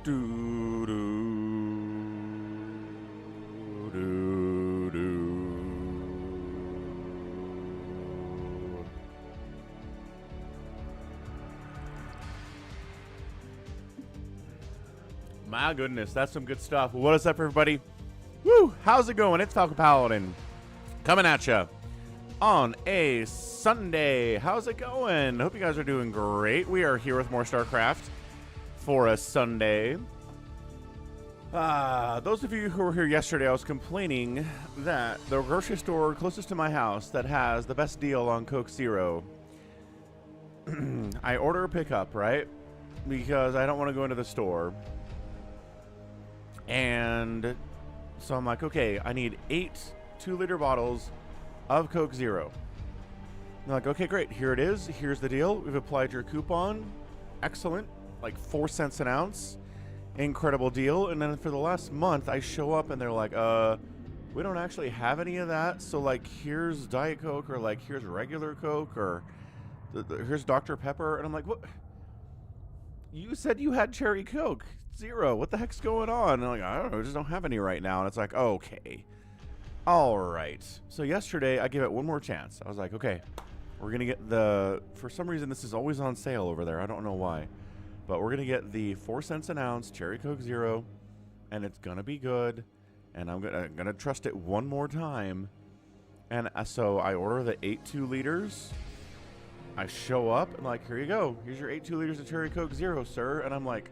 Do, do, do, do. My goodness, that's some good stuff. What is up, everybody? Woo! How's it going? It's Falcon Paladin coming at you on a Sunday. How's it going? Hope you guys are doing great. We are here with more StarCraft for a Sunday. Those of you who were here yesterday, I was complaining that the grocery store closest to my house that has the best deal on Coke Zero, I order a pickup, right? Because I don't want to go into the store. And so I'm like, okay, I need 8 2-liter bottles of Coke Zero. They're like, okay, great. Here it is. Here's the deal. We've applied your coupon. Excellent. Like 4 cents an ounce. Incredible deal. And then for the last month, I show up and they're like, we don't actually have any of that. So like, here's Diet Coke, or like, here's regular Coke, or here's Dr. Pepper. And I'm like, what? You said you had cherry Coke Zero. What the heck's going on? And I'm like, I don't know. I just don't have any right now. And it's like, okay. All right. So yesterday, I gave it one more chance. I was like, okay, we're going to get for some reason, this is always on sale over there. I don't know why. But we're going to get the 4 cents an ounce cherry Coke Zero, and it's going to be good. And I'm going to trust it one more time. And so I order the 8 2-liters. I show up and like, here you go. Here's your 8 2-liters of cherry Coke Zero, sir. And I'm like,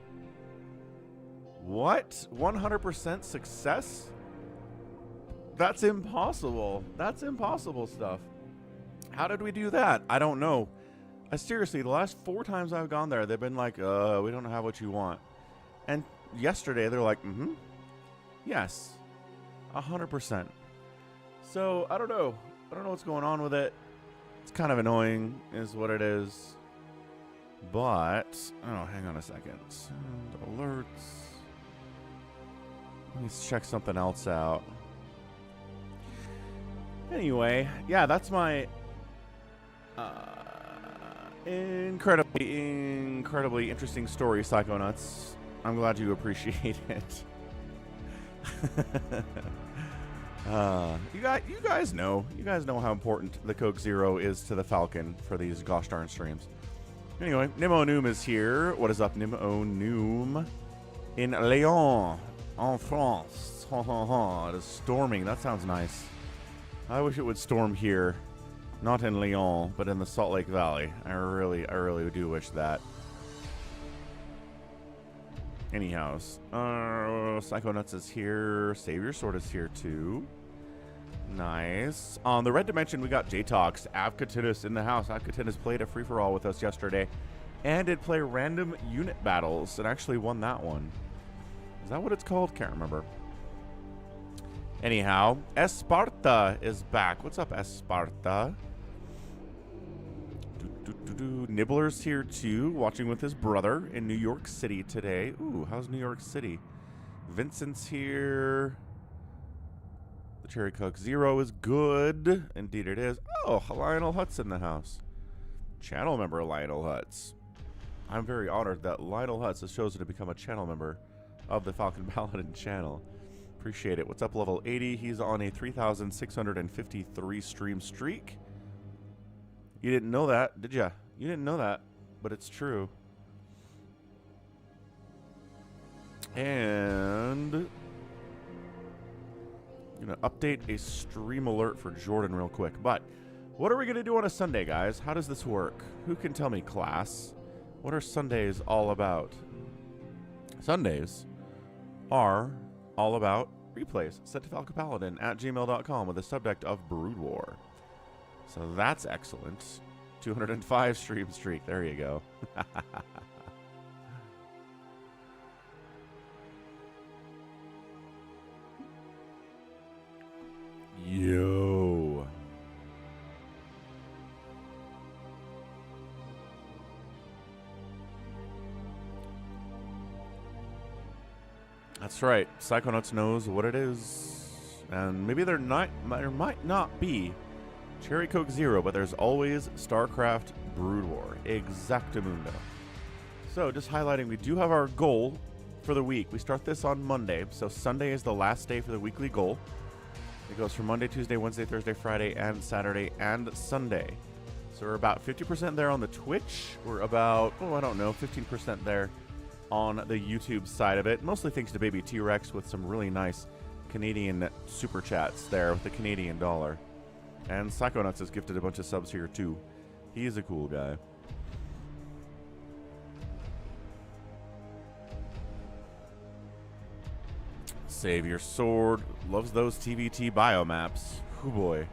what? 100% success? That's impossible. That's impossible stuff. How did we do that? I don't know. Seriously, the last 4 times I've gone there, they've been like, we don't have what you want. And yesterday, they're like, yes, 100%. So, I don't know. I don't know what's going on with it. It's kind of annoying, is what it is. But, oh, hang on a second. Send alerts. Let me check something else out. Anyway, yeah, that's my incredibly interesting story, Psychonauts. I'm glad you appreciate it. You guys know how important the Coke Zero is to the Falcon for these gosh darn streams. Anyway, Nimo Noom is here. What is up, Nimo Noom? In Lyon, en France. It is storming. That sounds nice. I wish it would storm here. Not in Lyon, but in the Salt Lake Valley. I really do wish that. Anyhow, Psychonauts is here. Savior Sword is here too. Nice. On the red dimension, we got J-Tox. Avcatinus in the house. Avcatinus played a free-for-all with us yesterday and did play random unit battles and actually won that one. Is that what it's called? Can't remember. Anyhow, Esparta is back. What's up, Esparta? Nibbler's here too, watching with his brother in New York City today. Ooh, how's New York City? Vincent's here. The cherry Coke Zero is good. Indeed it is. Oh, Lionel Hutt's in the house. Channel member Lionel Hutz. I'm very honored that Lionel Hutz has chosen to become a channel member of the Falcon Paladin channel. Appreciate it. What's up, level 80? He's on a 3,653 stream streak. You didn't know that, did ya? You didn't know that, but it's true. And I'm going to update a stream alert for Jordan real quick. But what are we going to do on a Sunday, guys? How does this work? Who can tell me, class? What are Sundays all about? Sundays are all about replays sent to falconpaladin@gmail.com with the subject of Brood War. So that's excellent. 205 stream streak. There you go. Yo. That's right. Psychonauts knows what it is. And maybe there might not be Cherry Coke Zero, but there's always StarCraft Brood War. Exactamundo. So just highlighting, we do have our goal for the week. We start this on Monday, so Sunday is the last day for the weekly goal. It goes from Monday, Tuesday, Wednesday, Thursday, Friday, and Saturday, and Sunday. So we're about 50% there on the Twitch. We're about, I don't know, 15% there on the YouTube side of it. Mostly thanks to Baby T-Rex with some really nice Canadian super chats there with the Canadian dollar. And Psychonauts has gifted a bunch of subs here too. He's a cool guy. Save your sword. Loves those TVT biomaps. Oh boy.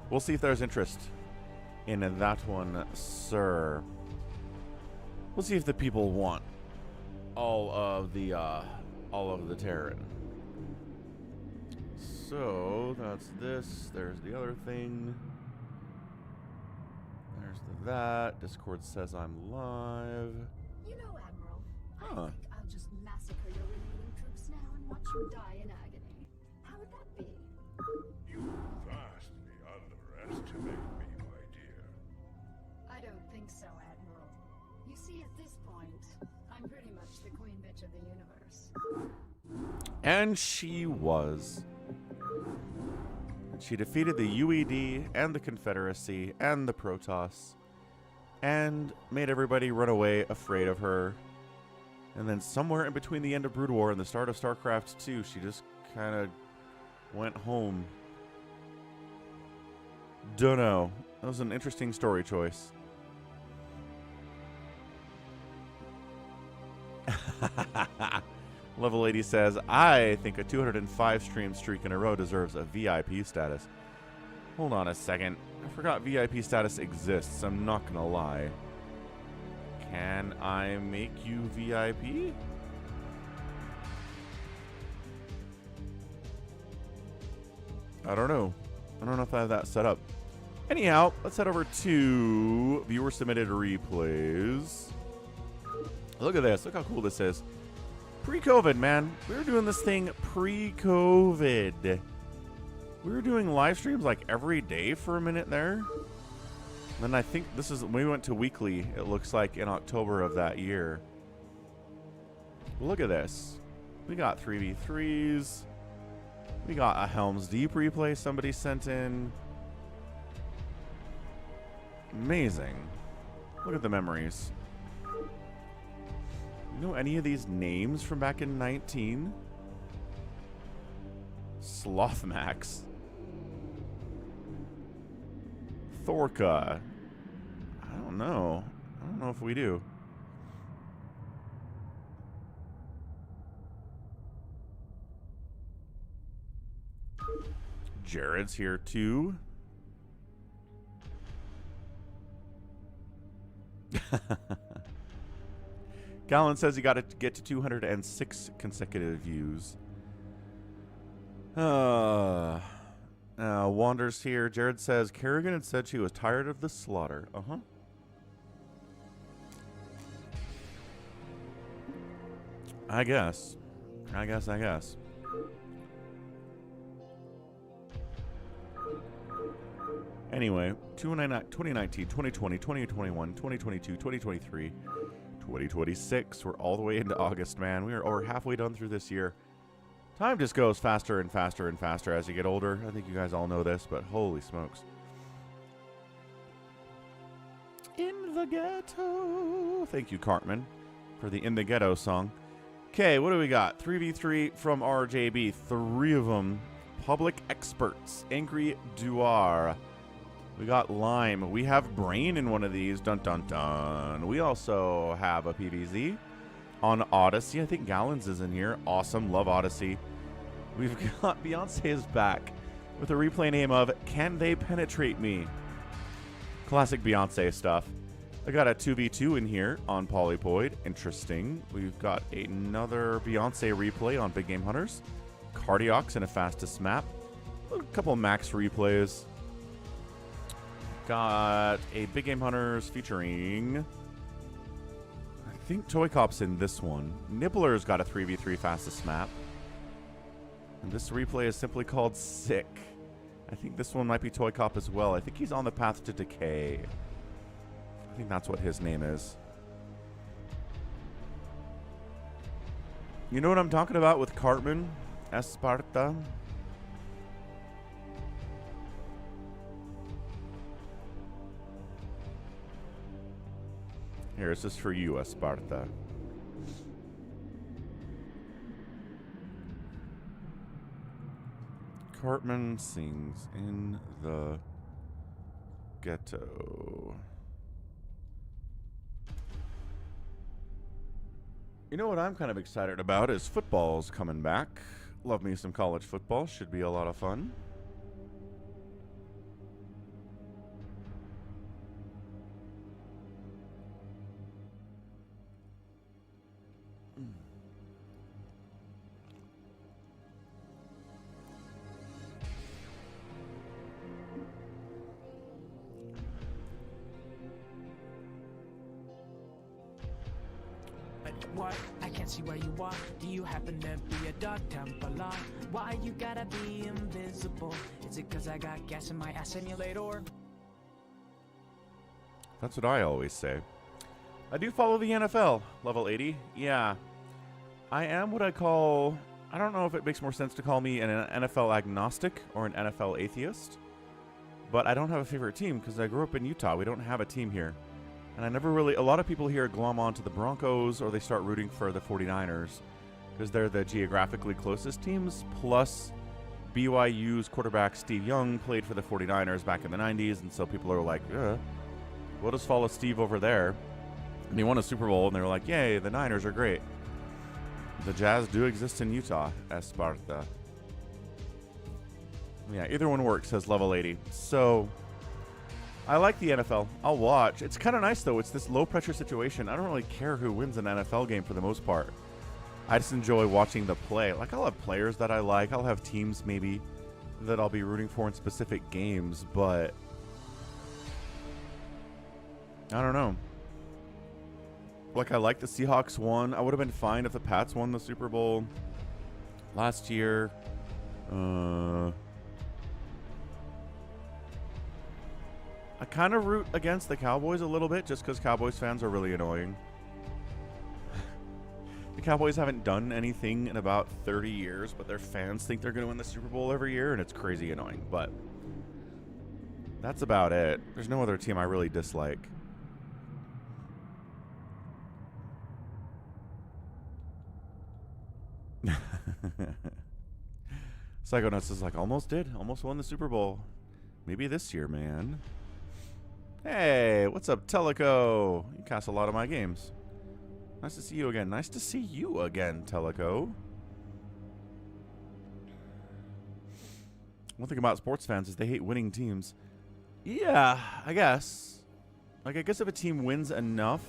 We'll see if there's interest in that one, sir. We'll see if the people want all of the Terran. So that's this. There's the other thing. There's that. Discord says I'm live. You know, Admiral, I Huh. think I'll just massacre your remaining troops now and watch you die in agony. How would that be? You vastly underestimate me, my dear. I don't think so, Admiral. You see, at this point, I'm pretty much the queen bitch of the universe. And she was. She defeated the UED and the Confederacy and the Protoss and made everybody run away afraid of her. And then somewhere in between the end of Brood War and the start of StarCraft 2, she just kind of went home. Dunno. That was an interesting story choice. Level 80 says, I think a 205 stream streak in a row deserves a VIP status. Hold on a second. I forgot VIP status exists. I'm not gonna lie. Can I make you VIP? I don't know. I don't know if I have that set up. Anyhow, let's head over to viewer submitted replays. Look at this. Look how cool this is. Pre-COVID, man. We were doing this thing pre-COVID. We were doing live streams like every day for a minute there. And then I think this is, we went to weekly, it looks like, in October of that year. Look at this. We got 3v3s. We got a Helm's Deep replay somebody sent in. Amazing. Look at the memories. You know any of these names from back in 19? Slothmax. Thorka. I don't know. I don't know if we do. Jared's here too. Gallon says he got to get to 206 consecutive views. Wanders here. Jared says Kerrigan had said she was tired of the slaughter. I guess. Anyway, 2019, 2020, 2021, 2022, 2023, 2026. We're all the way into August, man. We're halfway done through this year. Time just goes faster and faster and faster as you get older. I think you guys all know this, but holy smokes. In the Ghetto. Thank you, Cartman, for the In the Ghetto song. Okay, what do we got? 3v3 from RJB. 3 of them. Public experts. Angry Duar. We got Lime. We have Brain in one of these. Dun dun dun. We also have a PVZ on Odyssey. I think Gallons is in here. Awesome. Love Odyssey. We've got Beyonce is back with a replay name of Can They Penetrate Me? Classic Beyonce stuff. I got a 2v2 in here on Polypoid. Interesting. We've got another Beyonce replay on Big Game Hunters. Acardiox in a fastest map. A couple max replays. Got a Big Game Hunters featuring, I think ToyCop's in this one. Nibbler's got a 3v3 fastest map. And this replay is simply called Sick. I think this one might be ToyCop as well. I think he's on the path to decay. I think that's what his name is. You know what I'm talking about with Cartman? Esparta. Here, this is for you, Esparta. Cartman sings in the ghetto. You know what I'm kind of excited about is football's coming back. Love me some college football. Should be a lot of fun. What? I can't see where you are. Do you happen to be a Dark Templar? Why you gotta be invisible? Is it cause I got gas in my assimilator? That's what I always say. I do follow the NFL. Level 80. Yeah. I am what I call... I don't know if it makes more sense to call me an NFL agnostic or an NFL atheist. But I don't have a favorite team because I grew up in Utah. We don't have a team here. And I never really... A lot of people here glom onto the Broncos or they start rooting for the 49ers because they're the geographically closest teams. Plus, BYU's quarterback Steve Young played for the 49ers back in the 90s. And so people are like, we'll just follow Steve over there. And he won a Super Bowl and they were like, yay, the Niners are great. The Jazz do exist in Utah, Esparta. Yeah, either one works, says Level 80. So... I like the NFL. I'll watch. It's kind of nice, though. It's this low-pressure situation. I don't really care who wins an NFL game for the most part. I just enjoy watching the play. Like, I'll have players that I like. I'll have teams, maybe, that I'll be rooting for in specific games, but... I don't know. Like, I like the Seahawks won. I would have been fine if the Pats won the Super Bowl last year. I kind of root against the Cowboys a little bit just because Cowboys fans are really annoying. The Cowboys haven't done anything in about 30 years, but their fans think they're going to win the Super Bowl every year, and it's crazy annoying. But that's about it. There's no other team I really dislike. Psychonauts is like, almost did. Almost won the Super Bowl. Maybe this year, man. Hey, what's up, Teleco? You cast a lot of my games. Nice to see you again. Nice to see you again, Teleco. One thing about sports fans is they hate winning teams. Yeah, I guess. Like, I guess if a team wins enough,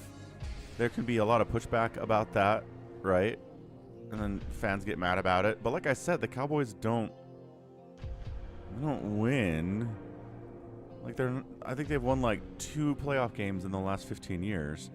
there can be a lot of pushback about that, right? And then fans get mad about it. But like I said, the Cowboys don't win. Like, I think they've won like 2 playoff games in the last 15 years.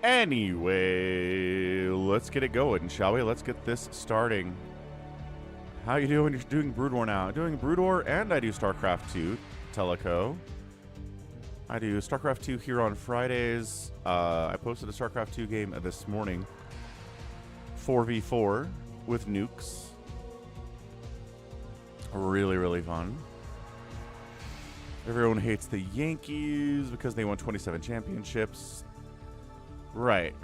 Anyway, let's get it going, shall we? Let's get this starting. How you doing? You're doing Brood War now. Doing Brood War, and I do StarCraft 2, Teleco. I do StarCraft 2 here on Fridays. I posted a StarCraft 2 game this morning. 4v4 with nukes. Really, really fun. Everyone hates the Yankees because they won 27 championships. Right.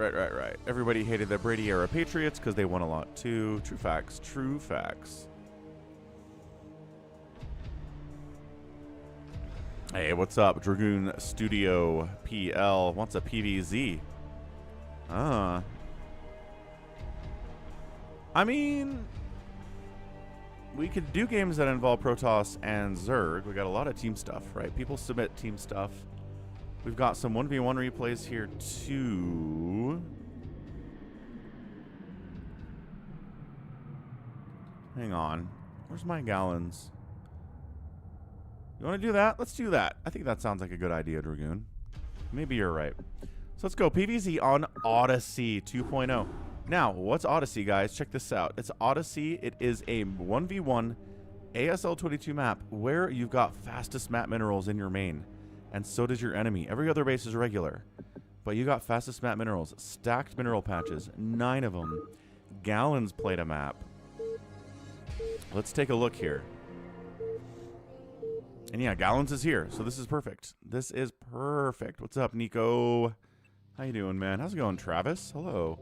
Everybody hated the Brady-era Patriots because they won a lot, too. True facts. True facts. Hey, what's up? Dragoon Studio PL wants a PVZ. I mean, we could do games that involve Protoss and Zerg. We got a lot of team stuff, right? People submit team stuff. We've got some 1v1 replays here, too. Hang on. Where's my gallons? You want to do that? Let's do that. I think that sounds like a good idea, Dragoon. Maybe you're right. So let's go. PvZ on Odyssey 2.0. Now, what's Odyssey, guys? Check this out. It's Odyssey. It is a 1v1 ASL 22 map where you've got fastest map minerals in your main. And so does your enemy. Every other base is regular. But you got fastest map minerals. Stacked mineral patches. 9 of them. Gallons played a map. Let's take a look here. And yeah, Gallons is here. So this is perfect. This is perfect. What's up, Nico? How you doing, man? How's it going, Travis? Hello.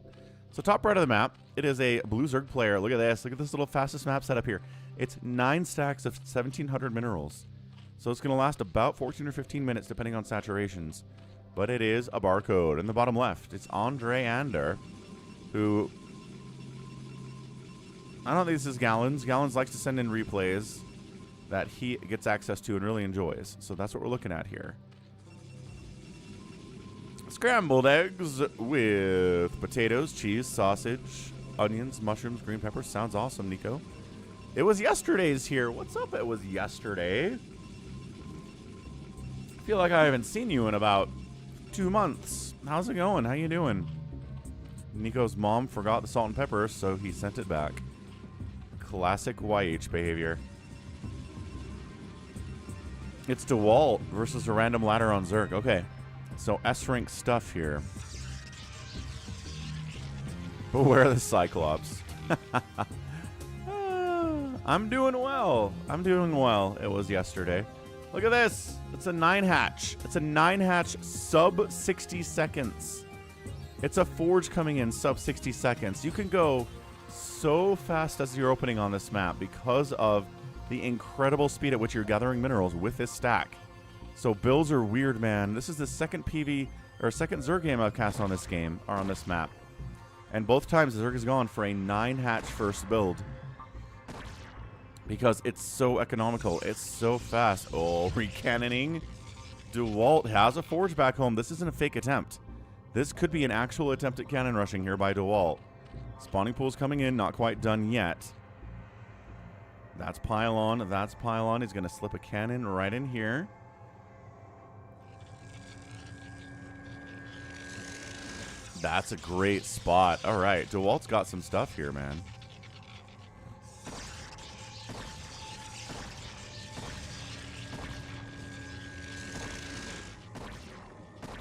So top right of the map, it is a blue Zerg player. Look at this. Look at this little fastest map setup here. It's 9 stacks of 1,700 minerals. So it's going to last about 14 or 15 minutes, depending on saturations. But it is a barcode. In the bottom left, it's Andre Ander, who... I don't think this is Gallons. Gallons likes to send in replays that he gets access to and really enjoys. So that's what we're looking at here. Scrambled eggs with potatoes, cheese, sausage, onions, mushrooms, green peppers. Sounds awesome, Nico. It was yesterday's here. What's up? It was yesterday. I feel like I haven't seen you in about 2 months. How's it going? How you doing? Nico's mom forgot the salt and pepper, so he sent it back. Classic YH behavior. It's Dewalt versus a random ladder on Zerg. Okay. So S-rank stuff here. Beware the Cyclops. I'm doing well. I'm doing well. It was yesterday. Look at this. It's a 9-hatch. It's a 9-hatch sub 60 seconds. It's a forge coming in sub 60 seconds. You can go so fast as you're opening on this map because of the incredible speed at which you're gathering minerals with this stack. So builds are weird, man. This is the second second Zerg game I've cast on this game, or on this map. And both times Zerg has gone for a 9-hatch first build. Because it's so economical. It's so fast. Oh, recannoning. Dewalt has a forge back home. This isn't a fake attempt. This could be an actual attempt at cannon rushing here by Dewalt. Spawning pool's coming in, not quite done yet. That's pylon. That's pylon. He's going to slip a cannon right in here. That's a great spot. All right. Dewalt's got some stuff here, man.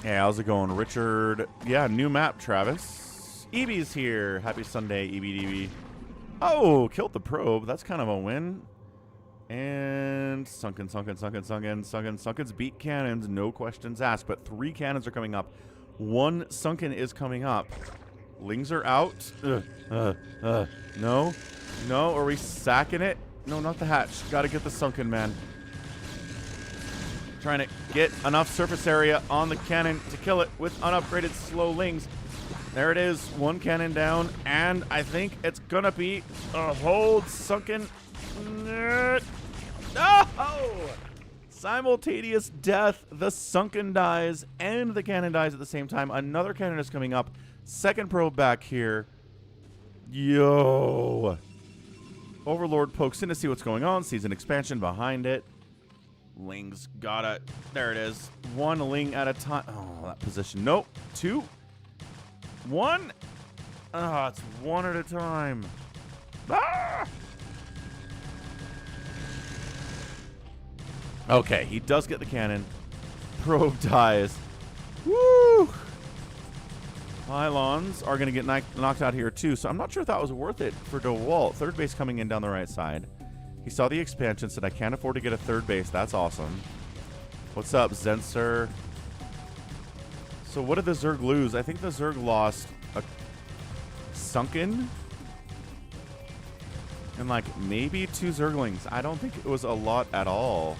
Hey, how's it going, Richard? Yeah, new map, Travis. EB's here. Happy Sunday, EBDB. Oh, killed the probe. That's kind of a win. And sunken. Sunken's beat cannons. No questions asked. But 3 cannons are coming up. 1 sunken is coming up. Lings are out. No. No, are we sacking it? No, not the hatch. Got to get the sunken, man. Trying to get enough surface area on the cannon to kill it with unupgraded slow lings. There it is. 1 cannon down, and I think it's gonna be a hold sunken. Oh! Simultaneous death. The sunken dies and the cannon dies at the same time. Another cannon is coming up. Second probe back here. Yo! Overlord pokes in to see what's going on. Sees an expansion behind it. Lings got it. There it is. 1 ling at a time. Oh, that position. Nope. 2. 1. Oh, it's 1 at a time. Ah! Okay, he does get the cannon. Probe dies. Woo! Pylons are going to get knocked out here too, so I'm not sure if that was worth it for Dewalt. Third base coming in down the right side. He saw the expansion, said, I can't afford to get a third base. That's awesome. What's up, Zenser? So what did the Zerg lose? I think the Zerg lost a sunken and like maybe 2 Zerglings. I don't think it was a lot at all.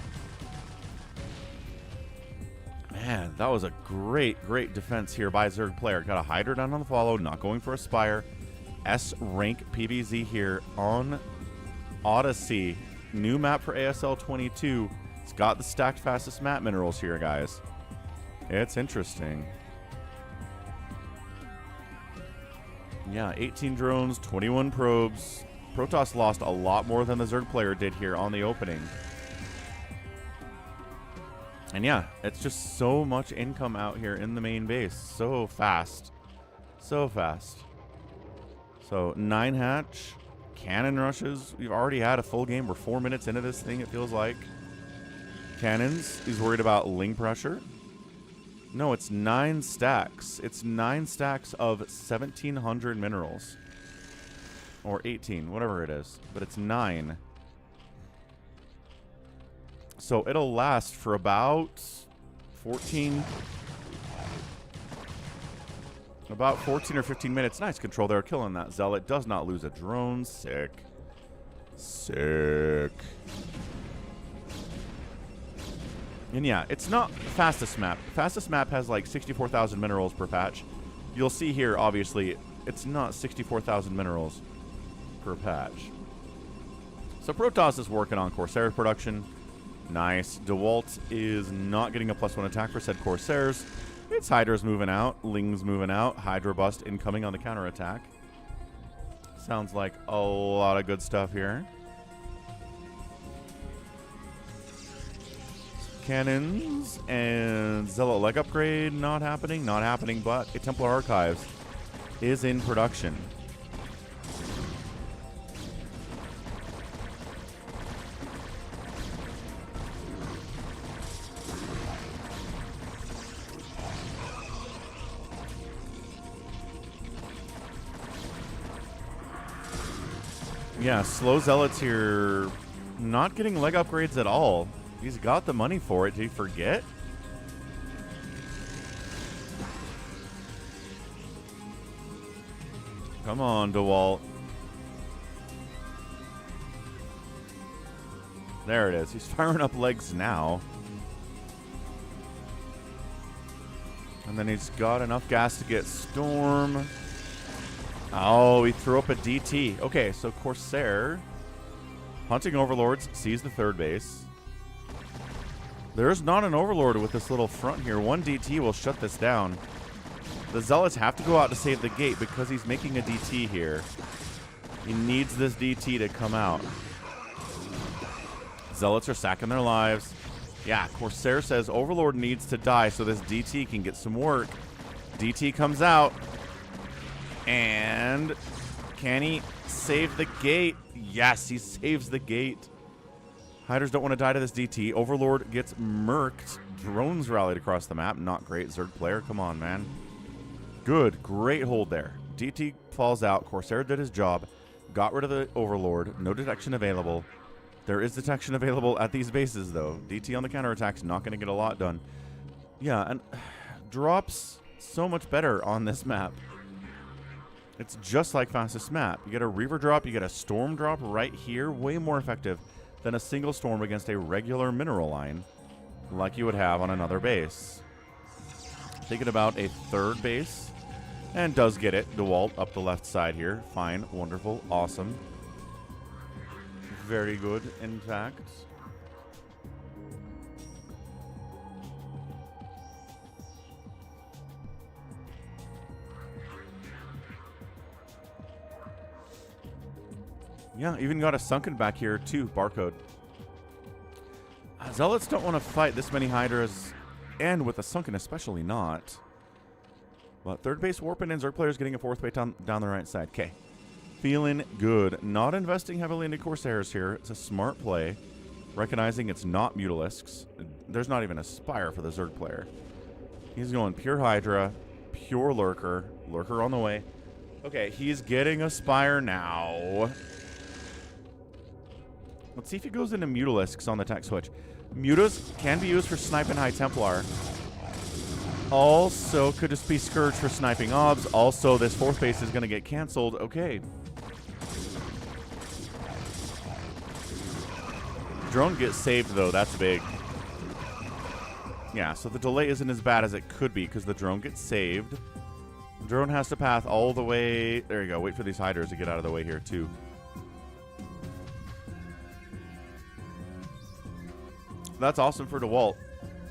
Man, that was a great defense here by Zerg player. Got a Hydra down on the follow, not going for a Spire. S rank PvZ here on Odyssey. New map for ASL 22. It's got the stacked fastest map minerals here, guys. It's interesting. Yeah, 18 drones, 21 probes. Protoss lost a lot more than the Zerg player did here on the opening. And yeah, it's just so much income out here in the main base. So fast. So fast. So 9 hatch. Cannon rushes. We've already had a full game. We're 4 minutes into this thing, it feels like. Cannons. He's worried about ling pressure. No, it's 9 stacks. It's 9 stacks of 1,700 minerals. Or 18, whatever it is. But it's 9. So it'll last for about 14... About 14 or 15 minutes. Nice control there. Killing that Zealot. Does not lose a drone. Sick. Sick. And yeah, it's not fastest map. Fastest map has like 64,000 minerals per patch. You'll see here, obviously, it's not 64,000 minerals per patch. So Protoss is working on Corsair production. Nice. Dewalt is not getting a +1 attack for said Corsairs. It's Hydra's moving out. Ling's moving out. Hydra Bust incoming on the counterattack. Sounds like a lot of good stuff here. Cannons and Zealot leg upgrade not happening. Not happening, but a Templar Archives is in production. Yeah, slow Zealots here, not getting leg upgrades at all. He's got the money for it. Did he forget? Come on, Dewalt. There it is. He's firing up legs now. And then he's got enough gas to get Storm. Oh, he threw up a DT. Okay, so Corsair, hunting Overlords, sees the third base. There's not an Overlord with this little front here. One DT will shut this down. The Zealots have to go out to save the gate because he's making a DT here. He needs this DT to come out. Zealots are sacking their lives. Yeah, Corsair says Overlord needs to die so this DT can get some work. DT comes out. And can he save the gate? Yes, he saves the gate. Hiders don't want to die to this DT. Overlord gets murked. Drones rallied across the map. Not great. Zerg player. Come on, man. Good. Great hold there. DT falls out. Corsair did his job. Got rid of the Overlord. No detection available. There is detection available at these bases, though. DT on the counterattack's not going to get a lot done. Yeah, and drops so much better on this map. It's just like fastest map. You get a Reaver drop, you get a Storm drop right here. Way more effective than a single Storm against a regular mineral line like you would have on another base. Thinking about a third base. And does get it. Dewalt up the left side here. Fine. Wonderful. Awesome. Very good, in fact. Yeah, even got a sunken back here too, barcode. Zealots don't want to fight this many Hydras, and with a sunken especially not. But third base warping and Zerg players getting a fourth base down the right side. Okay, feeling good. Not investing heavily into Corsairs here. It's a smart play, recognizing it's not Mutalisks. There's not even a Spire for the Zerg player. He's going pure Hydra, pure Lurker. Lurker on the way. Okay, he's getting a Spire now. Let's see if he goes into Mutalisks on the tech switch. Mutas can be used for sniping High Templar. Also, could just be Scourge for sniping obs. Also, this fourth base is going to get canceled. Okay. Drone gets saved, though. That's big. Yeah, so the delay isn't as bad as it could be because the drone gets saved. The drone has to path all the way. There you go. Wait for these Hydras to get out of the way here, too. That's awesome for Dewalt.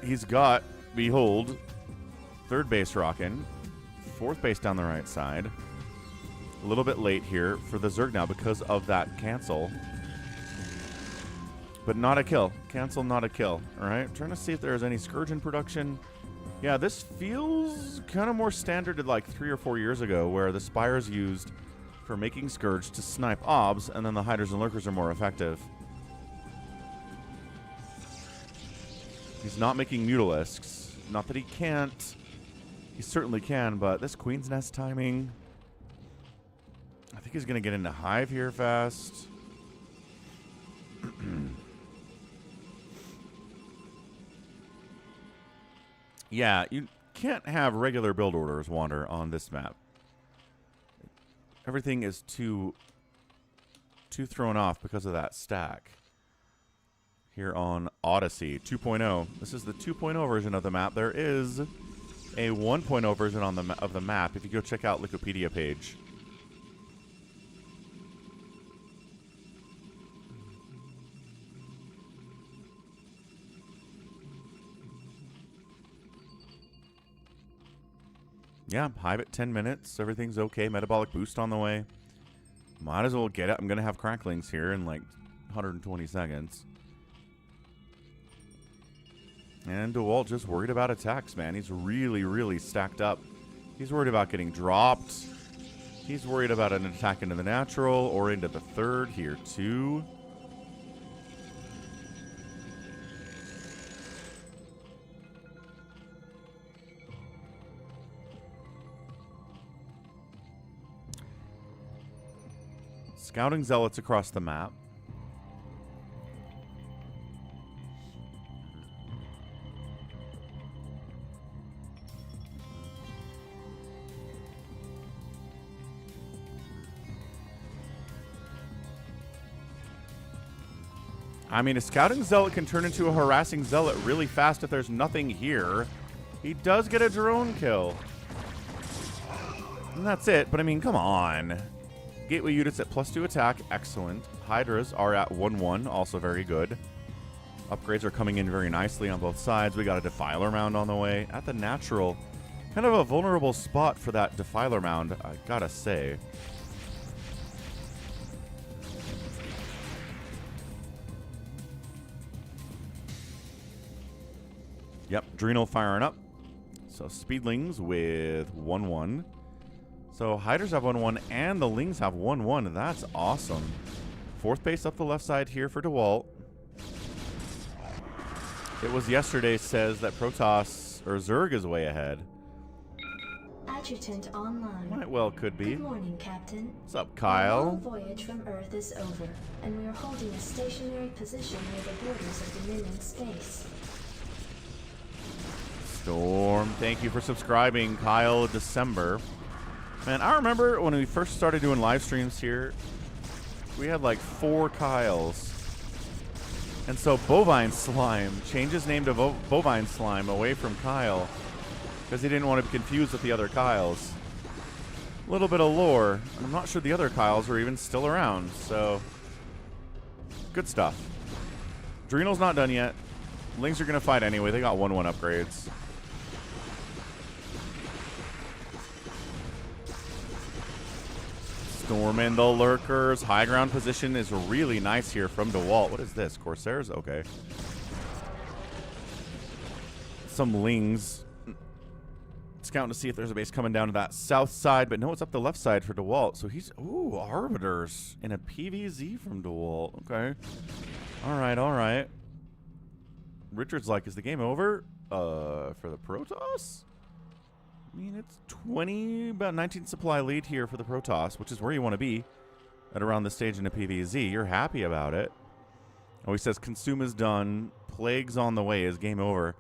He's got, behold, third base rocking, fourth base down the right side. A little bit late here for the Zerg now because of that cancel. But not a kill. Cancel, not a kill. Alright, trying to see if there's any Scourge in production. Yeah, this feels kind of more standard to like 3 or 4 years ago, where the Spire's used for making Scourge to snipe obs, and then the Hiders and Lurkers are more effective. He's not making Mutalisks. Not that he can't. He certainly can, but this Queen's Nest timing... I think he's going to get into Hive here fast. Yeah, you can't have regular build orders wander on this map. Everything is too thrown off because of that stack. Here on Odyssey 2.0. This is the 2.0 version of the map. There is a 1.0 version on of the map if you go check out Wikipedia page. Yeah, Hive at 10 minutes. Everything's okay. Metabolic boost on the way. Might as well get it. I'm going to have cracklings here in like 120 seconds. And Dewalt just worried about attacks, man. He's really, really stacked up. He's worried about getting dropped. He's worried about an attack into the natural or into the third here too. Scouting zealots across the map. I mean, a scouting zealot can turn into a harassing zealot really fast if there's nothing here. He does get a drone kill. And that's it, but I mean, come on. Gateway units at +2 attack, excellent. Hydras are at 1-1, also very good. Upgrades are coming in very nicely on both sides. We got a Defiler Mound on the way. At the natural, kind of a vulnerable spot for that Defiler Mound, I gotta say. Yep, Adrenal firing up. So Speedlings with 1-1. So Hydras have 1-1 and the Lings have 1-1. That's awesome. Fourth base up the left side here for Dewalt. ItWasYesterday says that Protoss or Zerg is way ahead. Adjutant online. Might well could be. Good morning, Captain. What's up, Our Kyle? long voyage from Earth is over, and we are holding a stationary position near the borders of Dominion space. Storm, thank you for subscribing, Kyle December. Man, I remember when we first started doing live streams here, we had like 4 Kyles. And so Bovine Slime changed his name to Bovine Slime away from Kyle because he didn't want to be confused with the other Kyles. A little bit of lore. I'm not sure the other Kyles are even still around, so good stuff. Adrenal's not done yet. Lings are going to fight anyway. They got 1-1 upgrades. Storming the Lurkers. High ground position is really nice here from Dewalt. What is this? Corsairs? Okay. Some Lings. Scouting to see if there's a base coming down to that south side, but no, it's up the left side for Dewalt. So he's... Ooh, Arbiters in a PvZ from Dewalt. Okay. Alright, alright. Richard's like, is the game over? For the Protoss? I mean, it's 20, about 19 supply lead here for the Protoss, which is where you want to be at around this stage in a PvZ. You're happy about it. Oh, he says consume is done. Plague's on the way. Is game over?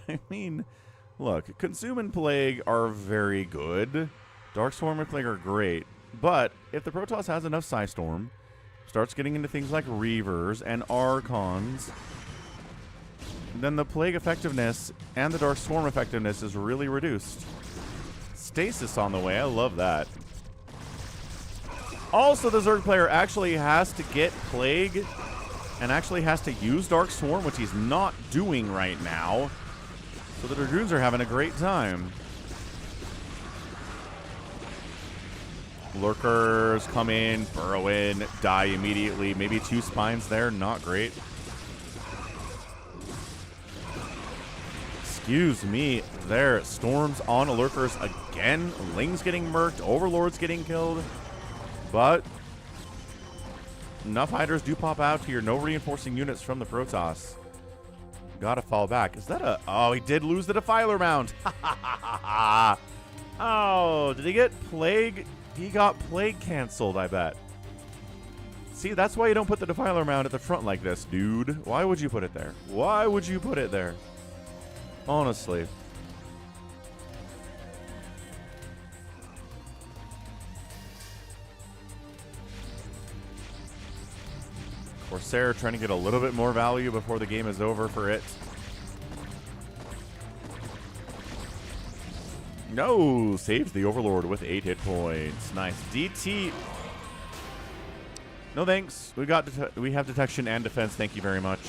I mean, look, consume and Plague are very good. Darkstorm and Plague are great. But if the Protoss has enough Psystorm, starts getting into things like Reavers and Archons, then the Plague effectiveness and the Dark Swarm effectiveness is really reduced. Stasis on the way. I love that. Also, the Zerg player actually has to get Plague and actually has to use Dark Swarm, which he's not doing right now. So the Dragoons are having a great time. Lurkers come in, burrow in, die immediately. Maybe 2 spines there. Not great. Excuse me. There. Storms on Lurkers again. Ling's getting murked. Overlord's getting killed. But enough Hydras do pop out here. No reinforcing units from the Protoss. Gotta fall back. Is that a... Oh, he did lose the Defiler Mound. Oh, did he get Plague? He got Plague canceled, I bet. See, that's why you don't put the Defiler Mound at the front like this, dude. Why would you put it there? Why would you put it there? Honestly. Corsair trying to get a little bit more value before the game is over for it. No, saves the Overlord with 8 hit points. Nice. DT. No thanks. We have detection and defense. Thank you very much.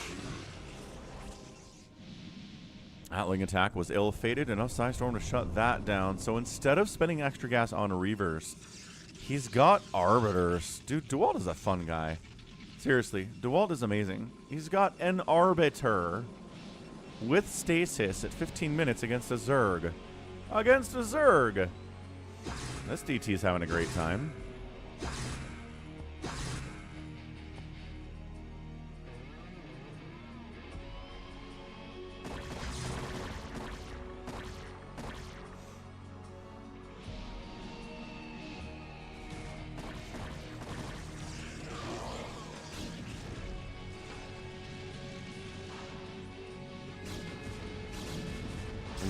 Atling attack was ill-fated, enough Psystorm to shut that down. So instead of spending extra gas on Reavers, he's got Arbiters. Dude, Dewalt is a fun guy. Seriously, Dewalt is amazing. He's got an Arbiter with Stasis at 15 minutes against a Zerg. Against a Zerg! This DT's having a great time.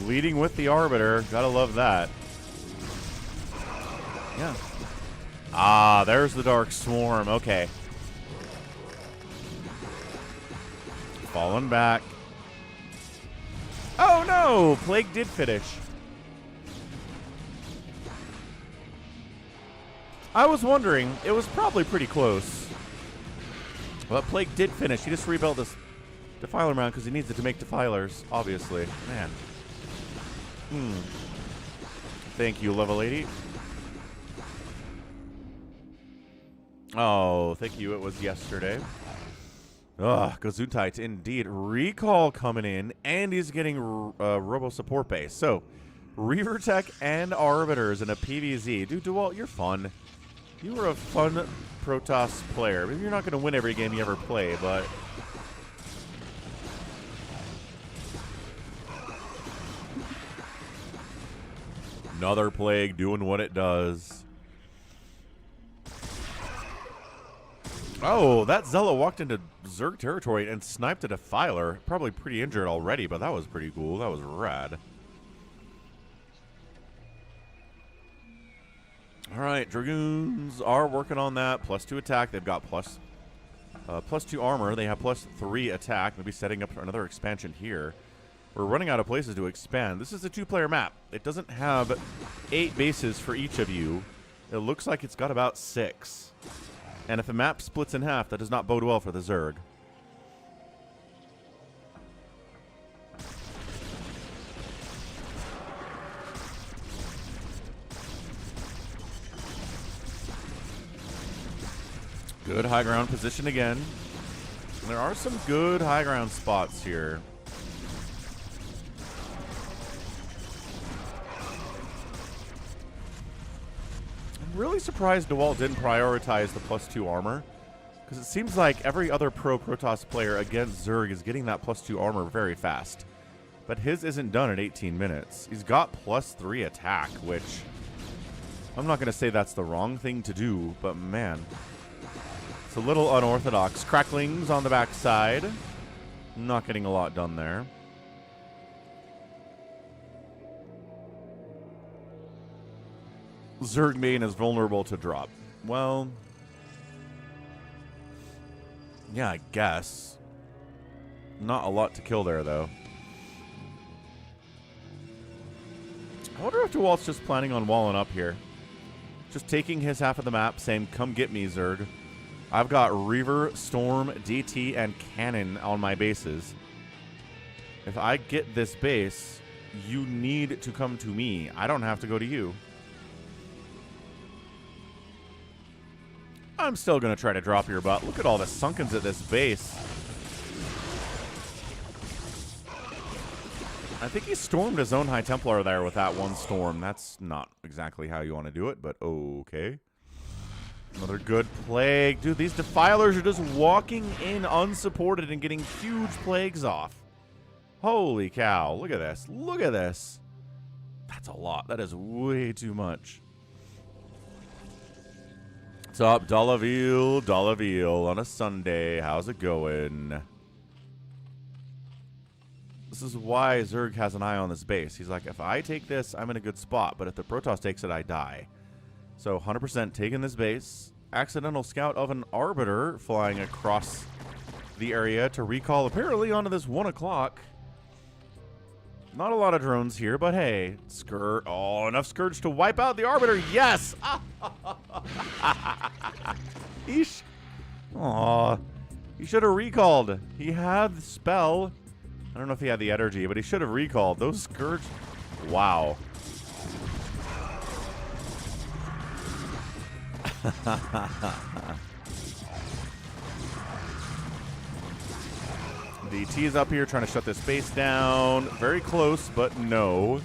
Leading with the Arbiter. Gotta love that. Yeah. Ah, there's the Dark Swarm. Okay. Falling back. Oh, no! Plague did finish. I was wondering. It was probably pretty close. But Plague did finish. He just rebuilt this Defiler Mound because he needs it to make Defilers, obviously. Man. Thank you, level 80. Oh, thank you. It was yesterday. Ugh, Gesundheit, indeed. Recall coming in, and he's getting Robo Support Base. So, Reaver Tech and Arbiters in a PvZ. Dude, Dewalt, you're fun. You were a fun Protoss player. Maybe you're not going to win every game you ever play, but... Another Plague doing what it does. Oh, that Zella walked into Zerg territory and sniped a Defiler. Probably pretty injured already, but that was pretty cool. That was rad. All right, Dragoons are working on that. +2 attack. They've got +2 armor. They have +3 attack. Maybe setting up for another expansion here. We're running out of places to expand. This is a 2-player map. It doesn't have 8 bases for each of you. It looks like it's got about 6. And if a map splits in half, that does not bode well for the Zerg. Good high ground position again. There are some good high ground spots here. Really surprised Dewalt didn't prioritize the +2 armor, because it seems like every other pro Protoss player against Zerg is getting that +2 armor very fast. But his isn't done at 18 minutes. He's got +3 attack, which I'm not going to say that's the wrong thing to do, but man, it's a little unorthodox. Cracklings on the backside. Not getting a lot done there. Zerg main is vulnerable to drop. Well, yeah, I guess. Not a lot to kill there, though. I wonder if Dewalt's just planning on walling up here. Just taking his half of the map, saying, come get me, Zerg. I've got Reaver, Storm, DT, and Cannon on my bases. If I get this base, you need to come to me. I don't have to go to you. I'm still going to try to drop your butt. Look at all the Sunkens at this base. I think he stormed his own High Templar there with that one storm. That's not exactly how you want to do it, but okay. Another good plague. Dude, these defilers are just walking in unsupported and getting huge plagues off. Holy cow. Look at this. Look at this. That's a lot. That is way too much. What's up, Dollaville on a Sunday. How's it going? This is why Zerg has an eye on this base. He's like, if I take this, I'm in a good spot. But if the Protoss takes it, I die. So 100% taking this base. Accidental scout of an Arbiter flying across the area to recall apparently onto this 1 o'clock. Not a lot of drones here, but hey. Scourge. Oh, enough Scourge to wipe out the Arbiter. Yes! Eesh. Aw. He should have recalled. He had the spell. I don't know if he had the energy, but he should have recalled. Those Scourge. Wow. DT is up here trying to shut this base down. Very close, but no.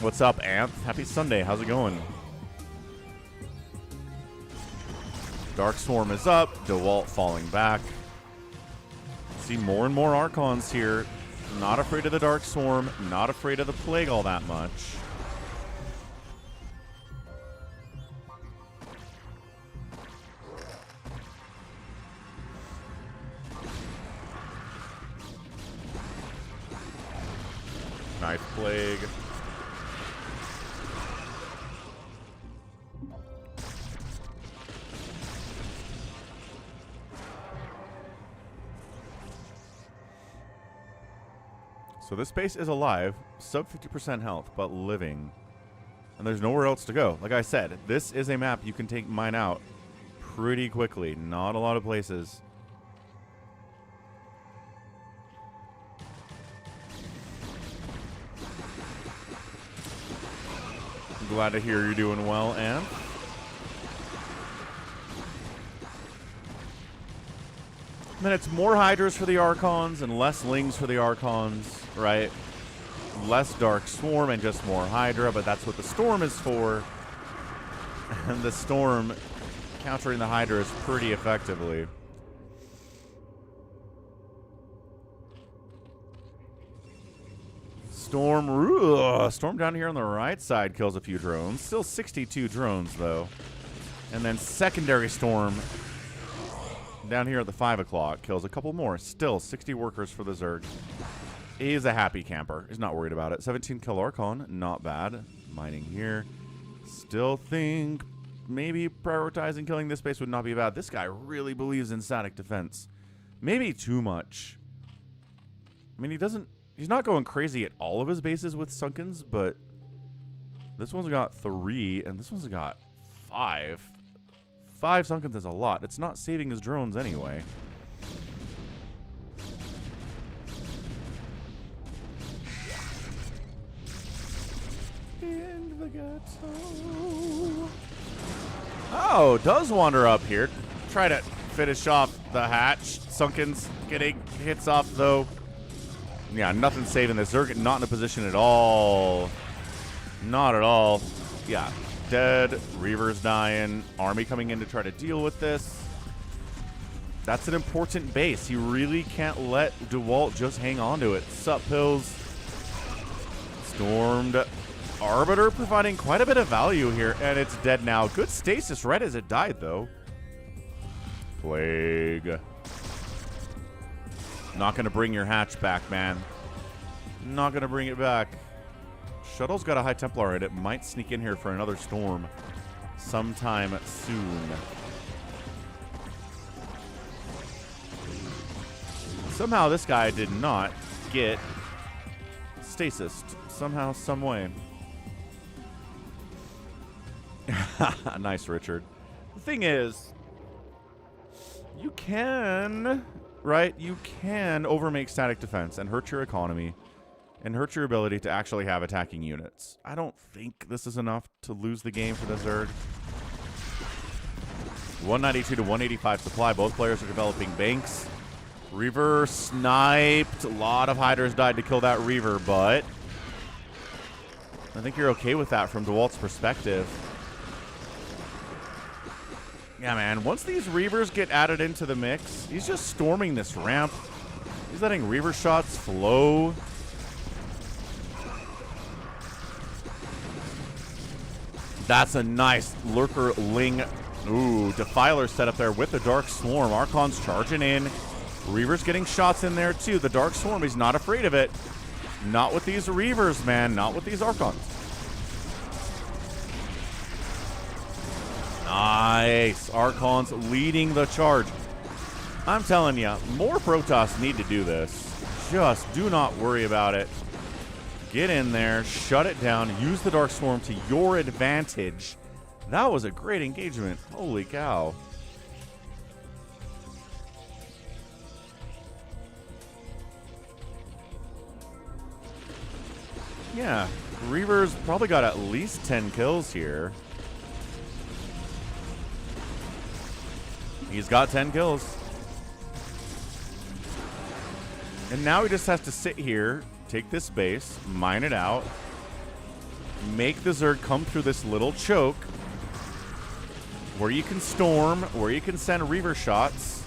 What's up, Amp? Happy Sunday. How's it going? Dark Swarm is up. Dewalt falling back. See more and more Archons here. Not afraid of the Dark Swarm. Not afraid of the Plague all that much. Nice Plague. So this base is alive, sub 50% health, but living. And there's nowhere else to go. Like I said, this is a map you can take mine out pretty quickly. Not a lot of places. I'm glad to hear you're doing well, Anne. And then it's more Hydras for the Archons and less Lings for the Archons, right? Less Dark Swarm and just more Hydra, but that's what the Storm is for. And the Storm countering the Hydras pretty effectively. Storm down here on the right side kills a few drones. Still 62 drones, though. And then secondary Storm down here at the 5 o'clock kills a couple more. Still 60 workers for the Zerg. He's a happy camper. He's not worried about it. 17 kill Archon. Not bad. Mining here. Still think maybe prioritizing killing this base would not be bad. This guy really believes in static defense. Maybe too much. I mean, he's not going crazy at all of his bases with Sunkens, but this one's got 3 and this one's got 5. 5 Sunkens is a lot. It's not saving his drones anyway. In the ghetto. Oh, does wander up here. Try to finish off the hatch. Sunkens getting hits off, though. Yeah, nothing saving this. Zerg not in a position at all. Not at all. Yeah. Dead. Reaver's dying. Army coming in to try to deal with this. That's an important base. You really can't let Dewalt just hang on to it. Sup, Pills. Stormed Arbiter providing quite a bit of value here, and it's dead now. Good stasis right as it died, though. Plague. Not going to bring your hatch back, man. Not going to bring it back. Shuttle's got a High Templar in it. Might sneak in here for another storm sometime soon. Somehow this guy did not get stasis. Somehow, some way. Nice, Richard. The thing is, you can, right? You can overmake static defense and hurt your economy and hurt your ability to actually have attacking units. I don't think this is enough to lose the game for the Zerg. 192 to 185 supply. Both players are developing banks. Reaver sniped. A lot of Hydras died to kill that Reaver, but I think you're okay with that from Dewalt's perspective. Yeah, man. Once these Reavers get added into the mix, he's just storming this ramp. He's letting Reaver shots flow. That's a nice Lurker Ling. Ooh, Defiler set up there with the Dark Swarm. Archon's charging in. Reaver's getting shots in there, too. The Dark Swarm, he's not afraid of it. Not with these Reavers, man. Not with these Archons. Nice. Archon's leading the charge. I'm telling you, more Protoss need to do this. Just do not worry about it. Get in there, shut it down, use the Dark Swarm to your advantage. That was a great engagement. Holy cow. Yeah, Reaver's probably got at least 10 kills here. He's got 10 kills. And now he just has to sit here, take this base, mine it out, make the Zerg come through this little choke where you can storm, where you can send Reaver shots.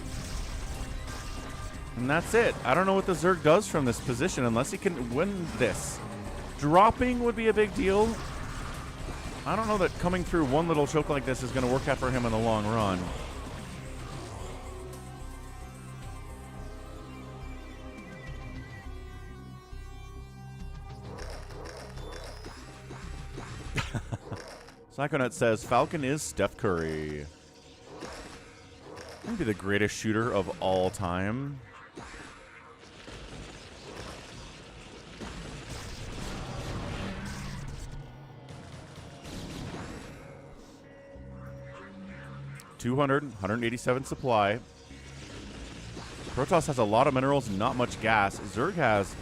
And that's it. I don't know what the Zerg does from this position unless he can win this. Dropping would be a big deal. I don't know that coming through one little choke like this is going to work out for him in the long run. Psychonet says, Falcon is Steph Curry. Maybe the greatest shooter of all time. $200, 187 supply. Protoss has a lot of minerals and not much gas. Zerg has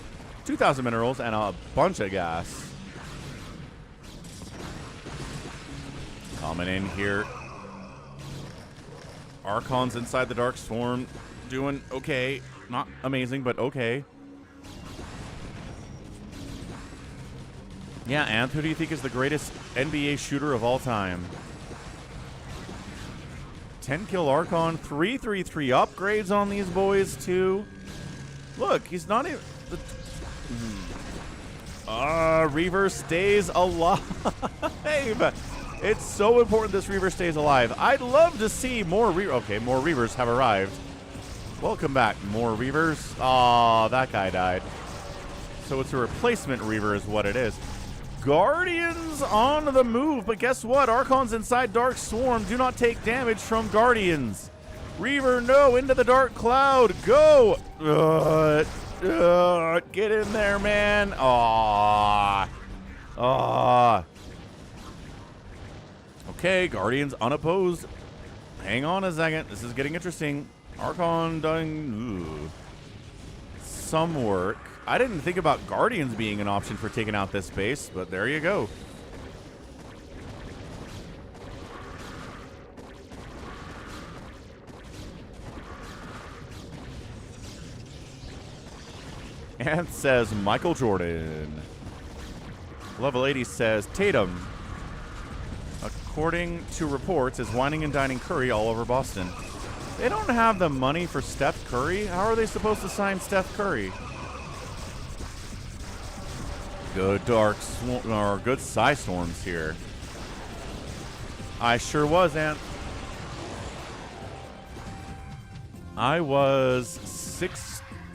2,000 minerals and a bunch of gas. Coming in here. Archon's inside the Dark Swarm. Doing okay. Not amazing, but okay. Yeah, Anth, who do you think is the greatest NBA shooter of all time? 10 kill Archon. 333 upgrades on these boys, too. Look, he's not even... Reaver stays alive. It's so important this Reaver stays alive. I'd love to see more Reaver. Okay, more Reavers have arrived. Welcome back, more Reavers. Aw, that guy died. So it's a replacement Reaver is what it is. Guardians on the move, but guess what? Archon's inside Dark Swarm. Do not take damage from Guardians. Reaver, no, into the Dark Cloud. Go. Get in there, man. Aw. Aw. Okay, Guardians unopposed. Hang on a second. This is getting interesting. Archon doing some work. I didn't think about Guardians being an option for taking out this base, but there you go. And says Michael Jordan. Level 80 says Tatum, according to reports, is whining and dining Curry all over Boston. They don't have the money for Steph Curry. How are they supposed to sign Steph Curry? Good Dark Swarm, or good Psy Storms here. I sure was, Ant. I was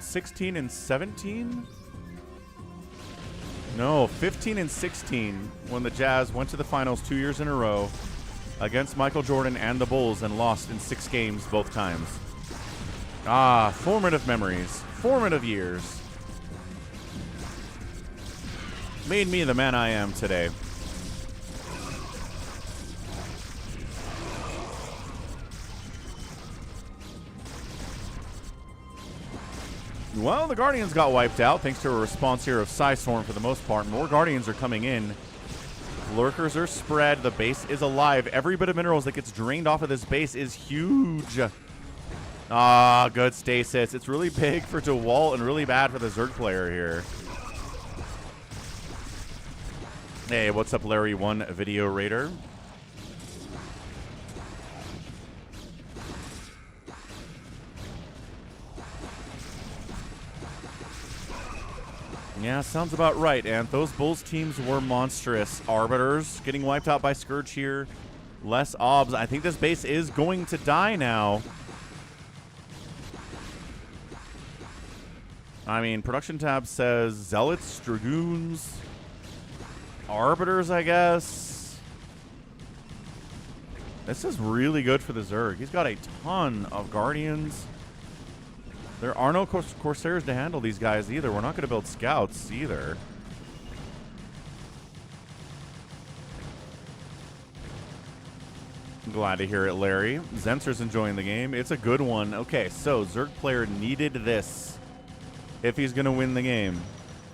16 and 17? No, 15 and 16 when the Jazz went to the finals 2 years in a row against Michael Jordan and the Bulls and lost in 6 games both times. Ah, formative memories. Formative years. Made me the man I am today. Well, the Guardians got wiped out thanks to a response here of Psystorm for the most part. More Guardians are coming in. Lurkers are spread. The base is alive. Every bit of minerals that gets drained off of this base is huge. Ah, good stasis. It's really big for Dewalt and really bad for the Zerg player here. Hey, what's up, Larry? One Video Raider. Yeah, sounds about right. And those Bulls teams were monstrous. Arbiters getting wiped out by Scourge here. Less obs. I think this base is going to die now. I mean, production tab says Zealots, Dragoons, Arbiters, I guess. This is really good for the Zerg. He's got a ton of Guardians. There are no Corsairs to handle these guys either. We're not going to build Scouts either. Glad to hear it, Larry. Zenser's enjoying the game. It's a good one. Okay, so Zerg player needed this if he's going to win the game.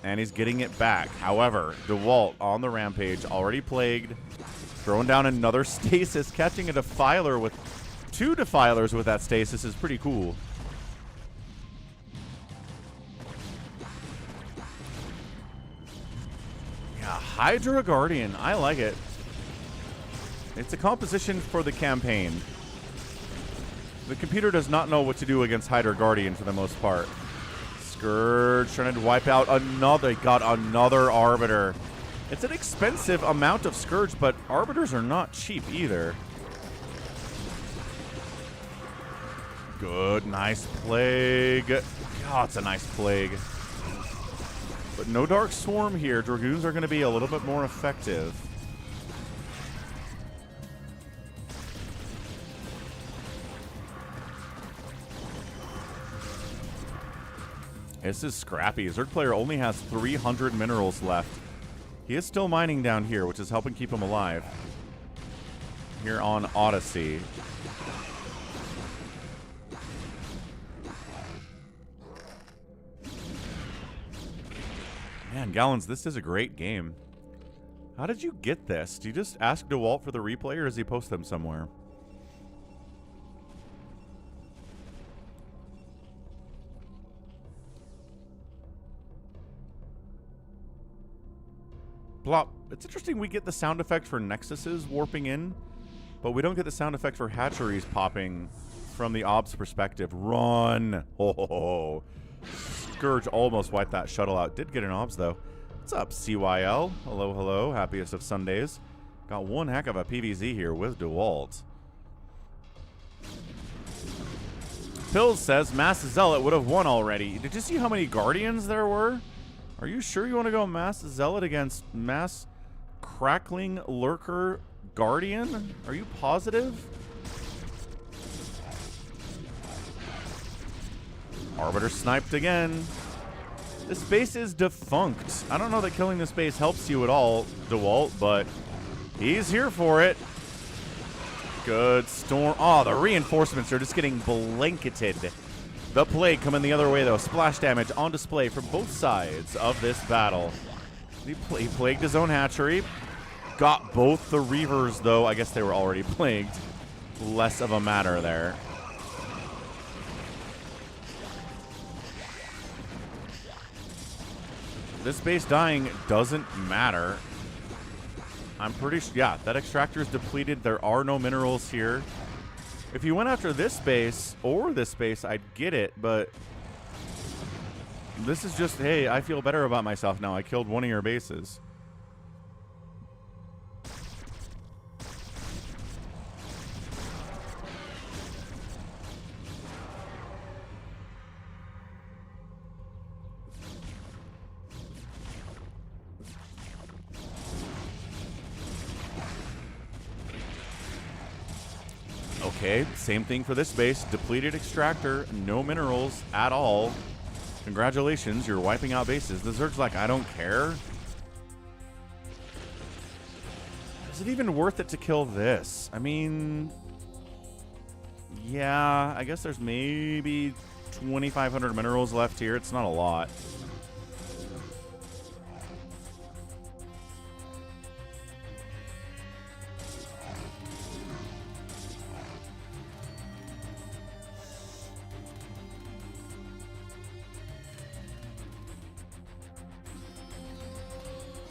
And he's getting it back. However, Dewalt on the rampage, already plagued. Throwing down another stasis. Catching a Defiler with 2 Defilers with that stasis is pretty cool. Hydra Guardian. I like it. It's a composition for the campaign. The computer does not know what to do against Hydra Guardian for the most part. Scourge trying to wipe out another. Got another Arbiter. It's an expensive amount of Scourge, but Arbiters are not cheap either. Good. Nice Plague. God, it's a nice Plague. But no Dark Swarm here. Dragoons are going to be a little bit more effective. This is scrappy. Zerg player only has 300 minerals left. He is still mining down here, which is helping keep him alive. Here on Odyssey. Man, Gallons, this is a great game. How did you get this? Do you just ask Dewalt for the replay, or does he post them somewhere? Plop. It's interesting we get the sound effect for Nexuses warping in, but we don't get the sound effect for hatcheries popping from the ob's perspective. Run! Oh, Scourge almost wiped that shuttle out. Did get an obs, though. What's up, CYL? Hello, hello. Happiest of Sundays. Got one heck of a PvZ here with Dewalt. Pills says Mass Zealot would have won already. Did you see how many Guardians there were? Are you sure you want to go Mass Zealot against Mass Crackling Lurker Guardian? Are you positive? Arbiter sniped again. This base is defunct. I don't know that killing this base helps you at all, Dewalt, but he's here for it. Good storm. Oh, the reinforcements are just getting blanketed. The Plague coming the other way, though. Splash damage on display from both sides of this battle. He plagued his own hatchery. Got both the Reavers, though. I guess they were already plagued. Less of a matter there. This base dying doesn't matter. I'm pretty sure, yeah, that extractor is depleted. There are no minerals here. If you went after this base or this base, I'd get it, but this is just, hey, I feel better about myself now. I killed one of your bases. Okay, same thing for this base. Depleted extractor, no minerals at all. Congratulations, you're wiping out bases. The Zerg's like, I don't care. Is it even worth it to kill this? I mean, yeah, I guess there's maybe 2,500 minerals left here. It's not a lot.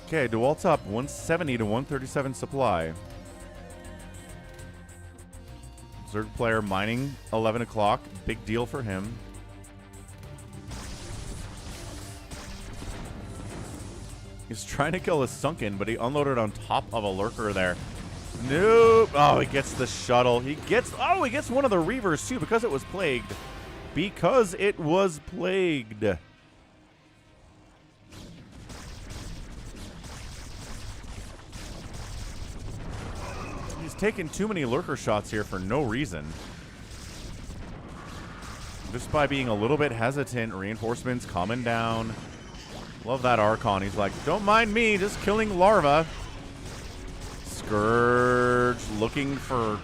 Okay, Dewalt's up 170 to 137 supply. Zerg player mining 11 o'clock. Big deal for him. He's trying to kill a Sunken, but he unloaded on top of a lurker there. Nope. Oh, he gets the shuttle. He gets one of the Reavers too because it was plagued. Because it was plagued. Taking too many lurker shots here for no reason. Just by being a little bit hesitant. Reinforcements coming down. Love that Archon. He's like, don't mind me, just killing larva. Scourge looking for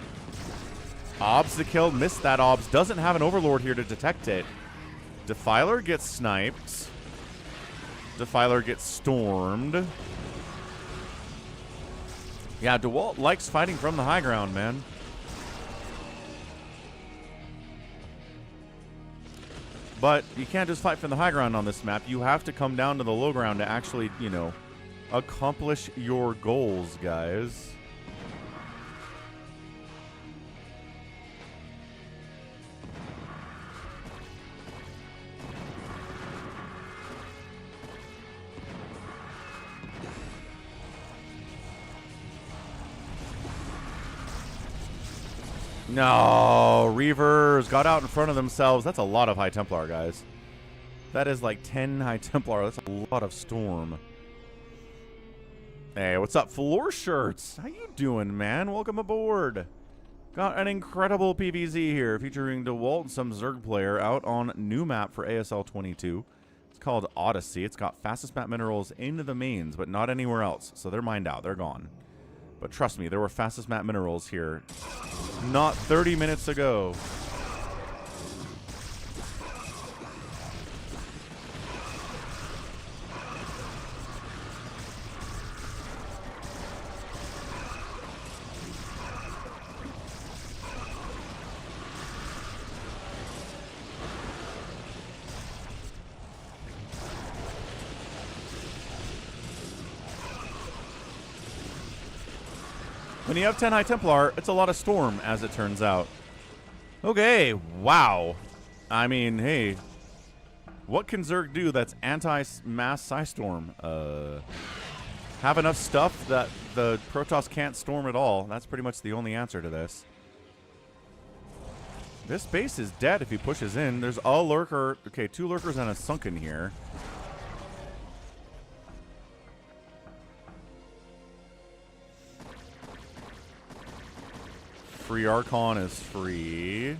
Obs to kill. Missed that Obs. Doesn't have an Overlord here to detect it. Defiler gets sniped. Defiler gets stormed. Yeah, Dewalt likes fighting from the high ground, man. But you can't just fight from the high ground on this map. You have to come down to the low ground to actually, you know, accomplish your goals, guys. No, Reavers got out in front of themselves. That's a lot of High Templar, guys. That is like 10 High Templar. That's a lot of Storm. Hey, what's up, Floor Shirts? How you doing, man? Welcome aboard. Got an incredible PvZ here featuring Dewalt and some Zerg player out on new map for ASL 22. It's called Odyssey. It's got fastest map minerals into the mains, but not anywhere else. So they're mined out. They're gone. But trust me, there were fastest map minerals here not 30 minutes ago. When you have 10 High Templar, it's a lot of Storm, as it turns out. Okay, wow. I mean, hey. What can Zerg do that's anti-mass Psystorm? Have enough stuff that the Protoss can't storm at all. That's pretty much the only answer to this. This base is dead if he pushes in. There's a lurker. Okay, 2 lurkers and a Sunken here. Free Archon is free.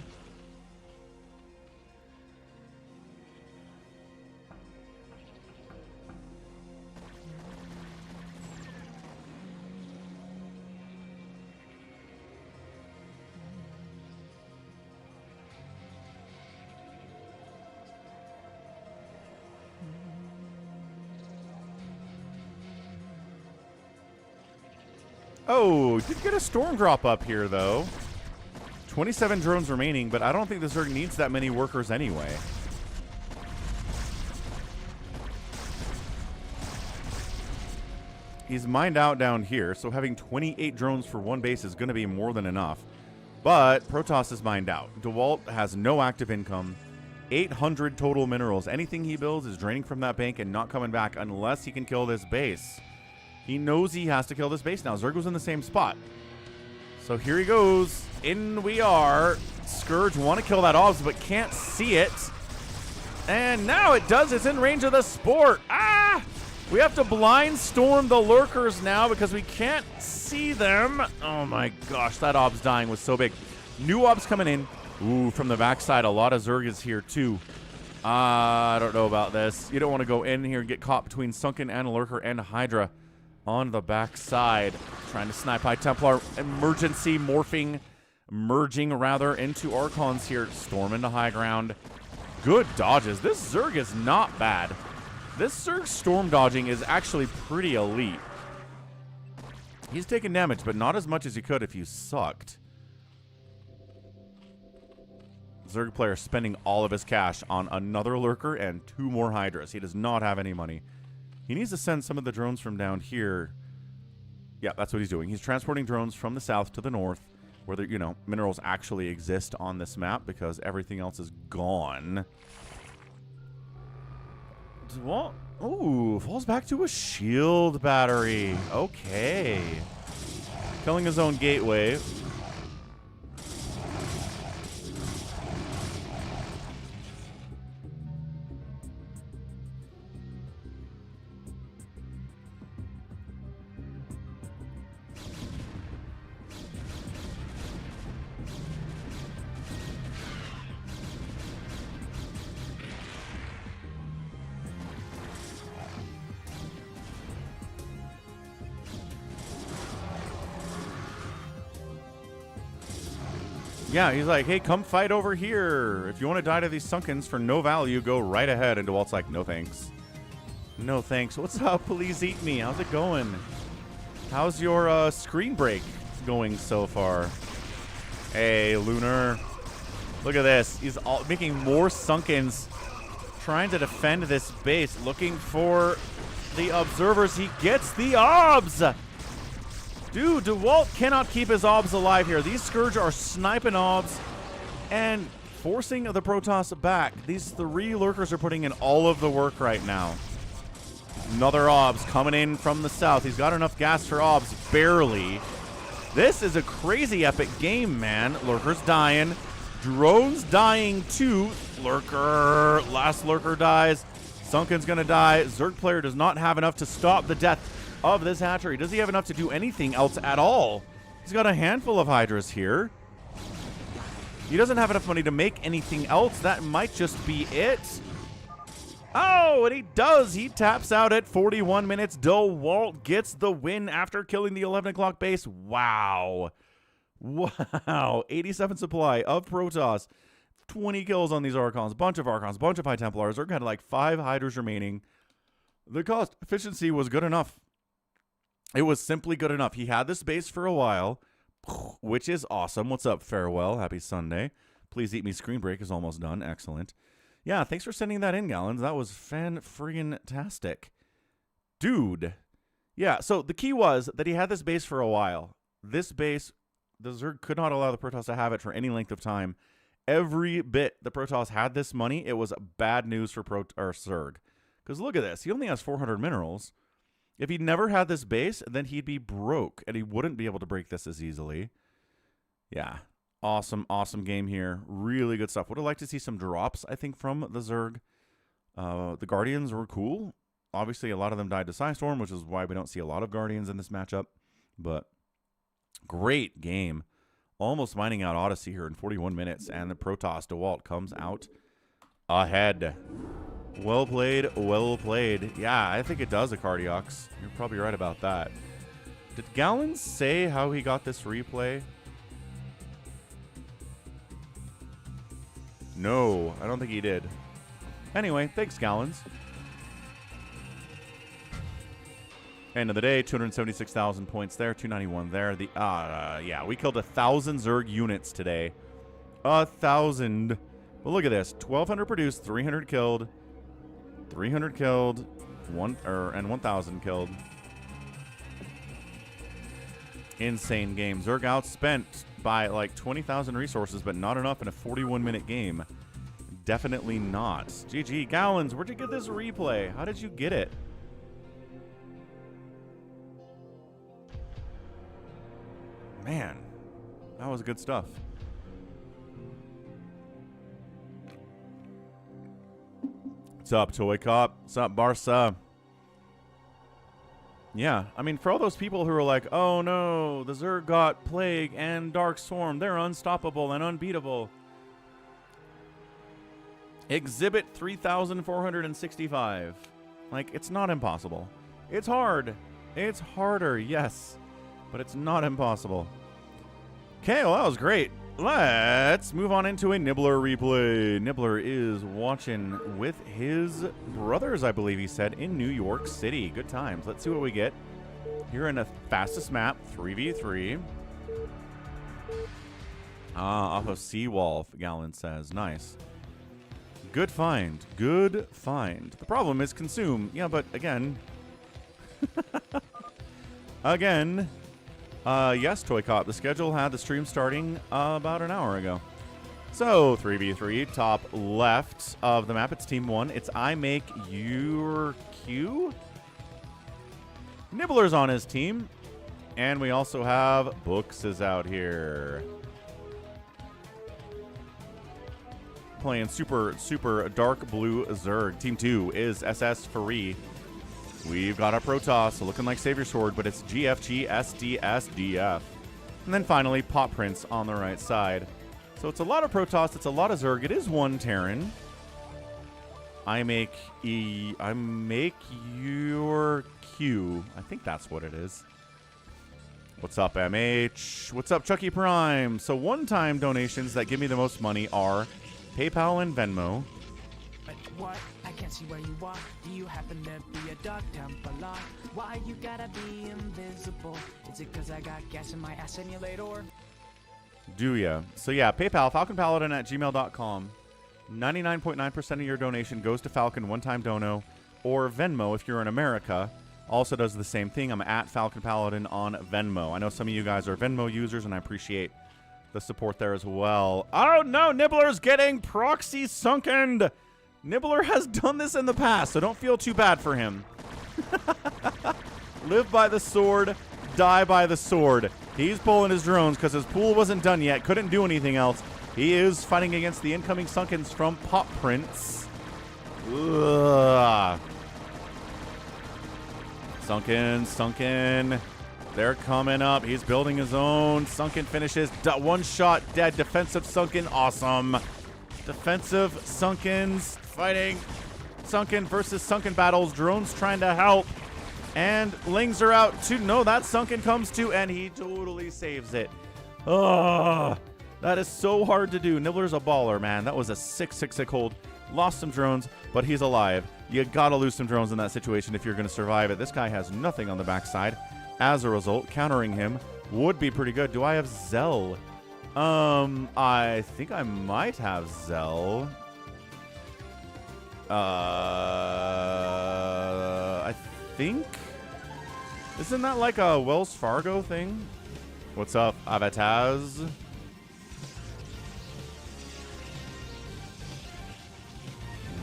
Oh, did get a storm drop up here, though. 27 drones remaining, but I don't think the Zerg needs that many workers anyway. He's mined out down here, so having 28 drones for one base is going to be more than enough. But Protoss is mined out. Dewalt has no active income. 800 total minerals. Anything he builds is draining from that bank and not coming back unless he can kill this base. He knows he has to kill this base now. Zerg was in the same spot. So here he goes. In we are. Scourge want to kill that Obs, but can't see it. And now it does. It's in range of the Sport. Ah! We have to blind storm the lurkers now because we can't see them. Oh my gosh, that Obs dying was so big. New Obs coming in. Ooh, from the backside, a lot of Zerg is here too. I don't know about this. You don't want to go in here and get caught between Sunken and a lurker and a Hydra. On the backside, trying to snipe High Templar. Merging rather into Archons here. Storm into high ground. good dodges. This Zerg is not bad. This Zerg storm dodging is actually pretty elite. He's taking damage, but not as much as he could if you sucked. Zerg player spending all of his cash on another lurker and 2 more Hydras. He does not have any money. He needs to send some of the drones from down here. Yeah, that's what he's doing. He's transporting drones from the south to the north, where the, you know, minerals actually exist on this map because everything else is gone. What? Ooh, falls back to a shield battery. Okay. Killing his own gateway. Yeah, he's like, hey, come fight over here. If you want to die to these Sunkens for no value, go right ahead. And Dewalt's like, no thanks. No thanks. What's up? Please eat me. How's it going? How's your screen break going so far? Hey, Lunar. Look at this. He's making more Sunkens, trying to defend this base, looking for the observers. He gets the obs. Dude, Dewalt cannot keep his obs alive here. These Scourge are sniping obs and forcing the Protoss back. These 3 lurkers are putting in all of the work right now. Another obs coming in from the south. He's got enough gas for obs, barely. This is a crazy epic game, man. Lurkers dying. Drones dying too. Lurker. Last lurker dies. Sunken's gonna die. Zerg player does not have enough to stop the death of this hatchery. Does he have enough to do anything else at all? He's got a handful of Hydras here. He doesn't have enough money to make anything else. That might just be it. Oh, and he does. He taps out at 41 minutes. Dewalt gets the win after killing the 11 o'clock base. Wow. Wow. 87 supply of Protoss. 20 kills on these Archons. Bunch of Archons. Bunch of High Templars. Zerg had like 5 Hydras remaining. The cost efficiency was good enough. It was simply good enough. He had this base for a while, which is awesome. What's up, Farewell? Happy Sunday. Please eat me. Screen break is almost done. Excellent. Yeah, thanks for sending that in, Gallons. That was fan-friggin-tastic. Dude. Yeah, so the key was that he had this base for a while. This base, the Zerg could not allow the Protoss to have it for any length of time. Every bit the Protoss had this money, it was bad news for Zerg. Because look at this. He only has 400 minerals. If he never had this base, then he'd be broke, and he wouldn't be able to break this as easily. Yeah. Awesome, awesome game here. Really good stuff. Would have liked to see some drops, I think, from the Zerg. The Guardians were cool. Obviously, a lot of them died to Psystorm, which is why we don't see a lot of Guardians in this matchup. But great game. Almost mining out Odyssey here in 41 minutes, and the Protoss Dewalt comes out ahead. Well played, well played. Yeah, I think it does, Acardiox. You're probably right about that. Did Gallons say how he got this replay? No, I don't think he did. Anyway, thanks, Gallons. End of the day, 276,000 points there, 291 there. Yeah, we killed 1,000 Zerg units today. 1,000. Well, look at this. 1,200 produced, 300 killed. 300 killed, and 1,000 killed. Insane game. Zerg outspent by like 20,000 resources, but not enough in a 41-minute game. Definitely not. GG. Gallons, where'd you get this replay? How did you get it? Man, that was good stuff. What's up, ToyCop? What's up, Barca? Yeah, I mean, for all those people who are like, oh no, the Zerg got Plague and Dark Swarm, they're unstoppable and unbeatable. Exhibit 3,465. Like, it's not impossible. It's hard. It's harder, yes, but it's not impossible. Okay, well, that was great. let's move on into a Nibbler replay. Nibbler is watching with his brothers, I believe he said, in New York City. Good times. Let's see what we get here in the fastest map, 3v3. Off of Seawall, Gallon says. Nice. Good find. Good find. The problem is consume. Yeah, but again... again... yes, ToyCop. The schedule had the stream starting about an hour ago. So, 3v3, top left of the map. It's Team 1. It's I Make Your Q. Nibbler's on his team. And we also have Books is out here. Playing super dark blue Zerg. Team 2 is SS Free. We've got our Protoss looking like Savior Sword, but it's GFG, SDS, DF. And then finally, Pop Prince on the right side. So it's a lot of Protoss, it's a lot of Zerg. It is one Terran. I make your Q. I think that's what it is. What's up, MH? What's up, Chucky Prime? So one-time donations that give me the most money are PayPal and Venmo. But what? I can't see where you are. Do you happen to be a dog Templar? Why you gotta be invisible? Is it cause I got gas in my ass emulator? Do ya? So yeah, PayPal, falconpaladin@gmail.com. 99.9% of your donation goes to Falcon one-time dono, or Venmo if you're in America. Also does the same thing. I'm at Falcon Paladin on Venmo. I know some of you guys are Venmo users, and I appreciate the support there as well. Oh no, Nibbler's getting proxy sunken. Nibbler has done this in the past, so don't feel too bad for him. Live by the sword, die by the sword. He's pulling his drones because his pool wasn't done yet. Couldn't do anything else. He is fighting against the incoming Sunkens from Pop Prince. Ugh. Sunken. They're coming up. He's building his own. Sunken finishes. One shot dead. Defensive Sunken. Awesome. Defensive Sunkens fighting. Sunken versus Sunken battles. Drones trying to help. And Lings are out too. No, that Sunken comes too, and he totally saves it. Ugh. That is so hard to do. Nibbler's a baller, man. That was a 6-6 hold. Lost some drones, but he's alive. You gotta lose some drones in that situation if you're gonna survive it. This guy has nothing on the backside. As a result, countering him would be pretty good. Do I have Zell? I think I might have Zell. I think... Isn't that like a Wells Fargo thing? What's up, Avataz?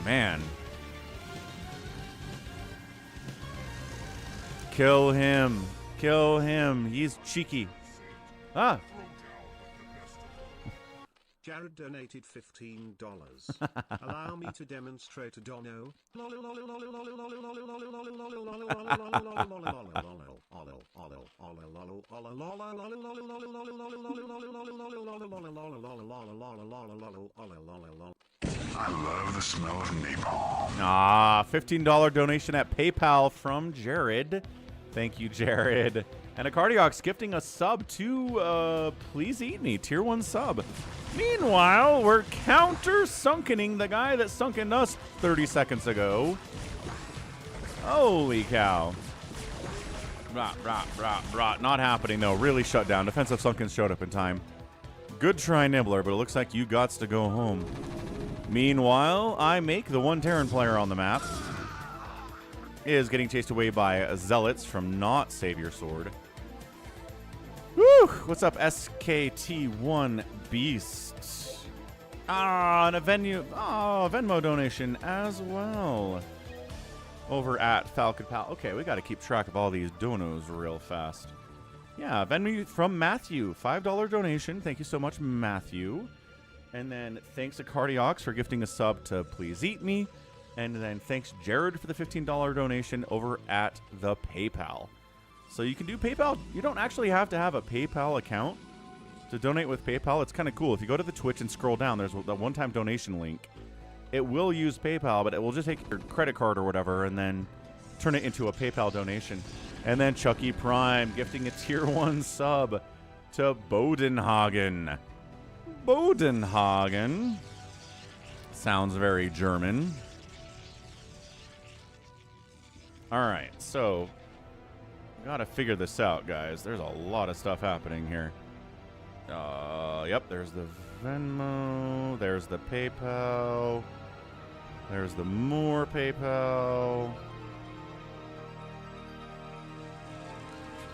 Man. Kill him. Kill him. He's cheeky. Ah. Jared donated $15. Allow me to demonstrate a dono. I love the smell of napalm. Ah, $15 donation at PayPal from Jared. Thank you, Jared. And Acardiox gifting a sub to Please Eat Me, tier 1 sub. Meanwhile, we're counter-sunkening the guy that sunken us 30 seconds ago. Holy cow. Rot. Not happening, though. Really shut down. Defensive Sunkens showed up in time. Good try, Nibbler, but it looks like you gots to go home. Meanwhile, I Make, the one Terran player on the map, is getting chased away by Zealots from not Savior Sword. Woo! What's up, SKT1 Beast? And a Venmo donation as well. Over at Falcon Pal. Okay, we got to keep track of all these donos real fast. Yeah, Venmo from Matthew. $5 donation. Thank you so much, Matthew. And then thanks to Acardiox for gifting a sub to Please Eat Me. And then thanks, Jared, for the $15 donation over at the PayPal. So you can do PayPal. You don't actually have to have a PayPal account to donate with PayPal. It's kind of cool. If you go to the Twitch and scroll down, there's the one-time donation link. It will use PayPal, but it will just take your credit card or whatever and then turn it into a PayPal donation. And then Chucky Prime gifting a tier 1 sub to Bodenhagen. Bodenhagen. Sounds very German. All right, so gotta figure this out, guys. There's a lot of stuff happening here. Yep, there's the Venmo. There's the PayPal. There's the more PayPal.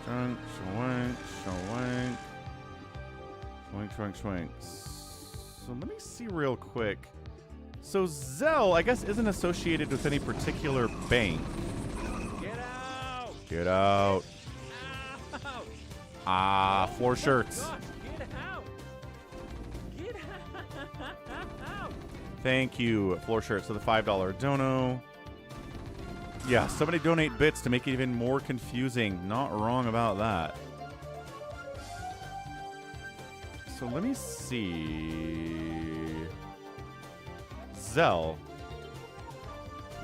Shwank, shwank, shwank. Shwank, shwank, shwank. So let me see real quick. So Zelle, I guess, isn't associated with any particular bank. Get out! Get out. Out! Ah, floor shirts. Gosh, get out! Get out! Thank you, floor shirts. So the $5 dono. Yeah, somebody donate bits to make it even more confusing. Not wrong about that. So let me see. Zelle.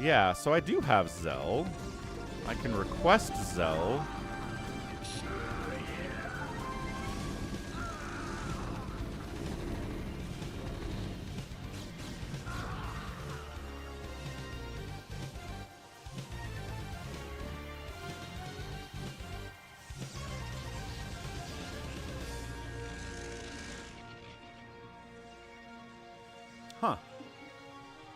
Yeah, so I do have Zelle. I can request Zelle. Huh.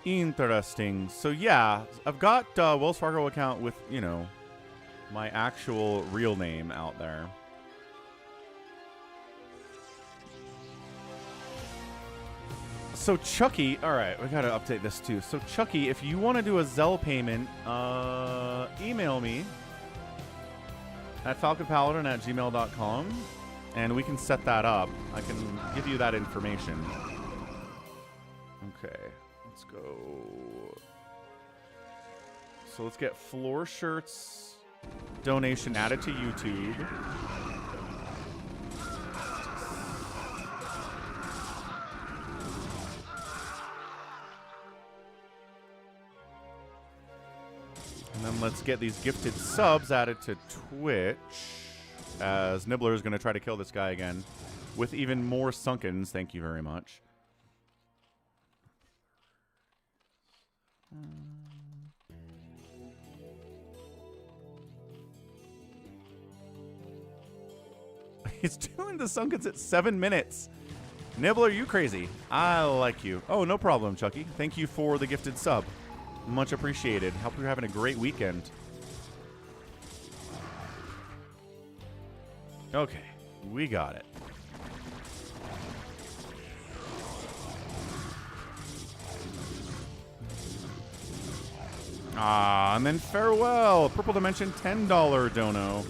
Interesting. So yeah, I've got Wells Fargo account with, you know, my actual real name out there. So Chucky, all right, we got to update this too. So Chucky, if you want to do a Zelle payment, email me at falconpaladin@gmail.com and we can set that up. I can give you that information. Okay, let's go. So let's get floor shirts donation added to YouTube. And then let's get these gifted subs added to Twitch, as Nibbler is going to try to kill this guy again with even more sunkens. Thank you very much. He's doing the sunkens at 7 minutes. Nibbler, you crazy. I like you. Oh, no problem, Chucky. Thank you for the gifted sub. Much appreciated. Hope you're having a great weekend. Okay, we got it. Ah, and then farewell. Purple Dimension $10 dono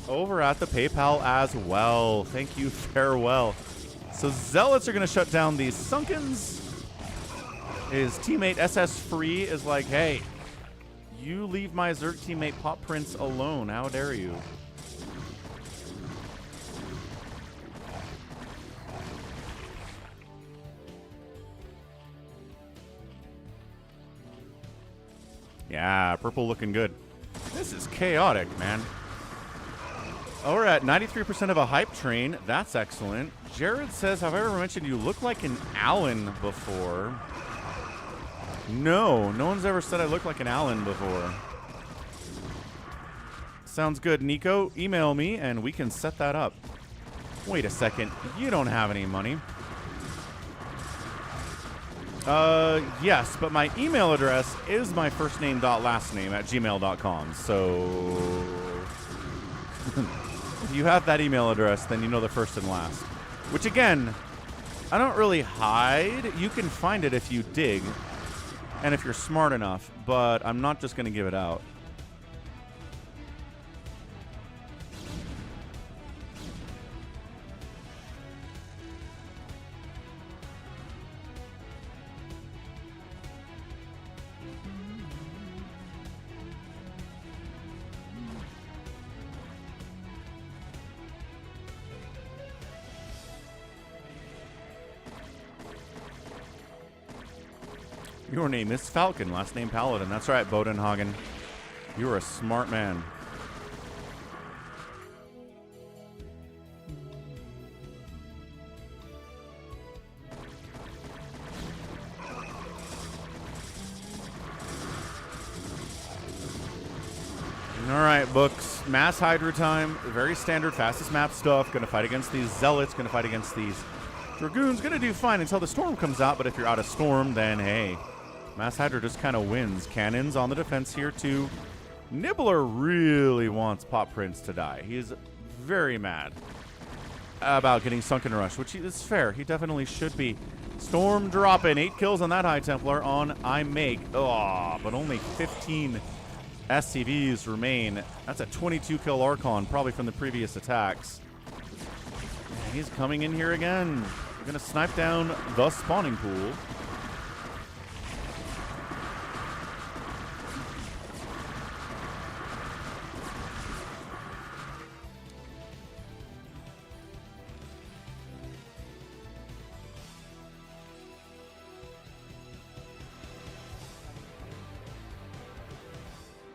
over at the PayPal as well. Thank you, farewell. So Zealots are going to shut down these Sunkens. His teammate SS Free is like, hey, you leave my Zerg teammate Pop Prince alone. How dare you? Yeah, purple looking good. This is chaotic, man. Oh, we're at 93% of a hype train. That's excellent. Jared says, have I ever mentioned you look like an Allen before? No, no one's ever said I look like an Allen before. Sounds good, Nico. Email me and we can set that up. Wait a second. You don't have any money. Yes, but my email address is my first name dot last name at gmail.com. So if you have that email address, then you know the first and last. Which again, I don't really hide. You can find it if you dig and if you're smart enough, but I'm not just going to give it out. Your name is Falcon, last name Paladin. That's right, Bodenhagen. You're a smart man. right, books. Mass Hydra time. Very standard, fastest map stuff. Gonna fight against these Zealots. Gonna fight against these Dragoons. Gonna do fine until the Storm comes out, but if you're out of Storm, then hey. Mass Hydra just kind of wins. Cannons on the defense here, too. Nibbler really wants Pop Prince to die. He is very mad about getting Sunken Rush, which is fair. He definitely should be. Storm dropping 8 kills on that High Templar on I Make. Oh, but only 15 SCVs remain. That's a 22 kill Archon, probably from the previous attacks. And he's coming in here again. Gonna snipe down the spawning pool.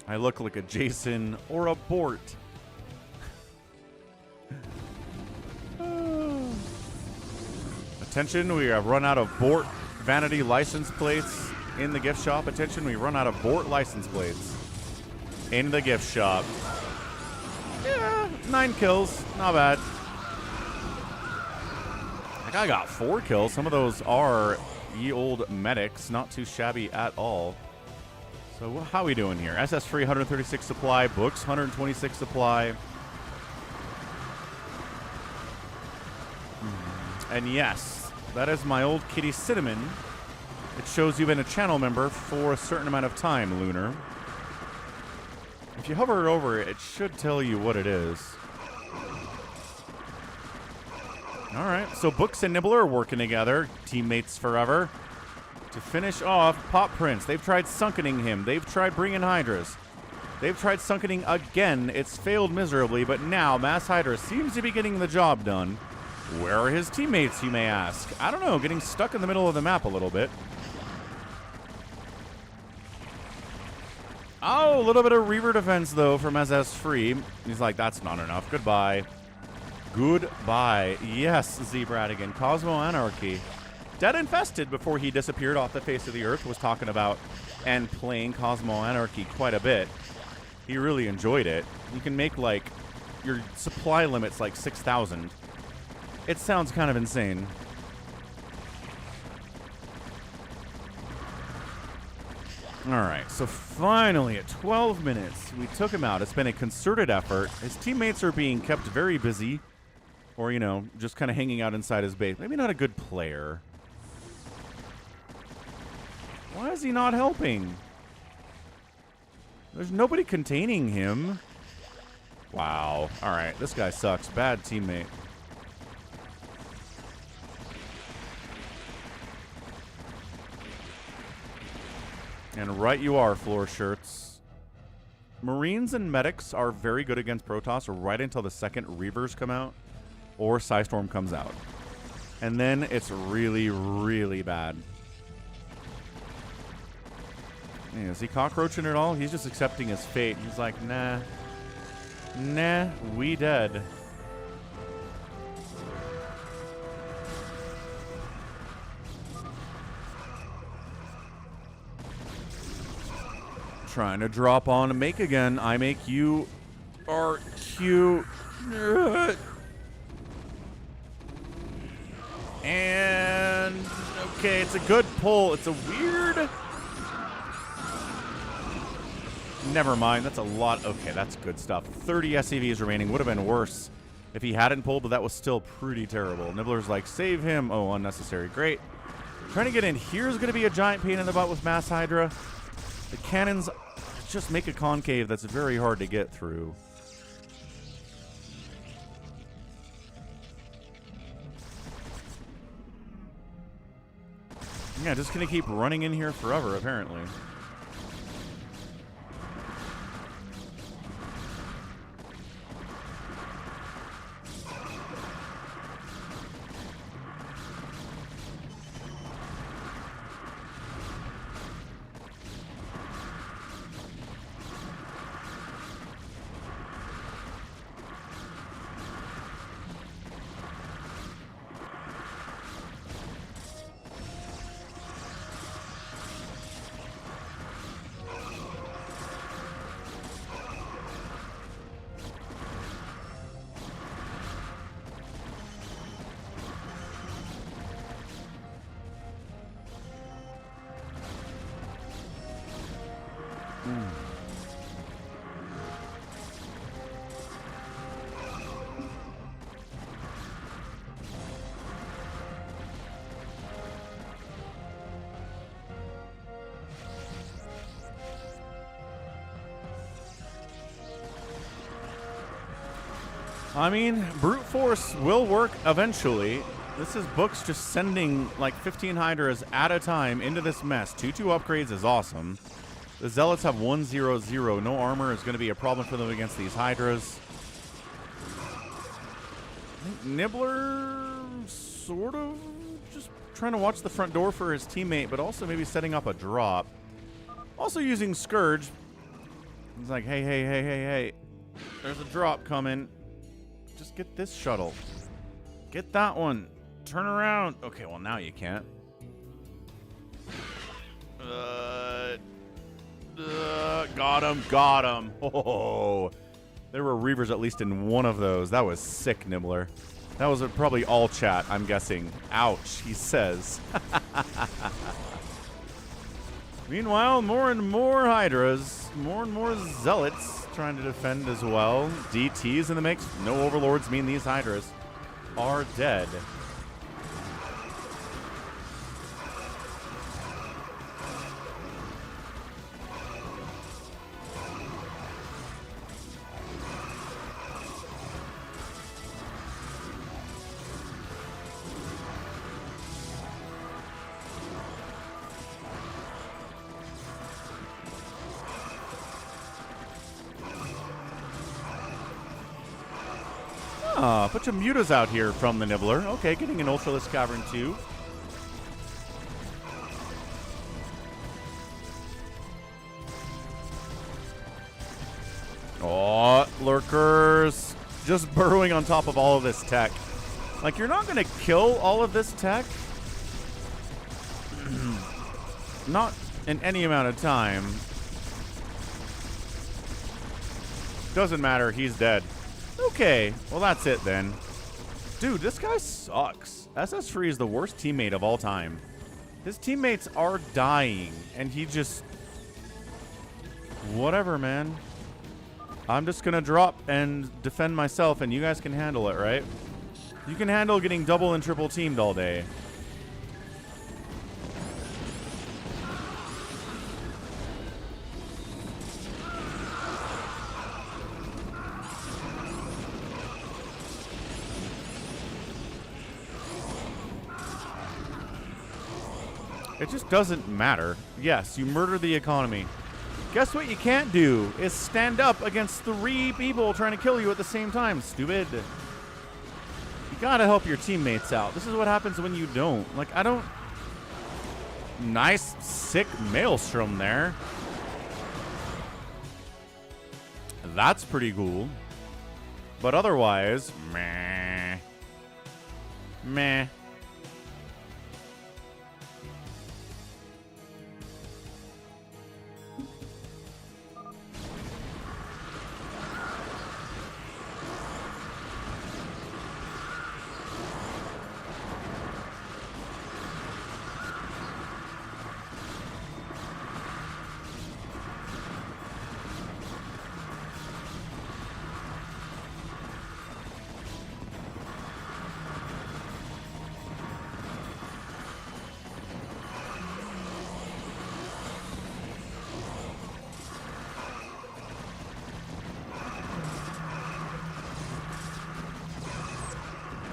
I look like a Jason or a Bort. Attention, we have run out of Bort vanity license plates in the gift shop. Attention, we run out of Bort license plates in the gift shop. Yeah, 9 kills. Not bad. That guy got 4 kills. Some of those are ye old medics. Not too shabby at all. So how are we doing here? SS free 136 supply, books 126 supply. And yes, that is my old kitty Cinnamon. It shows you've been a channel member for a certain amount of time, Lunar. If you hover over it, it should tell you what it is. All right, so Books and Nibbler are working together, teammates forever. To finish off Pop Prince. They've tried sunkening him. They've tried bringing Hydras. They've tried sunkening again. It's failed miserably, but now Mass Hydra seems to be getting the job done. Where are his teammates, you may ask? I don't know, getting stuck in the middle of the map a little bit. Oh, a little bit of Reaver defense, though, from SS Free. He's like, that's not enough. Goodbye. Goodbye. Yes, Z-Bradigan. Cosmo Anarchy. Dead Infested, before he disappeared off the face of the earth, was talking about and playing Cosmo Anarchy quite a bit. He really enjoyed it. You can make, like, your supply limit's like 6,000. It sounds kind of insane. Alright, so finally, at 12 minutes, we took him out. It's been a concerted effort. His teammates are being kept very busy. Or, you know, just kind of hanging out inside his base. Maybe not a good player. Why is he not helping? There's nobody containing him. Wow. Alright, this guy sucks. Bad teammate. And right you are, floor shirts. Marines and medics are very good against Protoss right until the second Reavers come out or Psystorm comes out. And then it's really, really bad. Hey, is he cockroaching at all? He's just accepting his fate. He's like, nah. Nah, we dead. Trying to drop on and make again. I make you are cute. And okay, it's a good pull. It's a weird. Never mind. That's a lot. Okay, that's good stuff. 30 SCVs remaining. Would have been worse if he hadn't pulled, but that was still pretty terrible. Nibbler's like, save him. Oh, unnecessary. Great. Trying to get in here is going to be a giant pain in the butt with Mass Hydra. The cannons just make a concave that's very hard to get through. Yeah, just going to keep running in here forever, apparently. I mean, brute force will work eventually. This is Books just sending like 15 Hydras at a time into this mess. 2/2 upgrades is awesome. The Zealots have 1/0/0. No armor is going to be a problem for them against these Hydras. I think Nibbler sort of just trying to watch the front door for his teammate, but also maybe setting up a drop. Also using Scourge. He's like, hey, hey, hey, hey, hey. There's a drop coming. Just get this shuttle. Get that one. Turn around. Okay, well, now you can't. Got him. Got him. Oh, there were Reavers at least in one of those. That was sick, Nibbler. That was probably all chat, I'm guessing. Ouch, he says. Meanwhile, more and more Hydras, more and more Zealots trying to defend as well. DTs in the mix. No Overlords mean these Hydras are dead. A bunch of mutas out here from the Nibbler. Okay, getting an Ultralisk Cavern too. Oh, lurkers. Just burrowing on top of all of this tech. Like, you're not going to kill all of this tech. Not in any amount of time. Doesn't matter, he's dead. Okay, well that's it then. Dude, this guy sucks. SS Free is the worst teammate of all time. His teammates are dying, and he just... Whatever, man. I'm just gonna drop and defend myself, and you guys can handle it, right? You can handle getting double and triple teamed all day. It just doesn't matter. Yes, you murder the economy. Guess what you can't do is stand up against 3 people trying to kill you at the same time, stupid. You gotta help your teammates out. This is what happens when you don't. Like, I don't... Nice, sick Maelstrom there. That's pretty cool. But otherwise, meh. Meh.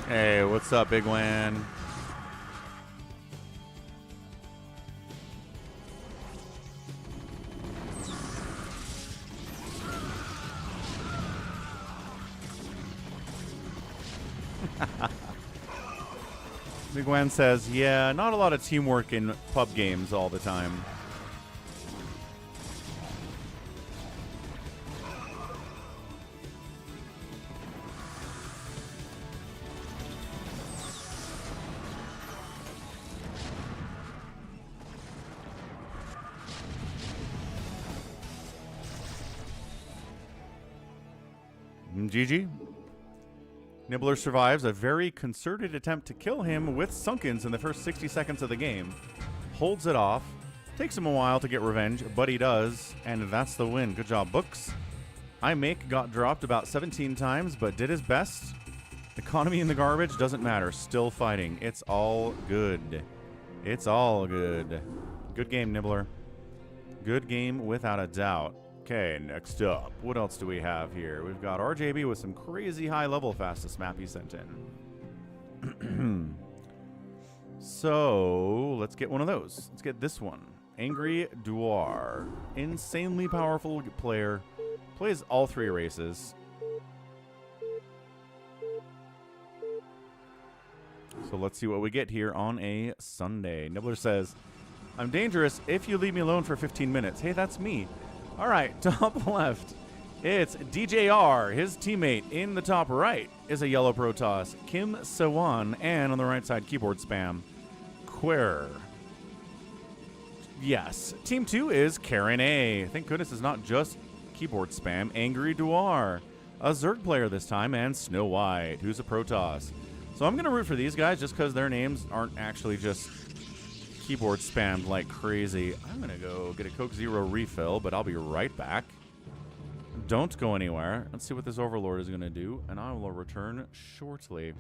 Hey, what's up, Big Wan? Big Wan says, yeah, not a lot of teamwork in pub games all the time. GG. Nibbler survives a very concerted attempt to kill him with Sunkens in the first 60 seconds of the game. Holds it off. Takes him a while to get revenge, but he does, and that's the win. Good job, Books. iMake got dropped about 17 times, but did his best. Economy in the garbage, doesn't matter. Still fighting. It's all good. It's all good. Good game, Nibbler. Good game without a doubt. Okay, next up, what else do we have here? We've got RJB with some crazy high level fastest map he sent in. So, let's get one of those. Let's get this one. Angry Dewalt. Insanely powerful player. Plays all 3 races. So let's see what we get here on a Sunday. Nibbler says, I'm dangerous if you leave me alone for 15 minutes. Hey, that's me. All right, top left. It's DJR. His teammate in the top right is a yellow Protoss, Kim Sewan, and on the right side, keyboard spam, Quer. Yes. Team 2 is Karen A. Thank goodness it's not just keyboard spam. Angry Dewalt, a Zerg player this time, and Snow White, who's a Protoss. So I'm going to root for these guys just because their names aren't actually just keyboard spammed like crazy. I'm going to go get a Coke Zero refill, but I'll be right back. Don't go anywhere. Let's see what this Overlord is going to do, and I will return shortly.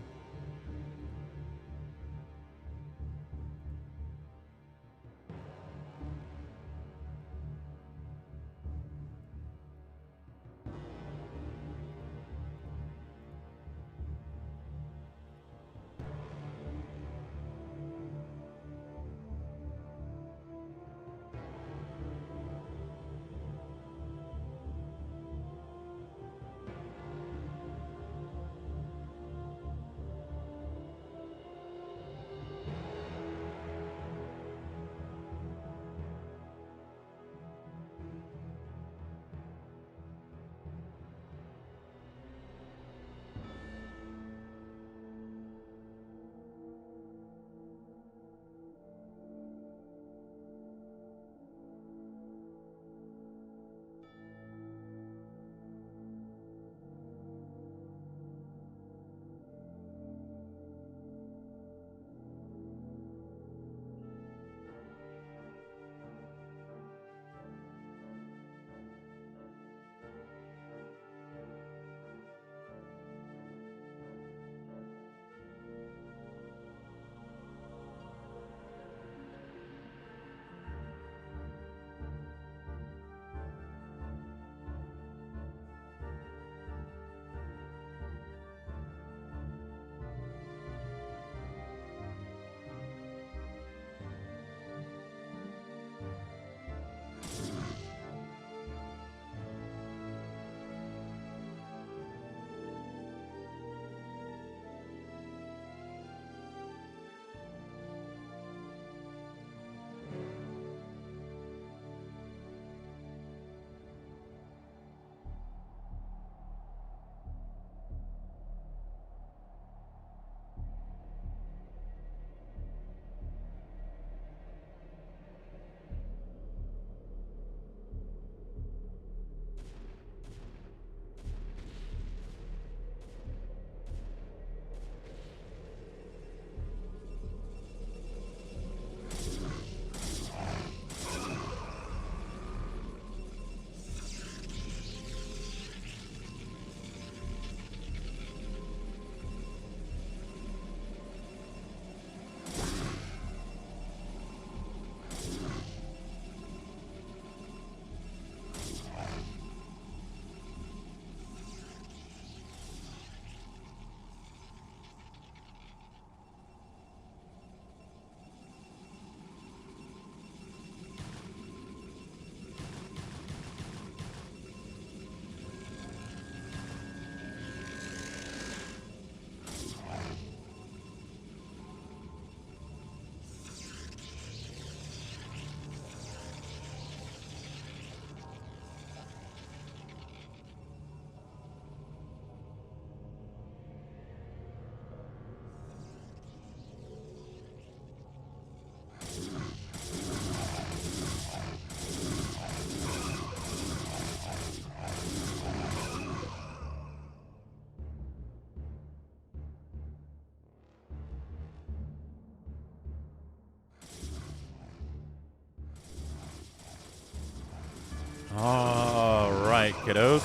All right, kiddos.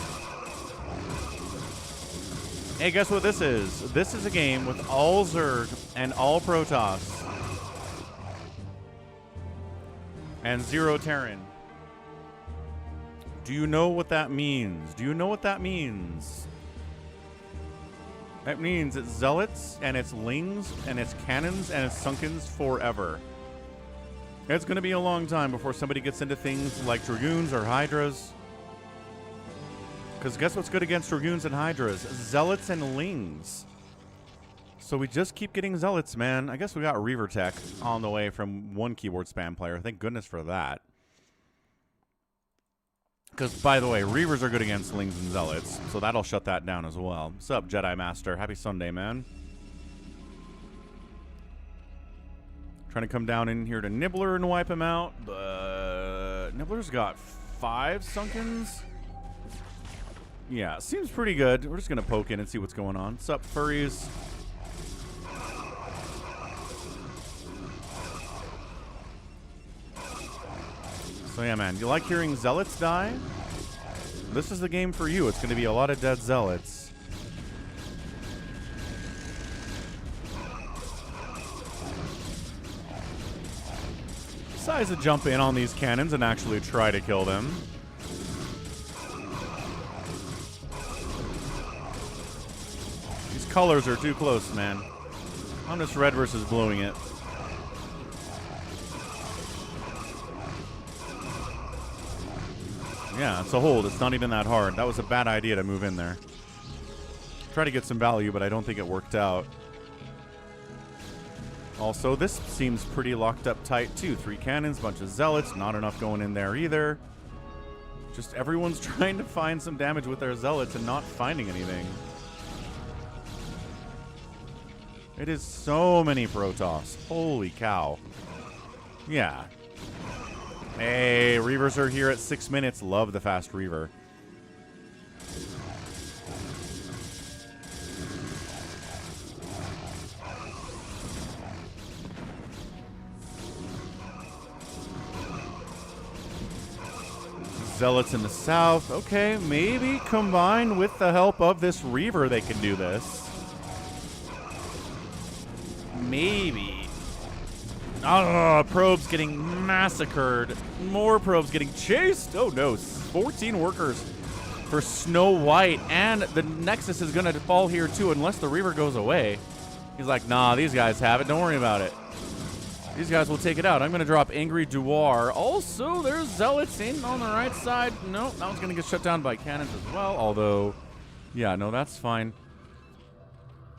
Hey, guess what this is? This is a game with all Zerg and all Protoss. And 0 Terran. Do you know what that means? Do you know what that means? That means it's zealots, and it's lings, and it's cannons, and it's sunkens forever. It's going to be a long time before somebody gets into things like dragoons or hydras. Because guess what's good against dragoons and hydras? Zealots and lings. So we just keep getting zealots, man. I guess we got Reaver Tech on the way from one keyboard spam player. Thank goodness for that. Because, by the way, Reavers are good against lings and zealots, so that'll shut that down as well. What's up, Jedi Master? Happy Sunday, man. Trying to come down in here to Nibbler and wipe him out, but Nibbler's got 5 sunkens. Yeah, seems pretty good. We're just going to poke in and see what's going on. What's up, furries? So yeah, man, you like hearing zealots die? This is the game for you. It's going to be a lot of dead zealots. Decides to jump in on these cannons and actually try to kill them. These colors are too close, man. I'm just red versus bluing it. Yeah, it's a hold. It's not even that hard. That was a bad idea to move in there. Try to get some value, but I don't think it worked out. Also, this seems pretty locked up tight, too. 3 cannons, bunch of zealots. Not enough going in there either. Just everyone's trying to find some damage with their zealots and not finding anything. It is so many Protoss. Holy cow. Yeah. Hey, Reavers are here at 6 minutes. Love the fast Reaver. Zealots in the south. Okay, maybe combined with the help of this Reaver they can do this. Maybe. Oh, probes getting massacred. More probes getting chased. Oh no, 14 workers for Snow White. And the Nexus is going to fall here too unless the Reaver goes away. He's like, nah, these guys have it. Don't worry about it. These guys will take it out. I'm going to drop Angry Dewalt. Also, there's Zealots in on the right side. No, that one's going to get shut down by cannons as well. Although, yeah, no, that's fine.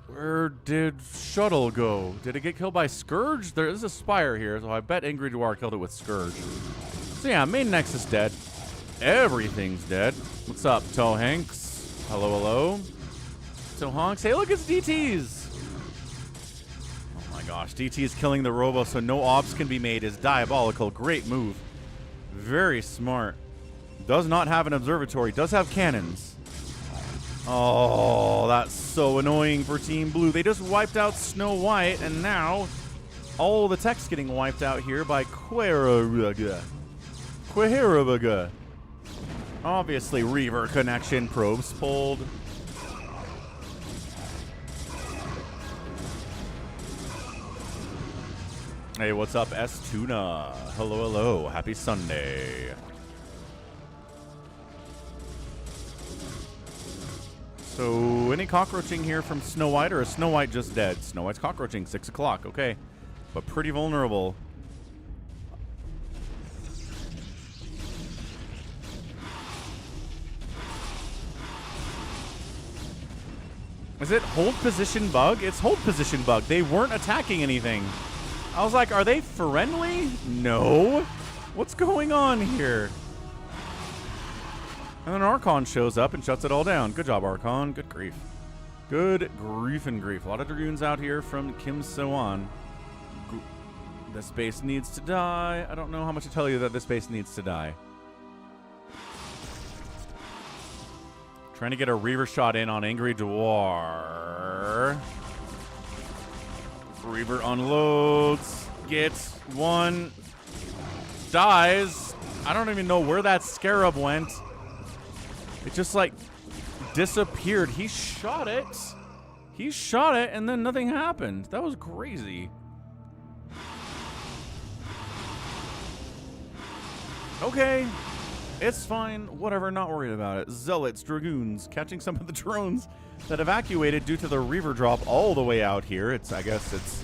Where did Shuttle go? Did it get killed by Scourge? There is a Spire here, so I bet Angry Dewalt killed it with Scourge. So yeah, main Nexus dead. Everything's dead. What's up, Toe Hanks? Hello, hello. Toe Honks. Hey, look, it's DTs. Oh my gosh, DT is killing the Robo, so no ops can be made. Is diabolical. Great move. Very smart. Does not have an observatory. Does have cannons. Oh, that's so annoying for Team Blue. They just wiped out Snow White, and now all the tech's getting wiped out here by Querabaga. Obviously, Reaver connection, probes pulled. Hey, what's up, S-Tuna? Hello, hello. Happy Sunday. So, any cockroaching here from Snow White, or is Snow White just dead? Snow White's cockroaching, 6 o'clock, okay. But pretty vulnerable. Is it hold position bug? It's hold position bug. They weren't attacking anything. I was like, are they friendly? No. What's going on here? And then Archon shows up and shuts it all down. Good job, Archon. Good grief. Good grief and grief. A lot of Dragoons out here from Kim So-on. This base needs to die. I don't know how much to tell you that this base needs to die. Trying to get a Reaver shot in on Angry Dewalt. Reaver unloads. Gets one. Dies. I don't even know where that Scarab went. It just, like, disappeared. He shot it. He shot it, and then nothing happened. That was crazy. Okay. It's fine. Whatever, not worried about it. Zealots, Dragoons, catching some of the drones that evacuated due to the Reaver drop all the way out here. I guess it's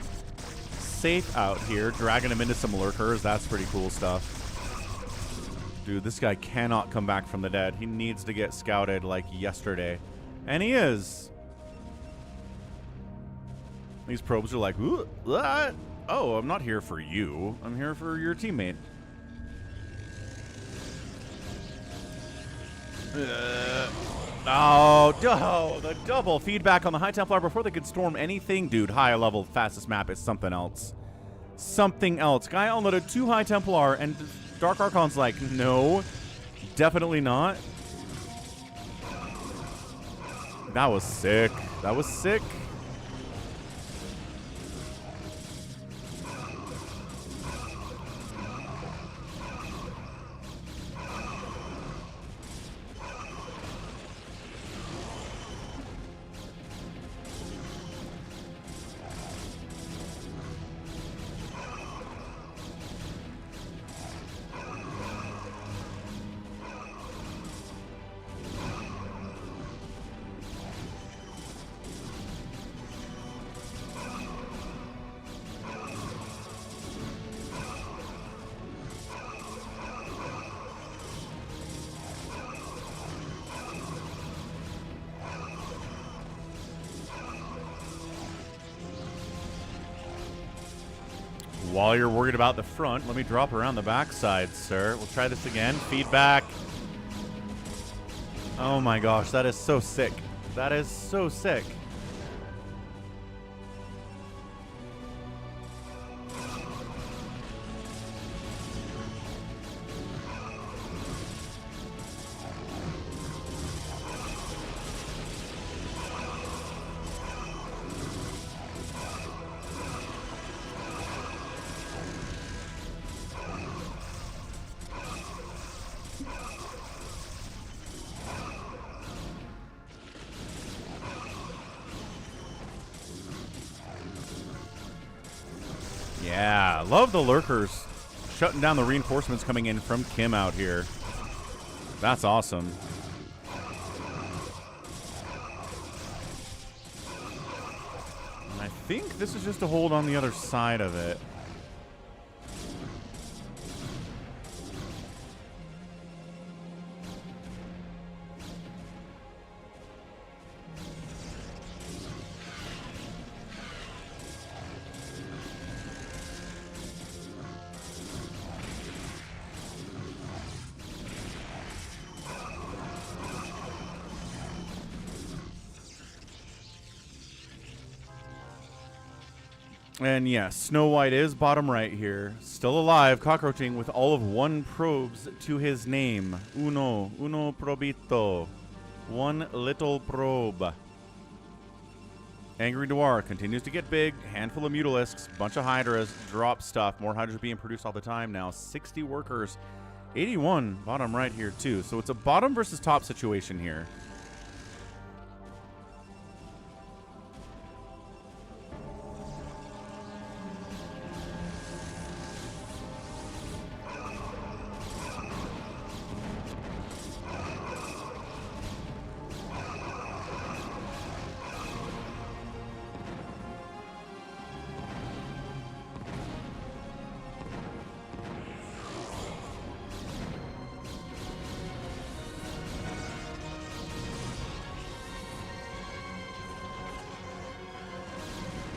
safe out here. Dragging him into some lurkers. That's pretty cool stuff. Dude, this guy cannot come back from the dead. He needs to get scouted like yesterday. And he is. These probes are like, ooh, what? Oh, I'm not here for you. I'm here for your teammate. Oh, the double feedback on the High Templar before they could storm anything. Dude, high level, fastest map is something else. Something else. Guy unloaded 2 High Templar, and Dark Archon's like, no, definitely not. That was sick. That was sick. While you're worried about the front, let me drop around the backside, sir. We'll try this again. Feedback. Oh my gosh, that is so sick. That is so sick. Yeah, love the lurkers shutting down the reinforcements coming in from Kim out here. That's awesome. And I think this is just a hold on the other side of it. And yes, Snow White is bottom right here. Still alive, cockroaching with all of 1 probes to his name. Uno probito. 1 little probe. Angry Dewalt continues to get big. Handful of Mutalisks, bunch of Hydras, drop stuff. More Hydras being produced all the time now. 60 workers. 81 bottom right here too. So it's a bottom versus top situation here.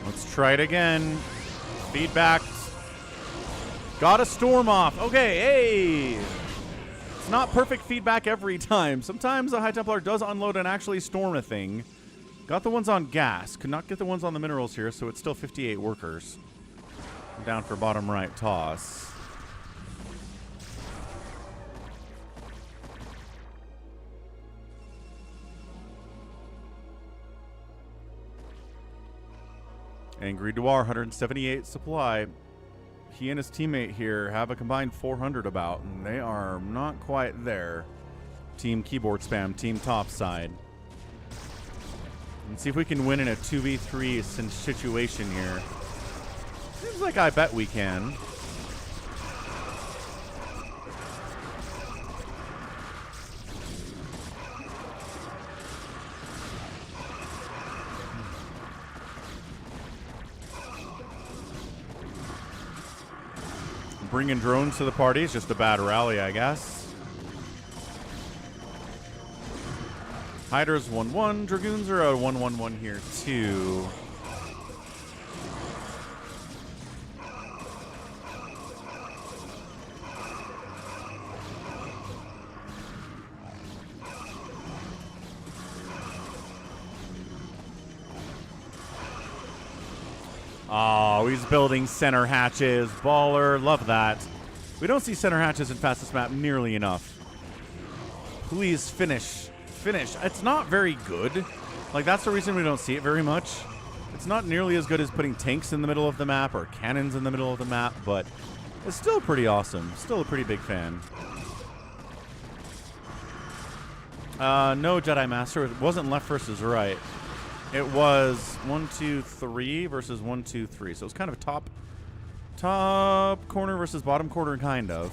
Let's try it again. Feedback. Got a storm off. Okay, hey. It's not perfect feedback every time. Sometimes the High Templar does unload and actually storm a thing. Got the ones on gas. Could not get the ones on the minerals here, so it's still 58 workers. I'm down for bottom right toss. Angry Dewalt, 178 supply. He and his teammate here have a combined 400 about, and they are not quite there. Team keyboard spam, team top side. Let's see if we can win in a 2v3 situation here. Seems like I bet we can. bringing drones to the party. It's just a bad rally, I guess. Hydra's 1-1. Dragoons are a 1-1-1 here, too. Oh, he's building center hatches. Baller. Love that. We don't see center hatches in fastest map nearly enough. Please finish. Finish. It's not very good. Like, that's the reason we don't see it very much. It's not nearly as good as putting tanks in the middle of the map or cannons in the middle of the map, but it's still pretty awesome. Still a pretty big fan. No Jedi Master. It wasn't left versus right. It was 1, 2, 3 versus 1, 2, 3. So it's kind of top corner versus bottom corner, kind of.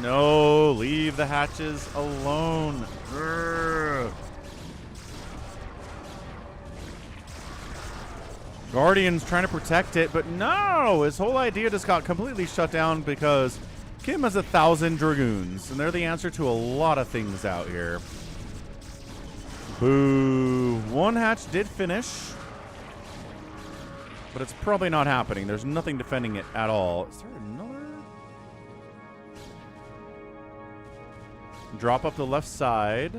No, leave the hatches alone. Urgh. Guardian's trying to protect it, but no! His whole idea just got completely shut down because Kim has 1,000 Dragoons, and they're the answer to a lot of things out here. Boo. One hatch did finish, but it's probably not happening. There's nothing defending it at all. Is there another? Drop up the left side.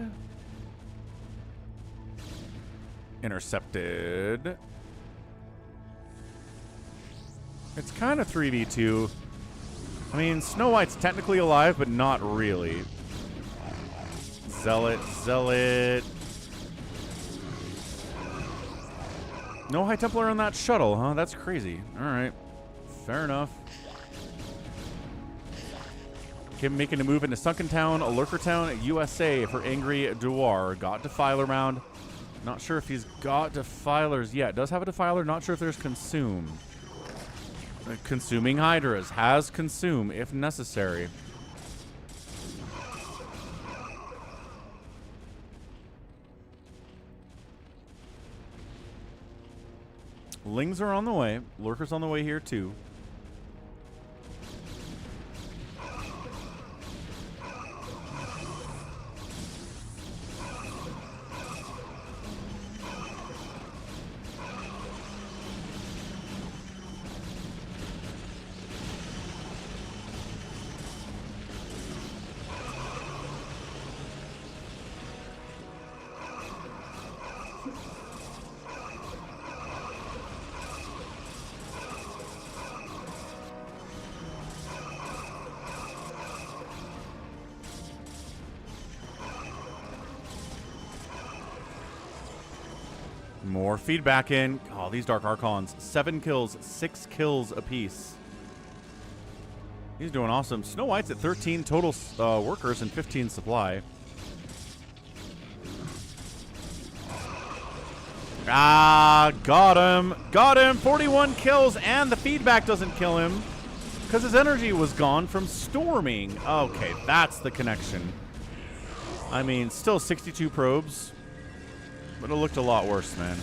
Intercepted. It's kind of 3v2. I mean, Snow White's technically alive, but not really. Zealot, Zealot. No High Templar on that shuttle, huh? That's crazy. All right. Fair enough. Kim making a move into Sunken Town, a Lurker Town, USA for Angry Dewalt. Got Defiler round. Not sure if he's got Defilers yet. Does have a Defiler. Not sure if there's Consume. Consuming Hydras. Has Consume if necessary. Lings are on the way. Lurkers on the way here too. More feedback in. Oh, these Dark Archons. 7 kills, 6 kills apiece. He's doing awesome. Snow White's at 13 total workers and 15 supply. Ah, got him. Got him. 41 kills, and the feedback doesn't kill him because his energy was gone from storming. Okay, that's the connection. I mean, still 62 probes. But it looked a lot worse, man.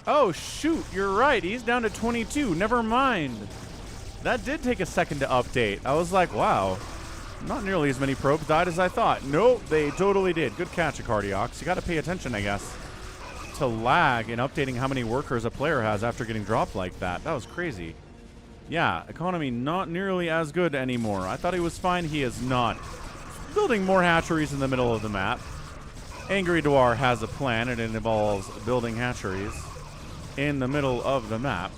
Oh, shoot, you're right. He's down to 22. Never mind. That did take a second to update. I was like, wow, not nearly as many probes died as I thought. Nope, they totally did. Good catch, Acardiox. You got to pay attention, I guess, to lag in updating how many workers a player has after getting dropped like that. That was crazy. Yeah, economy not nearly as good anymore. I thought he was fine. He is not. Building more hatcheries in the middle of the map. Angry Dewalt has a plan, and it involves building hatcheries in the middle of the map.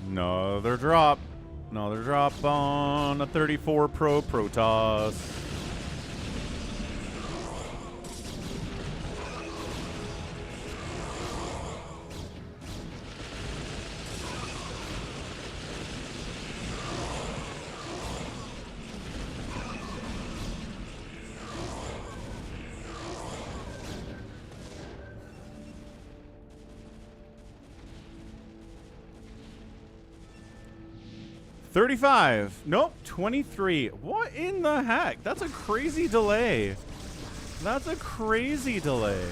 Another drop. Another drop on a 34 Pro Protoss. $35. Nope, 23. What in the heck? That's a crazy delay. That's a crazy delay.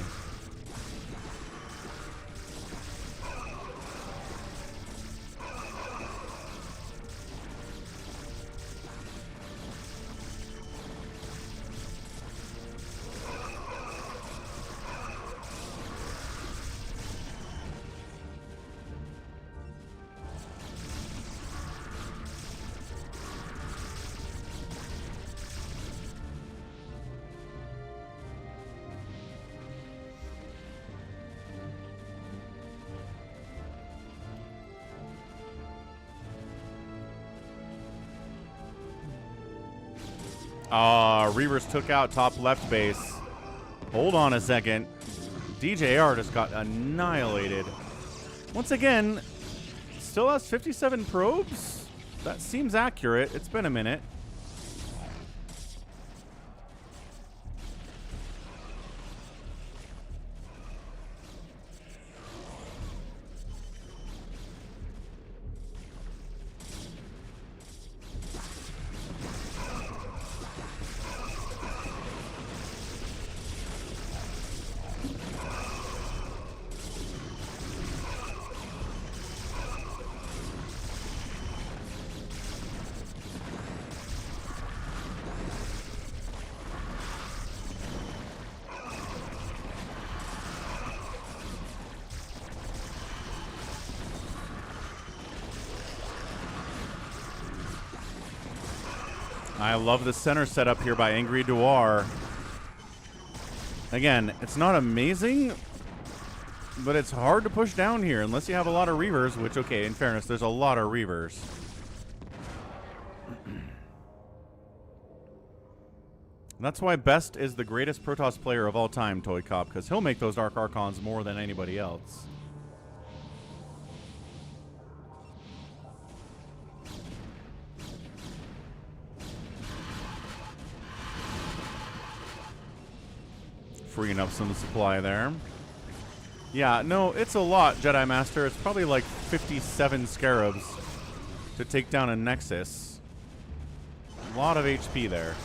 Reavers took out top left base. Hold on a second. DJR just got annihilated. Once again, still has 57 probes? That seems accurate. It's been a minute. I love the center setup here by Angry Dewalt. Again, it's not amazing, but it's hard to push down here unless you have a lot of Reavers, which, okay, in fairness, there's a lot of Reavers. That's why Best is the greatest Protoss player of all time, ToyCop, because he'll make those Dark Archons more than anybody else. Freeing up some supply there. Yeah, no, it's a lot, Jedi Master. It's probably like 57 Scarabs to take down a Nexus. A lot of HP there.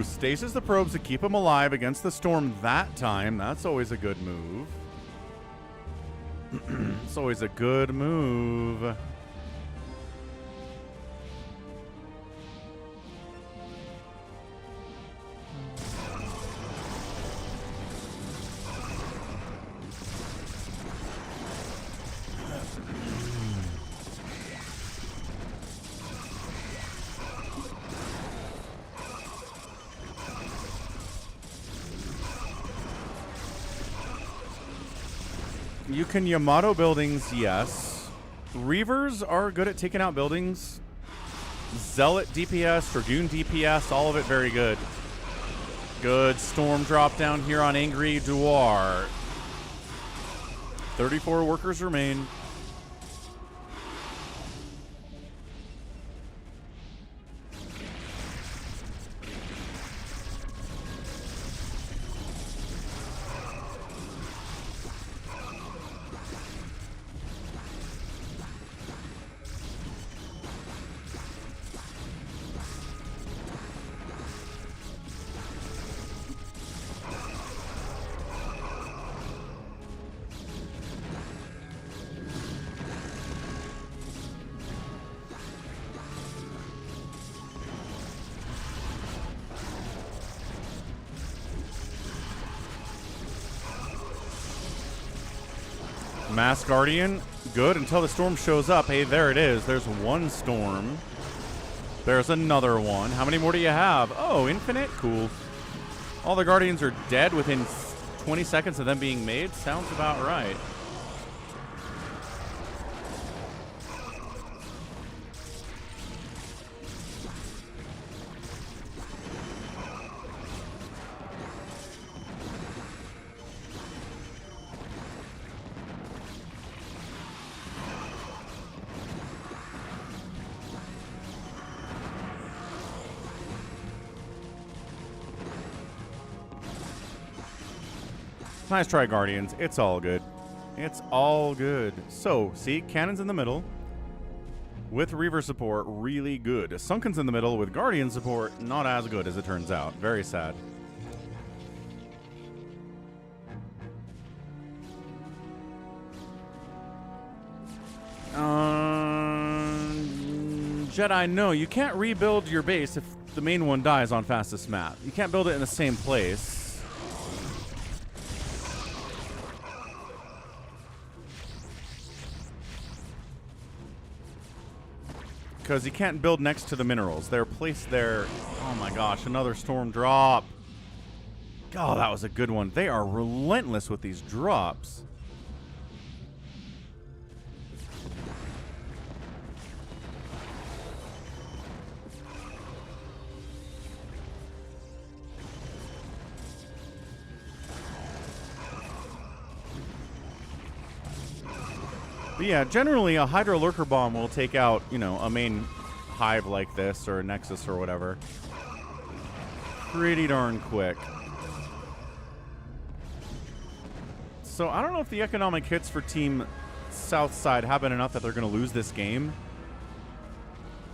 Stasis the probes to keep him alive against the storm that time. That's always a good move. It's always a good move. You can Yamato buildings, yes. Reavers are good at taking out buildings. Zealot DPS, Dragoon DPS, all of it very good. Good storm drop down here on Angry Dewalt. 34 workers remain. Mass Guardian, good until the storm shows up. Hey, there it is. There's one storm. There's another one. How many more do you have? Oh, infinite? Cool. All the Guardians are dead within 20 seconds of them being made? Sounds about right. Nice try, Guardians. It's all good. It's all good. So, see, Cannon's in the middle with Reaver support, really good. Sunken's in the middle with Guardian support, not as good as it turns out. Very sad. Jedi, no, you can't rebuild your base if the main one dies on fastest map. You can't build it in the same place. Because you can't build next to the minerals. They're placed there. Oh my gosh, another storm drop. Oh, that was a good one. They are relentless with these drops. But yeah, generally a Hydra Lurker Bomb will take out, you know, a main hive like this or a Nexus or whatever pretty darn quick. So I don't know if the economic hits for Team Southside have been enough that they're going to lose this game.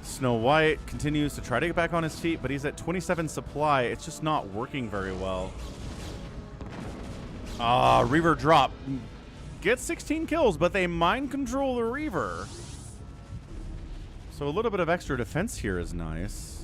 Snow White continues to try to get back on his feet, but he's at 27 supply. It's just not working very well. Reaver drop. Gets 16 kills, but they mind control the Reaver. So a little bit of extra defense here is nice.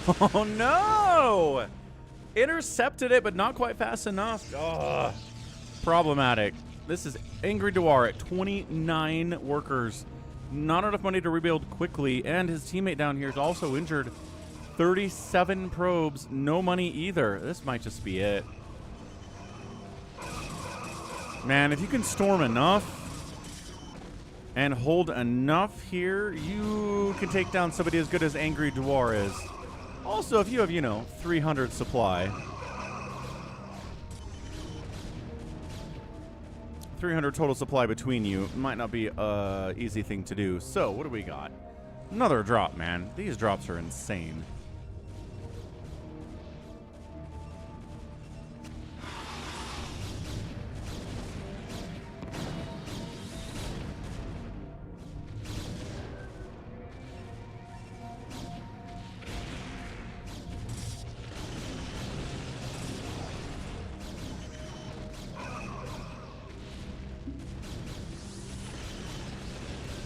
Oh, no! Intercepted it, but not quite fast enough. Ugh. Problematic. This is Angry Dewalt at 29 workers. Not enough money to rebuild quickly, and his teammate down here is also injured. 37 probes, no money either. This might just be it. Man, if you can storm enough and hold enough here, you can take down somebody as good as Angry Dewalt is. Also, if you have, you know, 300 supply. 300 total supply between you might not be an easy thing to do. So, what do we got? Another drop, man. These drops are insane.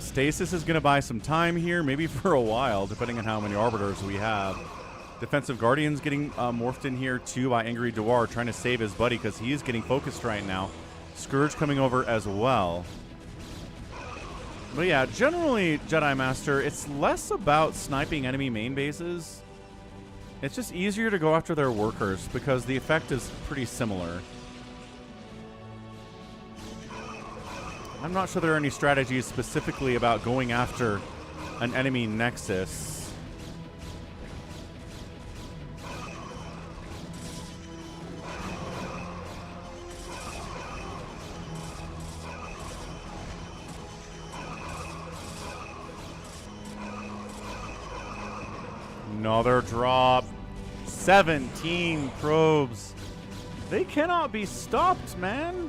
Stasis is going to buy some time here, maybe for a while, depending on how many Arbiters we have. Defensive Guardian's getting morphed in here, too, by Angry Dewalt, trying to save his buddy because he is getting focused right now. Scourge coming over as well. But yeah, generally, Jedi Master, it's less about sniping enemy main bases. It's just easier to go after their workers because the effect is pretty similar. I'm not sure there are any strategies specifically about going after an enemy Nexus. Another drop. 17 probes. They cannot be stopped, man.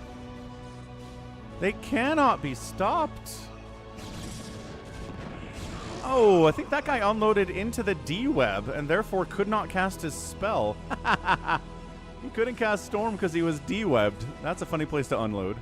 They cannot be stopped. Oh, I think that guy unloaded into the D-web and therefore could not cast his spell. He couldn't cast Storm because he was D-webbed. That's a funny place to unload.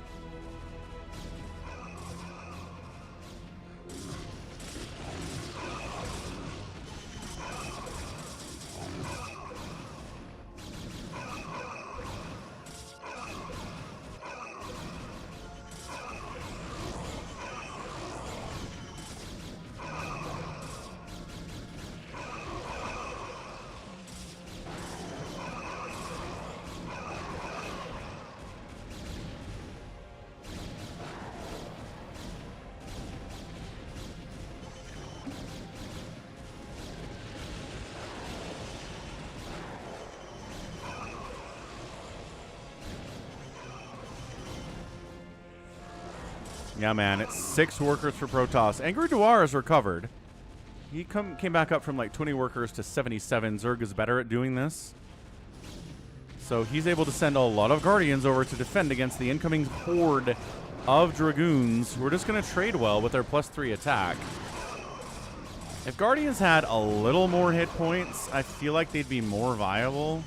Yeah, man, it's 6 workers for Protoss. Angry Dewalt has recovered. He came back up from like 20 workers to 77. Zerg is better at doing this. So he's able to send a lot of Guardians over to defend against the incoming horde of Dragoons, who are just going to trade well with their +3 attack. If Guardians had a little more hit points, I feel like they'd be more viable.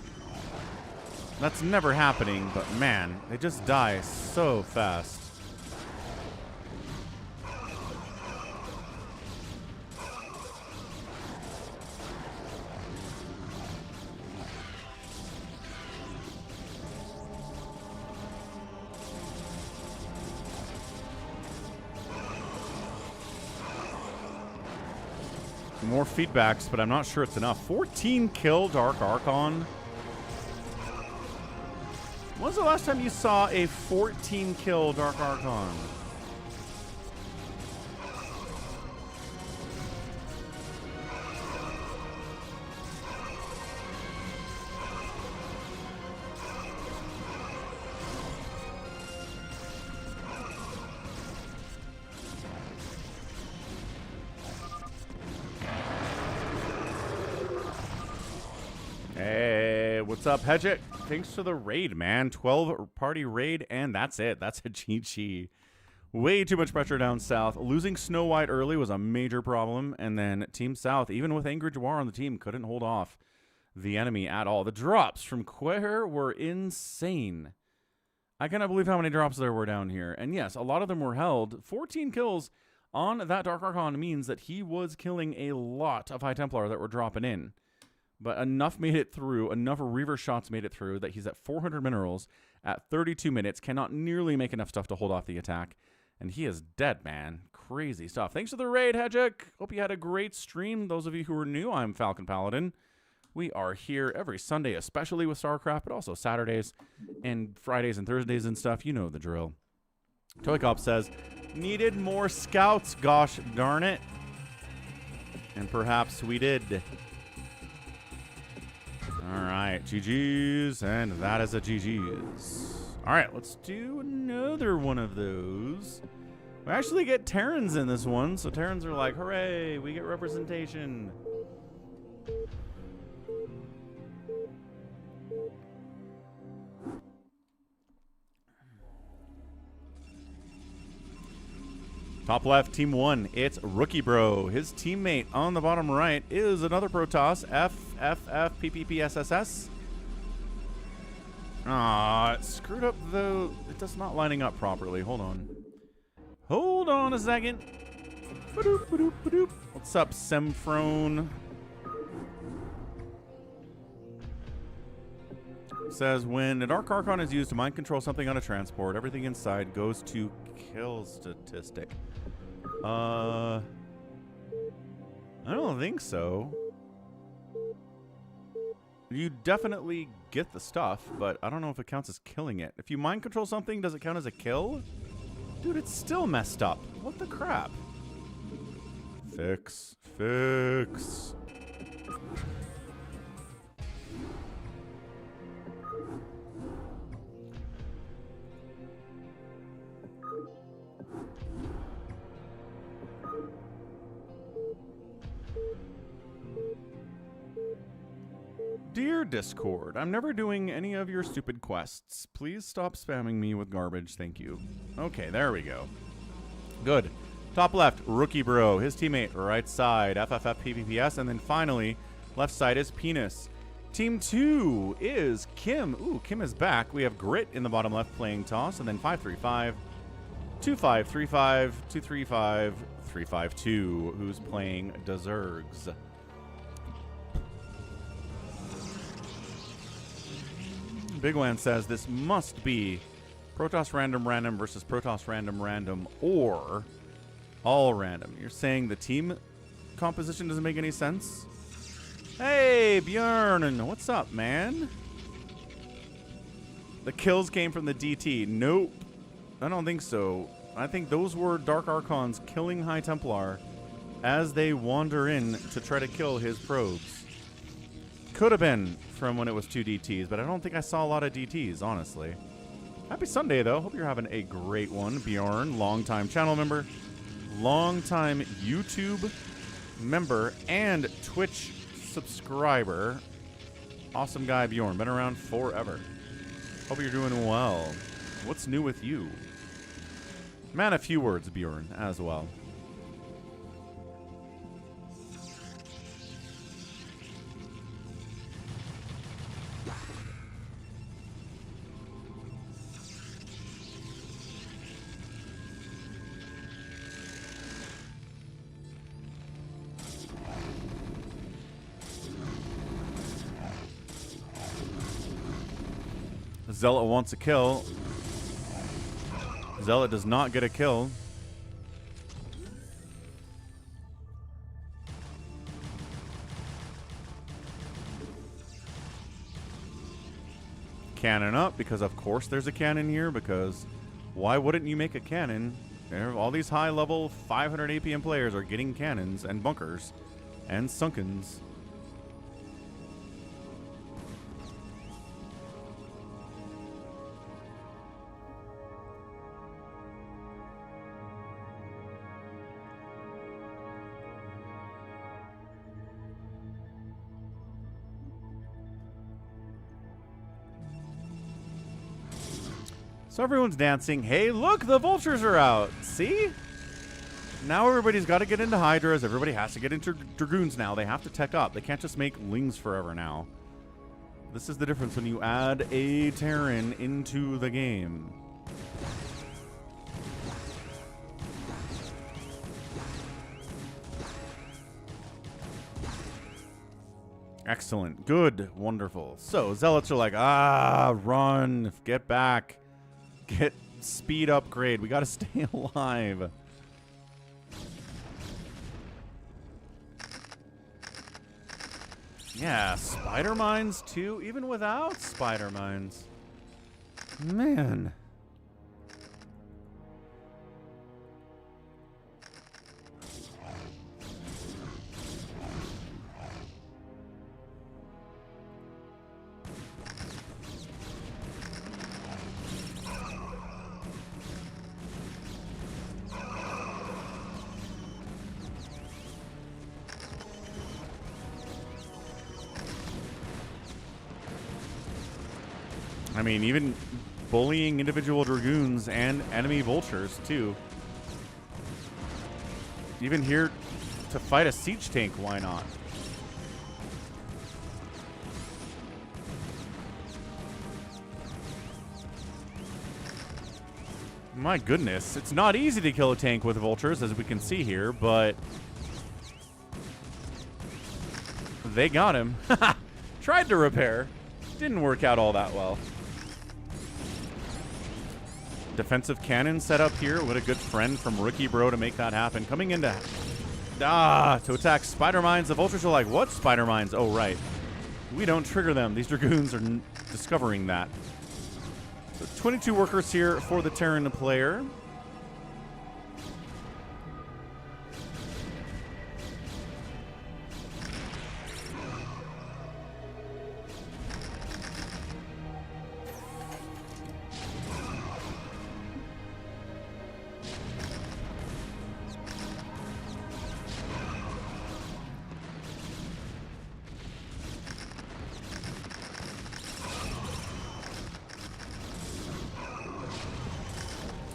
That's never happening, but man, they just die so fast. More feedbacks, but I'm not sure it's enough. 14 kill Dark Archon. When's the last time you saw a 14 kill Dark Archon? What's up, Hedget? Thanks for the raid, man. 12-party raid, and that's it. That's a GG. Way too much pressure down south. Losing Snow White early was a major problem, and then Team South, even with Angry Dewalt on the team, couldn't hold off the enemy at all. The drops from Quer were insane. I cannot believe how many drops there were down here. And yes, a lot of them were held. 14 kills on that Dark Archon means that he was killing a lot of High Templar that were dropping in. But enough made it through, enough Reaver shots made it through that he's at 400 minerals at 32 minutes, cannot nearly make enough stuff to hold off the attack. And he is dead, man. Crazy stuff. Thanks for the raid, Hedgick. Hope you had a great stream. Those of you who are new, I'm Falcon Paladin. We are here every Sunday, especially with StarCraft, but also Saturdays and Fridays and Thursdays and stuff. You know the drill. ToyCop says, needed more scouts, gosh darn it. And perhaps we did. All right, GG's, and that is a GG's. All right, let's do another one of those. We actually get Terrans in this one, so Terrans are like, hooray, we get representation. Top left, team 1, it's Rookie Bro. His teammate on the bottom right is another Protoss, FFF PPPSSS. Ah, it's screwed up though. It does not lining up properly. Hold on. Hold on a second. Ba-doop, ba-doop, ba-doop. What's up, Semfrone? Says, when a Dark Archon is used to mind control something on a transport, everything inside goes to kill statistic. I don't think so. You definitely get the stuff, but I don't know if it counts as killing it. If you mind control something, does it count as a kill? Dude, it's still messed up. What the crap? Fix. Fix. Dear Discord, I'm never doing any of your stupid quests. Please stop spamming me with garbage. Thank you. Okay, there we go. Good. Top left, Rookie Bro. His teammate, right side, FFF PPPS. And then finally, left side is Penis. Team 2 is Kim. Ooh, Kim is back. We have Grit in the bottom left playing Toss. And then 535, 2535, 235, 352, who's playing Desergs. Big Wan says this must be Protoss random versus Protoss random or all random. You're saying the team composition doesn't make any sense? Hey, Bjorn, what's up, man? The kills came from the DT. Nope. I don't think so. I think those were Dark Archons killing High Templar as they wander in to try to kill his probes. Could have been from when it was 2 DTs, but I don't think I saw a lot of DTs, honestly. Happy Sunday, though. Hope you're having a great one. Bjorn, longtime channel member, longtime YouTube member, and Twitch subscriber. Awesome guy, Bjorn. Been around forever. Hope you're doing well. What's new with you? Man, a few words, Bjorn, as well. Zealot wants a kill. Zealot does not get a kill. Cannon up, because of course there's a cannon here, because why wouldn't you make a cannon? All these high level 500 APM players are getting cannons and bunkers and sunkens. So everyone's dancing. Hey, look, the vultures are out. See? Now everybody's got to get into Hydras. Everybody has to get into Dragoons now. They have to tech up. They can't just make Lings forever now. This is the difference when you add a Terran into the game. Excellent. Good. Wonderful. So Zealots are like, run. Get back. Get speed upgrade. We got to stay alive. Yeah, spider mines too, even without spider mines. Man. I mean, even bullying individual Dragoons and enemy Vultures, too. Even here to fight a siege tank, why not? My goodness, it's not easy to kill a tank with Vultures, as we can see here, but they got him. Tried to repair. Didn't work out all that well. Defensive cannon set up here. What a good friend from Rookie Bro to make that happen. Coming into to attack spider mines. The Vultures are like, what spider mines? Oh, right. We don't trigger them. These Dragoons are discovering that. So 22 workers here for the Terran player.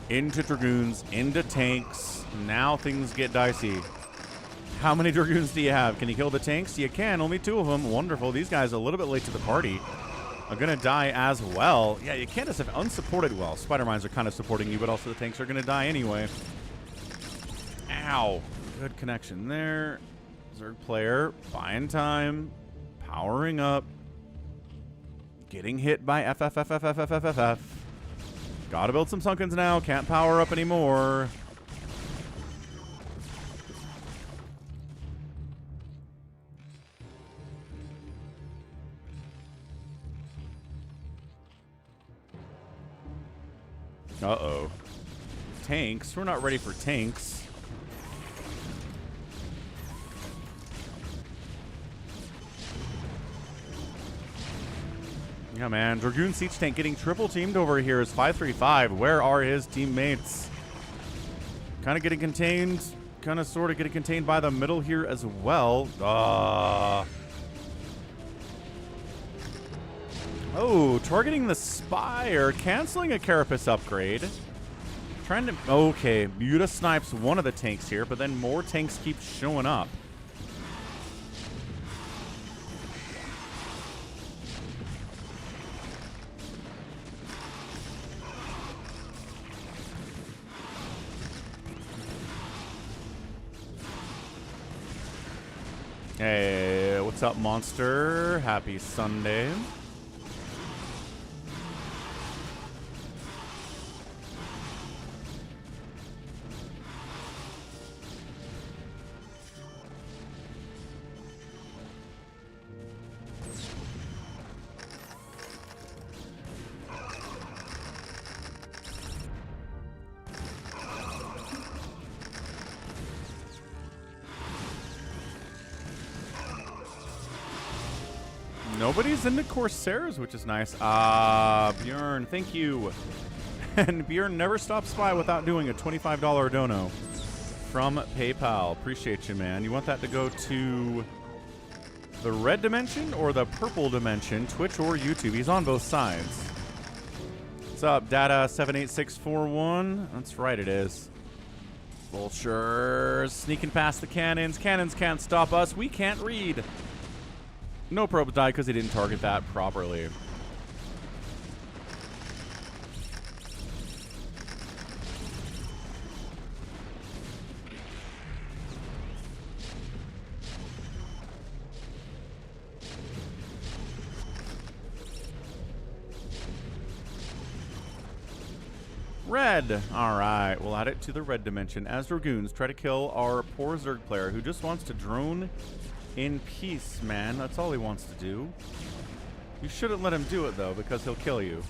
into Dragoons, into tanks. Now things get dicey. How many Dragoons do you have? Can you kill the tanks? You can. Only 2 of them. Wonderful. These guys a little bit late to the party are going to die as well. Yeah, you can't just have unsupported. Well, Spider Mines are kind of supporting you, but also the tanks are going to die anyway. Ow. Good connection there. Zerg player, buying time, powering up, getting hit by FFFFFFFF. Gotta build some Sunkens now. Can't power up anymore. Uh-oh. Tanks. We're not ready for tanks. Yeah, man. Dragoon Siege Tank getting triple teamed over here is 535. Where are his teammates? Kind of getting contained. Kind of sort of getting contained by the middle here as well. Oh, targeting the Spire. Canceling a Carapace upgrade. Trying to... Okay, Muta snipes one of the tanks here, but then more tanks keep showing up. Hey, what's up, monster? Happy Sunday. Nobody's into Corsairs, which is nice. Bjorn, thank you. And Bjorn never stops by without doing a $25 dono from PayPal. Appreciate you, man. You want that to go to the red dimension or the purple dimension, Twitch or YouTube? He's on both sides. What's up, Data78641? That's right, it is. Vultures sneaking past the cannons. Cannons can't stop us. We can't read. No probes died because he didn't target that properly. Red. All right, we'll add it to the red dimension as Dragoons try to kill our poor Zerg player who just wants to drone in peace, man. That's all he wants to do. You shouldn't let him do it, though, because he'll kill you.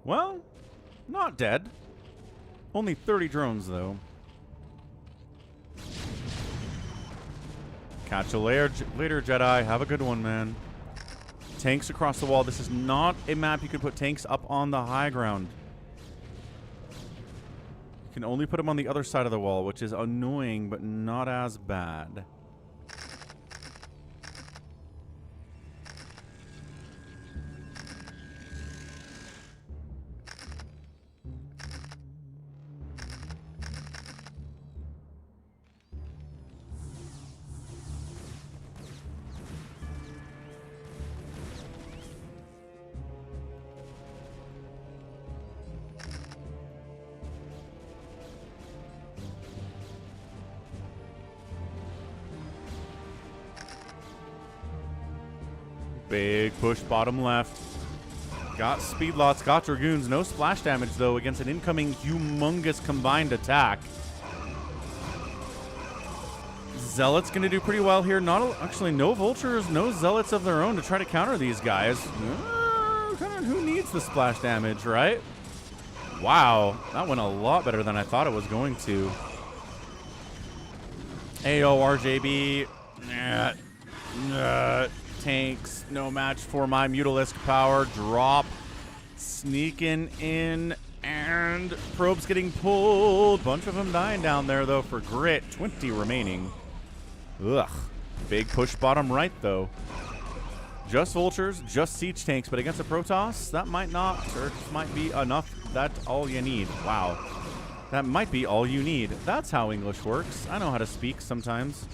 Well, not dead. Only 30 drones, though. Catch you later, Jedi. Have a good one, man. Tanks across the wall. This is not a map you can put tanks up on the high ground. You can only put them on the other side of the wall, which is annoying, but not as bad. Big push bottom left. Got speed lots, got Dragoons. No splash damage, though, against an incoming humongous combined attack. Zealots going to do pretty well here. Actually, no Vultures, no Zealots of their own to try to counter these guys. Who needs the splash damage, right? Wow, that went a lot better than I thought it was going to. Ayo, RJB. Tanks, no match for my Mutalisk power. Drop. Sneaking in. And probes getting pulled. Bunch of them dying down there, though, for grit. 20 remaining. Ugh. Big push bottom right, though. Just vultures, just siege tanks, but against a Protoss, that might not, or just might be enough. That's all you need. Wow. That might be all you need. That's how English works. I know how to speak sometimes.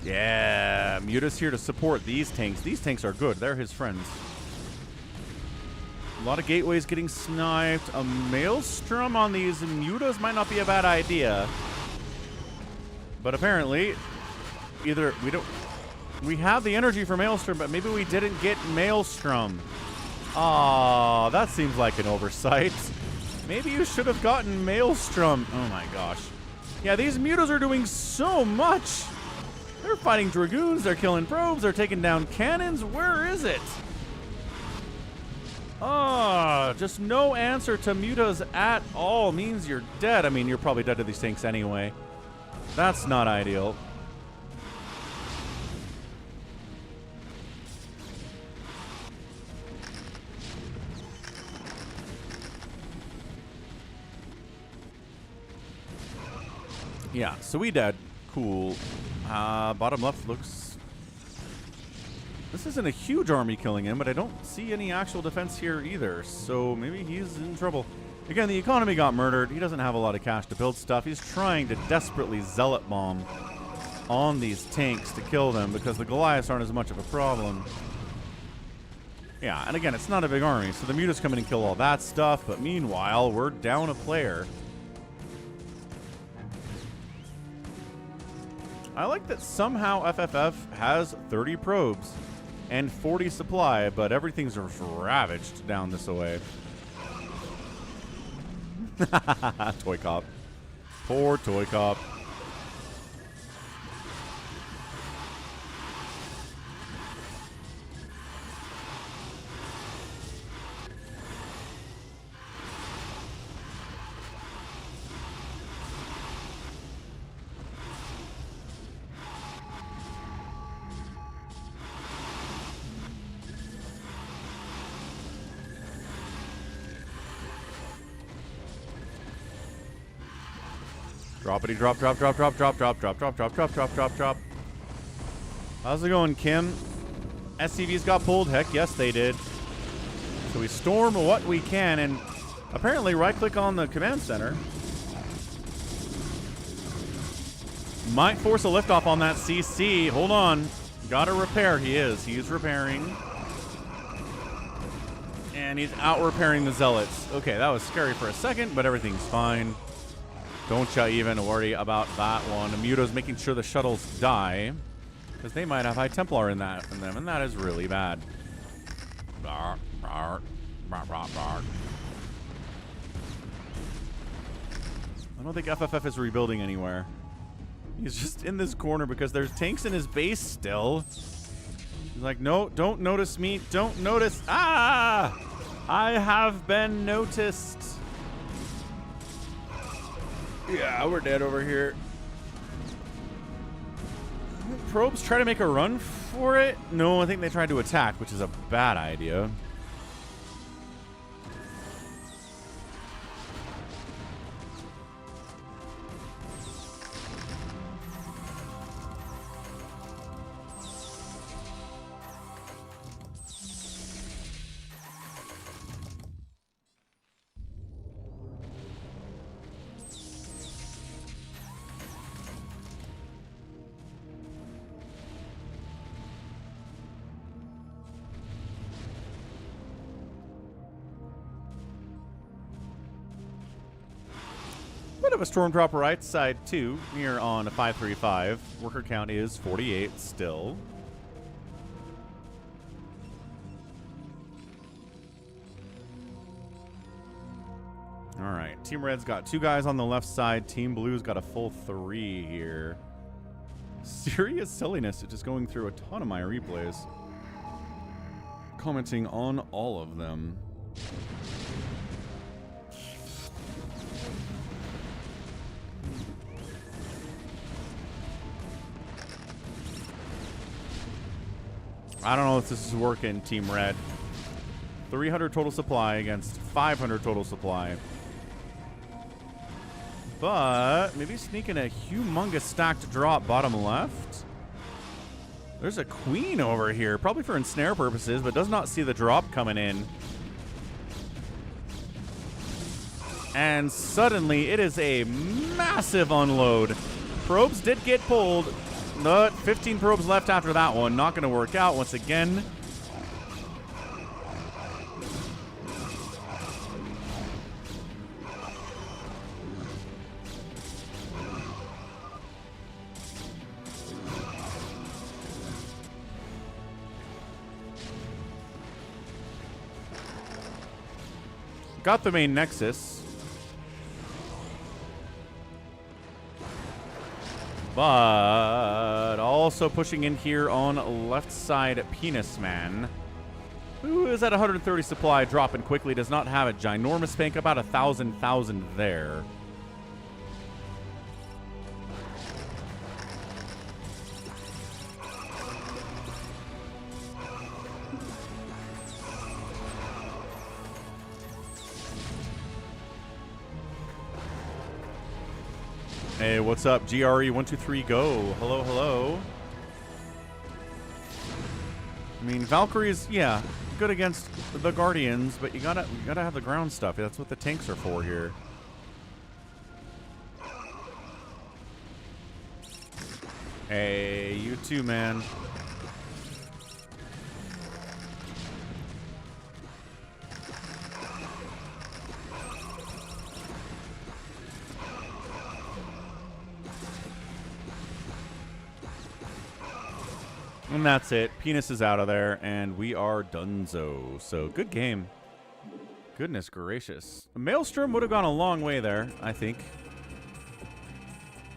Yeah, Muta's here to support these tanks. These tanks are good. They're his friends. A lot of gateways getting sniped. A Maelstrom on these Mutas might not be a bad idea. But apparently, either we have the energy for Maelstrom, but maybe we didn't get Maelstrom. Aw, that seems like an oversight. Maybe you should have gotten Maelstrom. Oh my gosh. Yeah, these Mutas are doing so much. They're fighting Dragoons, they're killing probes, they're taking down cannons. Where is it? Oh, just no answer to Mutas at all means you're dead. I mean, you're probably dead to these tanks anyway. That's not ideal. Yeah, so we dead. Cool. Bottom left looks... This isn't a huge army killing him, but I don't see any actual defense here either, so maybe he's in trouble. Again, the economy got murdered. He doesn't have a lot of cash to build stuff. He's trying to desperately zealot bomb on these tanks to kill them because the Goliaths aren't as much of a problem. Yeah, and again, it's not a big army, so the Mutas come in and kill all that stuff, but meanwhile, we're down a player. I like that somehow FFF has 30 probes and 40 supply, but everything's ravaged down this way. ToyCop. Poor ToyCop. Droppity drop, drop, drop, drop, drop, drop, drop, drop, drop, drop, drop, drop, drop. How's it going, Kim? SCVs got pulled? Heck yes, they did. So we storm what we can, and apparently right-click on the command center. Might force a liftoff on that CC. Hold on. Gotta repair. He is. He's repairing. And he's out-repairing the Zealots. Okay, that was scary for a second, but everything's fine. Don't you even worry about that one. Muta's making sure the shuttles die, because they might have High Templar in them, and that is really bad. I don't think FFF is rebuilding anywhere. He's just in this corner because there's tanks in his base still. He's like, no, don't notice me. Don't notice. Ah! I have been noticed. Yeah, we're dead over here. Probes try to make a run for it? No, I think they tried to attack, which is a bad idea. Bit of a Stormtrooper right side too, here on a 535. Worker count is 48 still. All right, Team Red's got 2 guys on the left side. Team Blue's got a full 3 here. Serious silliness. It's just going through a ton of my replays, commenting on all of them. I don't know if this is working, Team Red. 300 total supply against 500 total supply. But maybe sneaking a humongous stacked drop bottom left. There's a queen over here, probably for ensnare purposes, but does not see the drop coming in. And suddenly it is a massive unload. Probes did get pulled, but 15 probes left after that one. Not going to work out once again. Got the main Nexus. But also pushing in here on left side Penis Man, who is at 130 supply, dropping quickly, does not have a ginormous spank, about 1,000 there. Hey, what's up? GRE123 go. Hello, hello. I mean, Valkyrie's, yeah, good against the Guardians, but you gotta have the ground stuff. That's what the tanks are for here. Hey, you too, man. And that's it. Penis is out of there, and we are donezo. So, good game. Goodness gracious. Maelstrom would have gone a long way there, I think.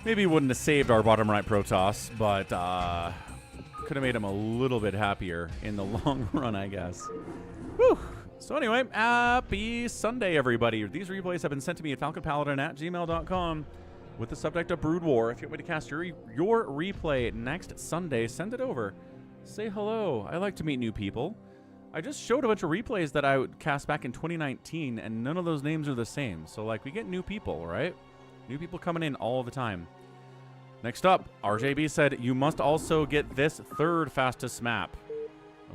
Maybe wouldn't have saved our bottom right Protoss, but could have made him a little bit happier in the long run, I guess. Whew. So anyway, happy Sunday, everybody. These replays have been sent to me at falconpaladin@gmail.com. with the subject of Brood War. If you want me to cast your replay next Sunday, send it over. Say hello. I like to meet new people. I just showed a bunch of replays that I would cast back in 2019, and none of those names are the same. So, like, we get new people, right? New people coming in all the time. Next up, RJB said, you must also get this third fastest map.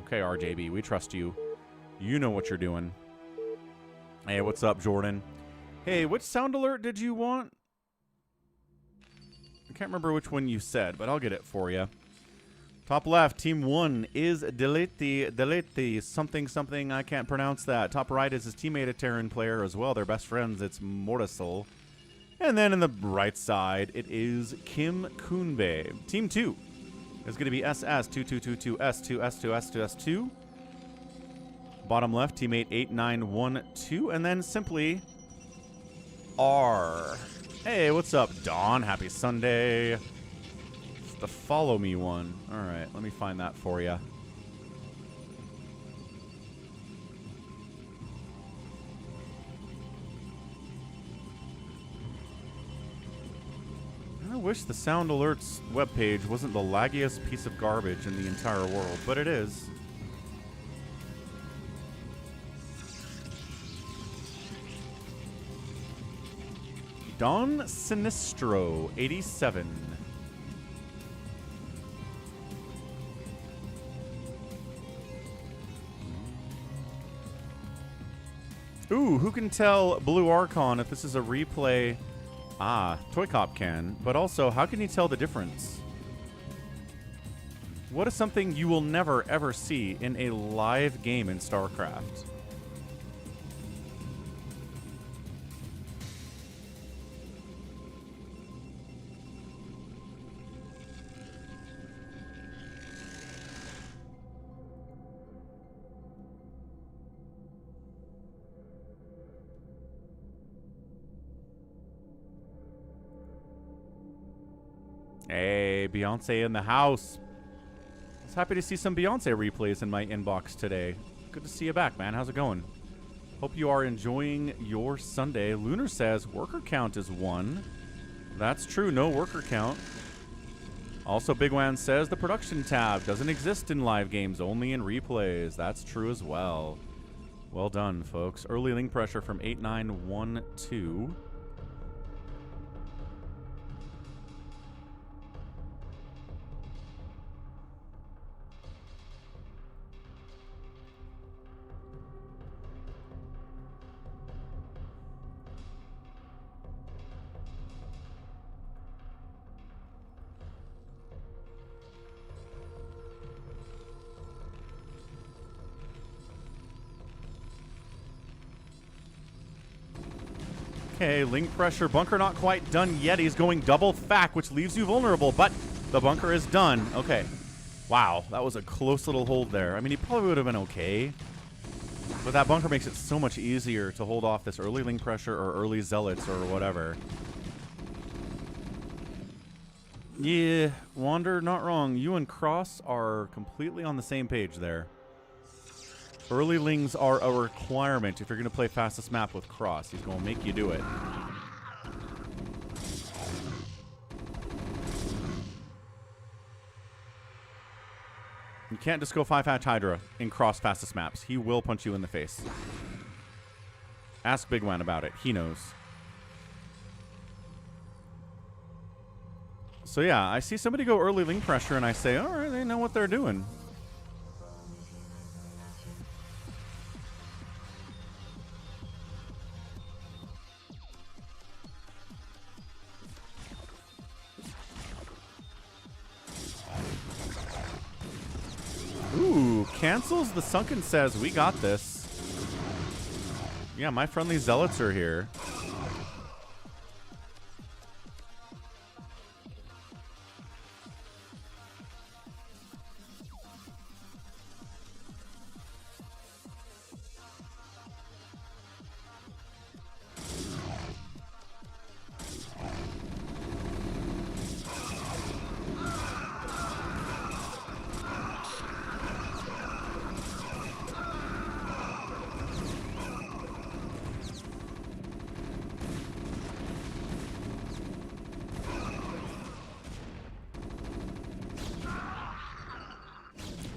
Okay, RJB, we trust you. You know what you're doing. Hey, what's up, Jordan? Hey, which sound alert did you want? I can't remember which one you said, but I'll get it for you. Top left, team 1 is Delete something, I can't pronounce that. Top right is his teammate, a Terran player as well. They're best friends. It's Mortisol. And then in the right side, it is Kim Kunbe. Team 2 is going to be SS2222S2S2S2S2. Bottom left, teammate 8912. And then simply R. Hey, what's up, Dawn? Happy Sunday. It's the follow me one. All right, let me find that for you. I wish the Sound Alerts webpage wasn't the laggiest piece of garbage in the entire world, but it is. Don Sinistro, 87. Ooh, who can tell Blue Archon if this is a replay? Ah, ToyCop can. But also, how can you tell the difference? What is something you will never, ever see in a live game in StarCraft? Hey, Beyonce in the house. I was happy to see some Beyonce replays in my inbox today. Good to see you back, man. How's it going? Hope you are enjoying your Sunday. Lunar says worker count is 1. That's true. No worker count. Also, Big Wan says the production tab doesn't exist in live games, only in replays. That's true as well. Well done, folks. Early link pressure from 8912. Okay, link pressure. Bunker not quite done yet. He's going double FAC, which leaves you vulnerable, but the bunker is done. Okay. Wow, that was a close little hold there. I mean, he probably would have been okay, but that bunker makes it so much easier to hold off this early link pressure or early zealots or whatever. Yeah, Wander, not wrong. You and Cross are completely on the same page there. Early lings are a requirement if you're going to play fastest map with Cross. He's going to make you do it. You can't just go 5-hatch Hydra in Cross fastest maps. He will punch you in the face. Ask Big Wan about it. He knows. So yeah, I see somebody go early link pressure and I say, all right, they know what they're doing. Ooh, cancels the Sunken says, we got this. Yeah, my friendly zealots are here.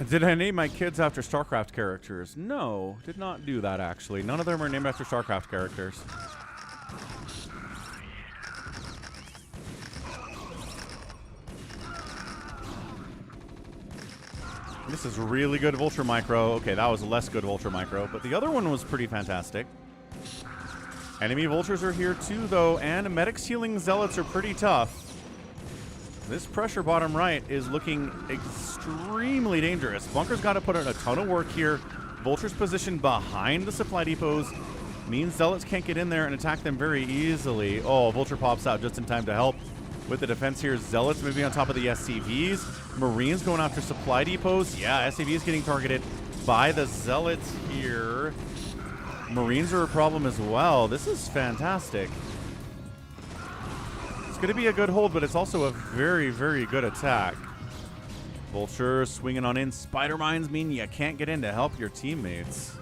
Did I name my kids after StarCraft characters? No, did not do that actually. None of them are named after StarCraft characters. This is really good Vulture Micro. Okay, that was less good Vulture Micro, but the other one was pretty fantastic. Enemy Vultures are here too, though, and Medics healing Zealots are pretty tough. This pressure bottom right is looking extremely dangerous. Bunker's got to put in a ton of work here. Vulture's positioned behind the supply depots means Zealots can't get in there and attack them very easily. Oh, Vulture pops out just in time to help with the defense here. Zealots maybe on top of the SCVs. Marines going after supply depots. Yeah, SCVs getting targeted by the Zealots here. Marines are a problem as well. This is fantastic. Going to be a good hold, but it's also a very, very good attack. Vulture swinging on in. Spider Mines mean you can't get in to help your teammates.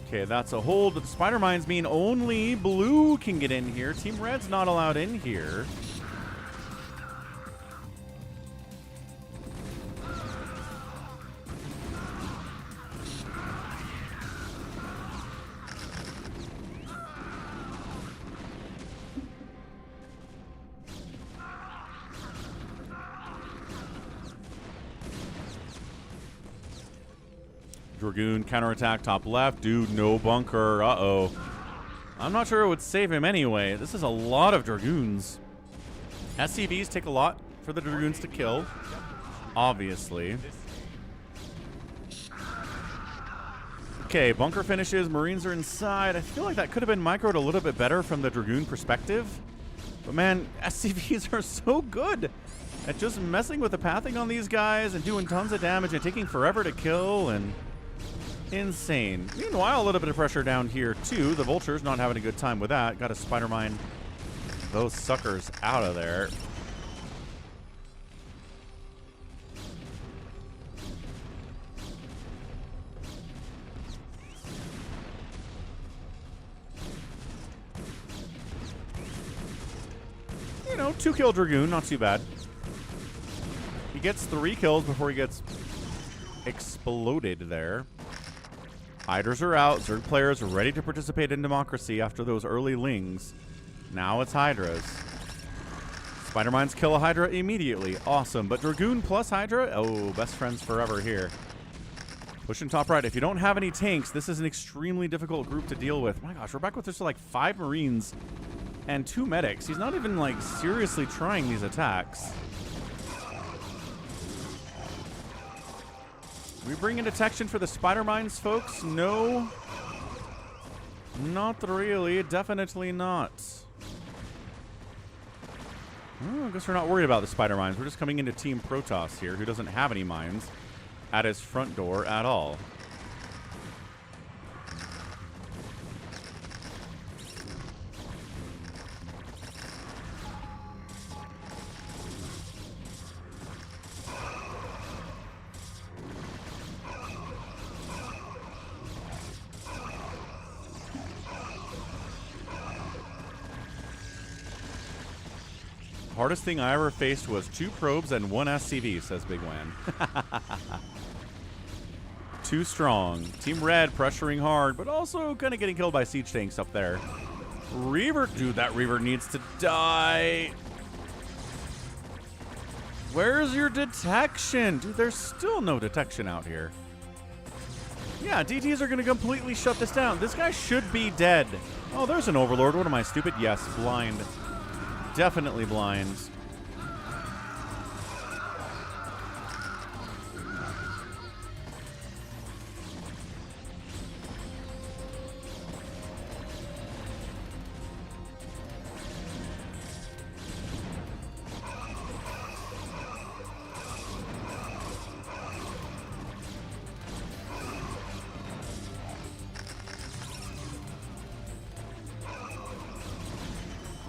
Okay, that's a hold, but the Spider Mines mean only blue can get in here. Team Red's not allowed in here. Dragoon counterattack top left. Dude, no bunker. Uh-oh. I'm not sure it would save him anyway. This is a lot of Dragoons. SCVs take a lot for the Dragoons to kill, obviously. Okay, bunker finishes. Marines are inside. I feel like that could have been microed a little bit better from the Dragoon perspective. But man, SCVs are so good at just messing with the pathing on these guys and doing tons of damage and taking forever to kill and... insane. Meanwhile, a little bit of pressure down here, too. The Vulture's not having a good time with that. Got to Spider Mine those suckers out of there. know, 2-kill Dragoon, not too bad. He gets 3 kills before he gets exploded there. Hydras are out. Zerg players are ready to participate in democracy after those early lings. Now it's Hydras. Spider Mines kill a Hydra immediately. Awesome. But Dragoon plus Hydra? Oh, best friends forever here. Pushing top right. If you don't have any tanks, this is an extremely difficult group to deal with. My gosh, we're back with just like 5 Marines and 2 medics. He's not even like seriously trying these attacks. We bring in detection for the Spider Mines, folks? No. Not really. Definitely not. Oh, I guess we're not worried about the Spider Mines. We're just coming into Team Protoss here, who doesn't have any mines at his front door at all. Hardest thing I ever faced was 2 probes and 1 SCV, says Big Wan. Too strong. Team Red pressuring hard, but also kind of getting killed by siege tanks up there. Reaver, dude, that Reaver needs to die. Where's your detection? Dude, there's still no detection out here. Yeah, DTs are going to completely shut this down. This guy should be dead. Oh, there's an Overlord. What am I, stupid? Yes, blind. Definitely blind.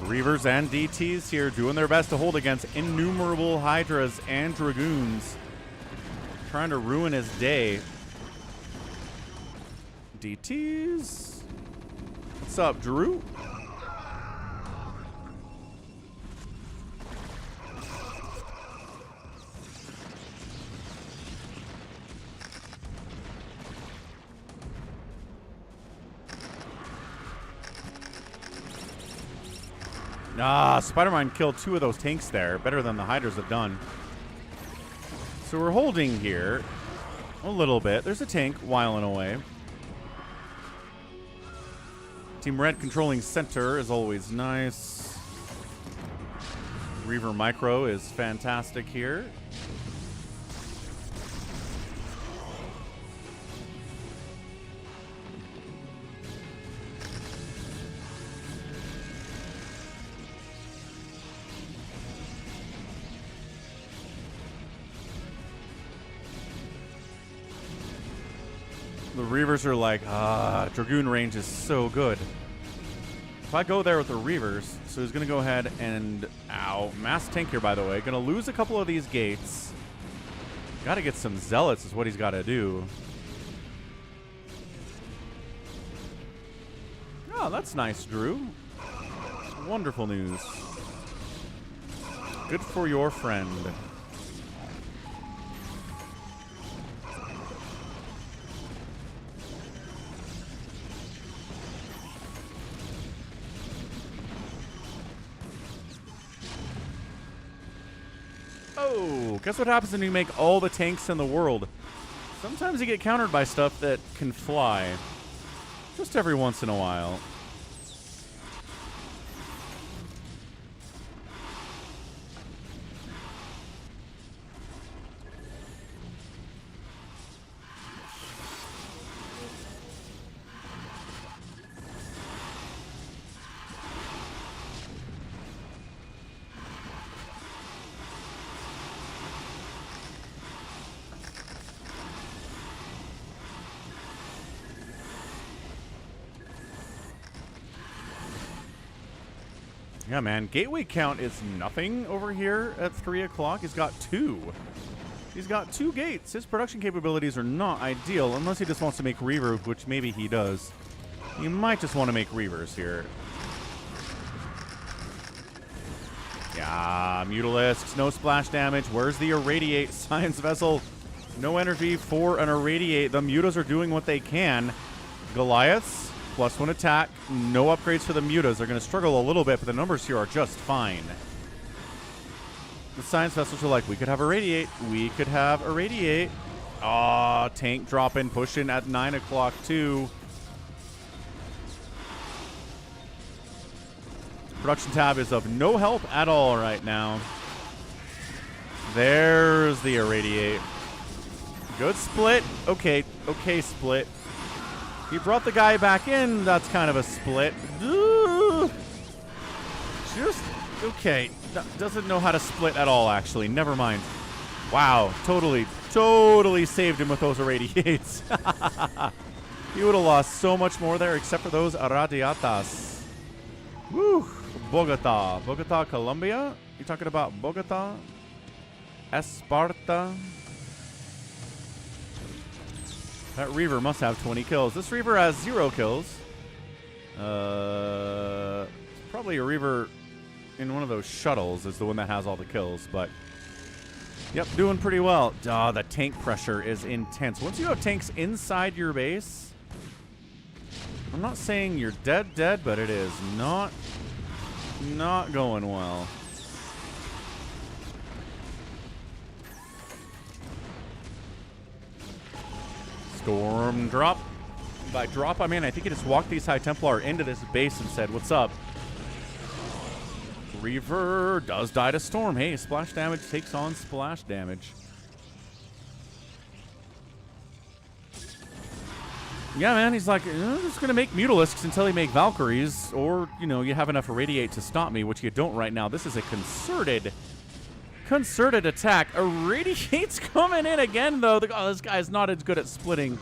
Reavers and DTs here doing their best to hold against innumerable Hydras and Dragoons. Trying to ruin his day. DTs. What's up, Drew? Ah, Spider-Man killed 2 of those tanks there. Better than the Hydras have done. So we're holding here a little bit. There's a tank whiling away. Team Red controlling center is always nice. Reaver Micro is fantastic here. The Reavers are like, Dragoon range is so good. If I go there with the Reavers, so he's going to go ahead and, mass tank here, by the way. Going to lose a couple of these gates. Got to get some Zealots is what he's got to do. Oh, that's nice, Drew. Wonderful news. Good for your friend. Oh, guess what happens when you make all the tanks in the world? Sometimes you get countered by stuff that can fly. Just every once in a while. Yeah, man. Gateway count is nothing over here at 3 o'clock. He's got 2. He's got 2 gates. His production capabilities are not ideal unless he just wants to make Reaver, which maybe he does. He might just want to make Reavers here. Yeah, Mutalisks, no splash damage. Where's the Irradiate? Science Vessel, no energy for an Irradiate. The Mutas are doing what they can. Goliaths, +1 attack. No upgrades for the Mutas. They're going to struggle a little bit, but the numbers here are just fine. The Science Vessels are like, we could have Irradiate. We could have Irradiate. Aw, tank dropping, pushing at 9 o'clock too. Production tab is of no help at all right now. There's the Irradiate. Good split. Okay, split. He brought the guy back in. That's kind of a split. Just, okay. Doesn't know how to split at all, actually. Never mind. Wow, totally saved him with those Irradiates. He would have lost so much more there, except for those Radiatas. Woo! Bogota, Colombia? You talking about Bogota? Esparta? That Reaver must have 20 kills. This Reaver has 0 kills. Probably a Reaver in one of those shuttles is the one that has all the kills, but yep, doing pretty well. The tank pressure is intense. Once you have tanks inside your base, I'm not saying you're dead, but it is not going well. Storm drop. By drop, I mean I think he just walked these High Templar into this base and said, "What's up?" Reaver does die to Storm. Hey, splash damage takes on splash damage. Yeah, man, he's like, I'm just going to make Mutalisks until he make Valkyries, or, you know, you have enough Irradiate to stop me, which you don't right now. This is a concerted attack. Irradiate's coming in again, though. Oh, this guy's not as good at splitting.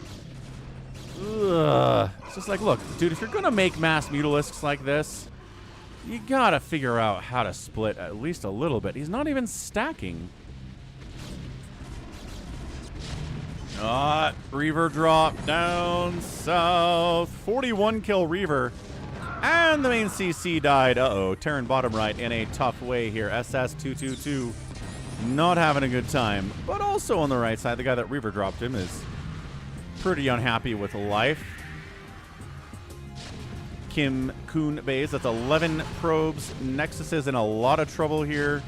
Ugh. It's just like, look, dude, if you're going to make mass Mutalisks like this, you got to figure out how to split at least a little bit. He's not even stacking. Reaver drop down south. 41 kill Reaver. And the main CC died. Uh-oh. Terran bottom right in a tough way here. SS222 not having a good time. But also on the right side, the guy that Reaver dropped him is pretty unhappy with life. Kim Kuhn Bays. That's 11 probes. Nexus is in a lot of trouble here.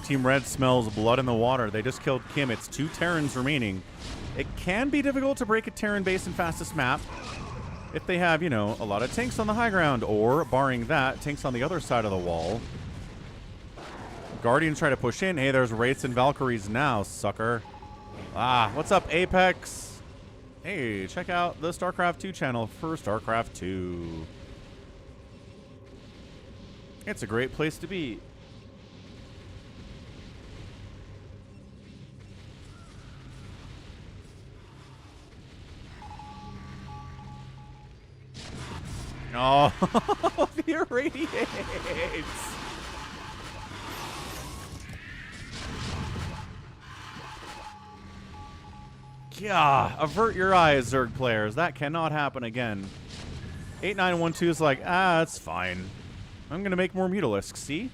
Team Red smells blood in the water. They just killed Kim. It's 2 Terrans remaining. It can be difficult to break a Terran base in fastest map if they have, you know, a lot of tanks on the high ground, or, barring that, tanks on the other side of the wall. Guardians try to push in. Hey, there's Wraiths and Valkyries now, sucker. What's up, Apex? Hey, check out the StarCraft 2 channel for StarCraft 2. It's a great place to be. Oh, the Irradiates. Yeah, avert your eyes, Zerg players. That cannot happen again. 8912 is like, it's fine. I'm going to make more Mutalisks, see?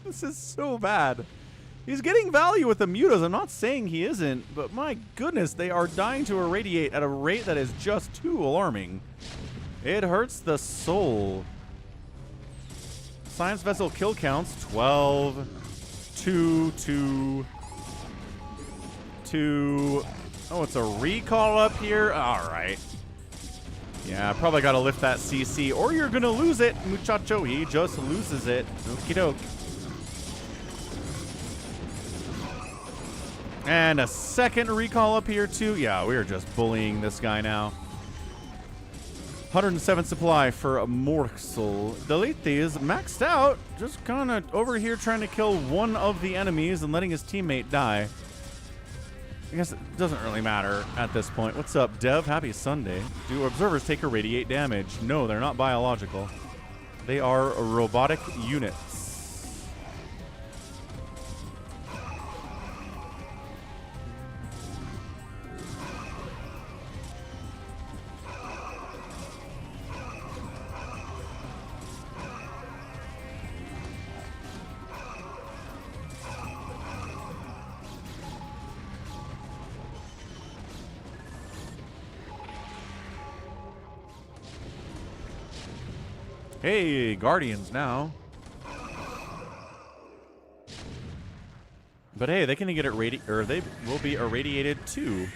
This is so bad. He's getting value with the Mutas. I'm not saying he isn't, but my goodness, they are dying to Irradiate at a rate that is just too alarming. It hurts the soul. Science vessel kill counts 12, 2, 2, 2. Oh, it's a recall up here? Alright. Yeah, probably got to lift that CC, or you're going to lose it, muchacho. He just loses it. Okie doke. And a second recall up here, too. Yeah, we are just bullying this guy now. 107 supply for a morsel. Delete these. Maxed out. Just kind of over here trying to kill one of the enemies and letting his teammate die. I guess it doesn't really matter at this point. What's up, Dev? Happy Sunday. Do observers take irradiate damage? No, they're not biological. They are robotic units. Hey, Guardians now. But hey, they can get it or they will be irradiated too.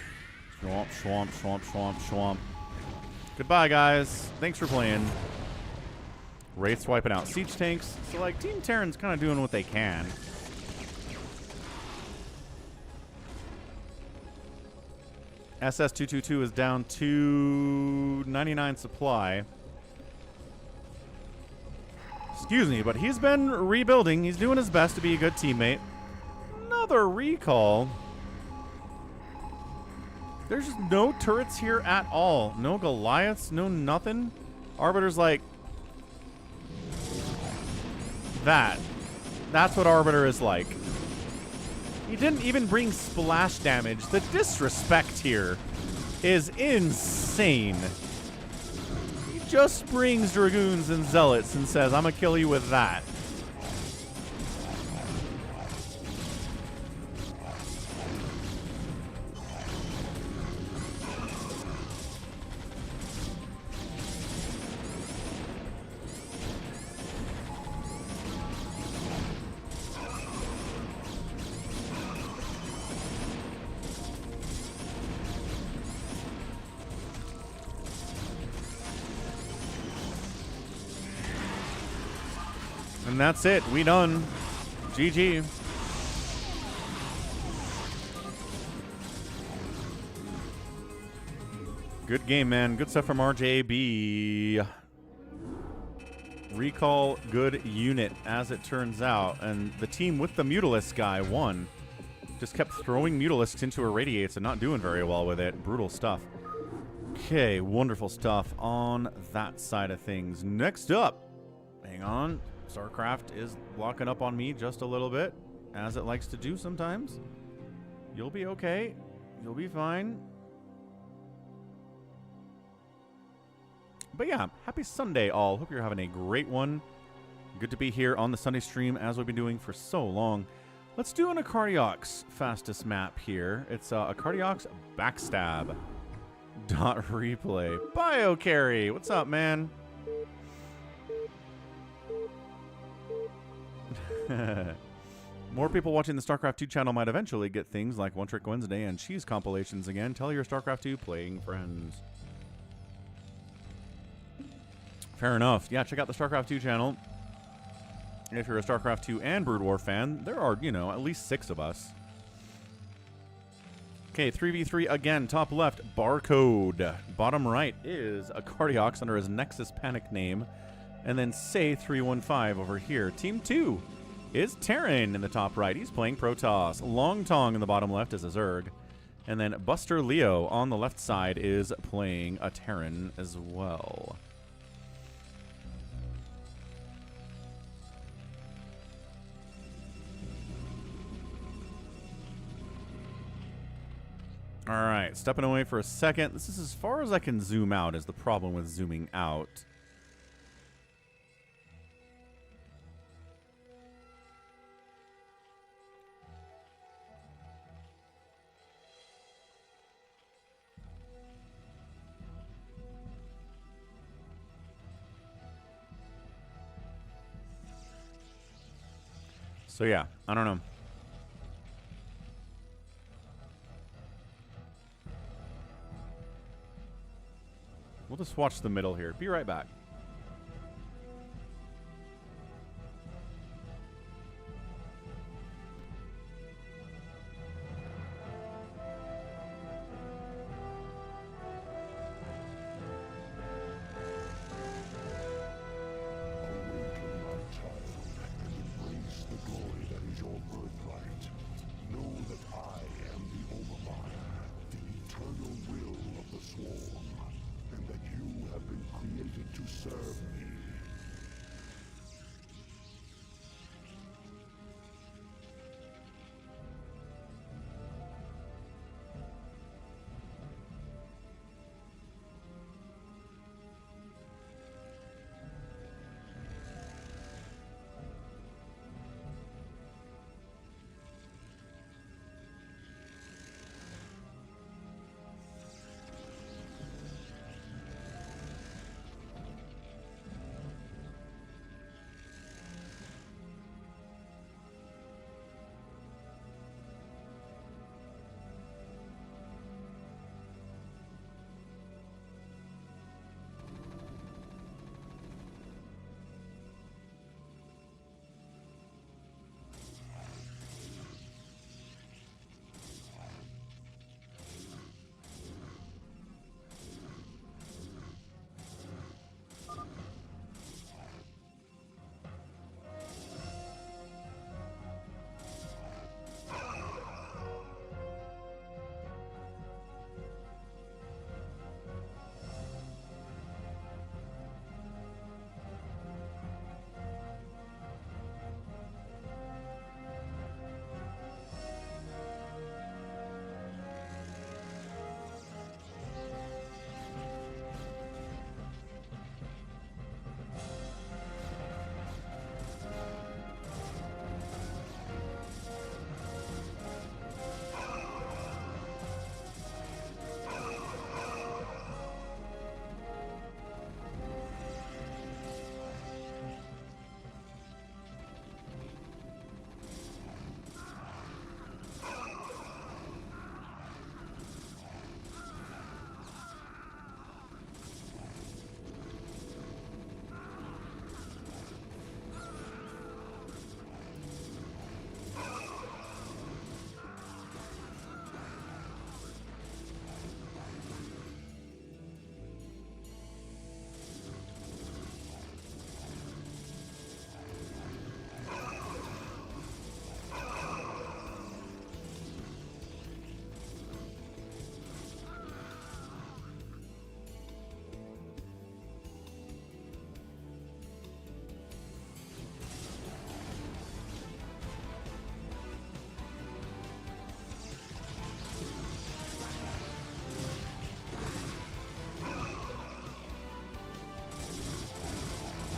Swamp, swamp, swamp, swamp, swamp. Goodbye, guys. Thanks for playing. Wraiths wiping out siege tanks. So like Team Terran's kind of doing what they can. SS222 is down to 99 supply. Excuse me, but he's been rebuilding. He's doing his best to be a good teammate. Another recall. There's just no turrets here at all. No Goliaths, no nothing. Arbiter's like... that. That's what Arbiter is like. He didn't even bring splash damage. The disrespect here is insane. He just brings Dragoons and Zealots and says, I'm gonna kill you with that. And that's it. We done. GG. Good game, man. Good stuff from RJB. Recall, good unit, as it turns out. And the team with the Mutalisk guy won. Just kept throwing Mutalisks into Irradiates and not doing very well with it. Brutal stuff. Okay, wonderful stuff on that side of things. Next up, hang on. StarCraft is locking up on me just a little bit, as it likes to do sometimes. You'll be okay. You'll be fine. But yeah, happy Sunday, all. Hope you're having a great one. Good to be here on the Sunday stream, as we've been doing for so long. Let's do an Acardiox fastest map here. It's Acardiox Backstab. .replay. BioCarry, what's up, man? More people watching the StarCraft 2 channel might eventually get things like One Trick Wednesday and cheese compilations again. Tell your StarCraft 2 playing friends. Fair enough. Yeah, check out the StarCraft 2 channel. If you're a StarCraft 2 and Brood War fan, there are, you know, at least 6 of us. Okay, 3v3 again. Top left, Barcode. Bottom right is Acardiox under his Nexus Panic name. And then Say 315 over here. Team 2 is Terran in the top right. He's playing Protoss. Long Tong in the bottom left is a Zerg. And then Buster Leo on the left side is playing a Terran as well. All right, stepping away for a second. This is as far as I can zoom out, is the problem with zooming out. So yeah, I don't know. We'll just watch the middle here. Be right back.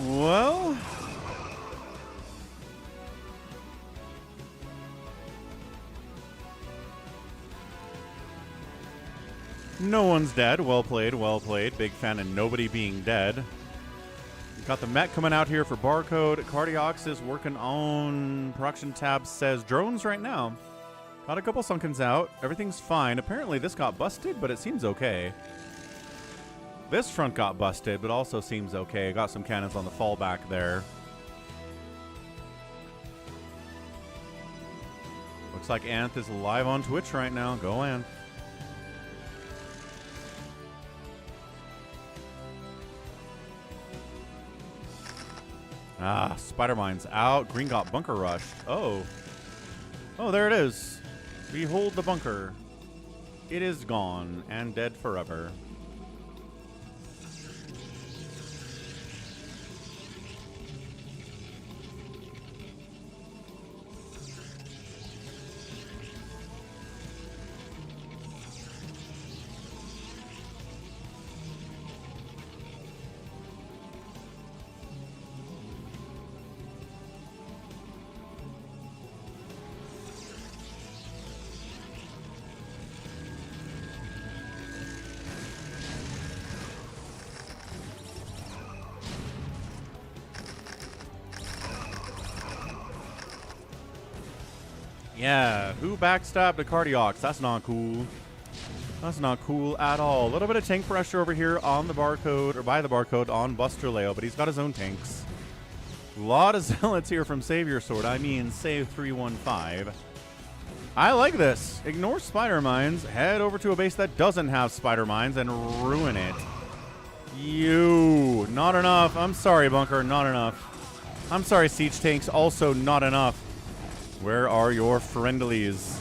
Well, no one's dead. Well played, well played. Big fan of nobody being dead. Got the mech coming out here for barcode. Acardiox is working on production tab, says drones right now. Got a couple Sunkens out. Everything's fine. Apparently this got busted, but it seems okay. This front got busted, but also seems okay. Got some cannons on the fallback there. Looks like Anth is live on Twitch right now. Go Anth. Ah, Spider-Mine's out. Green got bunker rushed. Oh. Oh, there it is. Behold the bunker. It is gone and dead forever. Yeah, who backstabbed Acardiox? That's not cool. That's not cool at all. A little bit of tank pressure over here on the barcode, or by the barcode on Buster Leo, but he's got his own tanks. A lot of zealots here from Savior Sword. I mean, save 315. I like this. Ignore spider mines. Head over to a base that doesn't have spider mines and ruin it. You. Not enough. I'm sorry, Bunker. Not enough. I'm sorry, Siege Tanks. Also not enough. Where are your friendlies?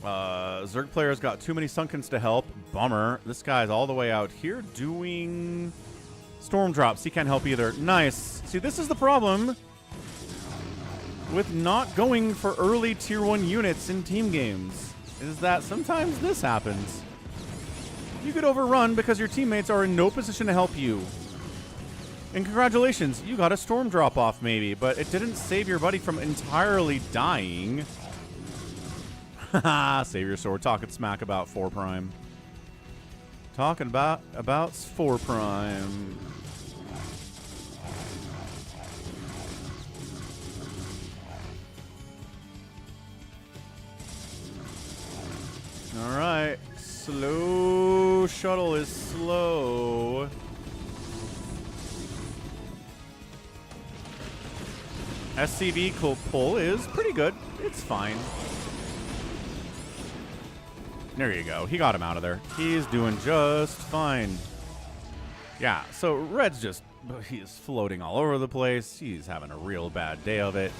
Zerg player's got too many Sunkens to help. Bummer. This guy's all the way out here doing storm drops. He can't help either. Nice. See, this is the problem with not going for early tier 1 units in team games, is that sometimes this happens. You get overrun because your teammates are in no position to help you. And congratulations, you got a storm drop off maybe, but it didn't save your buddy from entirely dying. Haha, Savior Sword talking smack about 4 Prime. Talking about 4 Prime. All right, slow shuttle is slow. SCV pull is pretty good. It's fine. There you go. He got him out of there. He's doing just fine. Yeah, so Red's he's floating all over the place. He's having a real bad day of it.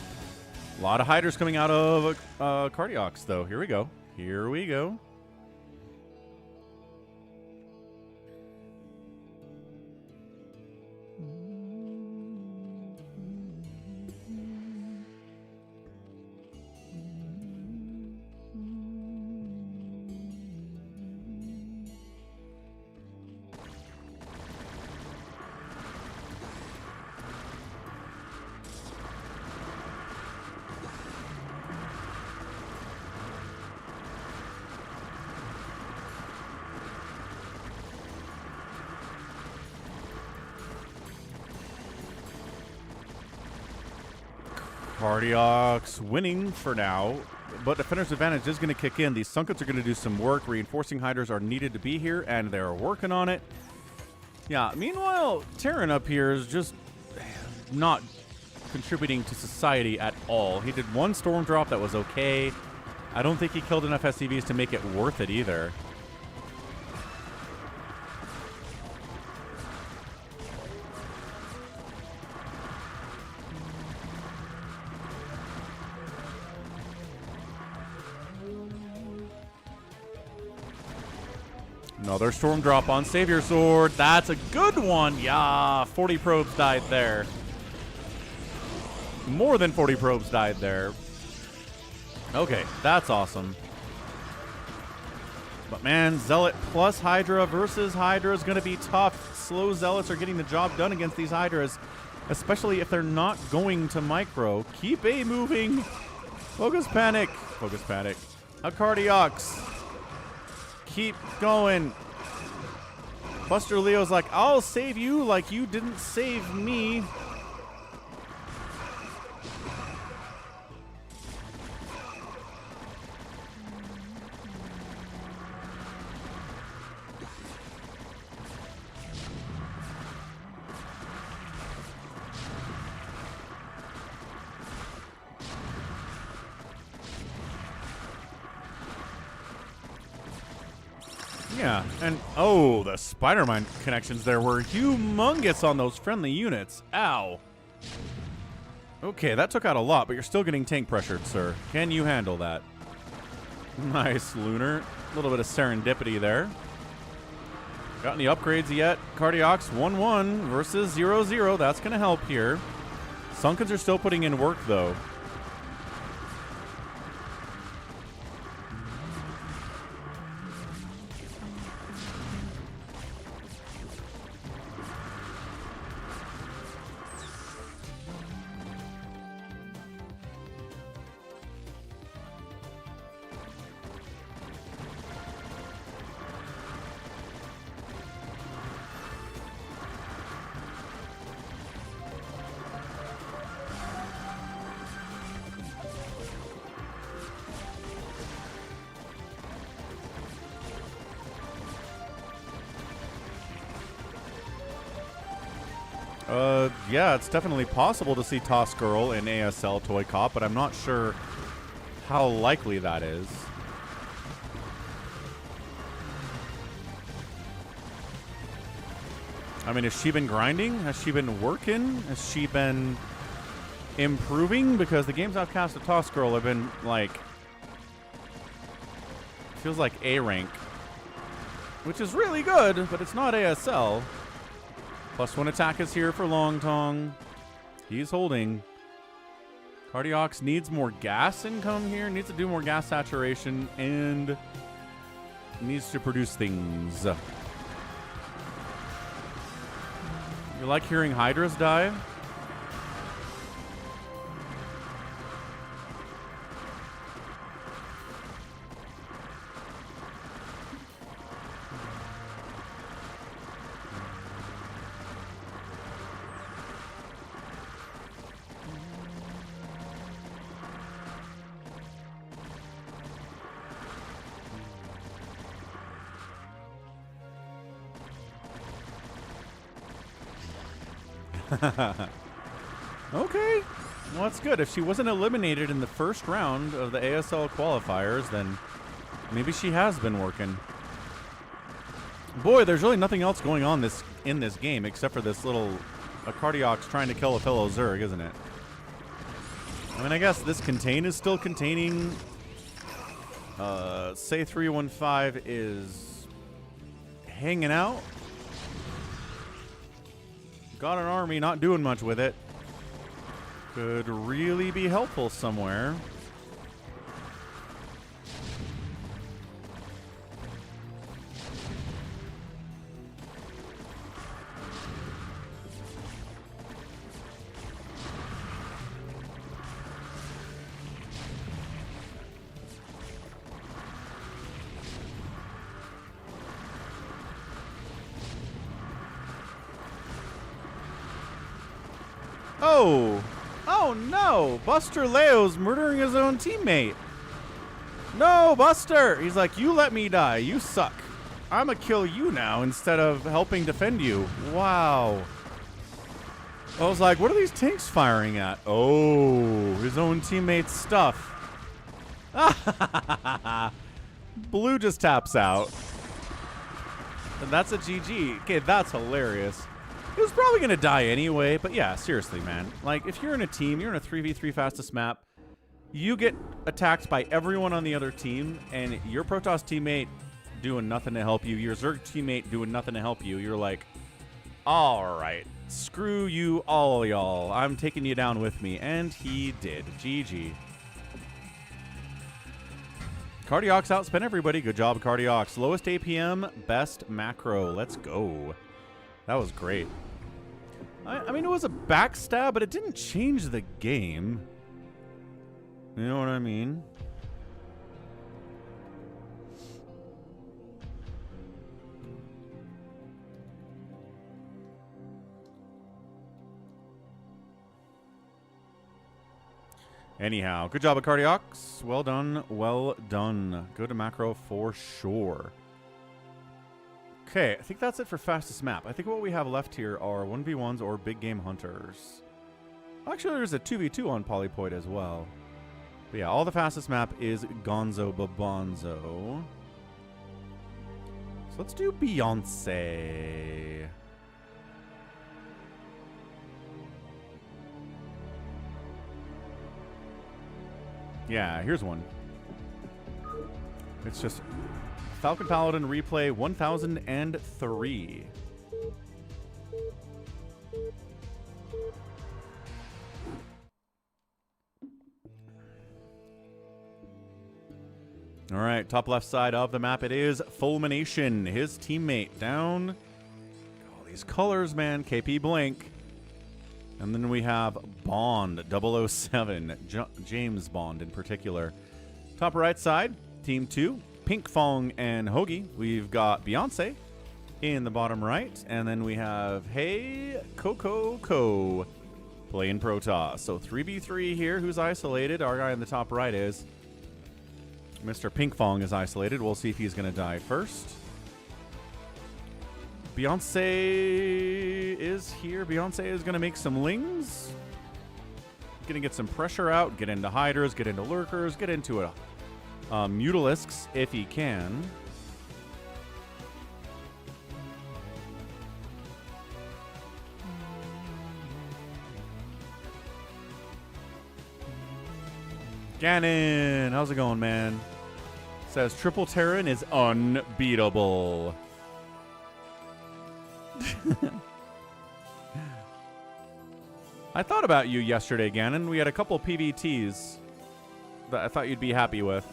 A lot of hiders coming out of Acardiox, though. Here we go. Here we go. Acardiox winning for now, but Defender's Advantage is going to kick in. These Sunkets are going to do some work. Reinforcing hiders are needed to be here, and they're working on it. Yeah, meanwhile, Terran up here is just not contributing to society at all. He did one storm drop that was okay. I don't think he killed enough SCVs to make it worth it either. Another storm drop on Savior Sword. That's a good one. Yeah, 40 probes died there. More than 40 probes died there. Okay, that's awesome. But man, Zealot plus Hydra versus Hydra is going to be tough. Slow Zealots are getting the job done against these Hydras, especially if they're not going to micro. Keep A moving. Focus Panic. Focus Panic. Acardiox. Keep going. Buster Leo's like, I'll save you like you didn't save me. Yeah, and oh, the Spider-Man connections there were humongous on those friendly units. Ow. Okay, that took out a lot, but you're still getting tank pressured, sir. Can you handle that? Nice, Lunar. A little bit of serendipity there. Got any upgrades yet? Acardiox 1-1 versus 0-0. That's going to help here. Sunkens are still putting in work, though. Yeah, it's definitely possible to see Toss Girl in ASL ToyCop, but I'm not sure how likely that is. I mean, has she been grinding? Has she been working? Has she been improving? Because the games I've cast at Toss Girl have been, like, feels like A rank, which is really good, but it's not ASL. +1 attack is here for Long Tong. He's holding. Acardiox needs more gas income here, needs to do more gas saturation, and needs to produce things. You like hearing Hydras die? Okay. Well, that's good. If she wasn't eliminated in the first round of the ASL qualifiers, then maybe she has been working. Boy, there's really nothing else going on in this game except for this little Acardiox trying to kill a fellow Zerg, isn't it? I mean, I guess this contain is still containing. Say 315 is hanging out. Got an army, not doing much with it. Could really be helpful somewhere. Oh! Oh no! Buster Leo's murdering his own teammate. No, Buster! He's like, you let me die. You suck. I'ma kill you now instead of helping defend you. Wow. I was like, what are these tanks firing at? Oh, his own teammate's stuff. Blue just taps out. And that's a GG. Okay, that's hilarious. He was probably going to die anyway, but yeah, seriously, man. Like, if you're in a team, you're in a 3v3 fastest map, you get attacked by everyone on the other team, and your Protoss teammate doing nothing to help you, your Zerg teammate doing nothing to help you, you're like, all right, screw you all, y'all. I'm taking you down with me. And he did. GG. Acardiox outspent everybody. Good job, Acardiox. Lowest APM, best macro. Let's go. That was great. I mean, it was a backstab, but it didn't change the game. You know what I mean? Anyhow, good job, Acardiox. Well done, well done. Go to macro for sure. Okay, I think that's it for fastest map. I think what we have left here are 1v1s or big game hunters. Actually, there's a 2v2 on Polypoid as well. But yeah, all the fastest map is Gonzo Babonzo. So let's do Beyonce. Yeah, here's one. It's just Falcon Paladin replay 1003. All right, top left side of the map, it is Fulmination, his teammate down. All these colors, man. KP Blink. And then we have Bond, 007, James Bond in particular. Top right side, Team 2. Pink Fong and Hoagie. We've got Beyonce in the bottom right. And then we have Hey Coco Co playing Protoss. So 3v3 here. Who's isolated? Our guy in the top right is Mr. Pink Fong is isolated. We'll see if he's going to die first. Beyonce is here. Beyonce is going to make some lings. Going to get some pressure out, get into hiders, get into lurkers, get into mutalisks if he can. Gannon, how's it going, man? Says Triple Terran is unbeatable. I thought about you yesterday, Gannon. We had a couple PvTs that I thought you'd be happy with.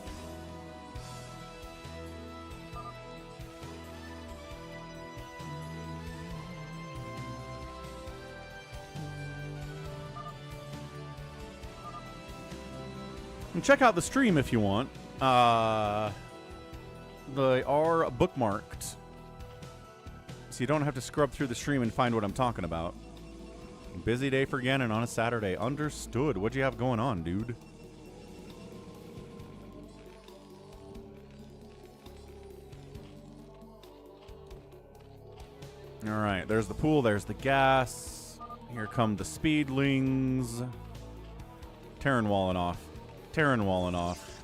And check out the stream if you want. They are bookmarked, so you don't have to scrub through the stream and find what I'm talking about. Busy day for Gannon on a Saturday. Understood. What'd you have going on, dude? All right, there's the pool, there's the gas. Here come the speedlings. Terran walling off. Terran walling off.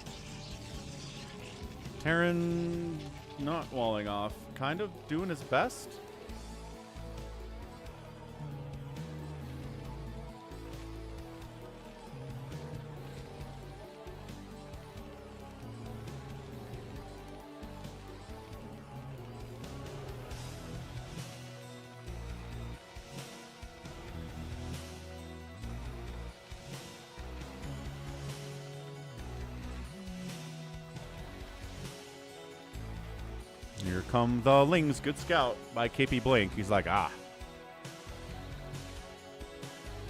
Terran not walling off. Kind of doing his best. Here come the Lings. Good scout by KP Blink. He's like, ah.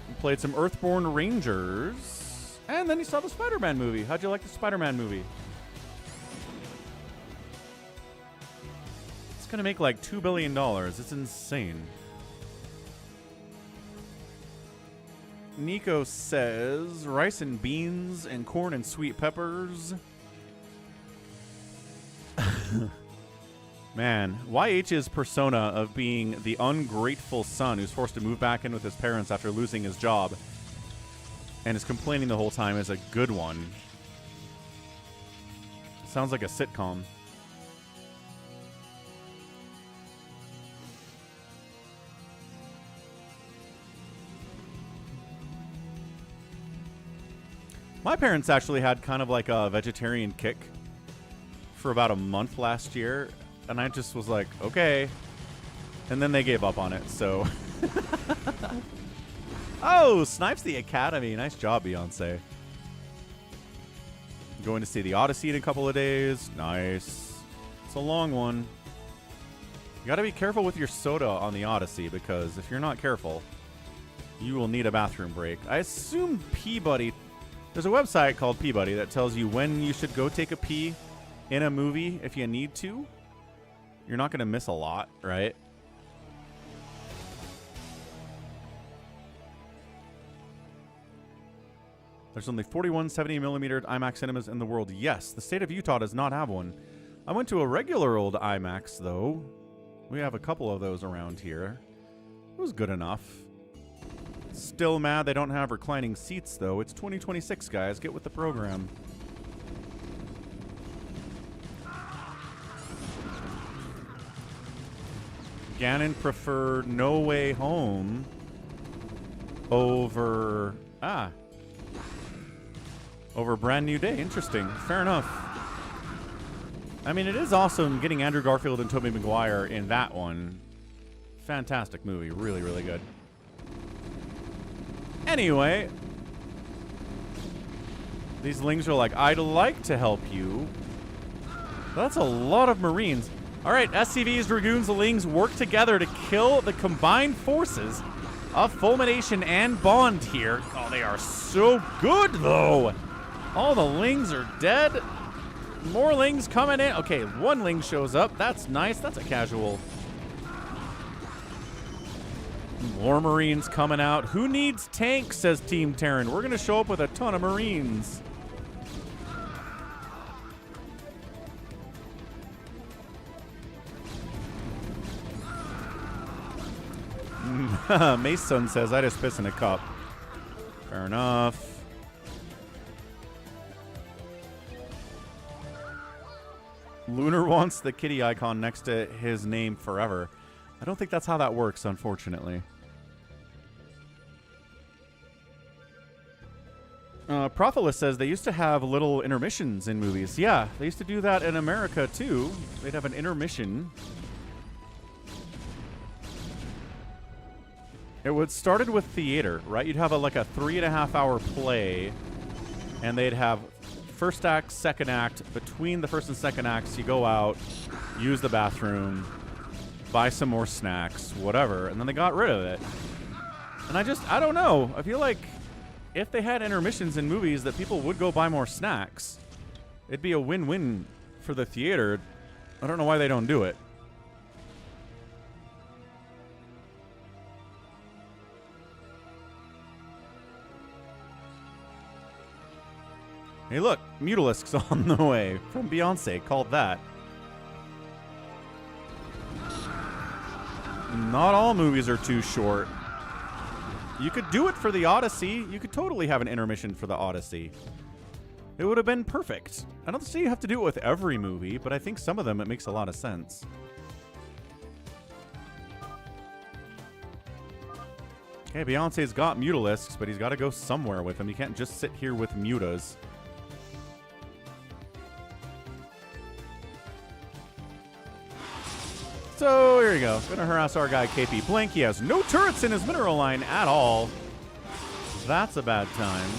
He played some Earthborn Rangers. And then he saw the Spider-Man movie. How'd you like the Spider-Man movie? It's going to make like $2 billion. It's insane. Nico says, rice and beans and corn and sweet peppers. Man, YH's persona of being the ungrateful son who's forced to move back in with his parents after losing his job and is complaining the whole time is a good one. Sounds like a sitcom. My parents actually had kind of like a vegetarian kick for about a month last year. And I just was like, okay. And then they gave up on it, so. Oh, Snipes the Academy. Nice job, Beyonce. Going to see the Odyssey in a couple of days. Nice. It's a long one. You got to be careful with your soda on the Odyssey, because if you're not careful, you will need a bathroom break. I assume Peabody. There's a website called Peabody that tells you when you should go take a pee in a movie if you need to. You're not going to miss a lot, right? There's only 41 70mm IMAX cinemas in the world. Yes, the state of Utah does not have one. I went to a regular old IMAX, though. We have a couple of those around here. It was good enough. Still mad they don't have reclining seats, though. It's 2026, guys. Get with the program. Gannon preferred No Way Home over Brand New Day. Interesting. Fair enough. I mean, it is awesome getting Andrew Garfield and Tobey Maguire in that one. Fantastic movie. Really, really good. Anyway, these Lings are like, I'd like to help you. That's a lot of Marines. All right, SCVs, Dragoons, Lings work together to kill the combined forces of Fulmination and Bond here. Oh, they are so good, though. All the Lings are dead. More Lings coming in. Okay, one Ling shows up. That's nice. That's a casual. More Marines coming out. Who needs tanks, says Team Terran. We're going to show up with a ton of Marines. Mason says, I just piss in a cup. Fair enough. Lunar wants the kitty icon next to his name forever. I don't think that's how that works, unfortunately. Prophetess says they used to have little intermissions in movies. Yeah, they used to do that in America, too. They'd have an intermission. It started with theater, right? You'd have like a 3.5-hour play, and they'd have first act, second act. Between the first and second acts, you go out, use the bathroom, buy some more snacks, whatever, and then they got rid of it. And I don't know. I feel like if they had intermissions in movies, that people would go buy more snacks. It'd be a win-win for the theater. I don't know why they don't do it. Hey, look, Mutalisk's on the way from Beyonce. Called that. Not all movies are too short. You could do it for the Odyssey. You could totally have an intermission for the Odyssey. It would have been perfect. I don't say you have to do it with every movie, but I think some of them it makes a lot of sense. Okay, Beyonce's got Mutalisks, but he's got to go somewhere with them. You can't just sit here with Mutas. So, here you go. Gonna harass our guy KP Blank. He has no turrets in his mineral line at all. That's a bad time.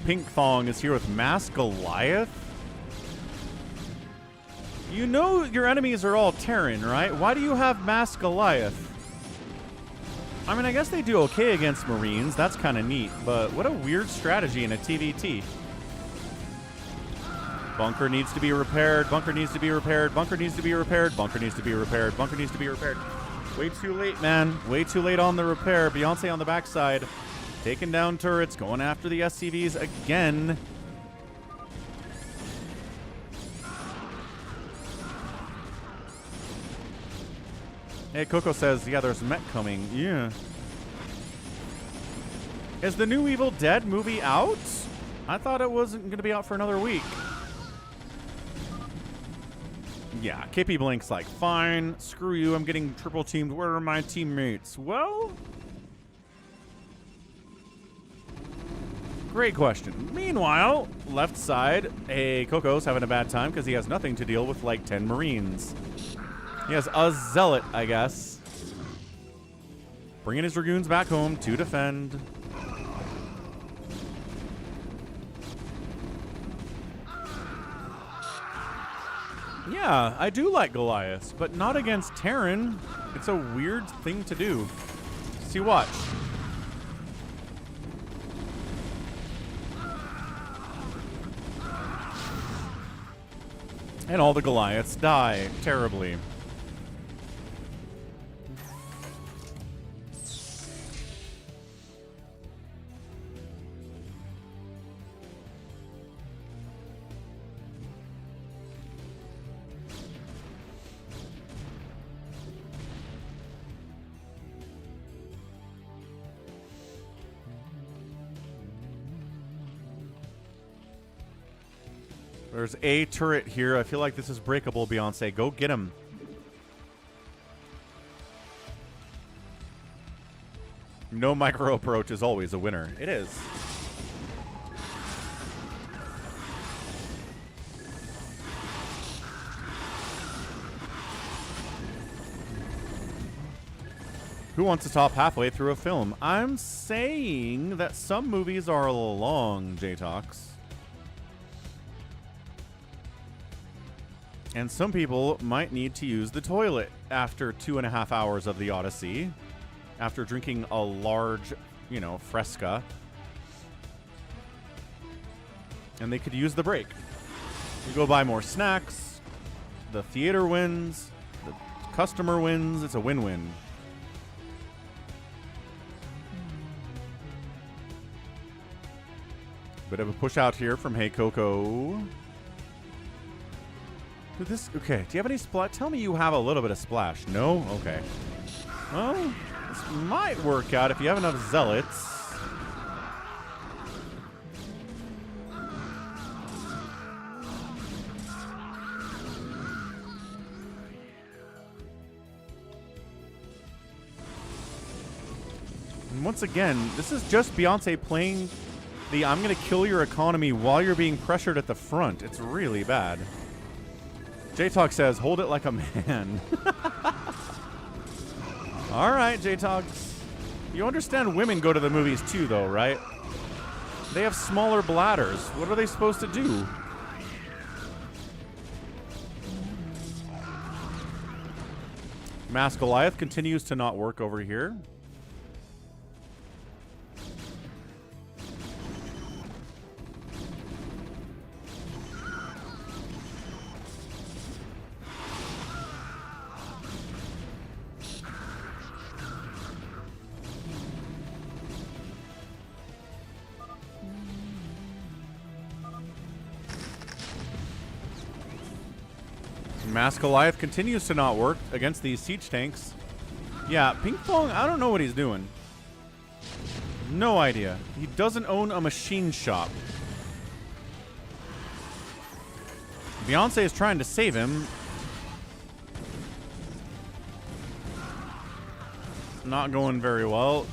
Pink Thong is here with Mass Goliath. You know your enemies are all Terran, right? Why do you have Mass Goliath? I mean, I guess they do okay against Marines. That's kind of neat, but what a weird strategy in a TVT. Bunker needs to be repaired. Bunker needs to be repaired. Bunker needs to be repaired. Bunker needs to be repaired. Bunker needs to be repaired. Way too late, man. Way too late on the repair. Beyonce on the backside. Taking down turrets, going after the SCVs again. Hey, Coco says, yeah, there's mech coming. Yeah. Is the new Evil Dead movie out? I thought it wasn't going to be out for another week. Yeah, KP Blink's like, fine, screw you, I'm getting triple teamed. Where are my teammates? Well... great question. Meanwhile, left side, hey, Coco's having a bad time because he has nothing to deal with like 10 Marines. He has a Zealot, I guess. Bringing his Dragoons back home to defend. Yeah, I do like Goliath, but not against Terran. It's a weird thing to do. See, watch. And all the Goliaths die terribly. There's a turret here. I feel like this is breakable, Beyonce. Go get him. No micro approach is always a winner. It is. Who wants to stop halfway through a film? I'm saying that some movies are long, J-Tox. And some people might need to use the toilet after 2.5 hours of the Odyssey, after drinking a large, you know, Fresca. And they could use the break. You go buy more snacks, the theater wins, the customer wins, it's a win-win. Bit of a push out here from Hey Coco. Dude, this, okay, do you have any splash? Tell me you have a little bit of splash. No? Okay. Well, this might work out if you have enough zealots. And once again, this is just Beyonce playing the I'm going to kill your economy while you're being pressured at the front. It's really bad. J-Talk says, hold it like a man. All right, J-Talk. You understand women go to the movies too, though, right? They have smaller bladders. What are they supposed to do? Mask Goliath continues to not work over here. Mask Goliath continues to not work against these siege tanks. Yeah, Ping Pong, I don't know what he's doing. No idea. He doesn't own a machine shop. Beyonce is trying to save him. Not going very well.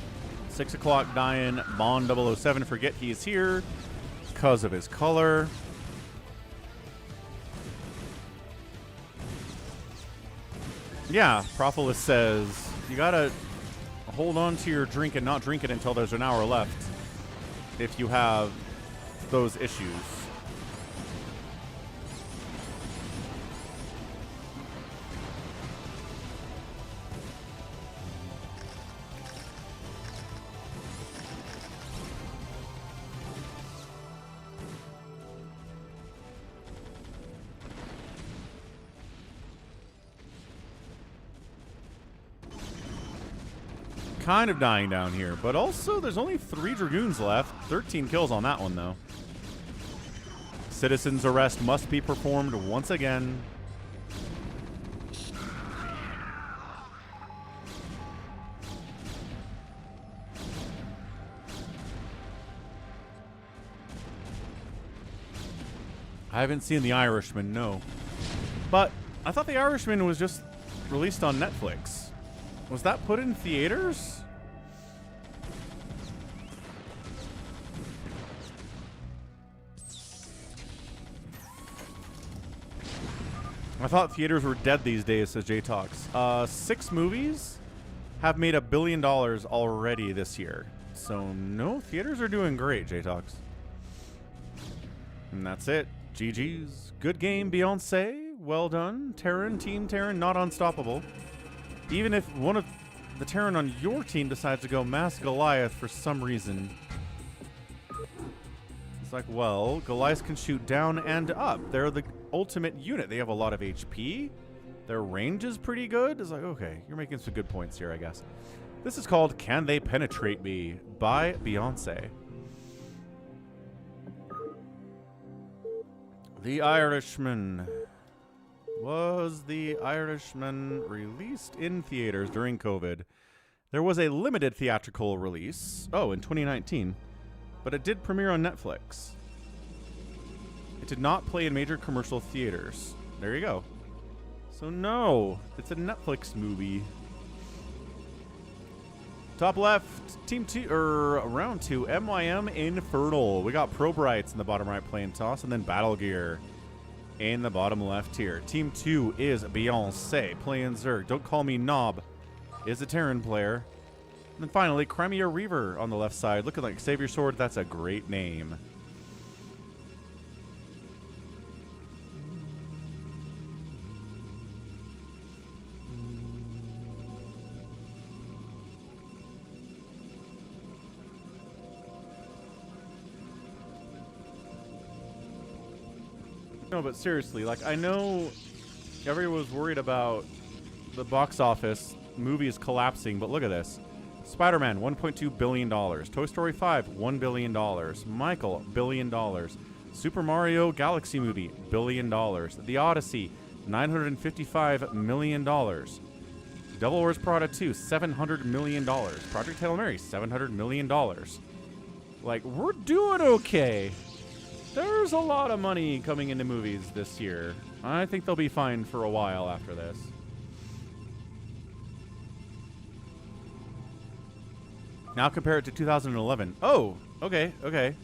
6 o'clock dying. Bond 007, forget he's here because of his color. Yeah, Propolis says, you gotta hold on to your drink and not drink it until there's an hour left if you have those issues. Kind of dying down here, but also there's only 3 Dragoons left. 13 kills on that one, though. Citizen's arrest must be performed once again. I haven't seen The Irishman, no. But I thought The Irishman was just released on Netflix. Was that put in theaters? I thought theaters were dead these days, says J-Talks. 6 movies have made $1 billion already this year. So, no, theaters are doing great, J-Talks. And that's it. GG's. Good game, Beyonce. Well done. Terran, Team Terran, not unstoppable. Even if one of the Terran on your team decides to go Mask Goliath for some reason. It's like, well, Goliaths can shoot down and up. They're the ultimate unit. They have a lot of HP. Their range is pretty good. It's like, okay, you're making some good points here, I guess. This is called Can They Penetrate Me by Beyonce. The Irishman. Was The Irishman released in theaters during COVID? There was a limited theatrical release, in 2019, but it did premiere on Netflix. It did not play in major commercial theaters. There you go. So no, it's a Netflix movie. Top left, team 2, round 2, MYM Infernal. We got Pro Brights in the bottom right playing toss, and then Battle Gear in the bottom left here. Team 2 is Beyonce playing Zerg. Don't call me Knob is a Terran player. And then finally, Crimea Reaver on the left side, looking like Savior Sword. That's a great name. No, but seriously, like, I know everyone was worried about the box office movies collapsing, but look at this. Spider-Man, $1.2 billion. Toy Story 5, $1 billion. Michael, $1 billion. Super Mario Galaxy movie, $1 billion. The Odyssey, $955 million. Devil Wears Prada 2, $700 million. Project Hail Mary, $700 million. Like, we're doing okay. There's a lot of money coming into movies this year. I think they'll be fine for a while after this. Now compare it to 2011. Oh, okay, okay.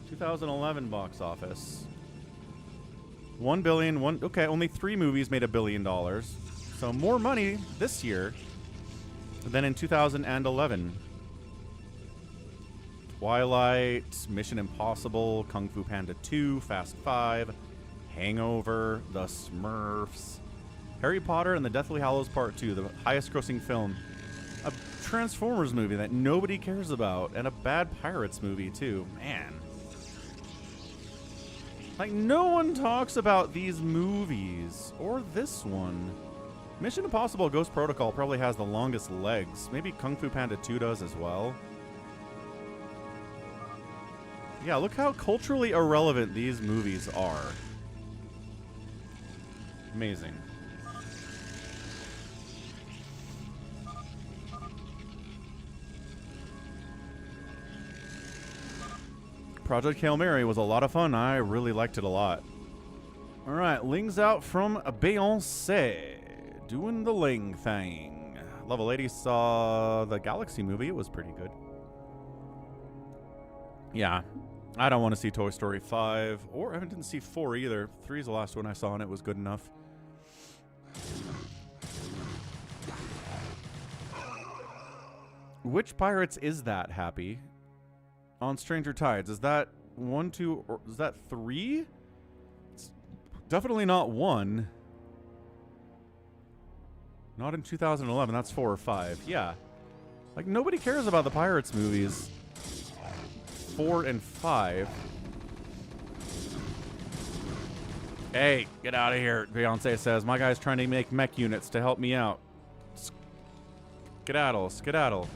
2011 box office. $1 billion. Okay, only 3 movies made $1 billion. So more money this year than in 2011. Twilight, Mission Impossible, Kung Fu Panda 2, Fast 5, Hangover, The Smurfs, Harry Potter and the Deathly Hallows Part 2, the highest grossing film. A Transformers movie that nobody cares about, and a bad Pirates movie too. Man. Like, no one talks about these movies. Or this one. Mission Impossible Ghost Protocol probably has the longest legs. Maybe Kung Fu Panda 2 does as well. Yeah, look how culturally irrelevant these movies are. Amazing. Project Hail Mary was a lot of fun. I really liked it a lot. All right, Ling's out from Beyonce. Doing the Ling thing. Level 80 saw the Galaxy movie. It was pretty good. Yeah. I don't want to see Toy Story 5. Or I didn't see 4 either. 3 is the last one I saw, and it was good enough. Which pirates is that, Happy? On Stranger Tides. Is that 1, 2, or is that 3? It's definitely not 1. Not in 2011. That's 4 or 5. Yeah. Like, nobody cares about the Pirates movies. 4 and 5. Hey, get out of here, Beyonce says. My guy's trying to make mech units to help me out. Skedaddle, skedaddle.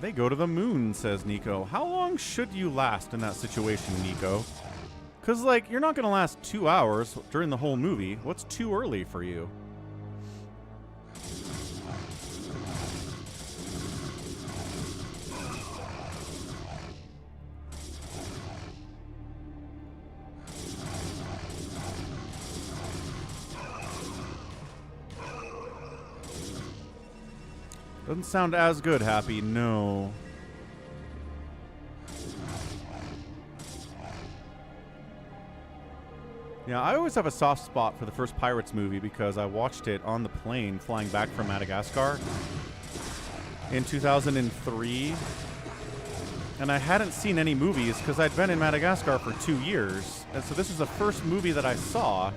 They go to the moon, says Nico. How long should you last in that situation, Nico? Because, like, you're not going to last 2 hours during the whole movie. What's too early for you? Doesn't sound as good, Happy. No. Yeah, I always have a soft spot for the first Pirates movie because I watched it on the plane flying back from Madagascar in 2003. And I hadn't seen any movies because I'd been in Madagascar for 2 years. And so this is the first movie that I saw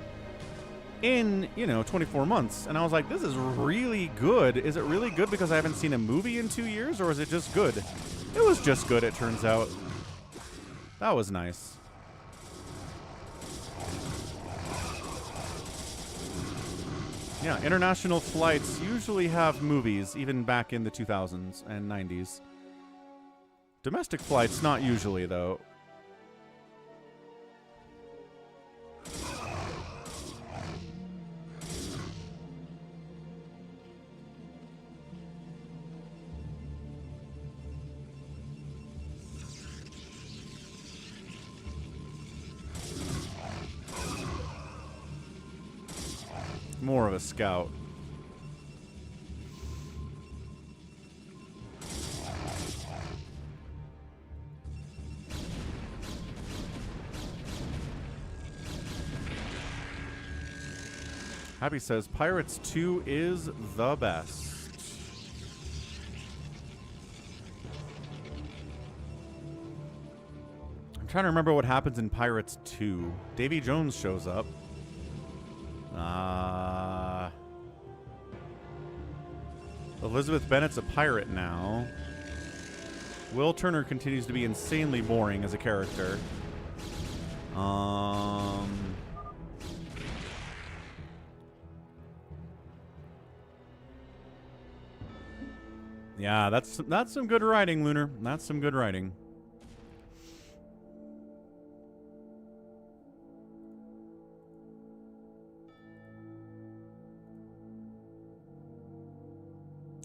in, 24 months. And I was like, this is really good. Is it really good because I haven't seen a movie in 2 years, or is it just good? It was just good, it turns out. That was nice. Yeah, international flights usually have movies, even back in the 2000s and 90s. Domestic flights, not usually, though. More of a scout. Happy says Pirates 2 is the best. trying to remember what happens in Pirates 2. Davy Jones shows up. Elizabeth Bennet's a pirate now. Will Turner continues to be insanely boring as a character. Yeah, that's some good writing, Lunar. That's some good writing.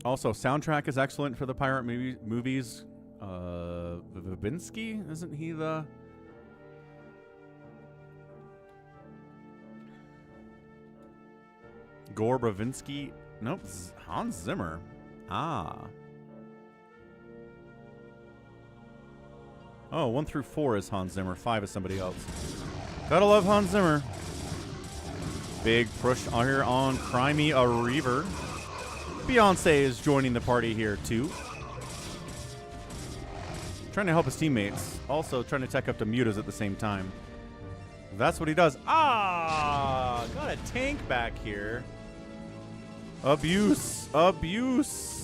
Also, soundtrack is excellent for the pirate movies. Babinski, isn't he the... Gore Bravinsky? Nope, Hans Zimmer. Ah. Oh, 1 through 4 is Hans Zimmer. 5 is somebody else. Gotta love Hans Zimmer. Big push here on Cry Me a Reaver. Beyonce is joining the party here, too. Trying to help his teammates. Also trying to tech up to mutas at the same time. That's what he does. Ah! Got a tank back here. Abuse. Abuse.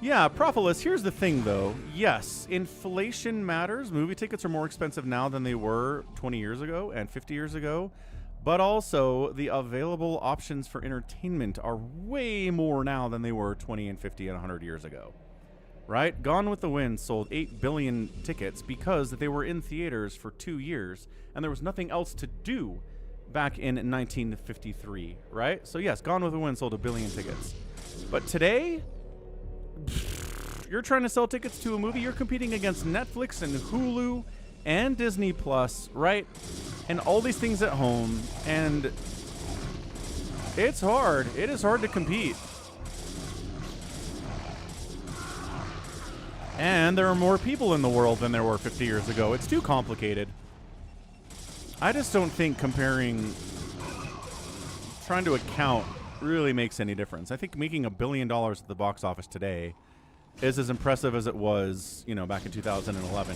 Yeah, Propolis, here's the thing, though. Yes, inflation matters. Movie tickets are more expensive now than they were 20 years ago and 50 years ago. But also, the available options for entertainment are way more now than they were 20 and 50 and 100 years ago. Right? Gone with the Wind sold 8 billion tickets because they were in theaters for 2 years, and there was nothing else to do back in 1953, right? So yes, Gone with the Wind sold 1 billion tickets. But today... you're trying to sell tickets to a movie, you're competing against Netflix and Hulu and Disney Plus, right? And all these things at home, and it's hard. It is hard to compete. And there are more people in the world than there were 50 years ago. It's too complicated. I just don't think trying to account really makes any difference. I think making $1 billion at the box office today is as impressive as it was, you know, back in 2011.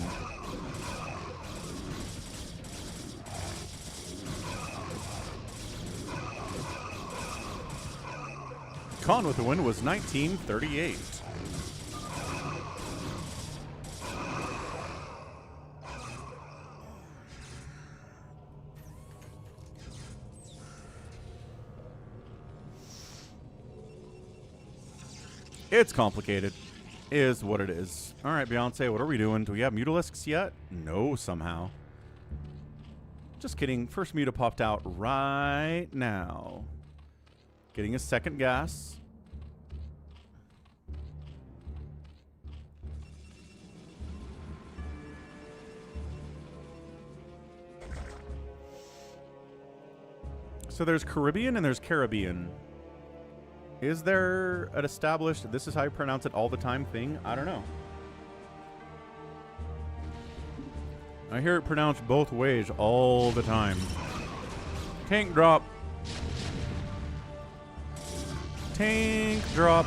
Gone with the Wind was 1938. It's complicated. Is what it is. All right, Beyonce, what are we doing? Do we have Mutalisks yet? No, somehow. Just kidding. First Muta popped out right now. Getting a second gas. So there's Caribbean and there's Caribbean. Is there an established, this is how you pronounce it all the time thing? I don't know. I hear it pronounced both ways all the time. Tank drop. Tank drop.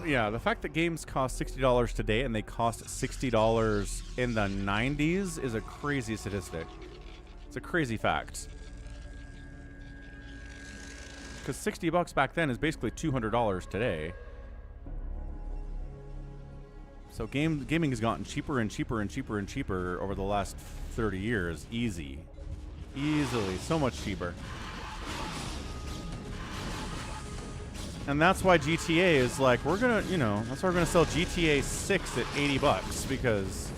Yeah, the fact that games cost $60 today and they cost $60 in the 90s is a crazy statistic. It's a crazy fact. Because $60 back then is basically $200 today. So gaming has gotten cheaper and cheaper and cheaper and cheaper over the last 30 years. Easily. So much cheaper. And that's why GTA is like, we're gonna, you know, that's why we're gonna sell GTA 6 at $80 because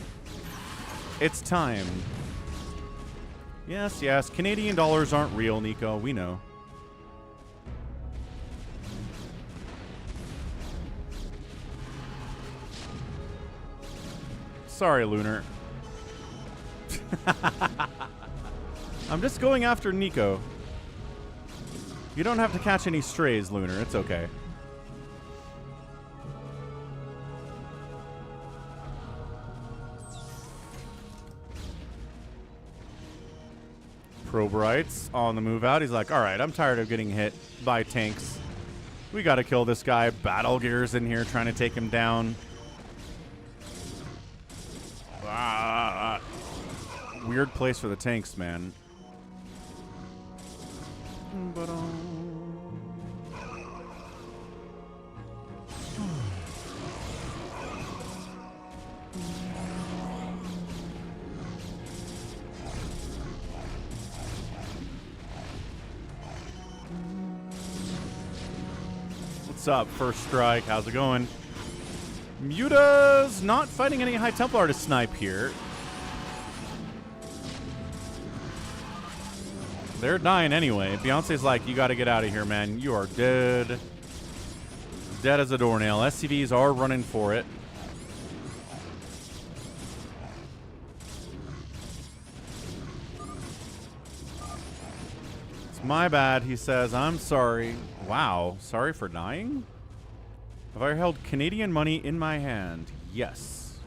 it's time. Yes, yes. Canadian dollars aren't real, Nico. We know. Sorry, Lunar. I'm just going after Nico. You don't have to catch any strays, Lunar. It's okay. Probright's on the move out. He's like, all right, I'm tired of getting hit by tanks. We got to kill this guy. Battle Gear's in here trying to take him down. Ah, weird place for the tanks, man. What's up, First Strike? How's it going? Muta's not fighting any High Templar to snipe here. They're dying anyway. Beyonce's like, you got to get out of here, man. You are dead. Dead as a doornail. SCVs are running for it. It's my bad, he says. I'm sorry. Wow. Sorry for dying? Have I held Canadian money in my hand? Yes.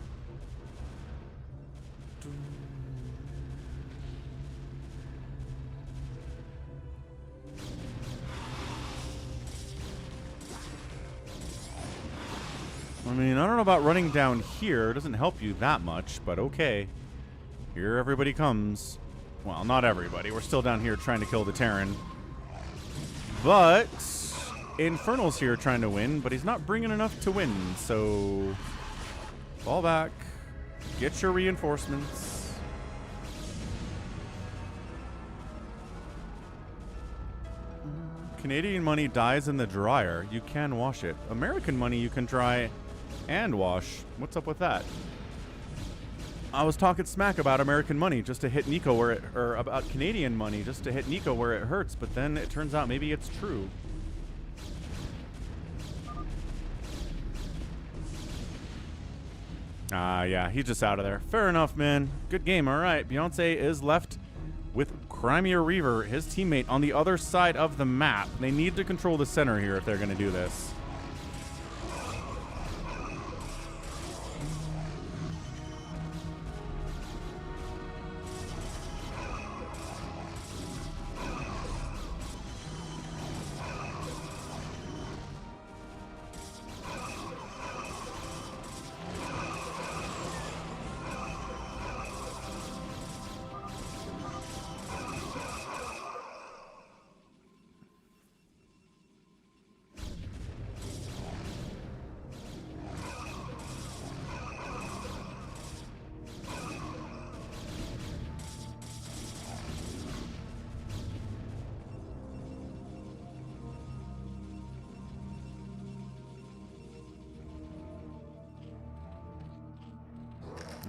I mean, I don't know about running down here. It doesn't help you that much, but okay. Here everybody comes. Well, not everybody. We're still down here trying to kill the Terran. But Infernal's here trying to win, but he's not bringing enough to win, so fall back. Get your reinforcements. Canadian money dies in the dryer. You can wash it. American money you can dry and wash. What's up with that? I was talking smack about American money just to hit Nico where it, or about Canadian money just to hit Nico where it hurts, but then it turns out maybe it's true. Yeah, he's just out of there. Fair enough, man. Good game. All right, Beyonce is left with Crimea Reaver, his teammate, on the other side of the map. They need to control the center here if they're going to do this.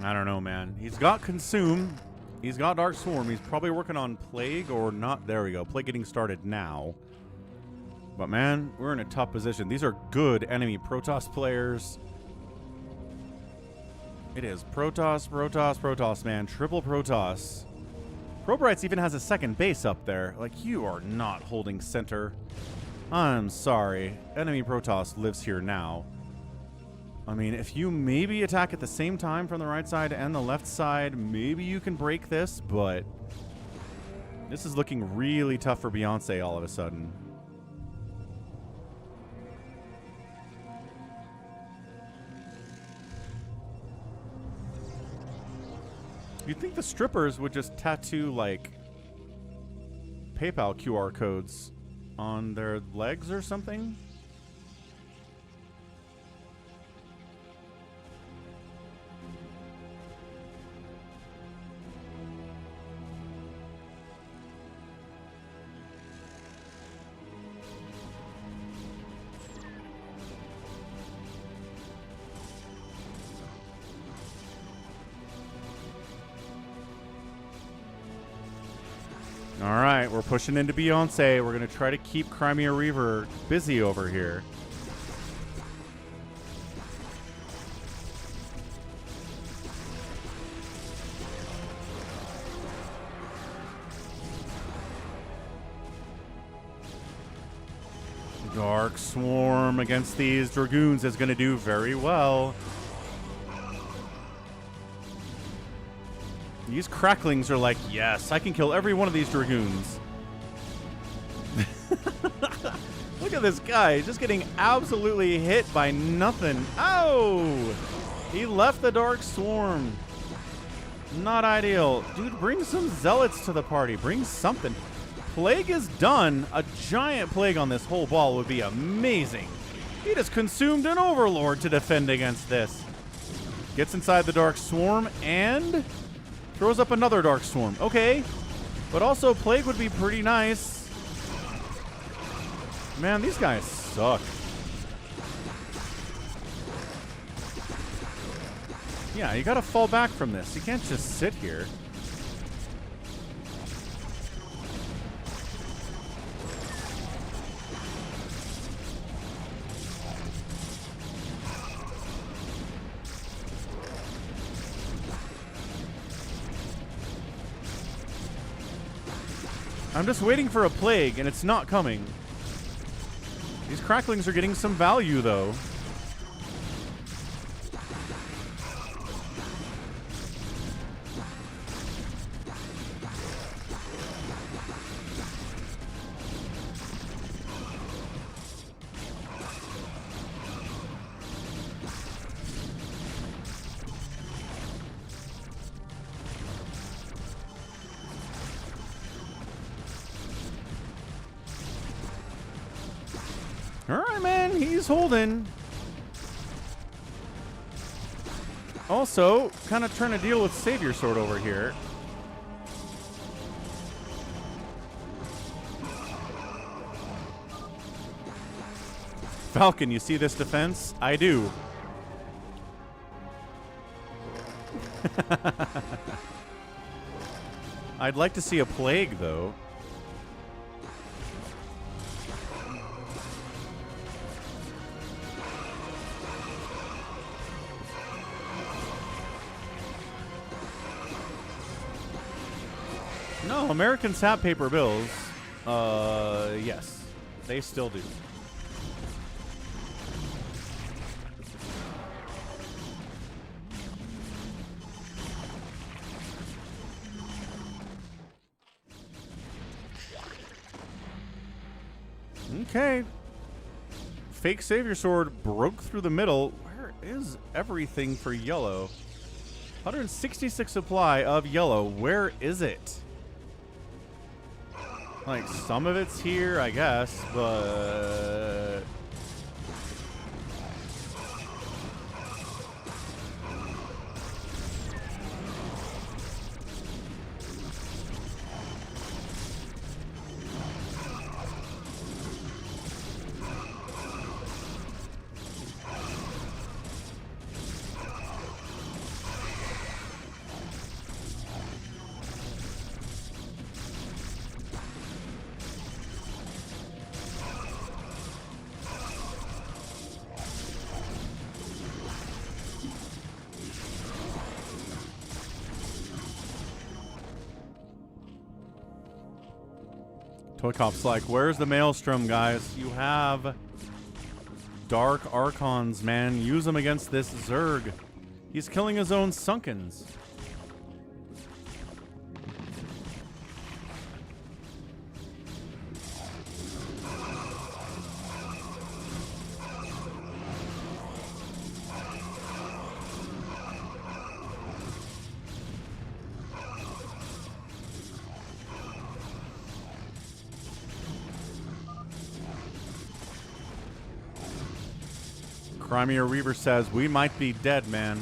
I don't know, man. He's got Consume. He's got Dark Swarm. He's probably working on Plague or not. There we go. Plague getting started now. But, man, we're in a tough position. These are good enemy Protoss players. It is Protoss, Protoss, Protoss, man. Triple Protoss. Probrights even has a second base up there. Like, you are not holding center. I'm sorry. Enemy Protoss lives here now. I mean, if you maybe attack at the same time from the right side and the left side, maybe you can break this, but this is looking really tough for Beyonce all of a sudden. You'd think the strippers would just tattoo, like, PayPal QR codes on their legs or something? All right, we're pushing into Beyonce. We're going to try to keep Crimea Reaver busy over here. Dark Swarm against these Dragoons is going to do very well. These cracklings are like, yes, I can kill every one of these Dragoons. Look at this guy. He's just getting absolutely hit by nothing. Oh! He left the Dark Swarm. Not ideal. Dude, bring some Zealots to the party. Bring something. Plague is done. A giant plague on this whole ball would be amazing. He just consumed an Overlord to defend against this. Gets inside the Dark Swarm and throws up another Dark Swarm. Okay. But also, Plague would be pretty nice. Man, these guys suck. Yeah, you gotta fall back from this. You can't just sit here. I'm just waiting for a plague, and it's not coming. These cracklings are getting some value, though. Alright, man, he's holding. Also, kind of trying to deal with Savior Sword over here. Falcon, you see this defense? I do. I'd like to see a plague, though. No, Americans have paper bills. Yes. They still do. Okay. Fake Savior Sword broke through the middle. Where is everything for yellow? 166 supply of yellow. Where is it? Like, some of it's here, I guess, but... ToyCop's like, where's the Maelstrom, guys? You have Dark Archons, man. Use them against this Zerg. He's killing his own Sunkens. Crimea Reaver says, we might be dead, man.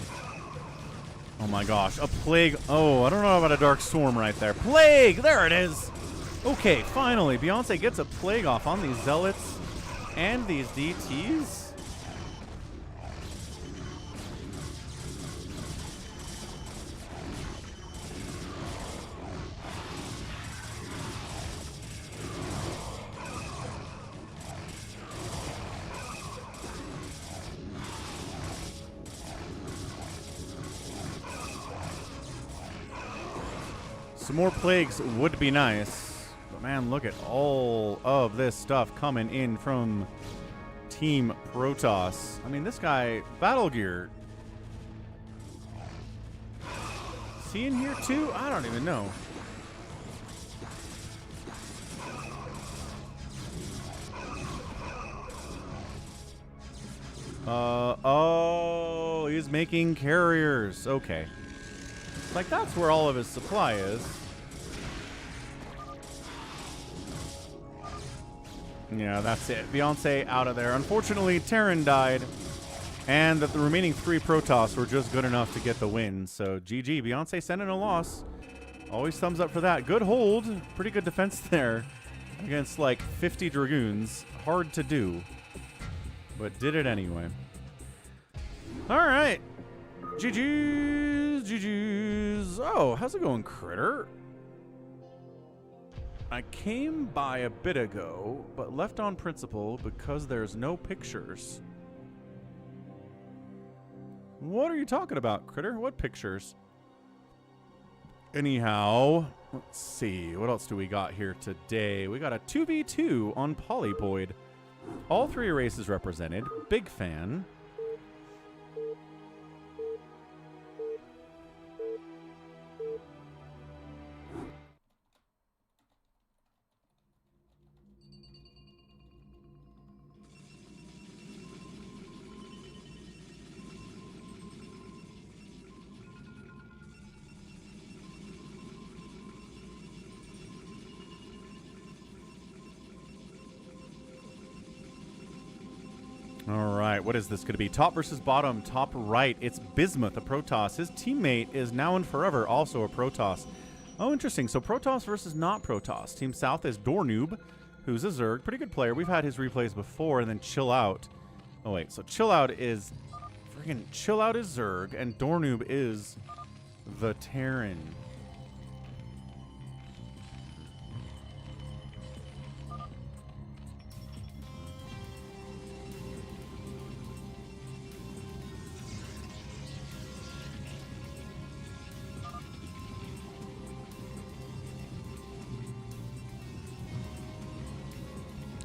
Oh my gosh. A plague. Oh, I don't know about a Dark Swarm right there. Plague! There it is! Okay, finally. Beyonce gets a plague off on these Zealots and these DTs. Some more plagues would be nice. But man, look at all of this stuff coming in from Team Protoss. I mean, this guy, battle gear. Is he in here too? I don't even know. Oh, he's making carriers. Okay. Like, that's where all of his supply is. Yeah, that's it. Beyonce out of there. Unfortunately, Terran died. And that the remaining 3 Protoss were just good enough to get the win. So, GG. Beyonce sending a loss. Always thumbs up for that. Good hold. Pretty good defense there. Against, like, 50 Dragoons. Hard to do. But did it anyway. Alright. GG's. GG's. Oh, how's it going, Critter? I came by a bit ago, but left on principle because there's no pictures. What are you talking about, Critter? What pictures? Anyhow, let's see. What else do we got here today? We got a 2v2 on Polypoid. All 3 races represented. Big fan. All right, what is this going to be? Top versus bottom, top right. It's Bismuth, a Protoss. His teammate is Now and Forever, also a Protoss. Oh, interesting. So Protoss versus not Protoss. Team South is Dornoob, who's a Zerg. Pretty good player. We've had his replays before, and then Chill Out. Oh, wait. So Chill Out is... Freaking Chill Out is Zerg, and Dornoob is the Terran.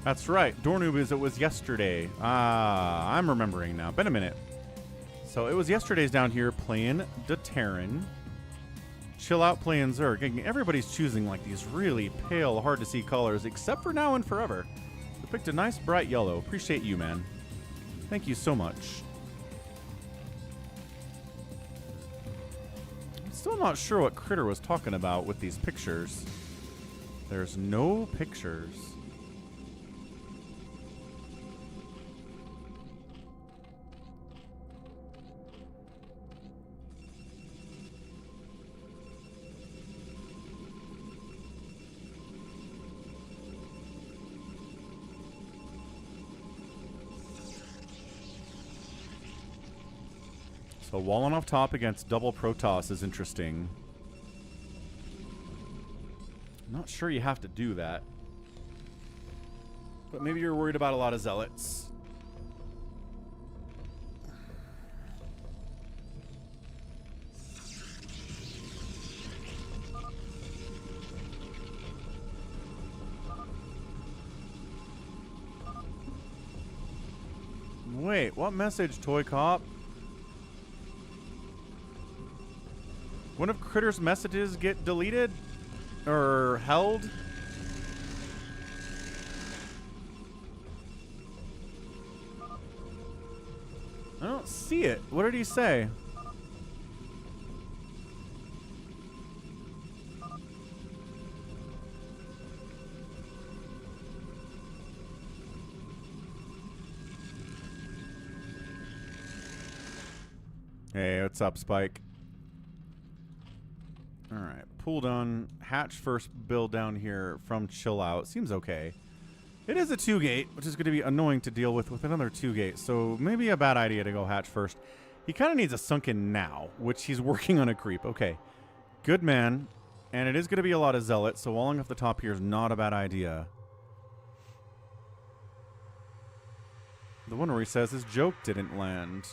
That's right. Dornoob is It Was Yesterday. Ah, I'm remembering now. Been a minute. So It Was Yesterday's down here playing the Terran. Chill Out playing Zerg. And everybody's choosing like these really pale, hard to see colors, except for Now and Forever. We picked a nice bright yellow. Appreciate you, man. Thank you so much. I'm still not sure what Critter was talking about with these pictures. There's no pictures. So walling off top against double Protoss is interesting. I'm not sure you have to do that. But maybe you're worried about a lot of zealots. Wait, what message, ToyCop? One of Critter's messages get deleted? Or held? I don't see it. What did he say? Hey, what's up, Spike? Alright, pool done. Hatch first build down here from Chill Out. Seems okay. It is a 2-gate, which is going to be annoying to deal with another 2-gate. So maybe a bad idea to go hatch first. He kind of needs a sunken now, which he's working on a creep. Okay, good man. And it is going to be a lot of zealots, so walling off the top here is not a bad idea. The one where he says his joke didn't land.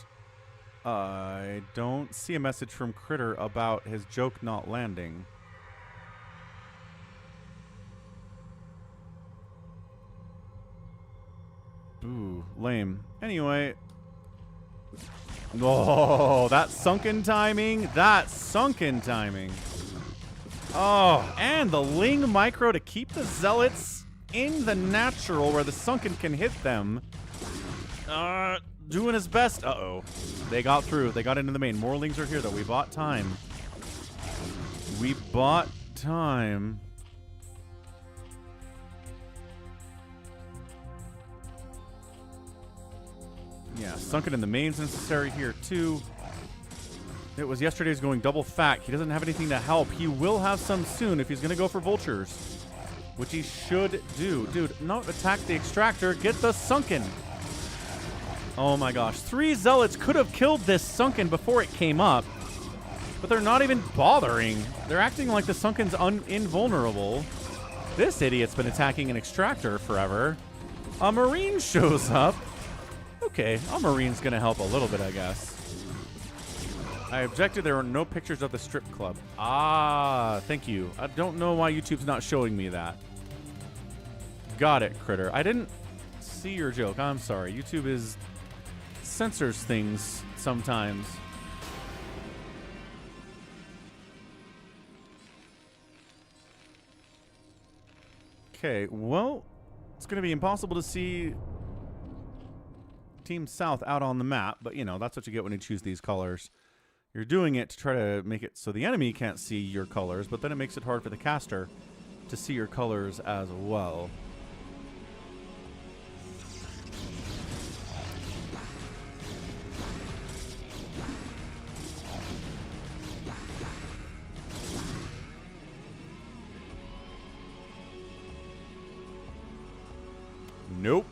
I don't see a message from Critter about his joke not landing. Lame. Anyway. Oh, that sunken timing. That sunken timing. Oh, and the Ling micro to keep the Zealots in the natural where the sunken can hit them. Doing his best. Uh-oh. They got through. They got into the main. More Lings are here, though. We bought time. We bought time. Yeah, sunken in the main's necessary here, too. It was yesterday's going double fat. He doesn't have anything to help. He will have some soon if he's going to go for vultures, which he should do. Dude, not attack the extractor. Get the sunken. Oh, my gosh. 3 Zealots could have killed this sunken before it came up, but they're not even bothering. They're acting like the sunken's invulnerable. This idiot's been attacking an extractor forever. A Marine shows up. Okay, a Marine's going to help a little bit, I guess. I objected there were no pictures of the strip club. Ah, thank you. I don't know why YouTube's not showing me that. Got it, Critter. I didn't see your joke. I'm sorry. YouTube censors things sometimes. Okay, well, it's going to be impossible to see Team South out on the map, but, you know, that's what you get when you choose these colors. You're doing it to try to make it so the enemy can't see your colors, but then it makes it hard for the caster to see your colors as well. Nope.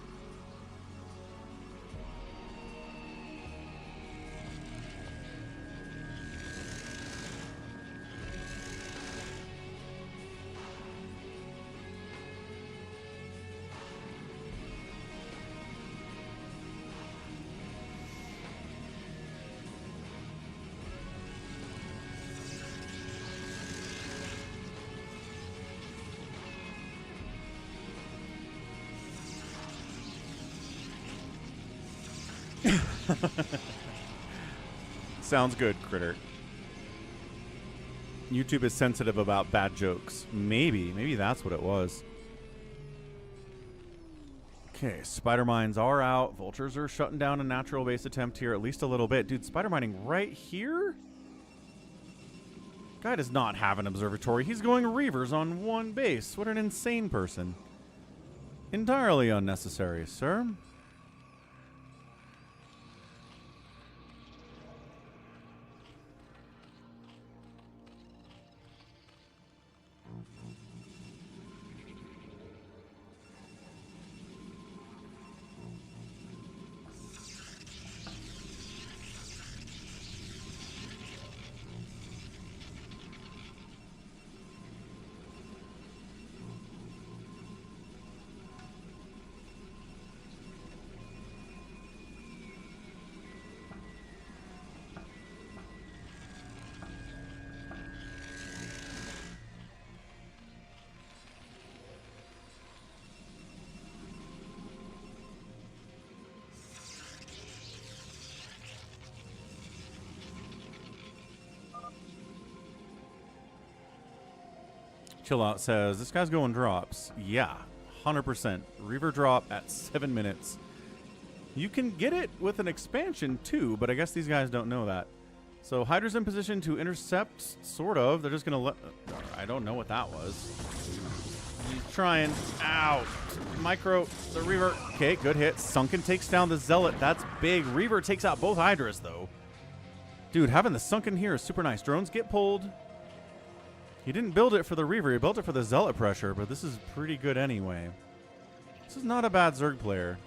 Sounds good, Critter. YouTube is sensitive about bad jokes. Maybe that's what it was. Okay, spider mines are out. Vultures are shutting down a natural base attempt here at least a little bit. Dude, spider mining right here? Guy does not have an observatory. He's going Reavers on one base. What an insane person. Entirely unnecessary, sir. Chill Out says, this guy's going drops. Yeah, 100%. Reaver drop at 7 minutes. You can get it with an expansion too, but I guess these guys don't know that. So Hydra's in position to intercept, sort of. They're just going to let... I don't know what that was. He's trying. Ow. Micro, the Reaver. Okay, good hit. Sunken takes down the Zealot. That's big. Reaver takes out both Hydras, though. Dude, having the Sunken here is super nice. Drones get pulled. He didn't build it for the Reaver. He built it for the Zealot pressure, but this is pretty good anyway. This is not a bad Zerg player.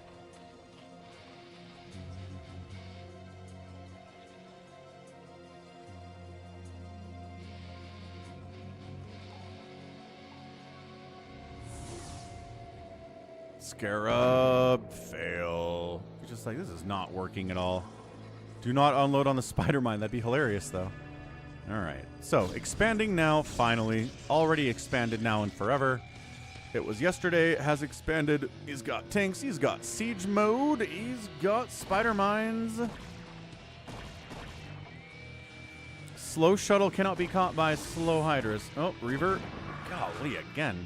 Scarab, fail. He's just like, this is not working at all. Do not unload on the spider mine. That'd be hilarious, though. All right. So, expanding now, finally. Already expanded now and forever. ItWasYesterday has expanded. He's got tanks. He's got siege mode. He's got spider mines. Slow shuttle cannot be caught by slow hydras. Oh, Reaver. Golly, again.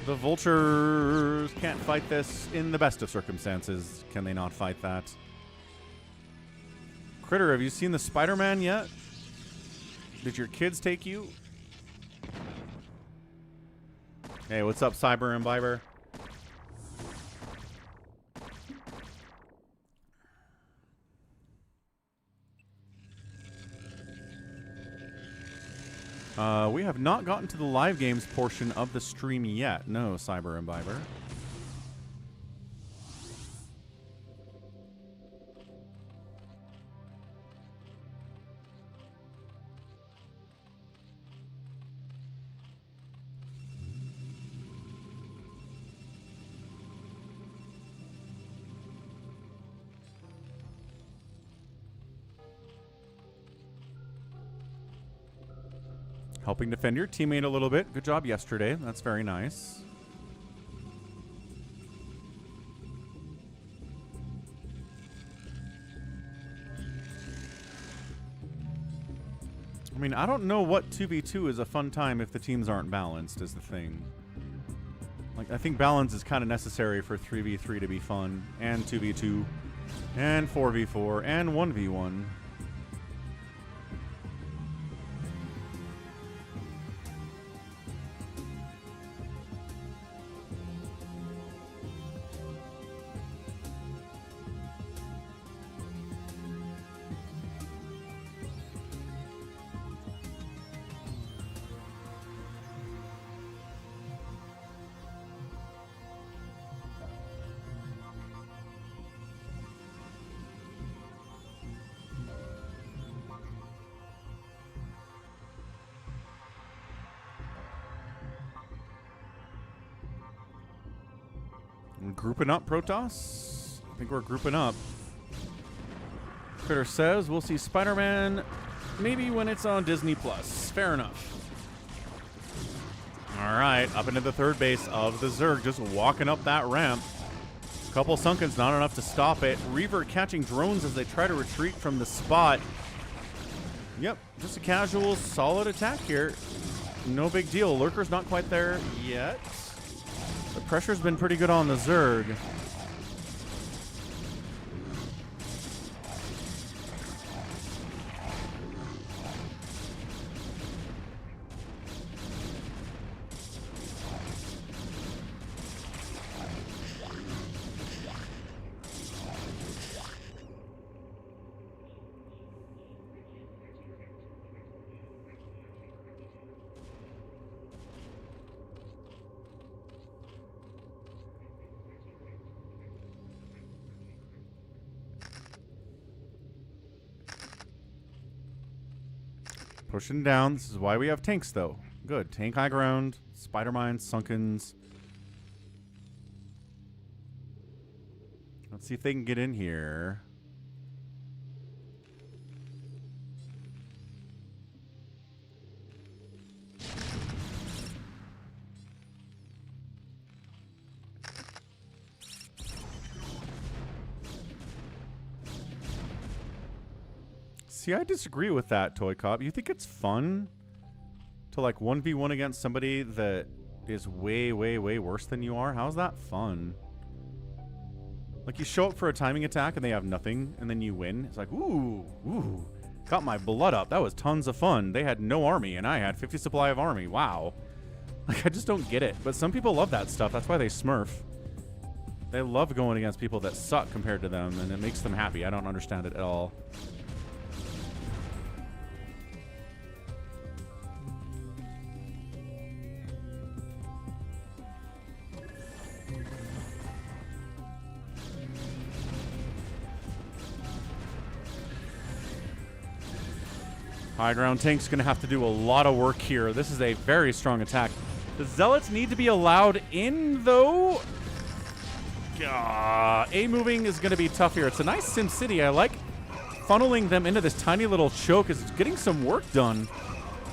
The vultures can't fight this in the best of circumstances. Can they not fight that? Critter, have you seen the Spider-Man yet? Did your kids take you? Hey, what's up, Cyber Imbiber? We have not gotten to the live games portion of the stream yet. No, Cyber Imbiber. Helping defend your teammate a little bit. Good job yesterday. That's very nice. I mean, I don't know what 2v2 is a fun time if the teams aren't balanced, is the thing. Like, I think balance is kind of necessary for 3v3 to be fun, and 2v2, and 4v4, and 1v1. Grouping up, Protoss? I think we're grouping up. Critter says we'll see Spider-Man maybe when it's on Disney Plus. Fair enough. All right, up into the third base of the Zerg, just walking up that ramp. Couple Sunkens, not enough to stop it. Reaver catching drones as they try to retreat from the spot. Yep, just a casual, solid attack here. No big deal. Lurker's not quite there yet. The pressure's been pretty good on the Zerg. Pushing down. This is why we have tanks, though. Good. Tank high ground, spider mines, Sunkens. Let's see if they can get in here. See, I disagree with that, ToyCop. You think it's fun to, like, 1v1 against somebody that is way, way, way worse than you are? How's that fun? Like, you show up for a timing attack and they have nothing, and then you win. It's like, ooh, got my blood up. That was tons of fun. They had no army, and I had 50 supply of army. Wow. Like, I just don't get it. But some people love that stuff. That's why they smurf. They love going against people that suck compared to them, and it makes them happy. I don't understand it at all. High ground tank's going to have to do a lot of work here. This is a very strong attack. The Zealots need to be allowed in, though. A moving is going to be tough here. It's a nice Sim City. I like funneling them into this tiny little choke. It's getting some work done.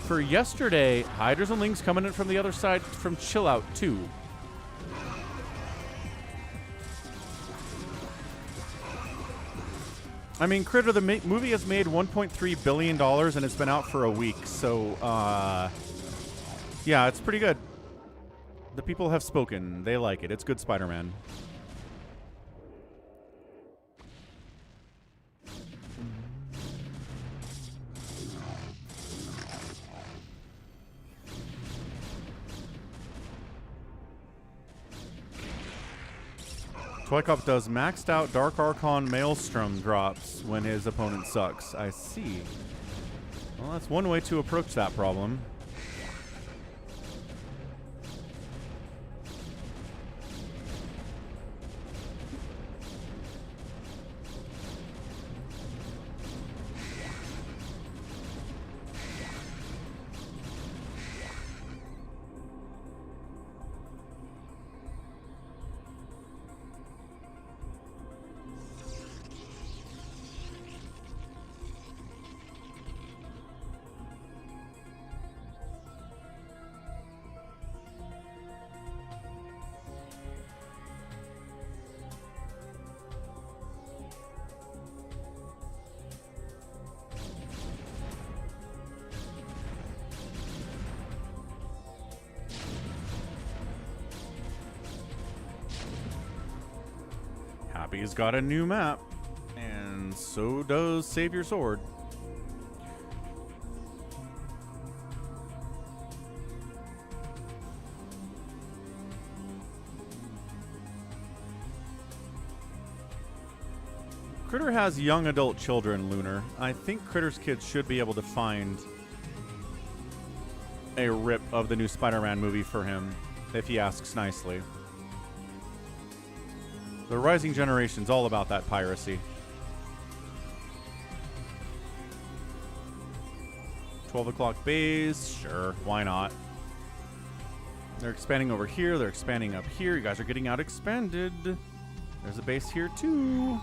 for yesterday, Hydras and Lings coming in from the other side from Chill Out, too. I mean, Critter, the movie has made $1.3 billion, and it's been out for a week. So, yeah, it's pretty good. The people have spoken. They like it. It's good Spider-Man. ToyCop does maxed out Dark Archon Maelstrom drops when his opponent sucks. I see. Well, that's one way to approach that problem. Happy's got a new map, and so does Save Your Sword. Critter has young adult children, Lunar. I think Critter's kids should be able to find a rip of the new Spider-Man movie for him, if he asks nicely. The rising generation's all about that piracy. 12 o'clock base, sure, why not? They're expanding over here, they're expanding up here. You guys are getting out expanded. There's a base here too.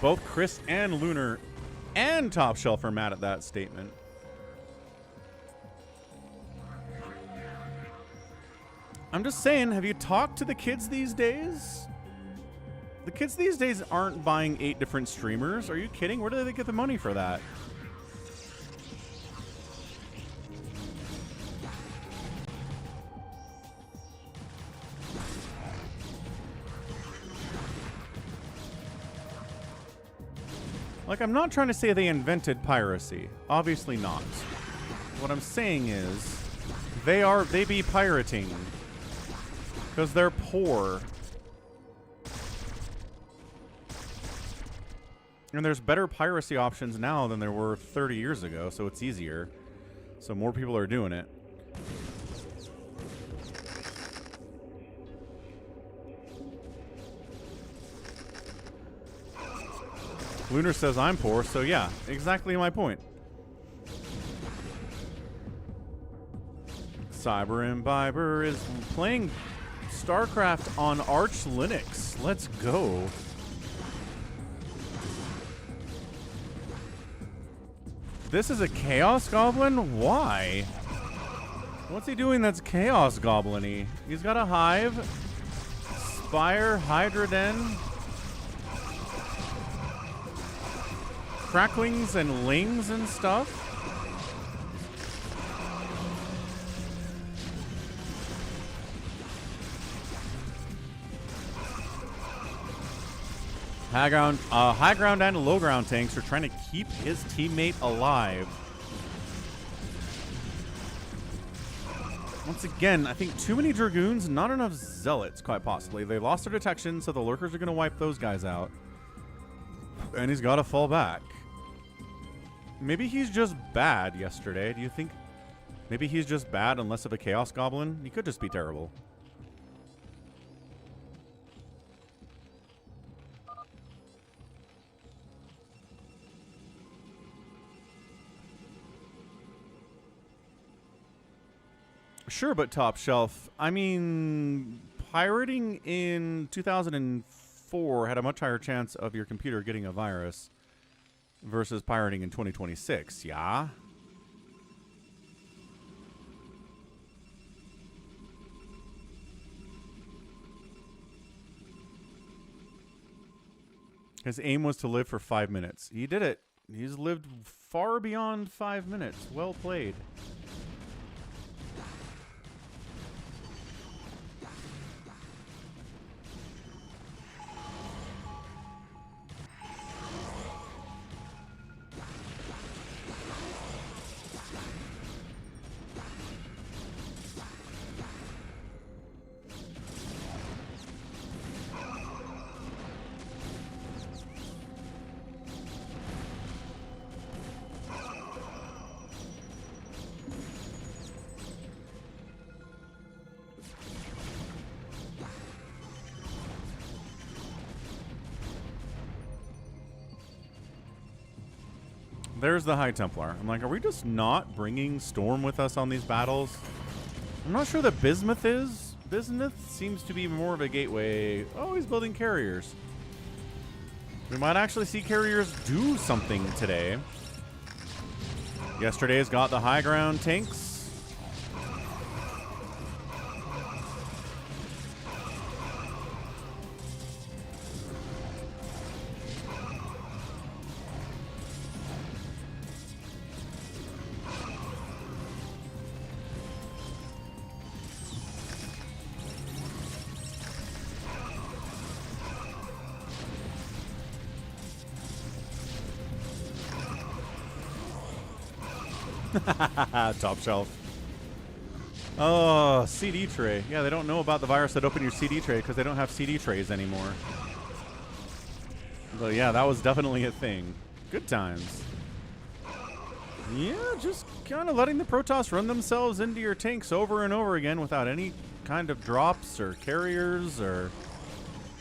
Both Chris and Lunar and Top Shelf are mad at that statement. I'm just saying, have you talked to the kids these days? The kids these days aren't buying 8 different streamers. Are you kidding? Where do they get the money for that? Like, I'm not trying to say they invented piracy. Obviously not. What I'm saying is, they be pirating. Because they're poor. And there's better piracy options now than there were 30 years ago, so it's easier. So more people are doing it. Lunar says I'm poor, so yeah, exactly my point. Cyber Imbiber is playing StarCraft on Arch Linux. Let's go. This is a Chaos Goblin? Why? What's he doing that's Chaos Goblin-y? He's got a Hive, Spire, Hydra Den, Cracklings and Lings and stuff. High ground and low ground tanks are trying to keep his teammate alive. Once again, I think too many Dragoons, not enough Zealots, quite possibly. They lost their detection, so the Lurkers are going to wipe those guys out. And he's got to fall back. Maybe he's just bad yesterday. Do you think maybe he's just bad and less of a Chaos Goblin? He could just be terrible. Sure, but top shelf. I mean, pirating in 2004 had a much higher chance of your computer getting a virus versus pirating in 2026, yeah? His aim was to live for 5 minutes. He did it. He's lived far beyond 5 minutes. Well played. There's the High Templar. I'm like, are we just not bringing Storm with us on these battles? I'm not sure that Bismuth is. Bismuth seems to be more of a gateway. Oh, he's building carriers. We might actually see carriers do something today. Yesterday's got the high ground tanks. Top shelf. Oh, CD tray. Yeah, they don't know about the virus that opened your CD tray because they don't have CD trays anymore. But yeah, that was definitely a thing. Good times. Yeah, just kind of letting the Protoss run themselves into your tanks over and over again without any kind of drops or carriers or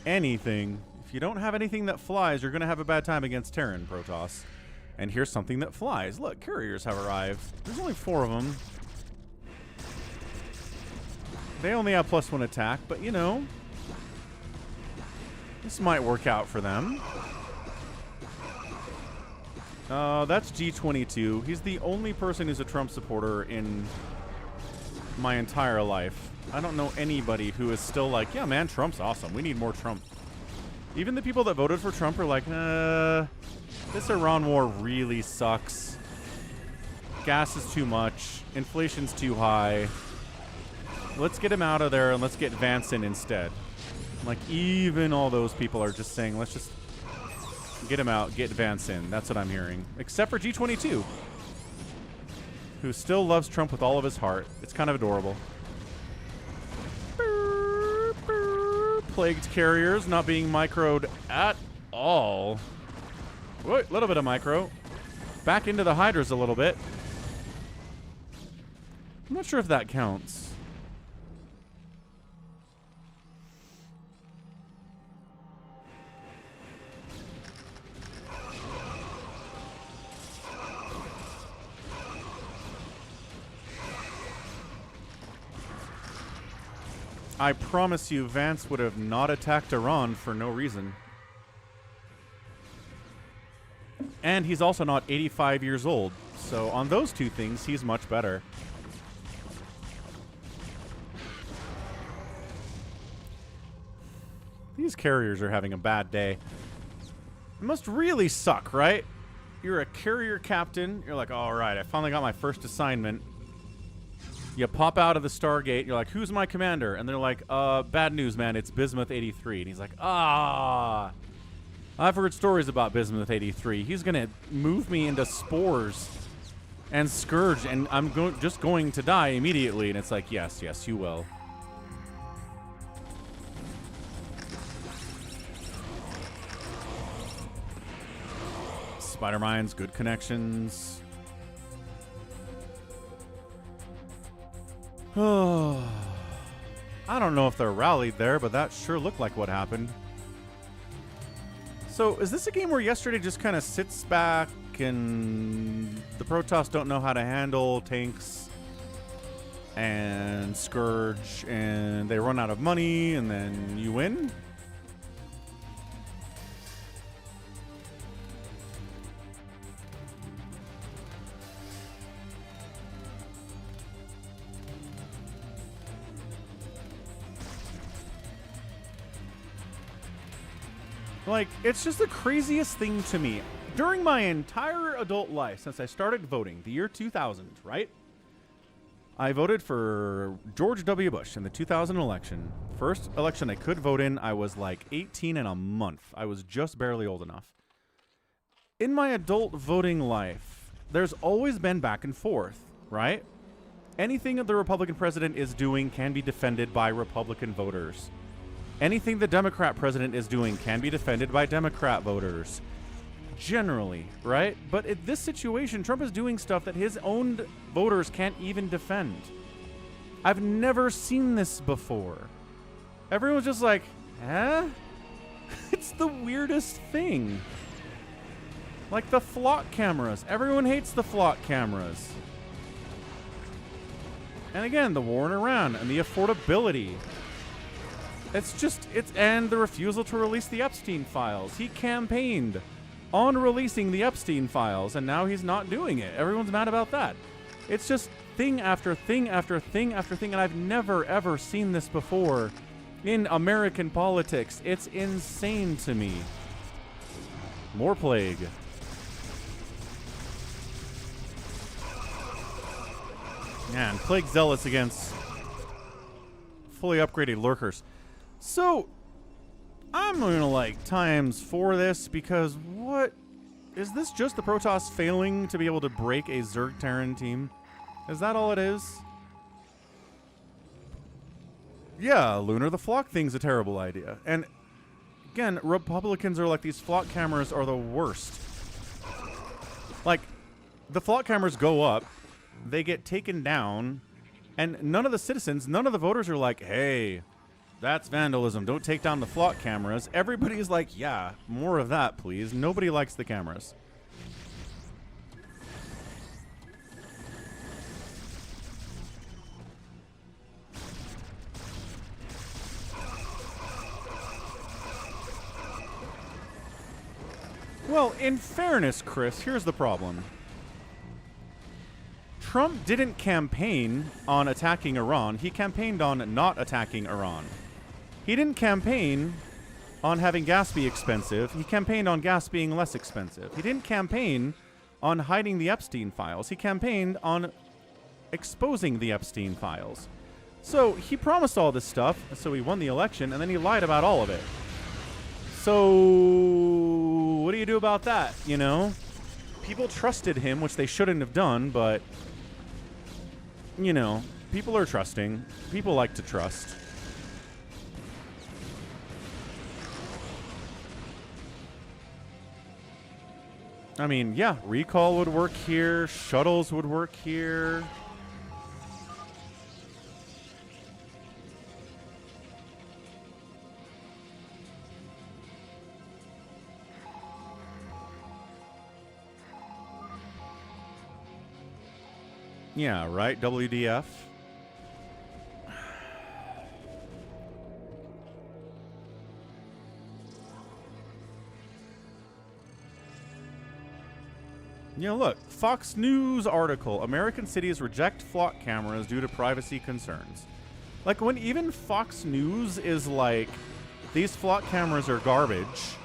anything. If you don't have anything that flies, you're going to have a bad time against Terran Protoss. And here's something that flies. Look, carriers have arrived. There's only 4 of them. They only have +1 attack, but you know, this might work out for them. That's G22. He's the only person who's a Trump supporter in my entire life. I don't know anybody who is still like, yeah, man, Trump's awesome. We need more Trump. Even the people that voted for Trump are like, this Iran war really sucks. Gas is too much. Inflation's too high. Let's get him out of there and let's get Vance in instead. Like, even all those people are just saying, let's just get him out, get Vance in. That's what I'm hearing. Except for G22, who still loves Trump with all of his heart. It's kind of adorable. Plagued carriers not being microed at all. Wait, a little bit of micro. Back into the Hydras a little bit. I'm not sure if that counts. I promise you, Vance would have not attacked Iran for no reason. And he's also not 85 years old. So on those two things, he's much better. These carriers are having a bad day. It must really suck, right? You're a carrier captain. You're like, all right, I finally got my first assignment. You pop out of the Stargate. You're like, who's my commander? And they're like, bad news, man. It's Bismuth 83. And he's like, ah. I've heard stories about Bismuth 83. He's going to move me into spores and Scourge, and I'm just going to die immediately. And it's like, yes, yes, you will. Spider Mines, good connections. Oh, I don't know if they're rallied there, but that sure looked like what happened. So, is this a game where yesterday just kind of sits back and the Protoss don't know how to handle tanks and Scourge and they run out of money and then you win? Like, it's just the craziest thing to me. During my entire adult life, since I started voting, the year 2000, right? I voted for George W. Bush in the 2000 election. First election I could vote in, I was like 18 and a month. I was just barely old enough. In my adult voting life, there's always been back and forth, right? Anything that the Republican president is doing can be defended by Republican voters. Anything the Democrat president is doing can be defended by Democrat voters. Generally, right? But in this situation, Trump is doing stuff that his own voters can't even defend. I've never seen this before. Everyone's just like, huh? It's the weirdest thing. Like the flock cameras. Everyone hates the flock cameras. And again, the war in Iran and the affordability. And the refusal to release the Epstein files. He campaigned on releasing the Epstein files, and now he's not doing it. Everyone's mad about that. It's just thing after thing after thing after thing, and I've never, ever seen this before in American politics. It's insane to me. More plague. Man, plague zealous against fully upgraded lurkers. So, I'm gonna like ×4 this because what is this just the Protoss failing to be able to break a Zerg Terran team? Is that all it is? Yeah, Lunar, the flock thing's a terrible idea. And again, Republicans are like, these flock cameras are the worst. Like, the flock cameras go up, they get taken down, and none of the citizens, none of the voters are like, hey, that's vandalism. Don't take down the flock cameras. Everybody's like, yeah, more of that, please. Nobody likes the cameras. Well, in fairness, Chris, here's the problem. Trump didn't campaign on attacking Iran. He campaigned on not attacking Iran. He didn't campaign on having gas be expensive. He campaigned on gas being less expensive. He didn't campaign on hiding the Epstein files. He campaigned on exposing the Epstein files. So he promised all this stuff, so he won the election, and then he lied about all of it. So what do you do about that, you know? People trusted him, which they shouldn't have done, but, you know, people are trusting. People like to trust. I mean, yeah, recall would work here. Shuttles would work here. Yeah, right? WDF. Yeah, look, Fox News article. American cities reject flock cameras due to privacy concerns. Like, when even Fox News is like, these flock cameras are garbage.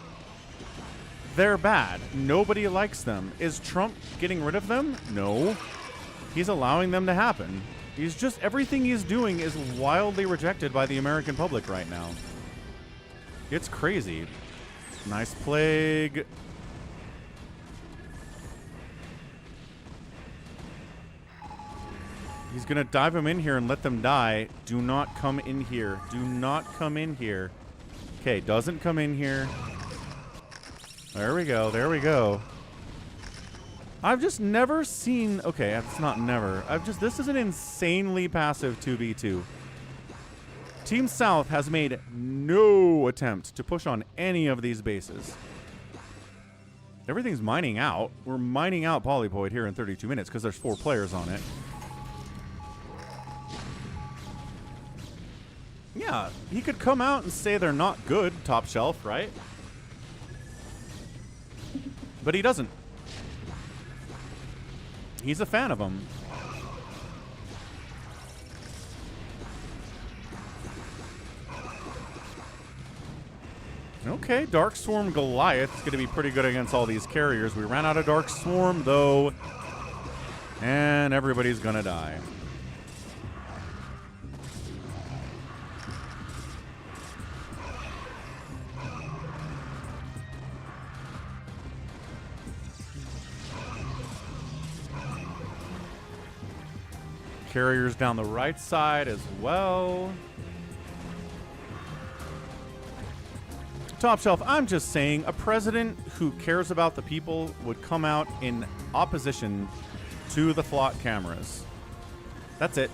They're bad. Nobody likes them. Is Trump getting rid of them? No. He's allowing them to happen. He's just, everything he's doing is wildly rejected by the American public right now. It's crazy. Nice plague. He's going to dive them in here and let them die. Do not come in here. Do not come in here. Okay, doesn't come in here. There we go. There we go. I've just never seen... Okay, it's not never. This is an insanely passive 2v2. Team South has made no attempt to push on any of these bases. Everything's mining out. We're mining out Polypoid here in 32 minutes because there's 4 players on it. Yeah, he could come out and say they're not good, top shelf, right? But he doesn't. He's a fan of them. Okay, Dark Swarm Goliath is going to be pretty good against all these carriers. We ran out of Dark Swarm, though, and everybody's going to die. Carriers down the right side as well. Top shelf, I'm just saying, a president who cares about the people would come out in opposition to the flock cameras. That's it.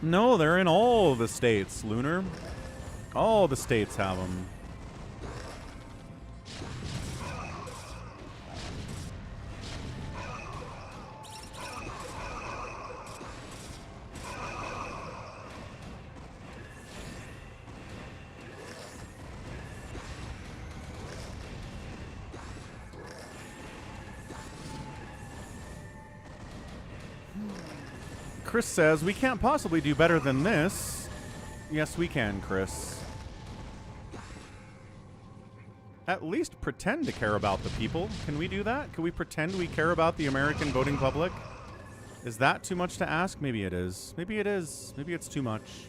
No, they're in all the states, Lunar. All the states have them. Chris says, we can't possibly do better than this. Yes, we can, Chris. At least pretend to care about the people. Can we do that? Can we pretend we care about the American voting public? Is that too much to ask? Maybe it is. Maybe it is. Maybe it's too much.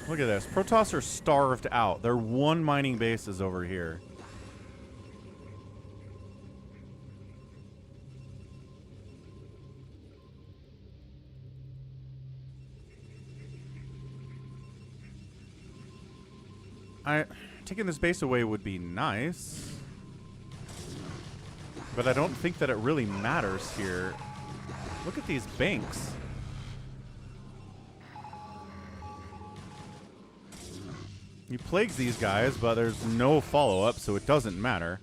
Look at this. Protoss are starved out. Their one mining base is over here. Taking this base away would be nice, but I don't think that it really matters here. Look at these banks. He plagues these guys, but there's no follow-up, so it doesn't matter.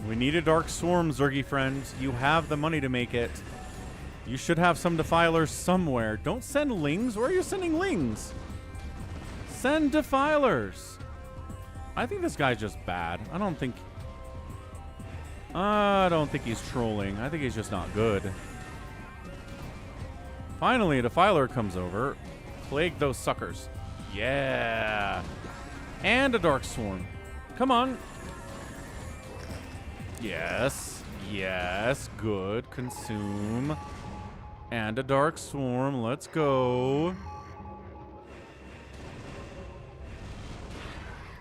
We need a Dark Swarm, Zergy friend. You have the money to make it. You should have some Defilers somewhere. Don't send Lings. Where are you sending Lings? Send Defilers. I think this guy's just bad. I don't think he's trolling. I think he's just not good. Finally, a Defiler comes over. Plague those suckers. Yeah. And a Dark Swarm. Come on. Yes. Yes. Good. Consume. And a Dark Swarm. Let's go.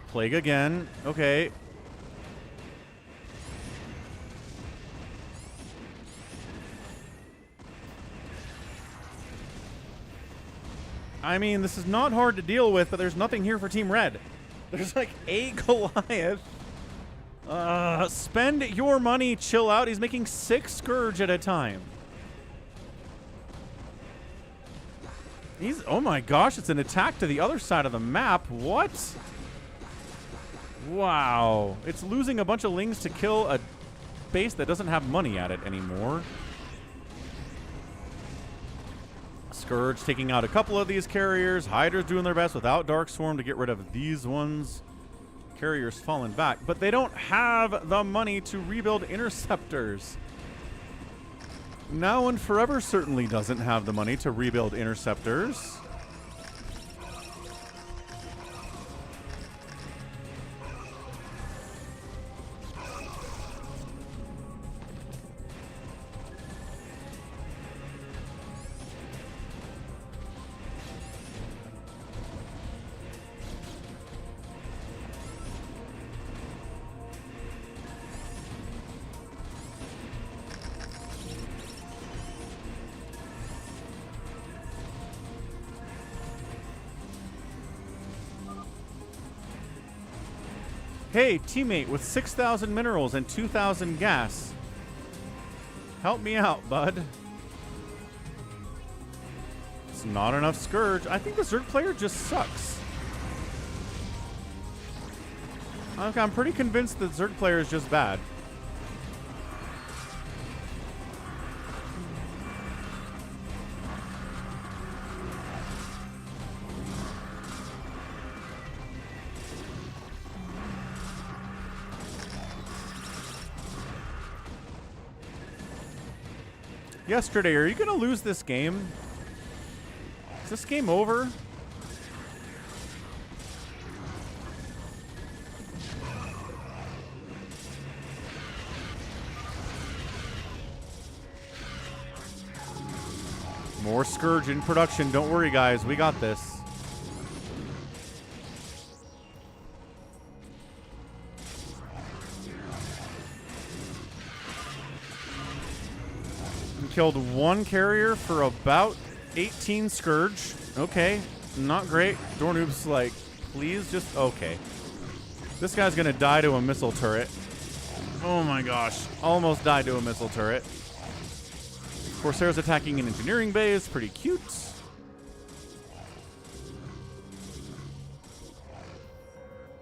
Plague again. Okay. I mean, this is not hard to deal with, but there's nothing here for Team Red. There's like a Goliath. Spend your money, chill out. He's making 6 Scourge at a time. Oh my gosh, it's an attack to the other side of the map. What? Wow. It's losing a bunch of lings to kill a base that doesn't have money at it anymore. Scourge taking out a couple of these carriers. Hydra's doing their best without Dark Swarm to get rid of these ones. Carriers falling back, but they don't have the money to rebuild interceptors. Now and Forever certainly doesn't have the money to rebuild interceptors. Hey, teammate with 6,000 minerals and 2,000 gas. Help me out, bud. It's not enough Scourge. I think the Zerg player just sucks. I'm pretty convinced the Zerg player is just bad. Yesterday, are you going to lose this game? Is this game over? More Scourge in production. Don't worry, guys. We got this. Killed 1 carrier for about 18 Scourge. Okay, not great. Dornoob's like, please just, okay. This guy's gonna die to a missile turret. Oh my gosh, almost died to a missile turret. Corsair's attacking an engineering base, pretty cute.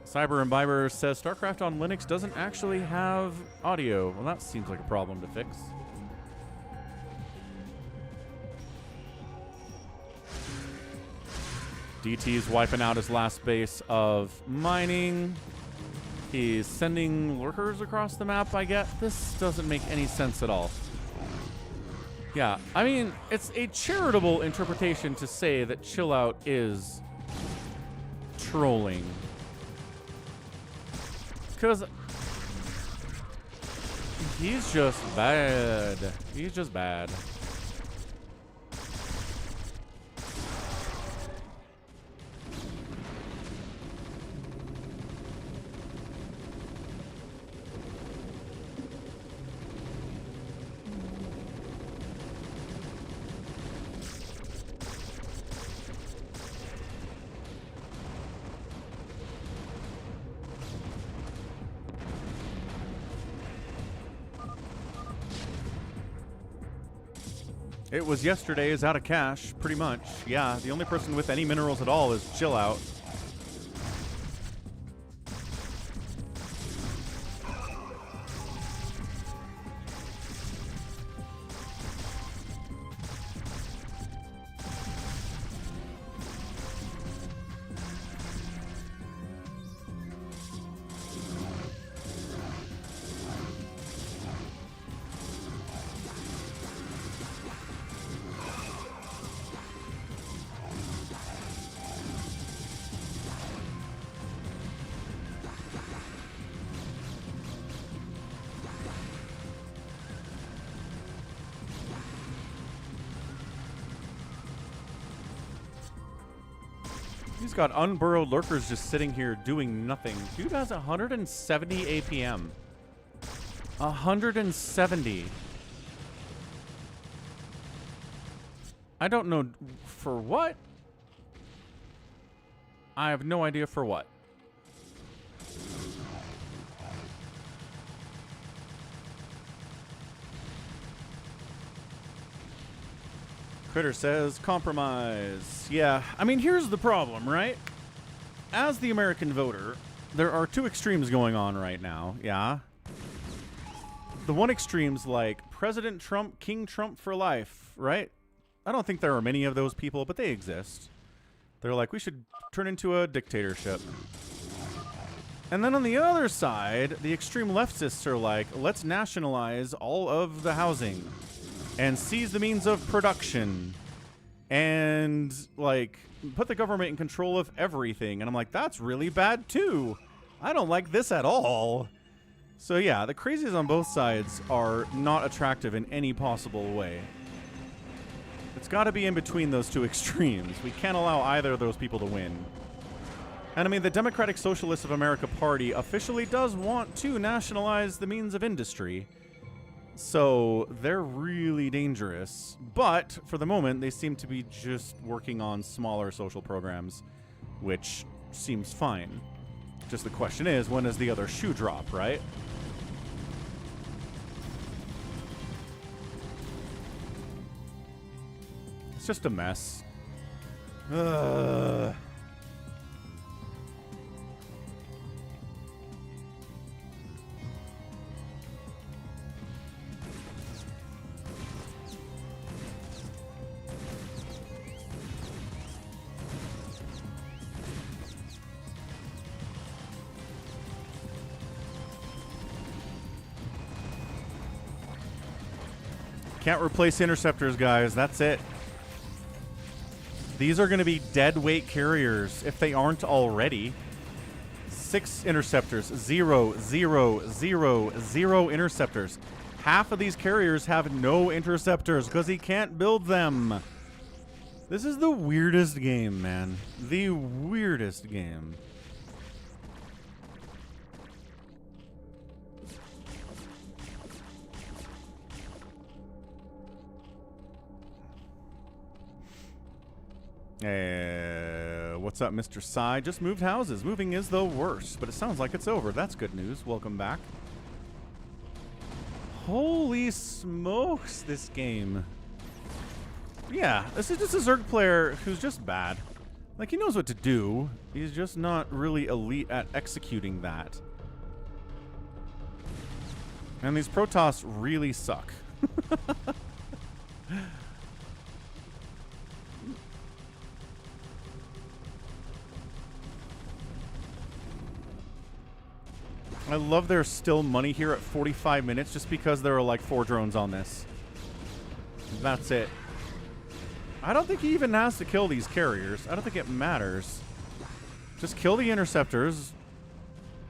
Cyber Imbiber says StarCraft on Linux doesn't actually have audio. Well, that seems like a problem to fix. DT's wiping out his last base of mining. He's sending lurkers across the map, I get. This doesn't make any sense at all. Yeah, I mean, it's a charitable interpretation to say that Chill Out is trolling. Because he's just bad. He's just bad. It was yesterday is out of cash, pretty much. Yeah, the only person with any minerals at all is Chill Out. He's got unburrowed lurkers just sitting here doing nothing. Dude has 170 APM. 170. I don't know for what. I have no idea for what. Critter says, compromise. Yeah, I mean, here's the problem, right? As the American voter, there are two extremes going on right now, yeah? The one extreme's like President Trump, King Trump for life, right? I don't think there are many of those people, but they exist. They're like, we should turn into a dictatorship. And then on the other side, the extreme leftists are like, let's nationalize all of the housing and seize the means of production and, like, put the government in control of everything. And I'm like, that's really bad, too. I don't like this at all. So, yeah, the crazies on both sides are not attractive in any possible way. It's got to be in between those two extremes. We can't allow either of those people to win. And, I mean, the Democratic Socialists of America Party officially does want to nationalize the means of industry. So they're really dangerous, but for the moment they seem to be just working on smaller social programs, which seems fine. Just the question is, when does the other shoe drop, right? It's just a mess. Ugh. Can't replace interceptors, guys. That's it. These are going to be dead weight carriers if they aren't already. 6 interceptors. 0, 0, 0, 0 interceptors. Half of these carriers have no interceptors because he can't build them. This is the weirdest game, man. The weirdest game. What's up, Mr. Psy? Just moved houses. Moving is the worst, but it sounds like it's over. That's good news. Welcome back. Holy smokes, this game. Yeah, this is just a Zerg player who's just bad. Like, he knows what to do. He's just not really elite at executing that. And these Protoss really suck. I love there's still money here at 45 minutes just because there are like 4 drones on this. That's it. I don't think he even has to kill these carriers. I don't think it matters. Just kill the interceptors.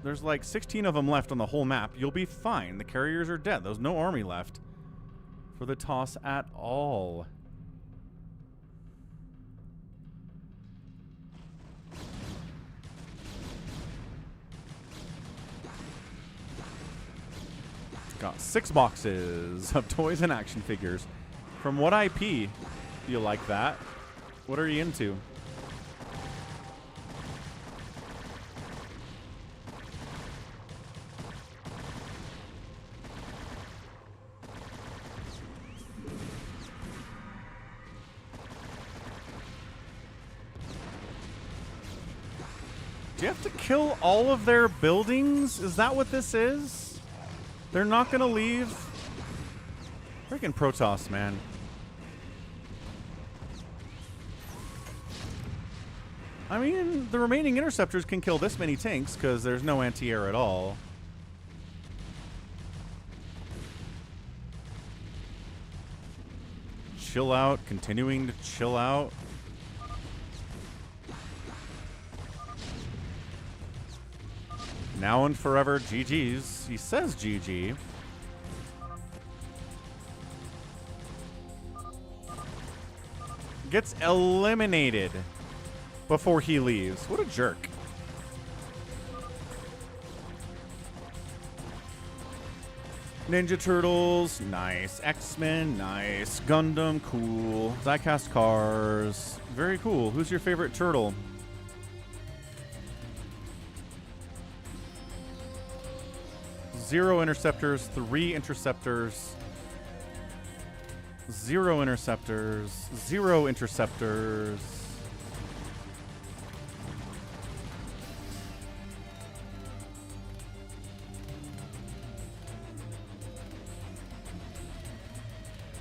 There's like 16 of them left on the whole map. You'll be fine. The carriers are dead. There's no army left for the toss at all. Got 6 boxes of toys and action figures. From what IP? Do you like that? What are you into? Do you have to kill all of their buildings? Is that what this is? They're not gonna leave? Freaking Protoss, man. I mean, the remaining interceptors can kill this many tanks because there's no anti-air at all. Chill out, continuing to chill out. Now and forever, GG's. He says GG. Gets eliminated before he leaves. What a jerk. Ninja Turtles, nice. X-Men, nice. Gundam, cool. Diecast cars, very cool. Who's your favorite turtle? 0 interceptors, 3 interceptors, 0 interceptors, 0 interceptors.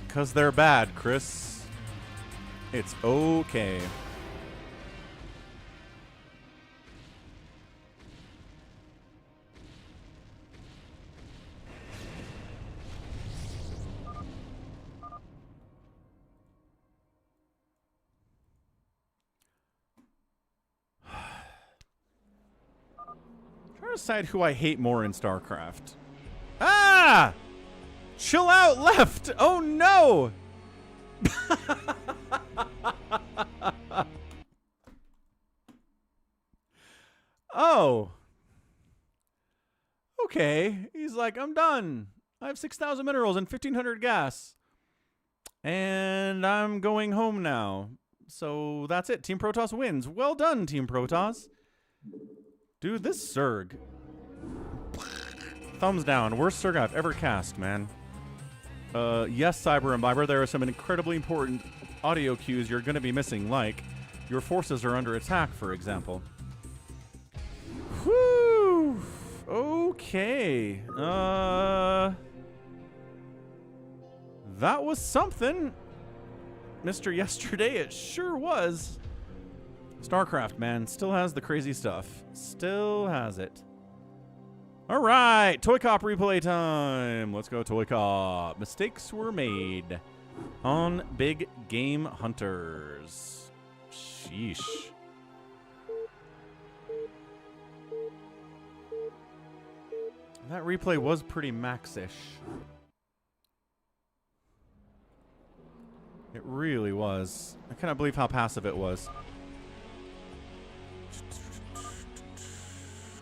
Because they're bad, Chris. It's okay. Trying to decide who I hate more in StarCraft. Ah! Chill out, left! Oh no! Oh. Okay. He's like, I'm done. I have 6,000 minerals and 1,500 gas. And I'm going home now. So that's it. Team Protoss wins. Well done, Team Protoss. Dude, this Zerg. Thumbs down. Worst Zerg I've ever cast, man. Yes, Cyber Imbiber, there are some incredibly important audio cues you're going to be missing, like your forces are under attack, for example. Whew. Okay. That was something. Mr. Yesterday, it sure was. StarCraft, man, still has the crazy stuff. Still has it. All right, ToyCop replay time. Let's go, ToyCop. Mistakes were made on Big Game Hunters. Sheesh. That replay was pretty max-ish. It really was. I cannot believe how passive it was.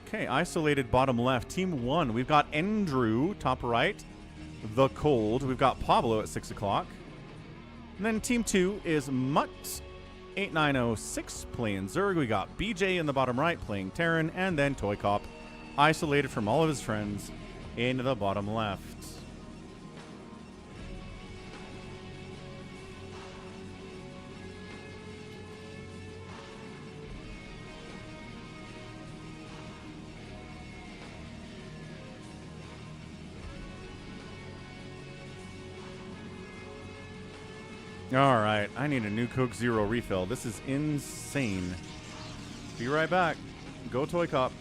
Okay, isolated bottom left. Team 1, we've got Andrew, top right. The Cold. We've got Pablo at 6 o'clock. And then Team 2 is Mutt8906 playing Zerg. We got BJ in the bottom right playing Terran. And then ToyCop, isolated from all of his friends, in the bottom left. All right, I need a new Coke Zero refill. This is insane. Be right back. Go ToyCop.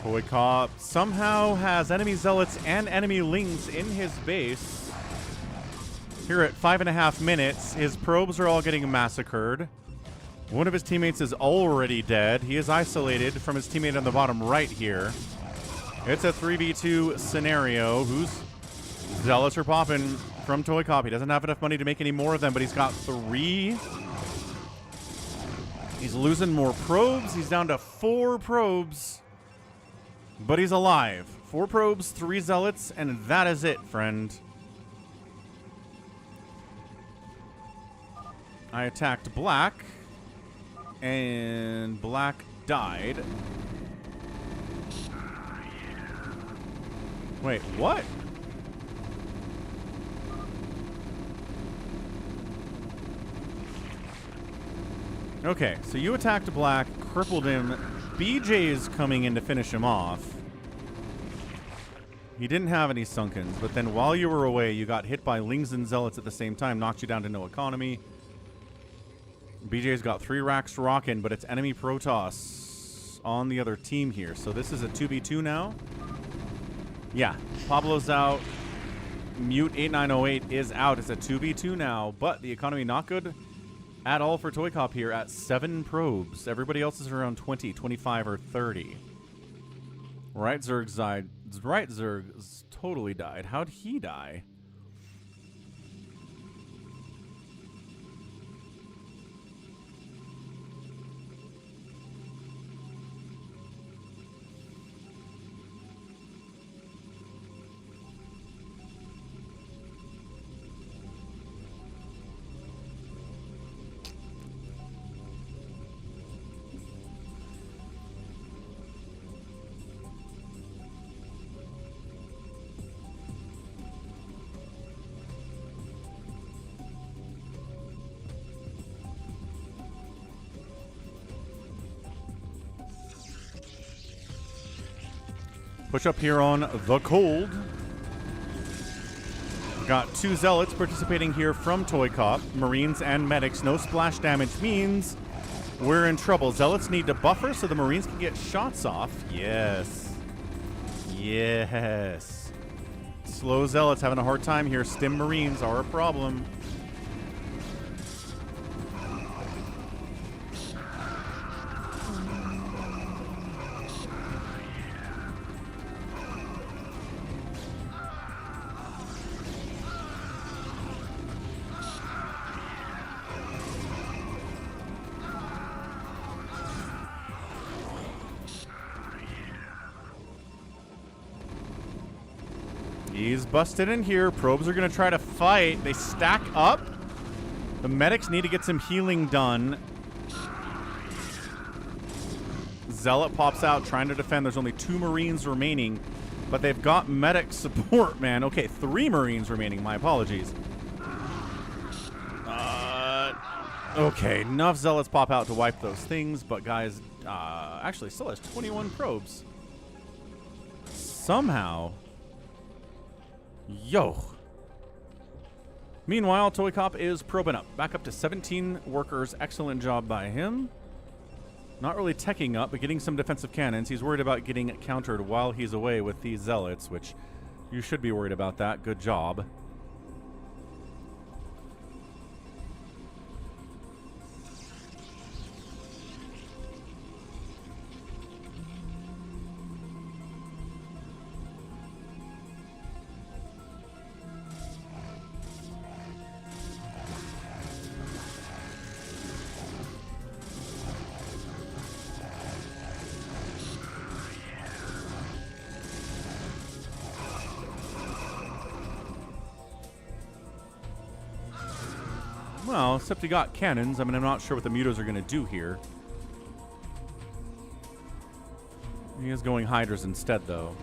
ToyCop somehow has enemy zealots and enemy lings in his base. Here at 5.5 minutes, his probes are all getting massacred. One of his teammates is already dead. He is isolated from his teammate on the bottom right here. It's a 3v2 scenario. Whose zealots are popping from ToyCop? He doesn't have enough money to make any more of them, but he's got 3. He's losing more probes. He's down to 4 probes. But he's alive. 4 probes, 3 zealots, and that is it, friend. I attacked black, and black died. Wait, what? Okay, so you attacked black, crippled him. BJ's coming in to finish him off. He didn't have any sunkens, but then while you were away, you got hit by lings and zealots at the same time, knocked you down to no economy. BJ's got 3 racks rocking, but it's enemy Protoss on the other team here. So this is a 2v2 now. Yeah, Pablo's out. Mute 8908 is out. It's a 2v2 now, but the economy not good at all for ToyCop here at 7 probes. Everybody else is around 20, 25, or 30. Right, Zerg died. Right, Zerg totally died. How'd he die? Push up here on the cold. Got 2 zealots participating here from ToyCop. Marines and medics. No splash damage means we're in trouble. Zealots need to buffer so the Marines can get shots off. Yes. Yes. Slow zealots having a hard time here. Stim Marines are a problem. He's busted in here. Probes are going to try to fight. They stack up. The medics need to get some healing done. Zealot pops out trying to defend. There's only 2 Marines remaining, but they've got medic support, man. Okay, 3 Marines remaining. My apologies. Okay, enough Zealots pop out to wipe those things, but guys, actually still has 21 probes. Somehow... Yo. Meanwhile, ToyCop is probing up. Back up to 17 workers. Excellent job by him. Not really teching up, but getting some defensive cannons. He's worried about getting countered while he's away with these zealots, which you should be worried about that. Good job. Well, except he got cannons. I mean, I'm not sure what the mutos are going to do here. He is going Hydras instead, though.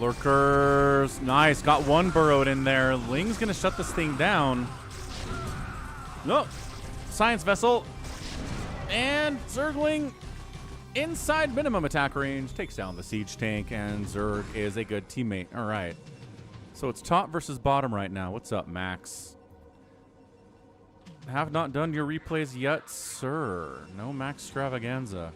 Lurkers. Nice. Got one burrowed in there. Ling's going to shut this thing down. No. Science Vessel. And Zergling inside minimum attack range takes down the siege tank, and Zerg is a good teammate. All right. So it's top versus bottom right now. What's up, Max? Have not done your replays yet, sir. No Max Stravaganza.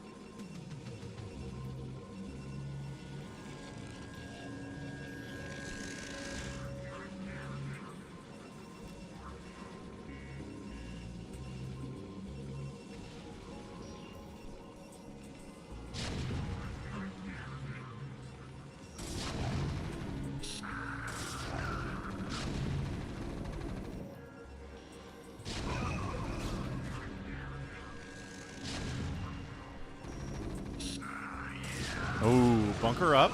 Oh, bunker up.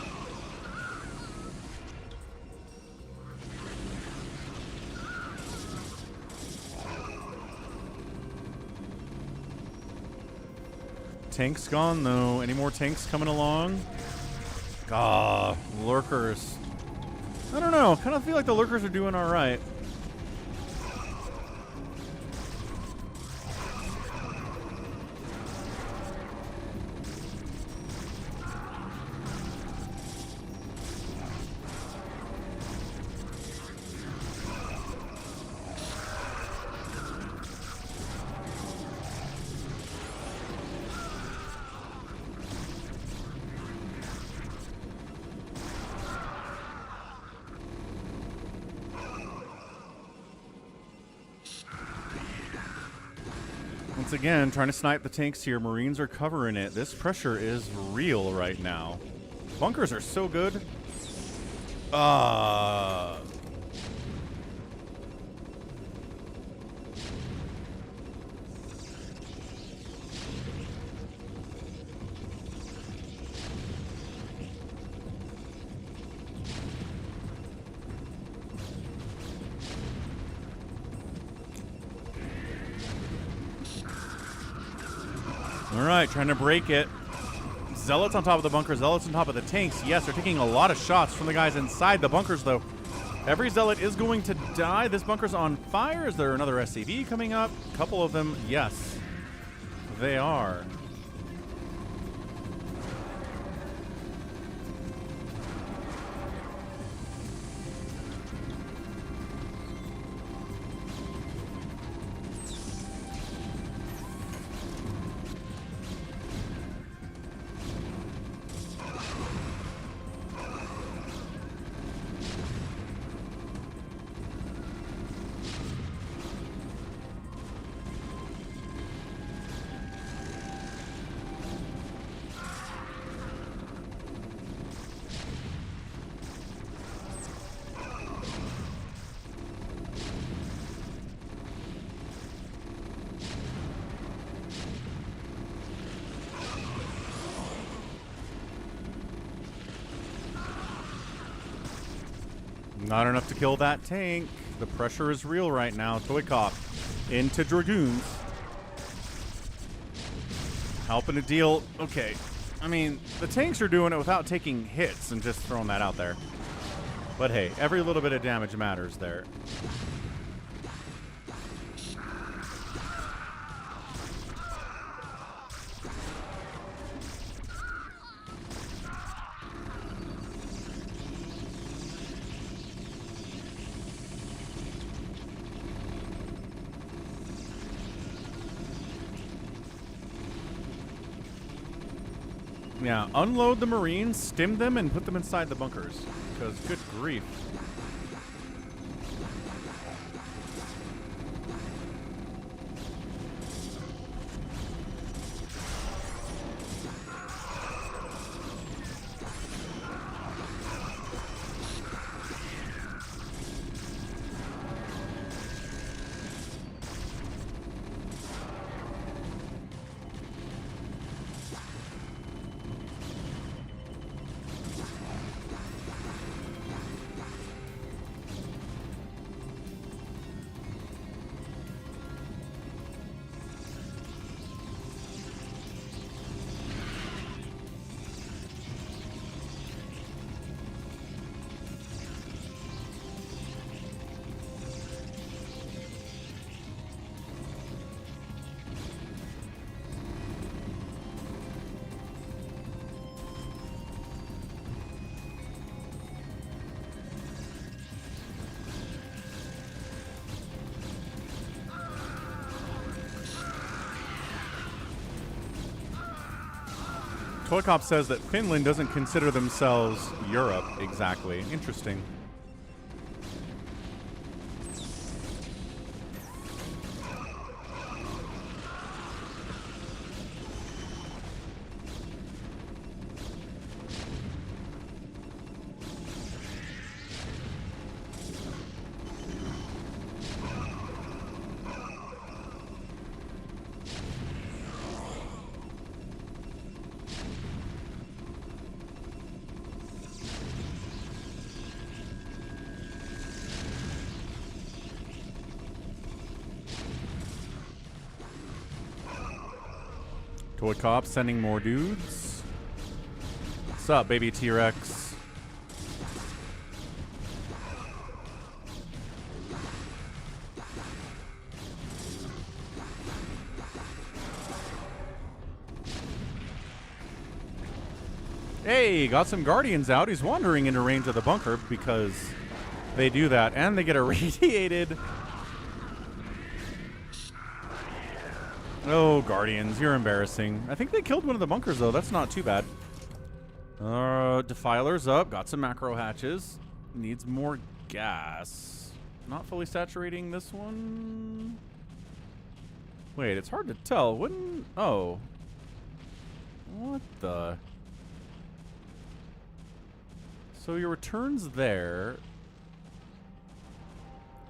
Tank's gone, though. Any more tanks coming along? Ah, lurkers. I don't know. Kind of feel like the lurkers are doing all right. Once again, trying to snipe the tanks here. Marines are covering it. This pressure is real right now. Bunkers are so good. All right, trying to break it. Zealots on top of the bunker. Zealots on top of the tanks. Yes, they're taking a lot of shots from the guys inside the bunkers, though. Every Zealot is going to die. This bunker's on fire. Is there another SCV coming up? A couple of them, yes. They are. Not enough to kill that tank. The pressure is real right now. ToyCop into Dragoons. Helping to deal. Okay. I mean, the tanks are doing it without taking hits and just throwing that out there. But hey, every little bit of damage matters there. Yeah, unload the Marines, stim them, and put them inside the bunkers. Because, good grief. ToyCop says that Finland doesn't consider themselves Europe exactly. Interesting. ToyCop sending more dudes. What's up, baby T-Rex? Hey, got some Guardians out. He's wandering into range of the bunker because they do that, and they get irradiated. Oh, Guardians, you're embarrassing. I think they killed one of the bunkers, though. That's not too bad. Defiler's up. Got some macro hatches. Needs more gas. Not fully saturating this one. Wait, it's hard to tell. Wouldn't... Oh. What the... So your return's there.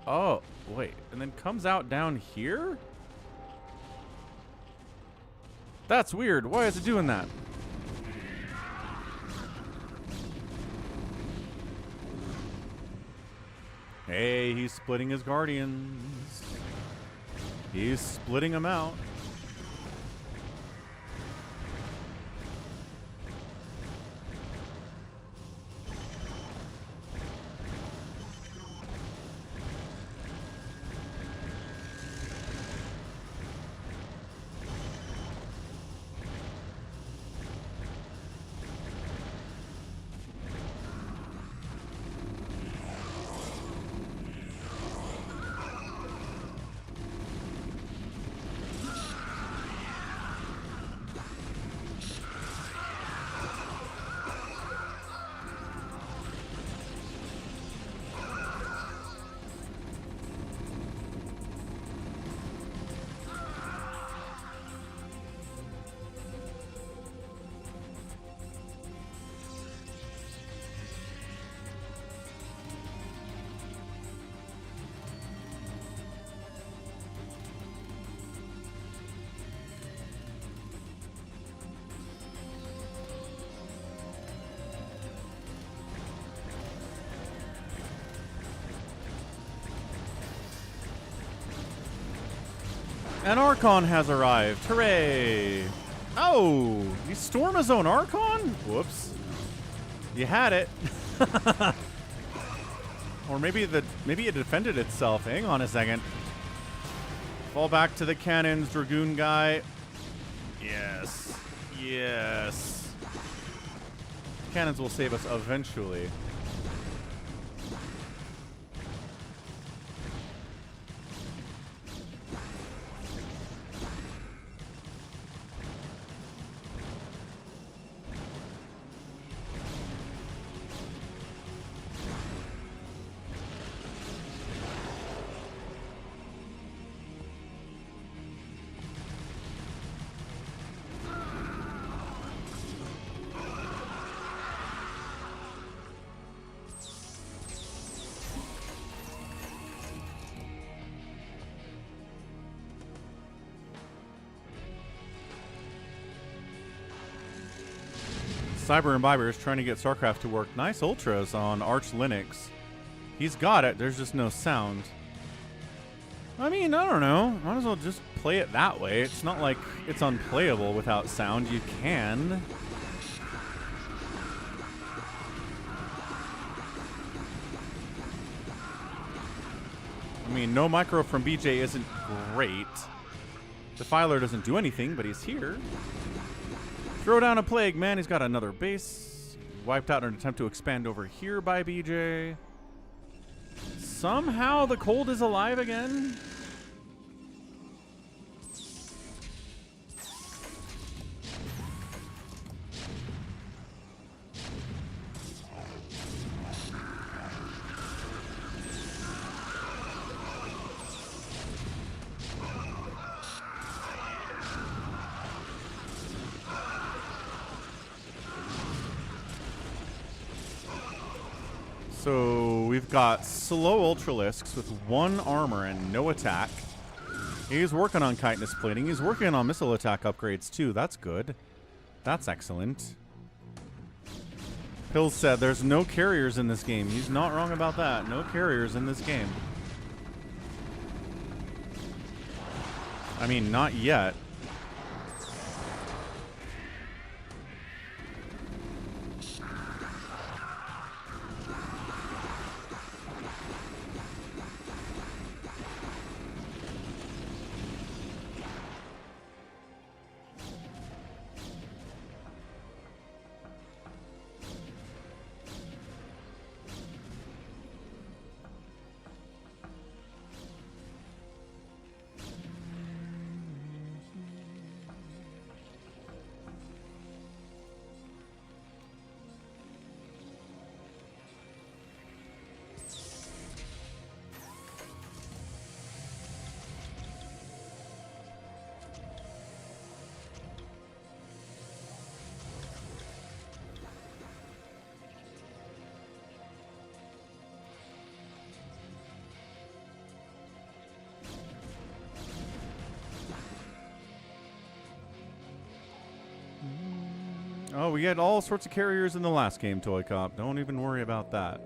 Oh, wait. And then comes out down here? That's weird. Why is it doing that? Hey, he's splitting his Guardians. He's splitting them out. An Archon has arrived. Hooray! Oh, you storm his own Archon? Whoops. You had it. Or maybe it defended itself. Hang on a second. Fall back to the cannons, Dragoon guy. Yes. Yes. Cannons will save us eventually. Cyber Imbiber is trying to get StarCraft to work. Nice ultras on Arch Linux. He's got it. There's just no sound. I mean, I don't know. Might as well just play it that way. It's not like it's unplayable without sound. You can. I mean, no micro from BJ isn't great. Defiler doesn't do anything, but he's here. Throw down a plague, man. He's got another base. Wiped out in an attempt to expand over here by BJ. Somehow the cold is alive again. So we've got slow Ultralisks with 1 armor and no attack. He's working on chitinous plating. He's working on missile attack upgrades too. That's good. That's excellent. Pills said there's no carriers in this game. He's not wrong about that. No carriers in this game. I mean, not yet. Oh, we had all sorts of carriers in the last game, ToyCop. Don't even worry about that.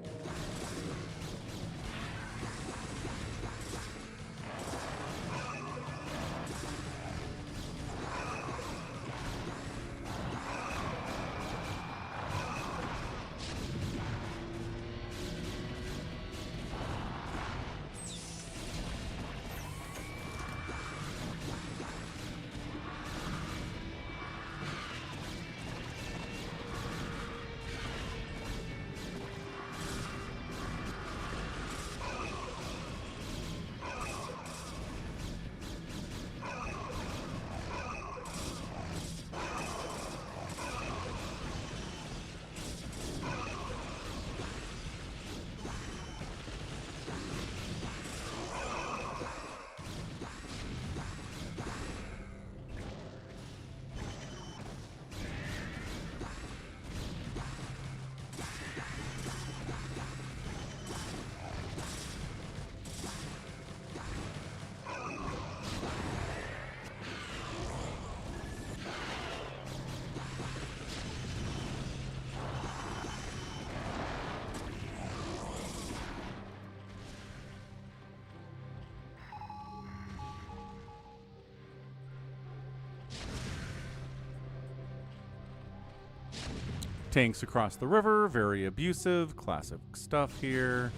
Tanks across the river, very abusive, classic stuff here.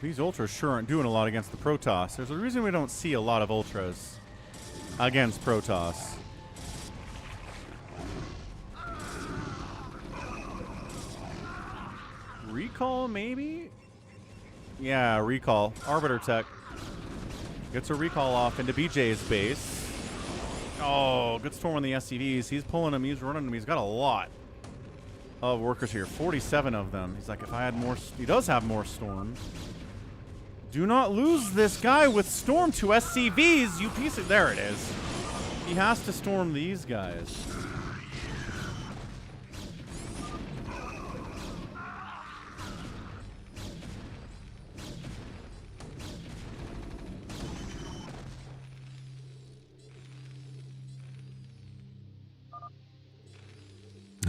These Ultras sure aren't doing a lot against the Protoss. There's a reason we don't see a lot of Ultras against Protoss. Recall, maybe? Yeah, recall. Arbiter Tech gets a recall off into BJ's base. Oh, good storm on the SCVs. He's pulling them. He's running them. He's got a lot of workers here. 47 of them. He's like, if I had more... He does have more storm. Do not lose this guy with Storm to SCVs, you piece of... There it is. He has to storm these guys.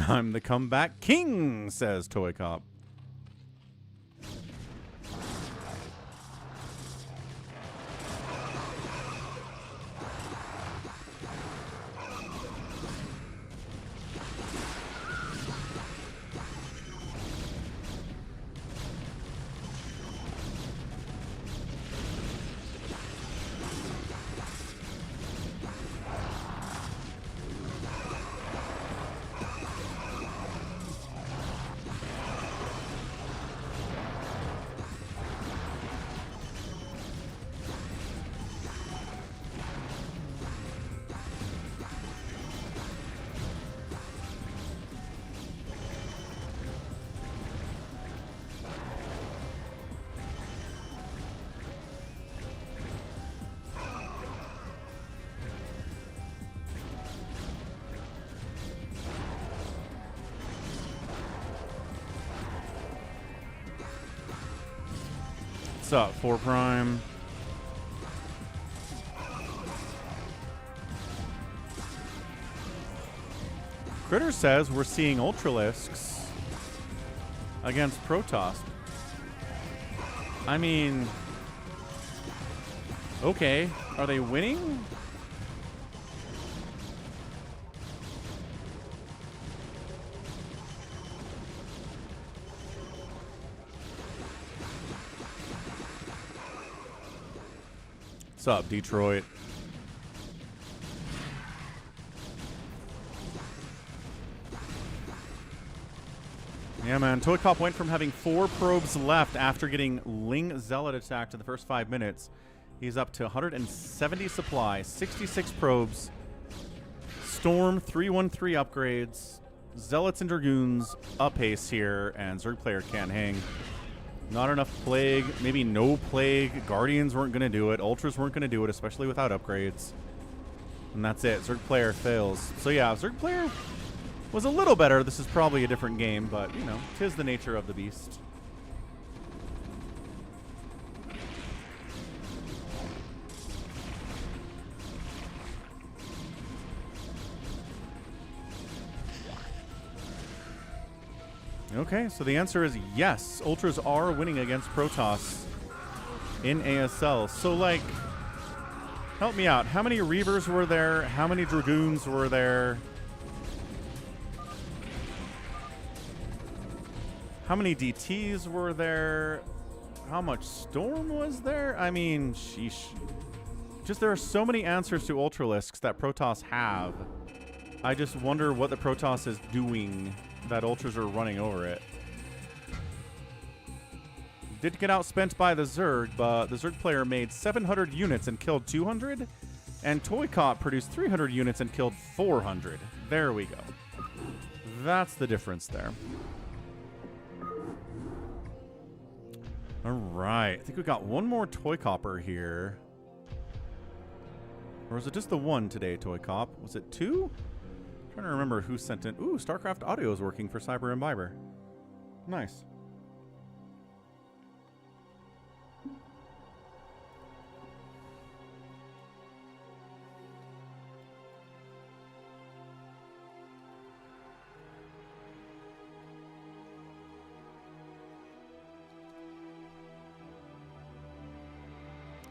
I'm the comeback king, says ToyCop. What's up, 4 Prime? Critter says we're seeing Ultralisks against Protoss. I mean, okay, are they winning? What's up, Detroit? Yeah, man. ToyCop went from having 4 probes left after getting Ling Zealot attacked in the first 5 minutes. He's up to 170 supply, 66 probes, Storm 313 upgrades, Zealots and Dragoons up pace here, and Zerg player can't hang. Not enough Plague, maybe no Plague. Guardians weren't going to do it. Ultras weren't going to do it, especially without upgrades. And that's it. Zerg player fails. So yeah, Zerg player was a little better. This is probably a different game, but, you know, 'tis the nature of the beast. Okay, so the answer is yes. Ultras are winning against Protoss in ASL. So, like, help me out. How many Reavers were there? How many Dragoons were there? How many DTs were there? How much Storm was there? I mean, sheesh. Just there are so many answers to Ultralisks that Protoss have. I just wonder what the Protoss is doing that Ultras are running over it. Did get outspent by the Zerg, but the Zerg player made 700 units and killed 200, and ToyCop produced 300 units and killed 400. There we go. That's the difference there. All right. I think we got one more ToyCopper here. Or was it just the one today, ToyCop? Was it 2? Trying to remember who sent in. Ooh, StarCraft audio is working for Cyber Imbiber. Nice.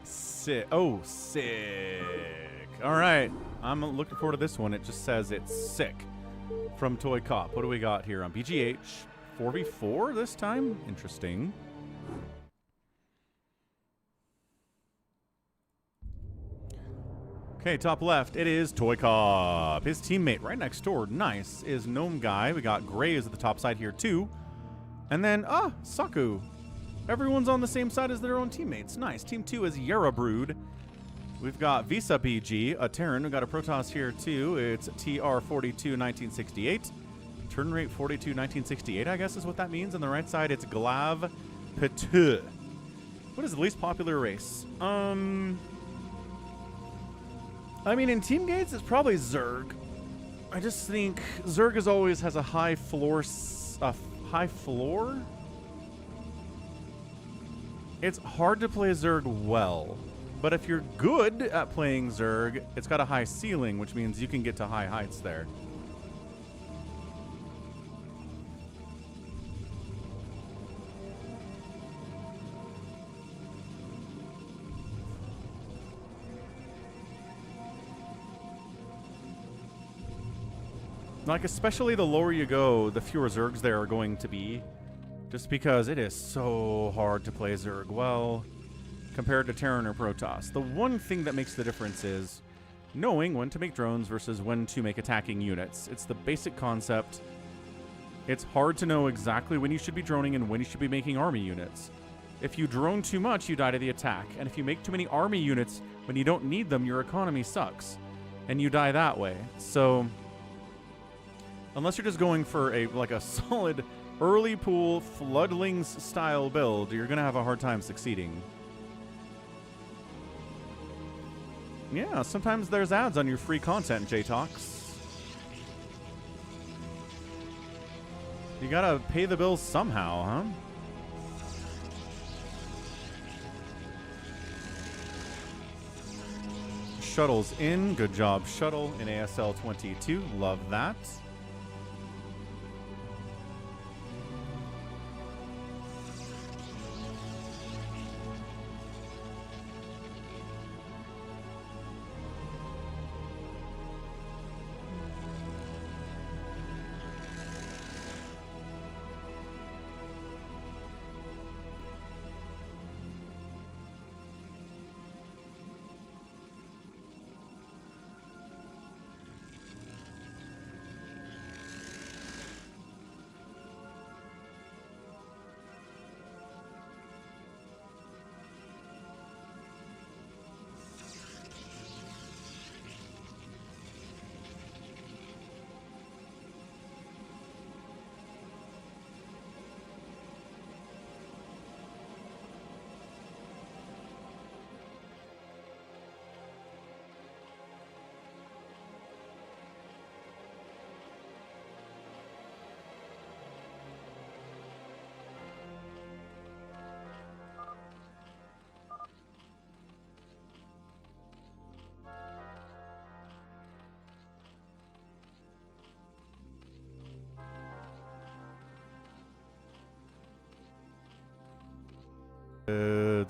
Sick. Oh, sick. All right. I'm looking forward to this one. It just says it's sick from ToyCop. What do we got here on BGH? 4v4 this time? Interesting. Okay, top left, it is ToyCop. His teammate right next door, nice, is Gnome Guy. We got Graves at the top side here too. And then, Saku. Everyone's on the same side as their own teammates. Nice. Team 2 is Yara Brood. We've got Visa BG, a Terran. We've got a Protoss here, too. It's TR42-1968. Turn rate 42-1968, I guess is what that means. On the right side, it's Glav Peteux. What is the least popular race? I mean, in team gates, it's probably Zerg. I just think Zerg always has a high floor. It's hard to play Zerg well, but if you're good at playing Zerg, it's got a high ceiling, which means you can get to high heights there. Like, especially the lower you go, the fewer Zergs there are going to be. Just because it is so hard to play Zerg well compared to Terran or Protoss. The one thing that makes the difference is knowing when to make drones versus when to make attacking units. It's the basic concept. It's hard to know exactly when you should be droning and when you should be making army units. If you drone too much, you die to the attack. And if you make too many army units when you don't need them, your economy sucks. And you die that way. So unless you're just going for a solid early pool floodlings style build, you're gonna have a hard time succeeding. Yeah, sometimes there's ads on your free content, J-Talks. You gotta pay the bills somehow, huh? Shuttle's in. Good job, Shuttle, in ASL 22. Love that.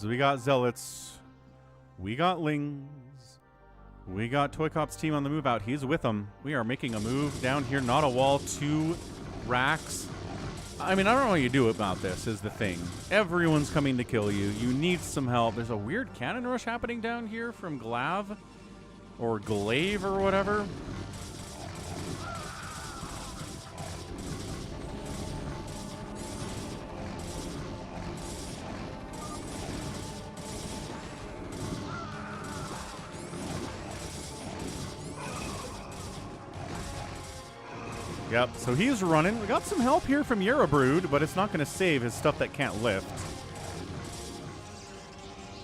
We got Zealots. We got Lings. We got ToyCop's team on the move out. He's with them. We are making a move down here. Not a wall. 2 racks. I mean, I don't know what you do about this is the thing. Everyone's coming to kill you. You need some help. There's a weird cannon rush happening down here from Glav. Or Glaive or whatever. Yep, so he's running. We got some help here from Yerabrood, but it's not going to save his stuff that can't lift.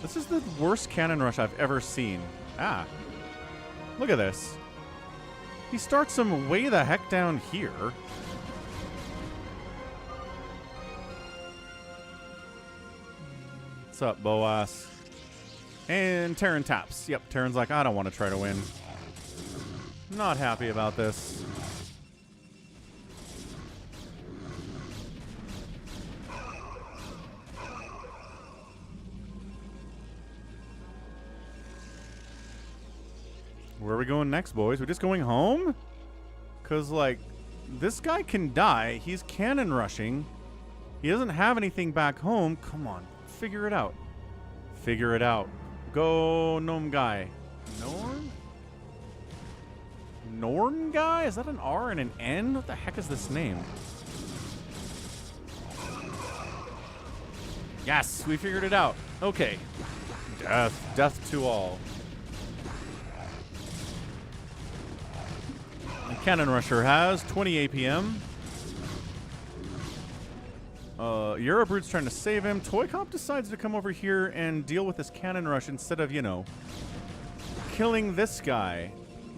This is the worst cannon rush I've ever seen. Ah. Look at this. He starts him way the heck down here. What's up, Boas? And Terran taps. Yep, Terran's like, I don't want to try to win. Not happy about this. Where are we going next, boys? We're just going home? Because, like, this guy can die. He's cannon rushing. He doesn't have anything back home. Come on. Figure it out. Figure it out. Go, Gnome guy. Norn? Norn guy? Is that an R and an N? What the heck is this name? Yes, we figured it out. Okay. Death. Death to all. The Cannon Rusher has 20 APM. Eurobrute's trying to save him. ToyCop decides to come over here and deal with this cannon rush instead of, you know, killing this guy.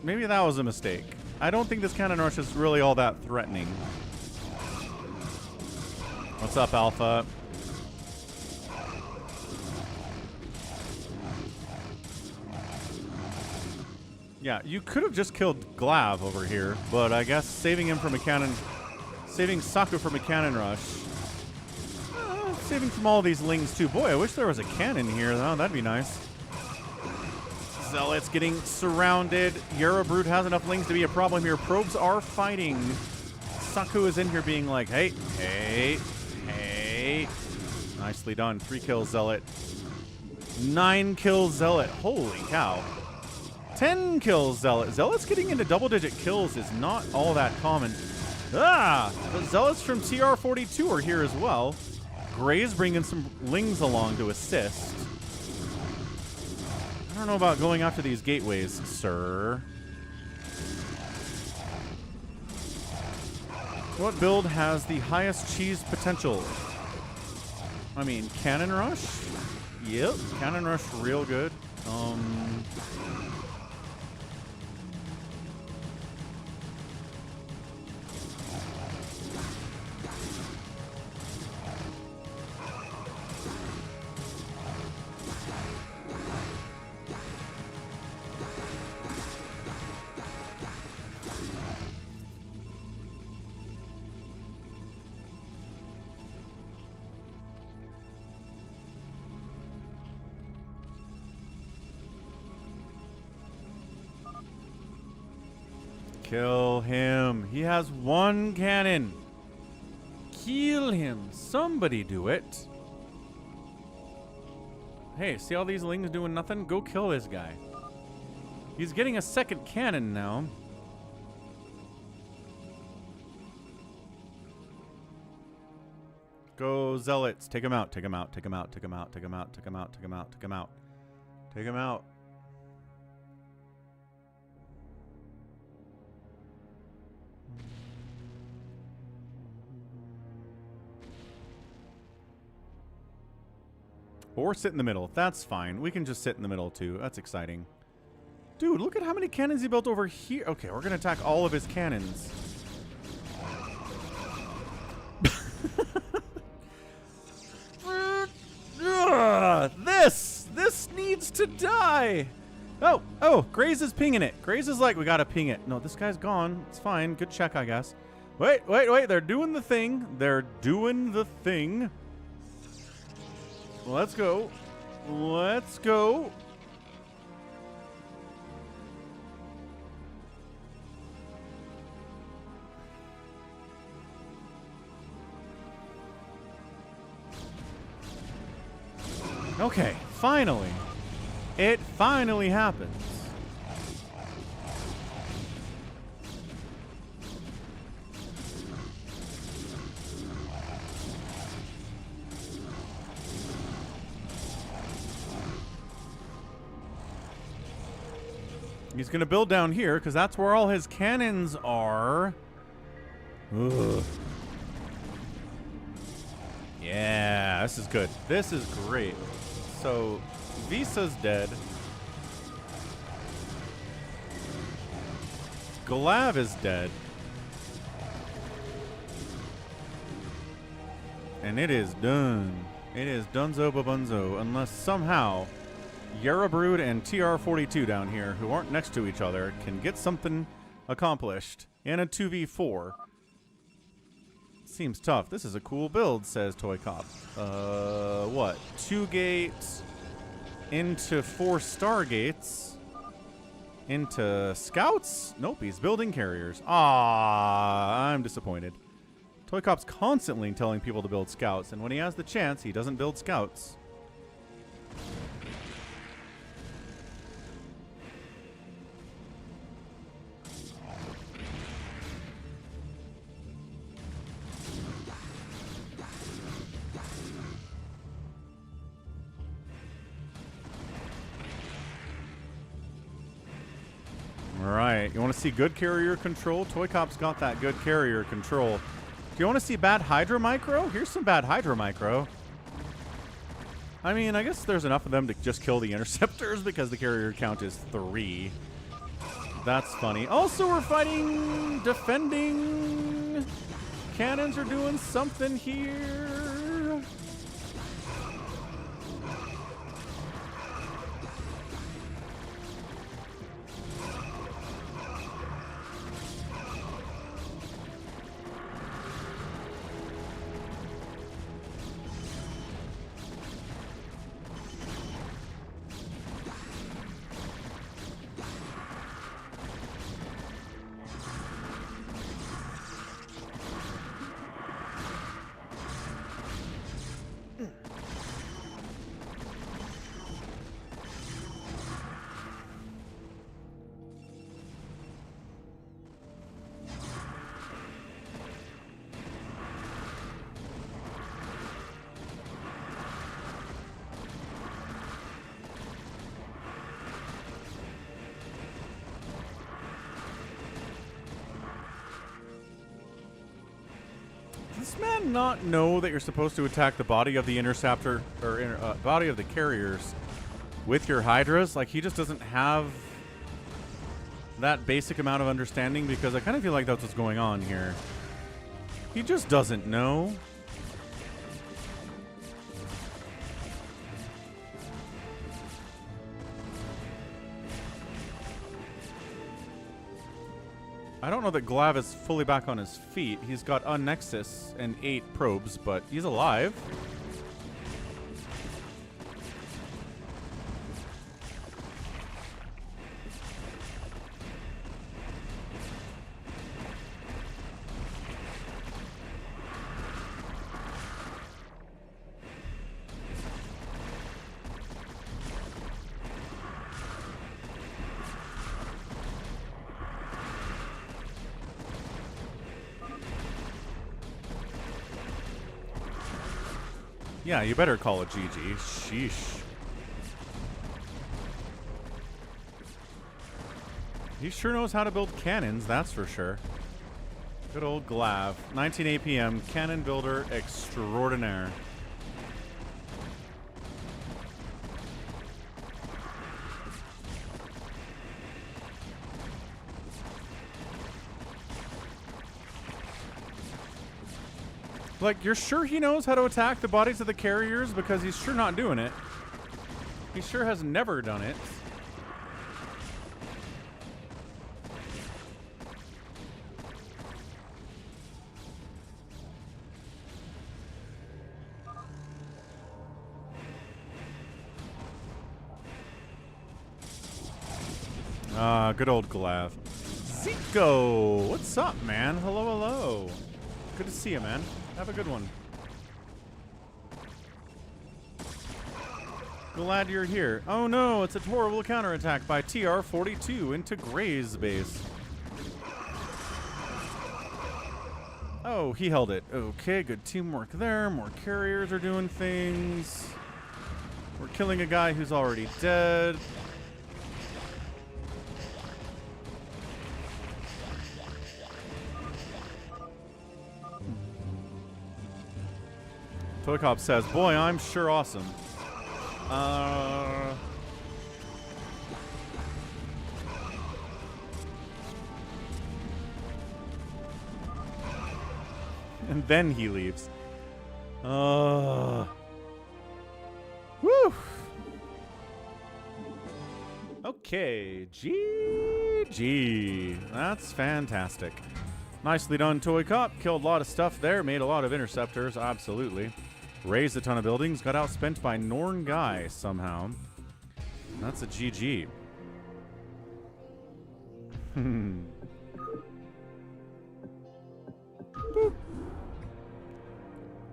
Maybe that was a mistake. I don't think this cannon rush is really all that threatening. What's up, Alpha? Yeah, you could have just killed Glav over here, but I guess saving him from a cannon, saving Saku from a cannon rush, saving from all these lings too. Boy, I wish there was a cannon here. Oh, that'd be nice. Zealot's getting surrounded. Eurobrute has enough lings to be a problem here. Probes are fighting. Saku is in here being like, hey, hey, hey. Nicely done. 3 kills, Zealot. 9 kills, Zealot. Holy cow. 10 kills, Zealot. Zealot's getting into double-digit kills is not all that common. Ah! But Zealots from TR42 are here as well. Gray's bringing some lings along to assist. I don't know about going after these gateways, sir. What build has the highest cheese potential? I mean, Cannon Rush? Yep, Cannon Rush real good. Kill him. He has 1 cannon. Kill him. Somebody do it. Hey, see all these lings doing nothing? Go kill this guy. He's getting a 2nd cannon now. Go Zealots. Take him out. Take him out. Take him out. Take him out. Take him out. Take him out. Take him out. Take him out. Take him out. Or sit in the middle. That's fine. We can just sit in the middle, too. That's exciting. Dude, look at how many cannons he built over here. Okay, we're going to attack all of his cannons. This needs to die. Oh, Graze is pinging it. Graze is like, we got to ping it. No, this guy's gone. It's fine. Good check, I guess. Wait. They're doing the thing. They're doing the thing. Let's go. Let's go. Okay, finally. It finally happens. He's going to build down here because that's where all his cannons are. Ugh. Yeah, this is good. This is great. So, Visa's dead. Glav is dead. And it is done. It is dunzo babunzo unless somehow Eurobrood and TR42 down here, who aren't next to each other, can get something accomplished in a 2v4. Seems tough. This is a cool build, says ToyCop. What? 2 gates into 4 stargates into scouts? Nope, he's building carriers. Ah, I'm disappointed. ToyCop's constantly telling people to build scouts, and when he has the chance, he doesn't build scouts. Alright, you want to see good carrier control? ToyCop's got that good carrier control. Do you want to see bad Hydra Micro? Here's some bad Hydra Micro. I mean, I guess there's enough of them to just kill the interceptors because the carrier count is 3. That's funny. Also, we're fighting defending. Cannons are doing something here. Does this man not know that you're supposed to attack the body of the interceptor or body of the carriers with your hydras? Like, he just doesn't have that basic amount of understanding, because I kind of feel like that's what's going on here. He just doesn't know. I don't know that Glav is fully back on his feet. He's got a Nexus and 8 probes, but he's alive. Yeah, you better call it GG. Sheesh. He sure knows how to build cannons, that's for sure. Good old Glav. 19 APM, cannon builder extraordinaire. Like, you're sure he knows how to attack the bodies of the carriers? Because he's sure not doing it. He sure has never done it. Good old Glav. Zico! What's up, man? Hello, hello. Good to see you, man. Have a good one. Glad you're here. Oh no, it's a horrible counterattack by TR-42 into Gray's base. Oh, he held it. Okay, good teamwork there. More carriers are doing things. We're killing a guy who's already dead. ToyCop says, boy, I'm sure awesome. And then he leaves. Woo! Okay, GG. That's fantastic. Nicely done, ToyCop. Killed a lot of stuff there. Made a lot of interceptors, absolutely. Raised a ton of buildings. Got outspent by Norn Guy somehow. That's a GG.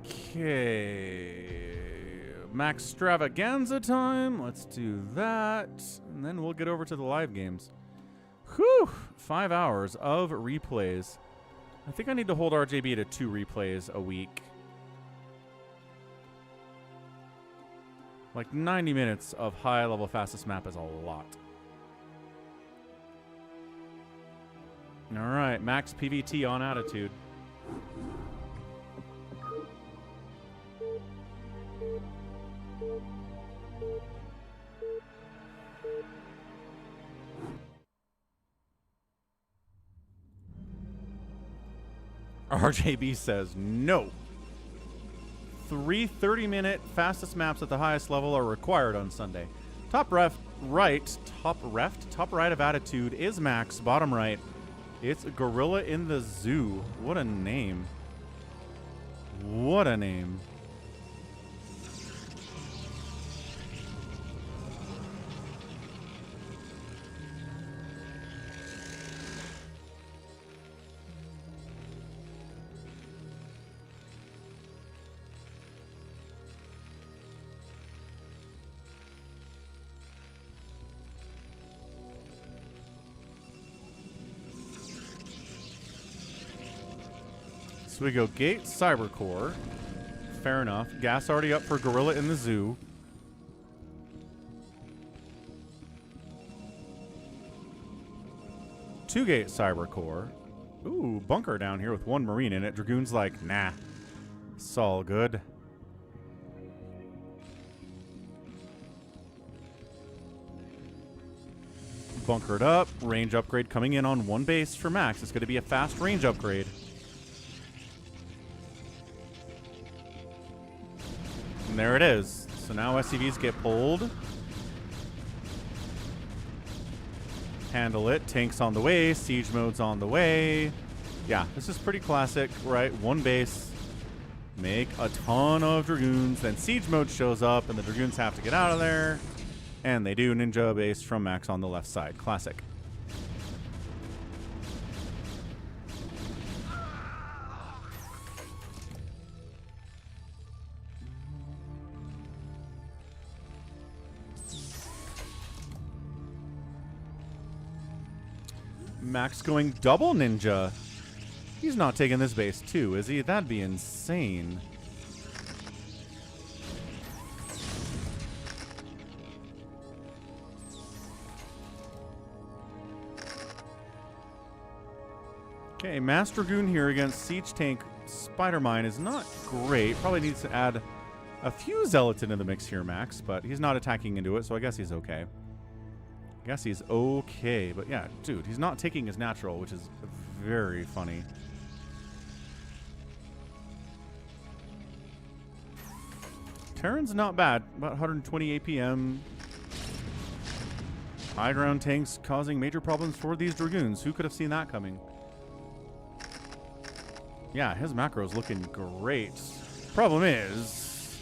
Okay. Max Stravaganza time. Let's do that. And then we'll get over to the live games. Whew. 5 hours of replays. I think I need to hold RJB to 2 replays a week. Like 90 minutes of high-level fastest map is a lot. All right, max PVT on attitude. RJB says no. 3 30-minute fastest maps at the highest level are required on Sunday. Top right of attitude is Max. Bottom right, it's Gorilla in the Zoo. What a name. What a name. So we go Gate, Cybercore. Fair enough. Gas already up for Gorilla in the Zoo. Two-Gate, Cybercore. Ooh, bunker down here with one Marine in it. Dragoon's like, nah. It's all good. Bunkered up. Range upgrade coming in on one base for Max. It's going to be a fast range upgrade. And there it is. So now SCVs get pulled. Handle it. Tanks on the way. Siege mode's on the way. Yeah, this is pretty classic, right? One base. Make a ton of Dragoons. Then Siege mode shows up and the Dragoons have to get out of there. And they do. Ninja base from Max on the left side. Classic. Max going double ninja. He's not taking this base too, is he? That'd be insane. Okay, Mass Dragoon here against Siege Tank Spider-Mine is not great. Probably needs to add a few Zealots into the mix here, Max, but he's not attacking into it, so I guess he's okay. Guess he's okay, but yeah, dude, he's not taking his natural, which is very funny. Terran's not bad, about 120 APM. High ground tanks causing major problems for these Dragoons. Who could have seen that coming? Yeah, his macro's looking great. Problem is,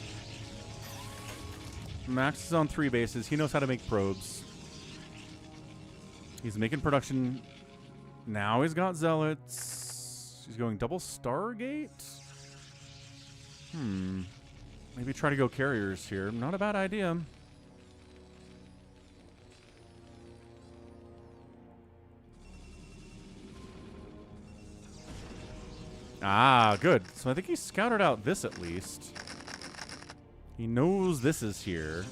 Max is on 3 bases. He knows how to make probes. He's making production. Now he's got Zealots. He's going double Stargate. Maybe try to go carriers here. Not a bad idea. Ah, good. So I think he scouted out this at least. He knows this is here.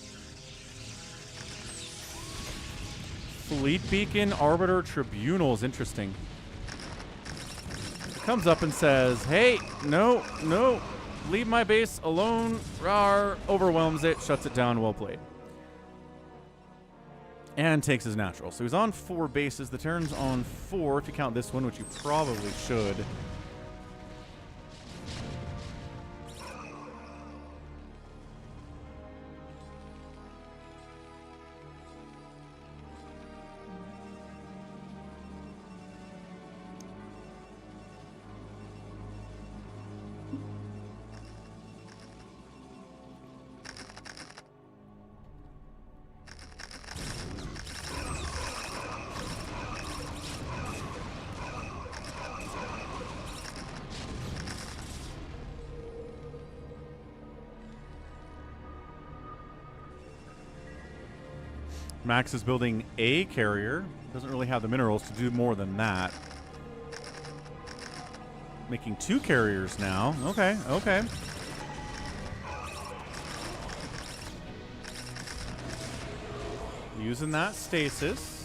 Fleet Beacon, Arbiter, Tribunal is interesting. Comes up and says, hey, no, no, leave my base alone. Rawr, overwhelms it, shuts it down, well played. And takes his natural. So he's on 4 bases. The Terran's on 4, if you count this one, which you probably should. Max is building a carrier. Doesn't really have the minerals to do more than that. Making 2 carriers now. Okay, okay. Using that stasis.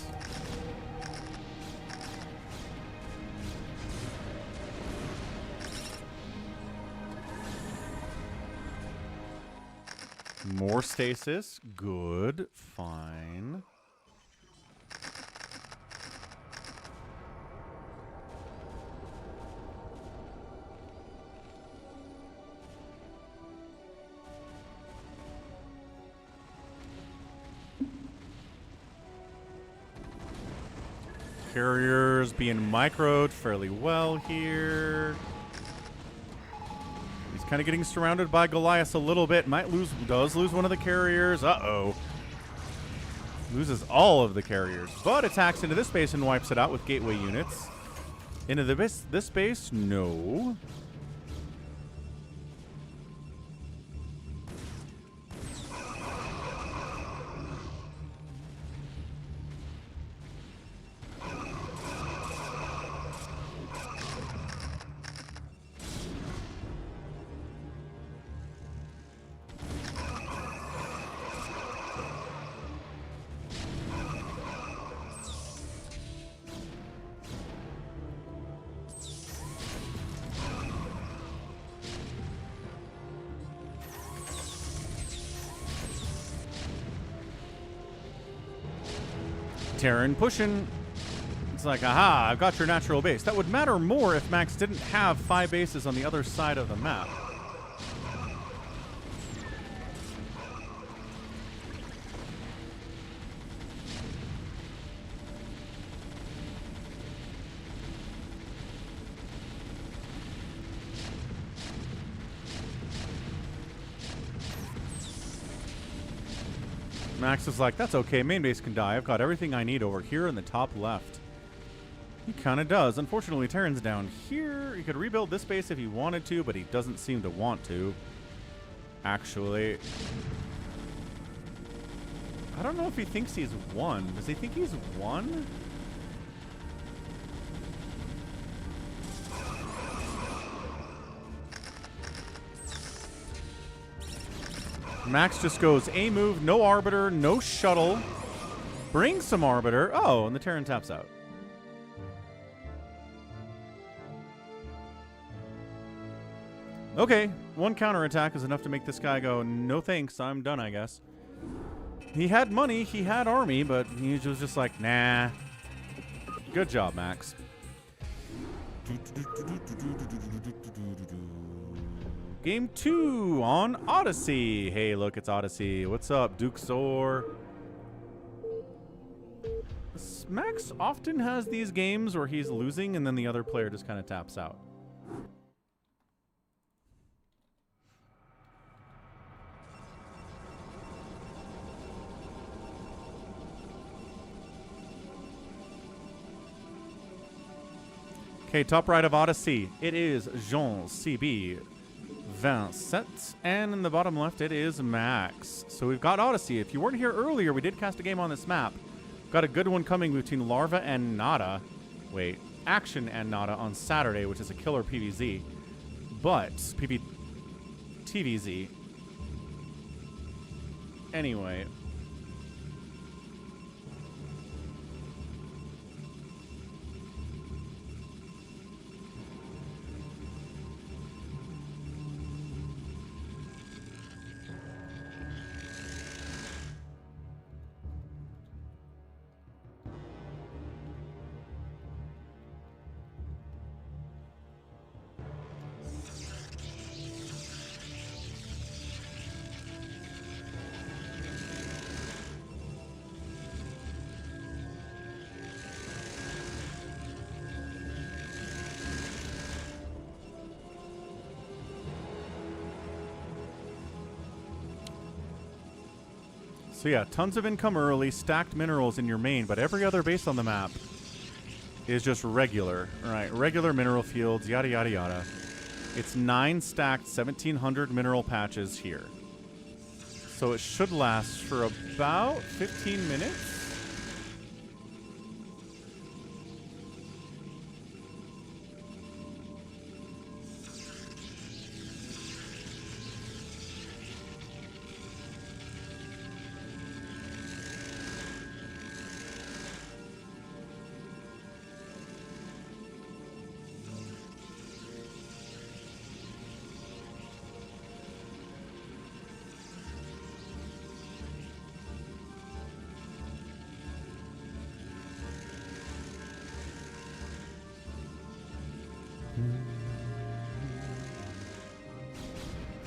More stasis. Good. Fine. Carriers being microed fairly well here. He's kind of getting surrounded by Goliath a little bit. Does lose one of the carriers. Uh-oh. Loses all of the carriers, but attacks into this base and wipes it out with gateway units. Into this base? No. Terran pushing. It's like, aha, I've got your natural base. That would matter more if Max didn't have 5 bases on the other side of the map. Max is like, that's okay, main base can die. I've got everything I need over here in the top left. He kind of does. Unfortunately, Terran's down here. He could rebuild this base if he wanted to, but he doesn't seem to want to. Actually. I don't know if he thinks he's won. Does he think he's won? Max just goes A move, no Arbiter, no shuttle. Brings some Arbiter. Oh, and the Terran taps out. Okay, 1 counterattack is enough to make this guy go, no thanks, I'm done, I guess. He had money, he had army, but he was just like, nah. Good job, Max. Game 2 on Odyssey. Hey, look, it's Odyssey. What's up, Duke Zor? Max often has these games where he's losing and then the other player just kind of taps out. Okay, top right of Odyssey. It is Jean CB. Vincent, and in the bottom left it is Max. So we've got Odyssey. If you weren't here earlier, we did cast a game on this map. Got a good one coming between Larva and Nada. Wait, Action and Nada on Saturday, which is a killer PvZ. But PPvTZ. Anyway. So yeah, tons of income early, stacked minerals in your main, but every other base on the map is just regular. All right, regular mineral fields, yada, yada, yada. It's 9 stacked 1,700 mineral patches here. So it should last for about 15 minutes.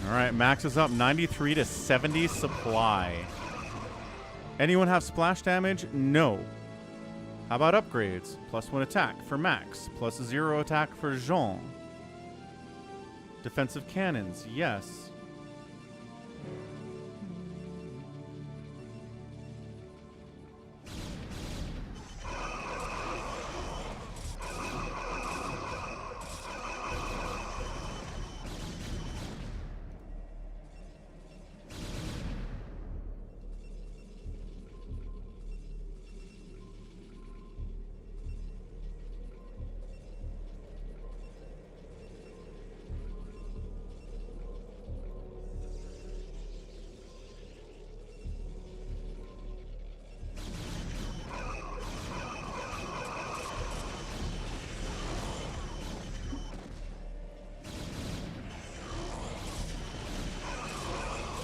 All right, Max is up 93 to 70 supply. Anyone have splash damage? No. How about upgrades? +1 attack for Max, +0 attack for Jean. Defensive cannons, yes.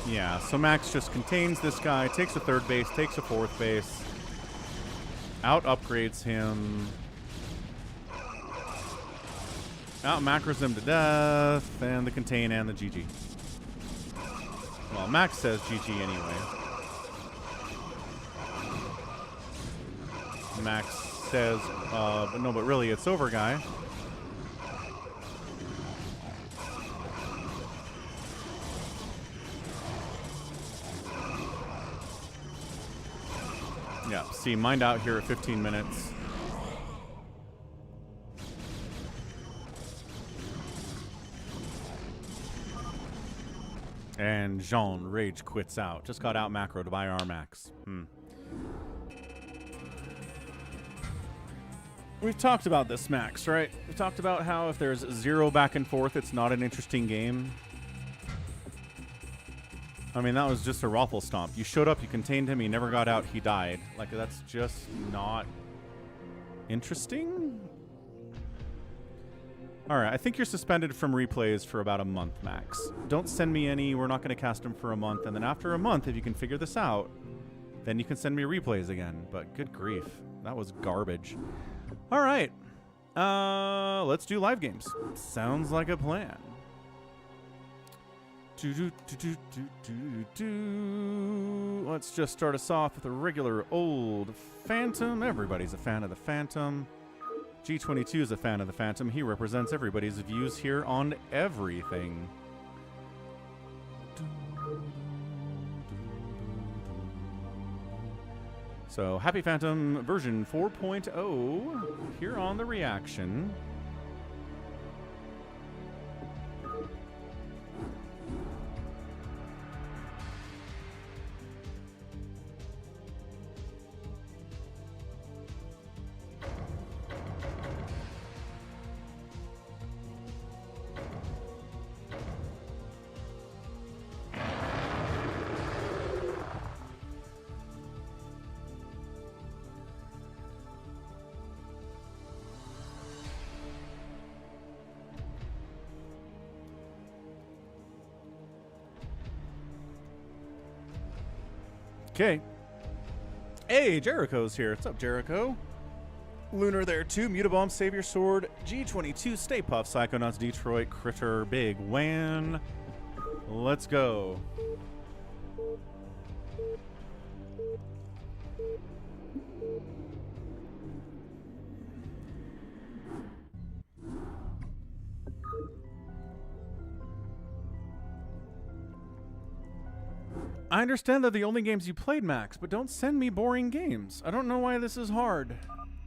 Yeah, so Max just contains this guy, takes a 3rd base, takes a 4th base, out upgrades him, out macros him to death, and the contain and the GG. Well, Max says GG anyway. Max says, but no, but really it's over, guy. Yeah, see, mind out here at 15 minutes. And Jean rage quits out. Just got out macro to buy our max. We've talked about this max, right? We've talked about how if there's 0 back and forth, it's not an interesting game. I mean, that was just a raffle stomp. You showed up, you contained him, he never got out, he died. Like, that's just not interesting? Alright, I think you're suspended from replays for about a month, Max. Don't send me any, we're not going to cast him for a month, and then after a month, if you can figure this out, then you can send me replays again. But good grief, that was garbage. Alright, let's do live games. Sounds like a plan. Let's just start us off with a regular old Phantom. Everybody's a fan of the Phantom. G22 is a fan of the Phantom. He represents everybody's views here on everything. So, Happy Phantom version 4.0 here on the reaction. Okay. Hey, Jericho's here. What's up, Jericho? Lunar there too. Mutabomb, Savior Sword, G22, Stay Puft, Psychonauts, Detroit, Critter, Big Wan. Let's go. I understand they're the only games you played, Max, but don't send me boring games. I don't know why this is hard.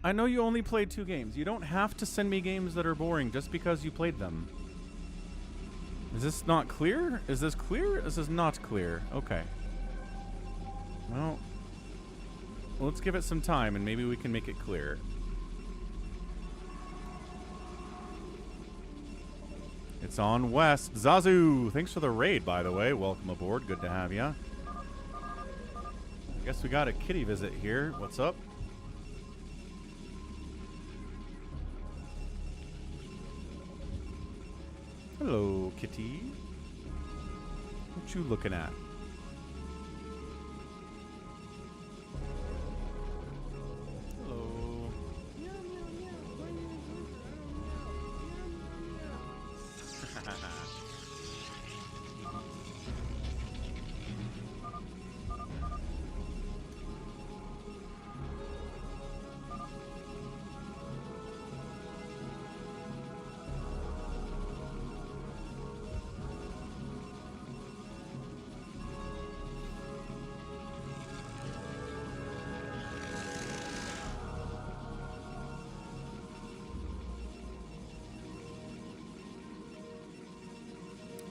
I know you only played 2 games. You don't have to send me games that are boring just because you played them. Is this not clear? Is this clear? This is not clear. Okay. Well, let's give it some time and maybe we can make it clear. It's on West. Zazu, thanks for the raid, by the way. Welcome aboard. Good to have ya. I guess we got a kitty visit here. What's up? Hello, kitty. What you looking at? Hello.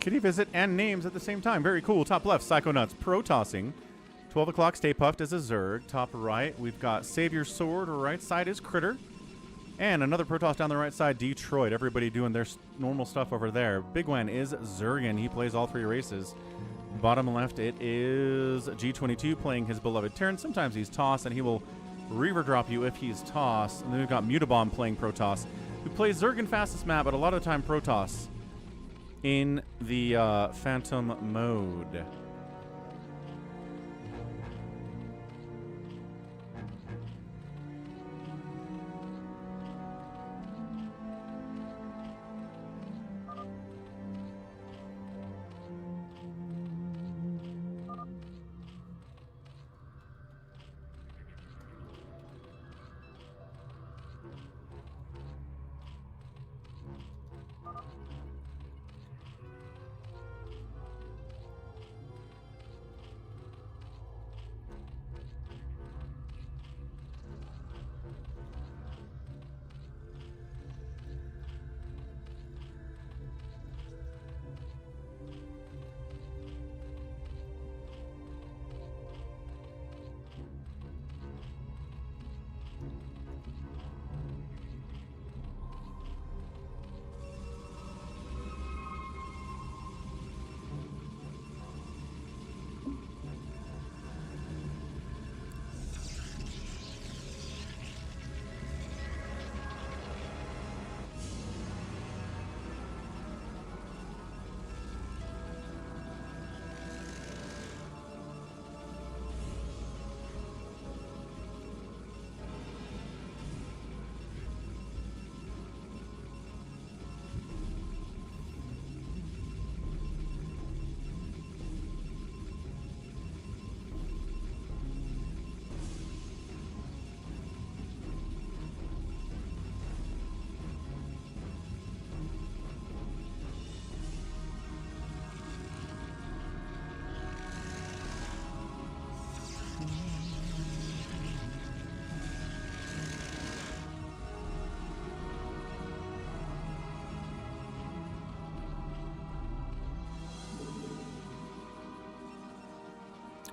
Kitty visit and names at the same time. Very cool. Top left, Psychonauts Pro-Tossing. 12 o'clock, Stay Puffed as a Zerg. Top right, we've got Savior Sword. Right side is Critter. And another Protoss down the right side, Detroit. Everybody doing their normal stuff over there. Big one is Zergan. He plays all 3 races. Bottom left, it is G22 playing his beloved Terran. Sometimes he's Toss, and he will Reaver drop you if he's Toss. And then we've got Mutabomb playing Protoss, who plays Zergan fastest map, but a lot of the time Protoss in the Phantom mode.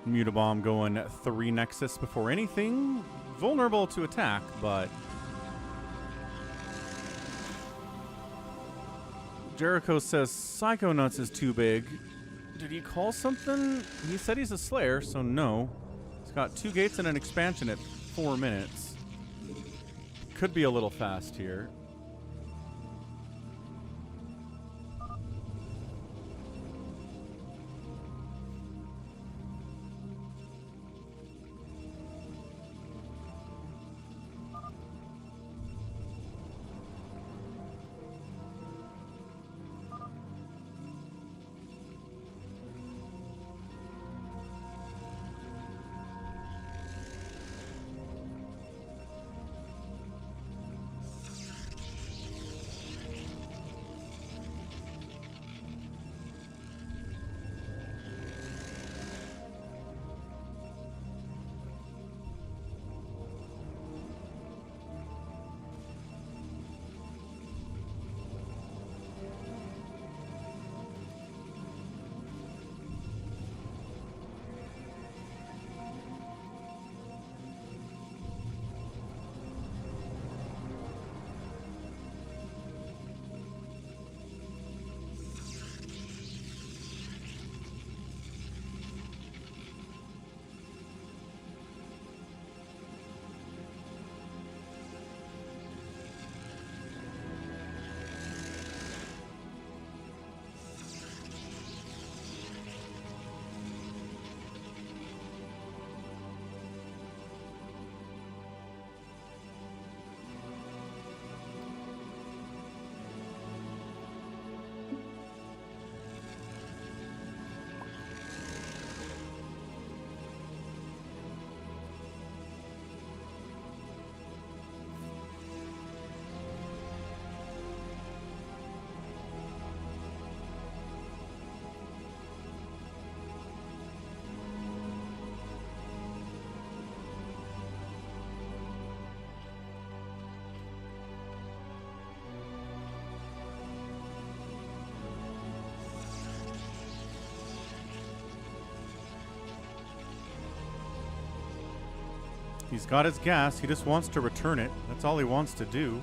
Mutabomb going 3 Nexus before anything. Vulnerable to attack, but Jericho says Psychonauts is too big. Did he call something? He said he's a Slayer, so no. He's got 2 gates and an expansion at 4 minutes. Could be a little fast here. He's got his gas. He just wants to return it. That's all he wants to do.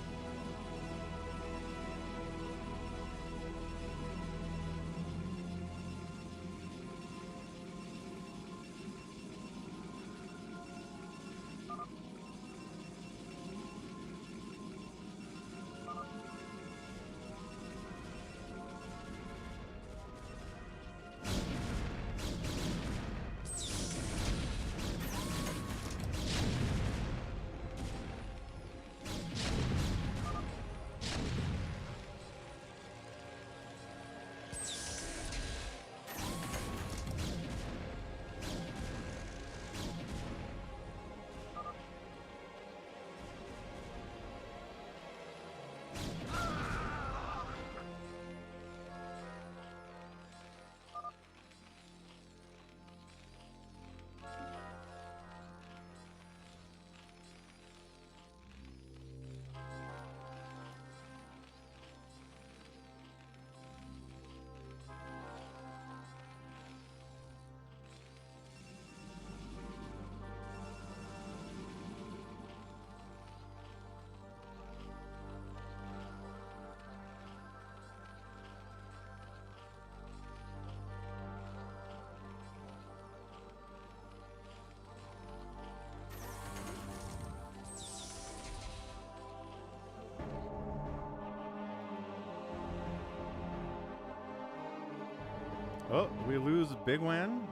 Oh, we lose Big Wan.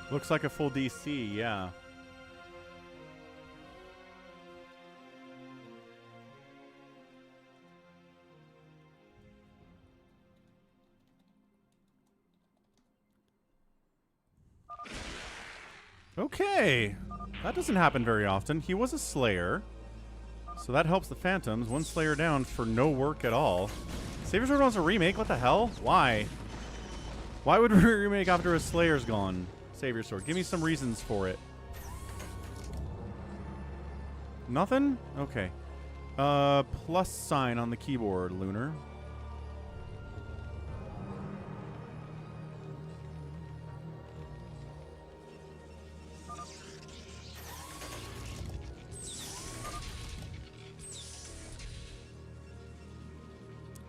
Looks like a full DC, yeah. Okay, that doesn't happen very often. He was a Slayer, so that helps the Phantoms. One Slayer down for no work at all. Savior Sword wants a remake? What the hell? Why? Why would we remake after a Slayer's gone? Savior Sword, give me some reasons for it. Nothing? Okay. Plus sign on the keyboard, Lunar.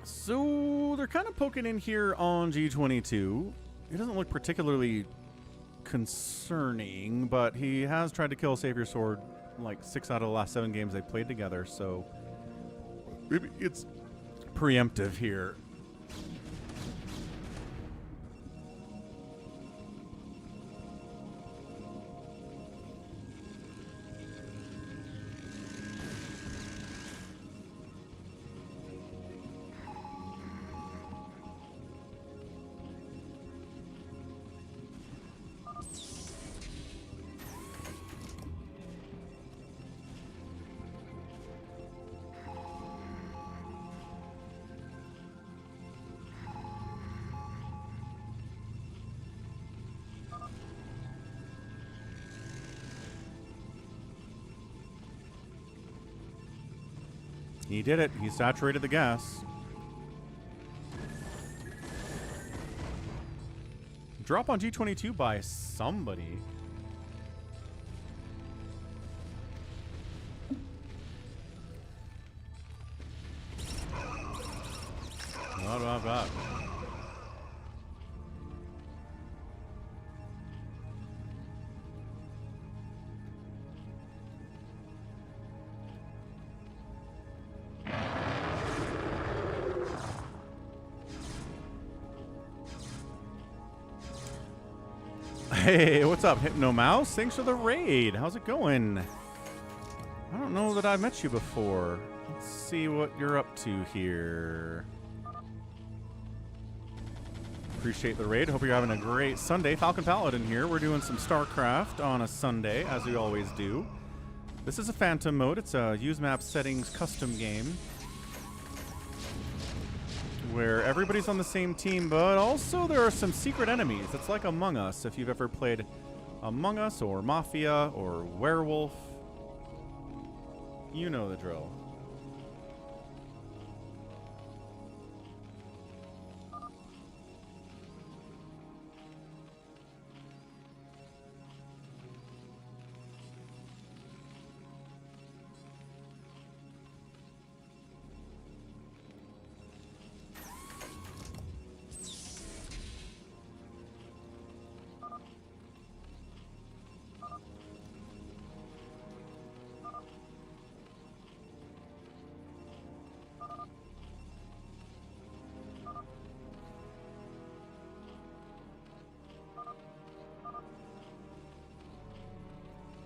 So they're kind of poking in here on G22. It doesn't look particularly concerning, but he has tried to kill Savior Sword like 6 out of the last 7 games they played together, so maybe it's preemptive here. He did it. He saturated the gas. Drop on G22 by somebody. Not. Hey, what's up, Hypno Mouse? Thanks for the raid. How's it going? I don't know that I've met you before. Let's see what you're up to here. Appreciate the raid. Hope you're having a great Sunday. Falcon Paladin here. We're doing some StarCraft on a Sunday, as we always do. This is a Phantom mode. It's a use map settings custom game. where everybody's on the same team, but also there are some secret enemies. It's like Among Us, if you've ever played Among Us or Mafia or Werewolf. You know the drill.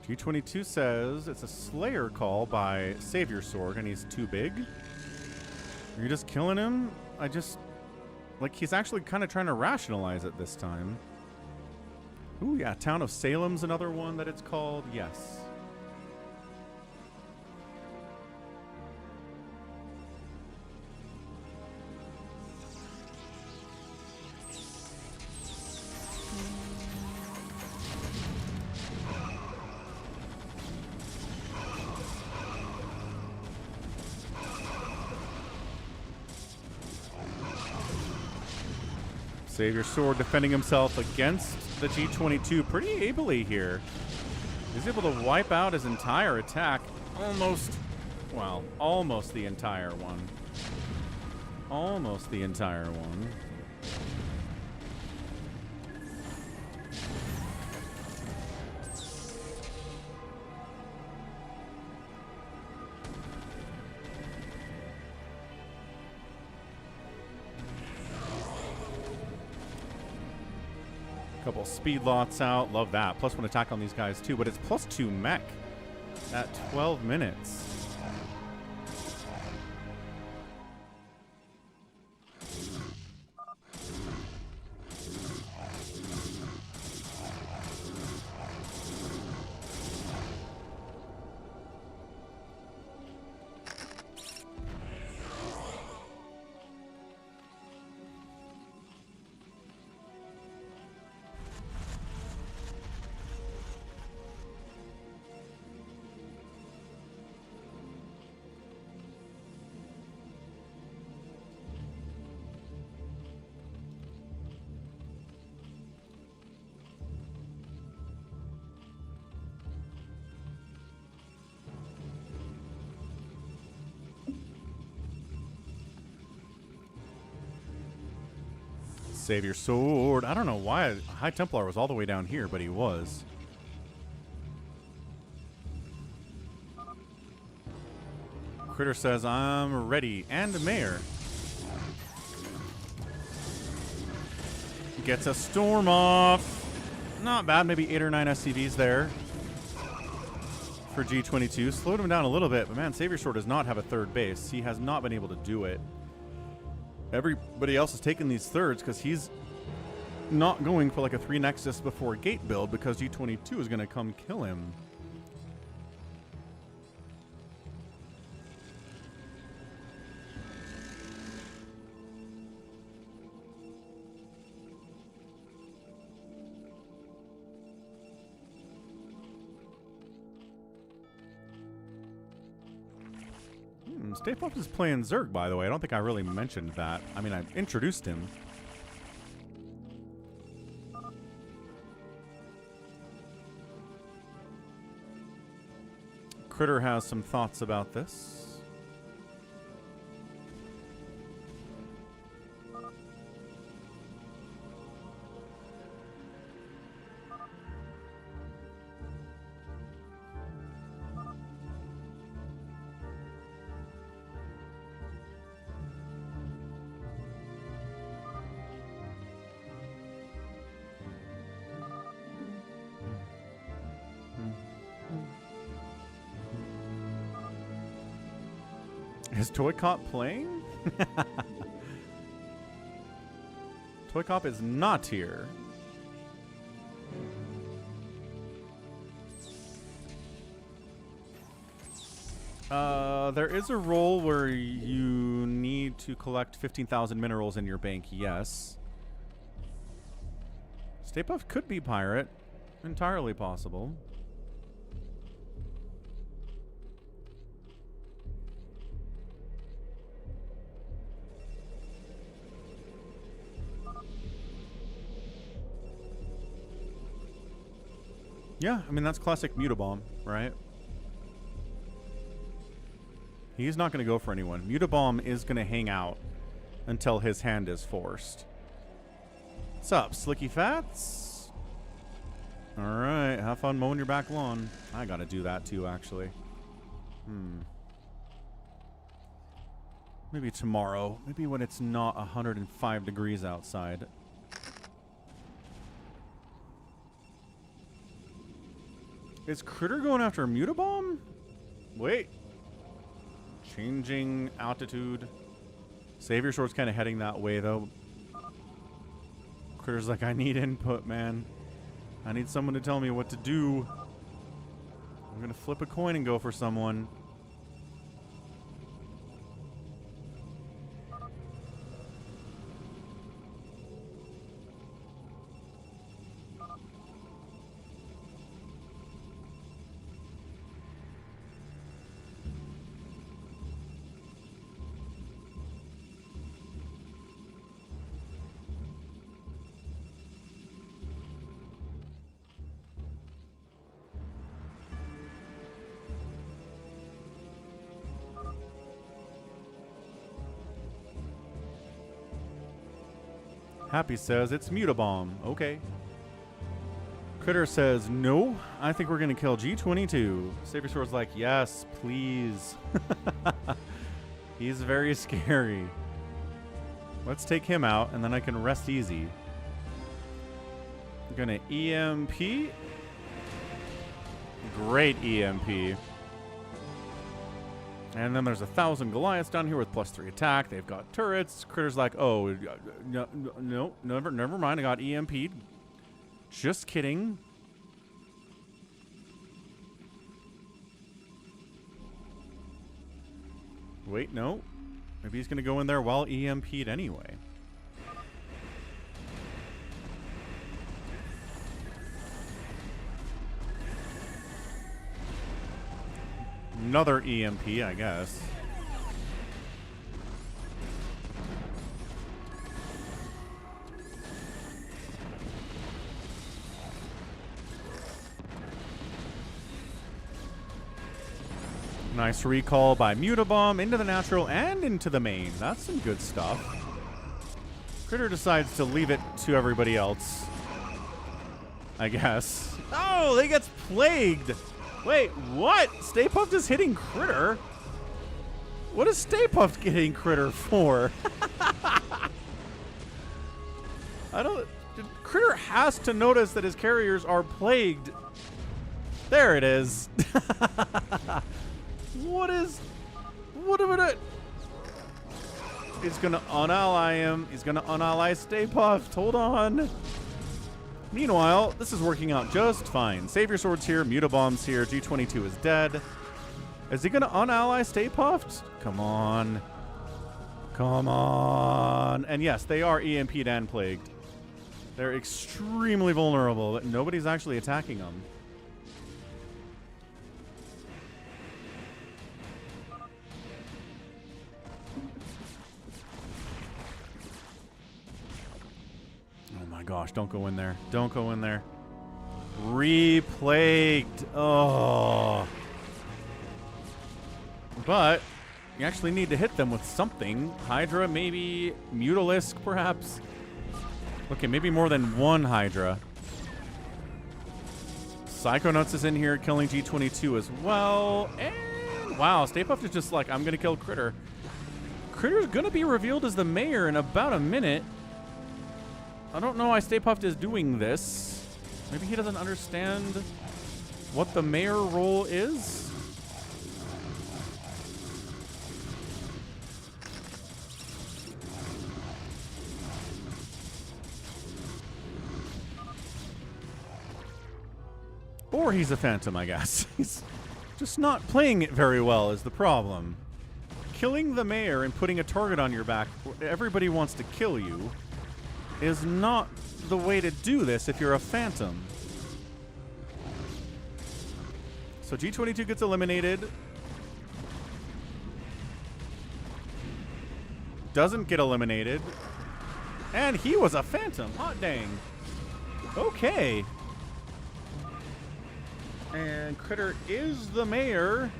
G22 says it's a Slayer call by Savior Sword, and he's too big. Are you just killing him? Like, he's actually kind of trying to rationalize it this time. Ooh, yeah, Town of Salem's another one that it's called. Yes. Savior Sword defending himself against the G22 pretty ably here. He's able to wipe out his entire attack. Almost the entire one. Almost the entire one. Couple speed lots out. Love that. +1 attack on these guys too, but it's +2 mech at 12 minutes. Savior Sword. I don't know why High Templar was all the way down here, but he was. Critter says, I'm ready. And Mayor. Gets a Storm off. Not bad. Maybe 8 or 9 SCVs there for G22. Slowed him down a little bit, but man, Savior Sword does not have a third base. He has not been able to do it. Everybody else is taking these thirds because he's not going for like a 3 Nexus before gate build because G22 is going to come kill him. Stay Puft is playing Zerg, by the way. I don't think I really mentioned that. I mean, I introduced him. Critter has some thoughts about this. Is ToyCop playing? ToyCop is not here. There is a role where you need to collect 15,000 minerals in your bank, yes. Stay Puft could be pirate. Entirely possible. Yeah, I mean, that's classic Mutabomb, right? He's not going to go for anyone. Mutabomb is going to hang out until his hand is forced. What's up, Slicky Fats? All right, have fun mowing your back lawn. I got to do that too, actually. Maybe tomorrow. Maybe when it's not 105 degrees outside. Is Critter going after a Mutabomb? Wait. Changing altitude. Savior Sword's kind of heading that way, though. Critter's like, I need input, man. I need someone to tell me what to do. I'm going to flip a coin and go for someone. Happy says it's Mutabomb. Okay. Critter says, no, I think we're going to kill G22. Savior Sword's like, yes, please. He's very scary. Let's take him out, and then I can rest easy. I'm going to EMP. Great EMP. And then there's 1,000 Goliaths down here with +3 attack. They've got turrets. Critter's like, oh, no, never mind. I got EMP'd. Just kidding. Wait, no. Maybe he's going to go in there while EMP'd anyway. Another EMP, I guess. Nice recall by Mutabomb into the natural and into the main. That's some good stuff. Critter decides to leave it to everybody else, I guess. Oh, they gets plagued. Wait, what? Stay Puft is hitting Critter? What is Stay Puft getting Critter for? I don't... Critter has to notice that his carriers are plagued. There it is. What is... What of it? He's going to unally him. He's going to unally Stay Puft. Hold on. Meanwhile, this is working out just fine. Savior Sword's here, Mutabomb's here, G22 is dead. Is he going to unally Stay Puft? Come on. Come on. And yes, they are EMP'd and plagued. They're extremely vulnerable, but nobody's actually attacking them. Gosh, don't go in there. Don't go in there. Replagued. Oh. But you actually need to hit them with something. Hydra, maybe. Mutalisk, perhaps. Okay, maybe more than one Hydra. Psychonauts is in here killing G22 as well. And wow, Stay Puft is just like, I'm going to kill Critter. Critter's going to be revealed as the mayor in about a minute. I don't know why Stay Puft is doing this. Maybe he doesn't understand what the mayor role is. Or he's a phantom, I guess. He's Just not playing it very well is the problem. Killing the mayor and putting a target on your back where everybody wants to kill you is not the way to do this if you're a phantom. So G22 gets eliminated. Doesn't get eliminated. And he was a phantom. Hot dang. Okay. And Critter is the mayor.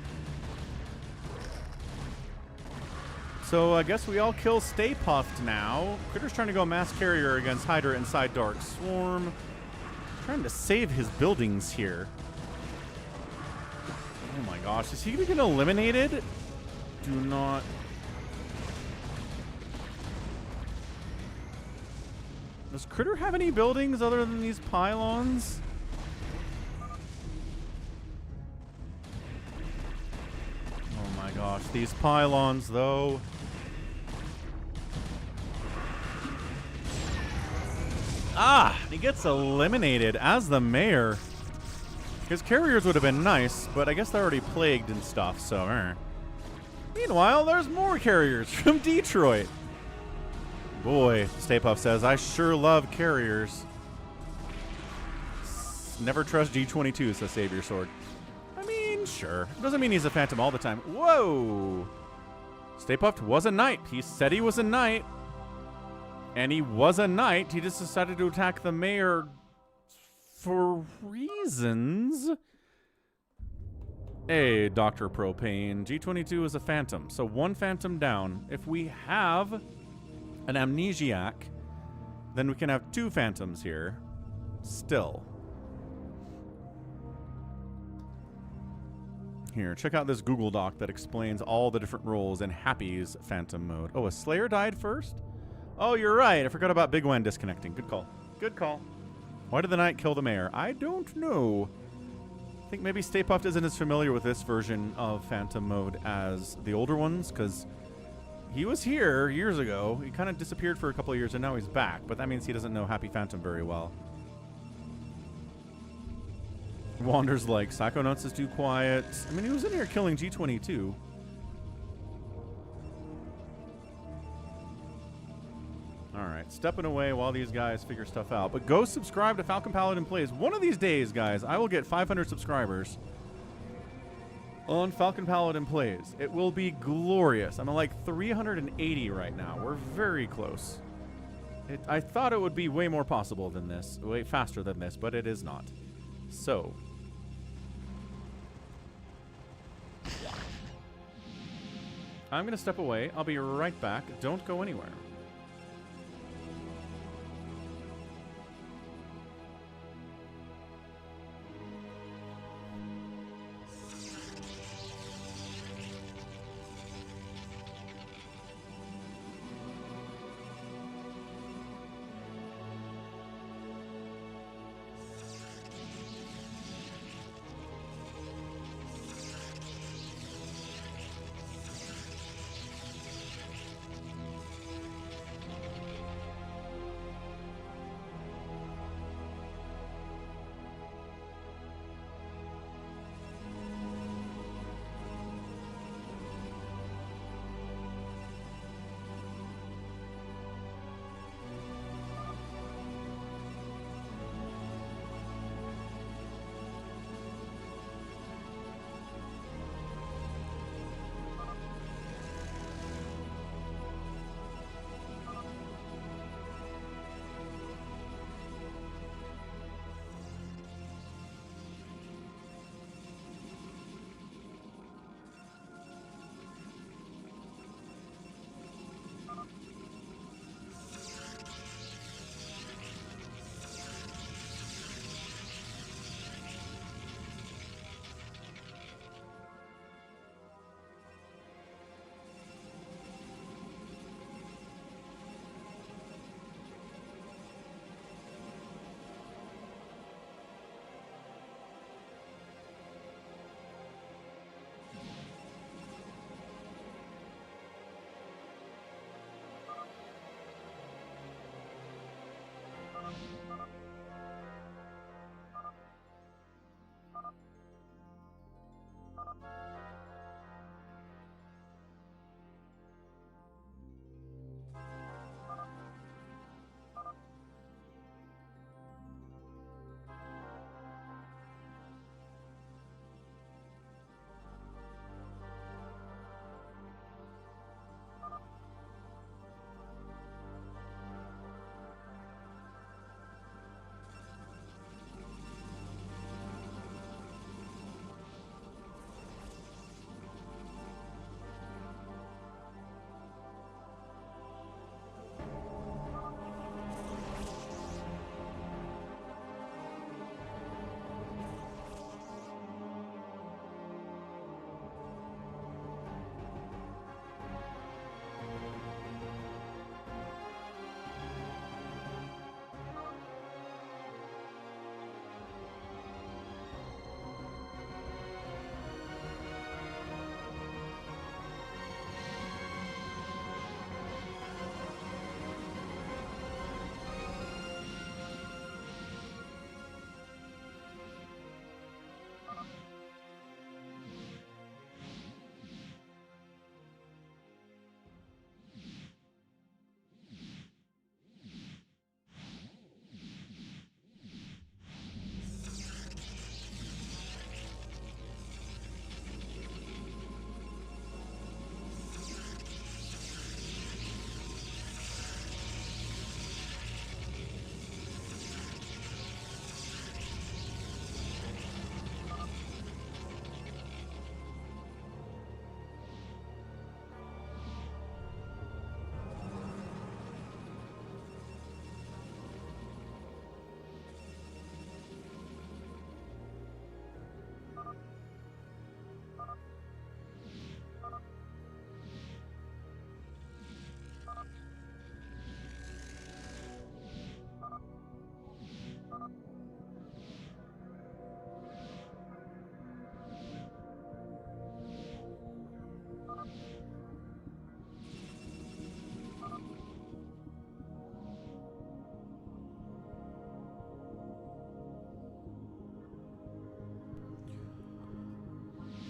So I guess we all kill Stay Puffed now. Critter's trying to go Mass Carrier against Hydra inside Dark Swarm. Trying to save his buildings here. Oh my gosh, is he gonna get eliminated? Do not. Does Critter have any buildings other than these pylons? Oh my gosh, these pylons though. Ah, he gets eliminated as the mayor. His carriers would have been nice, but I guess they're already plagued and stuff, so. Meanwhile, there's more carriers from Detroit. Boy, Stay Puft says, I sure love carriers. Never trust G22, says Savior Sword. I mean, sure. Doesn't mean he's a phantom all the time. Whoa! Stay Puft was a knight. He said he was a knight. And he was a knight. He just decided to attack the mayor for reasons. Hey, Dr. Propane. G22 is a phantom. So one phantom down. If we have an amnesiac, then we can have two phantoms here. Still. Here, check out this Google Doc that explains all the different roles in Happy's phantom mode. Oh, a Slayer died first? Oh, you're right. I forgot about Big Wen disconnecting. Good call. Good call. Why did the knight kill the mayor? I don't know. I think maybe Stay Puft isn't as familiar with this version of phantom mode as the older ones, because he was here years ago. He kind of disappeared for a couple of years, and now he's back. But that means he doesn't know Happy Phantom very well. Wander's like, Psychonauts is too quiet. I mean, he was in here killing G22. Alright, stepping away while these guys figure stuff out. But go subscribe to Falcon Paladin Plays. One of these days, guys, I will get 500 subscribers on Falcon Paladin Plays. It will be glorious. I'm at like 380 right now. We're very close. I thought it would be way more possible than this, way faster than this, but it is not. So, I'm going to step away. I'll be right back. Don't go anywhere.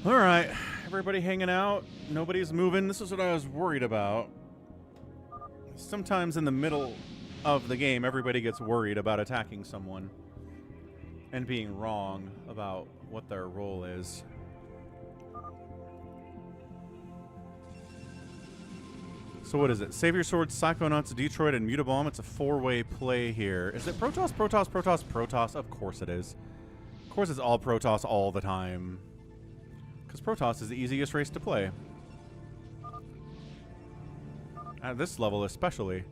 All right, everybody hanging out. Nobody's moving. This is what I was worried about. Sometimes in the middle of the game, everybody gets worried about attacking someone and being wrong about what their role is. So what is it? Savior Sword, Psychonauts, Detroit, and Mutabomb. It's a 4-way play here. Is it Protoss, Protoss, Protoss, Protoss? Of course it is. Of course it's all Protoss all the time. Because Protoss is the easiest race to play. At this level especially.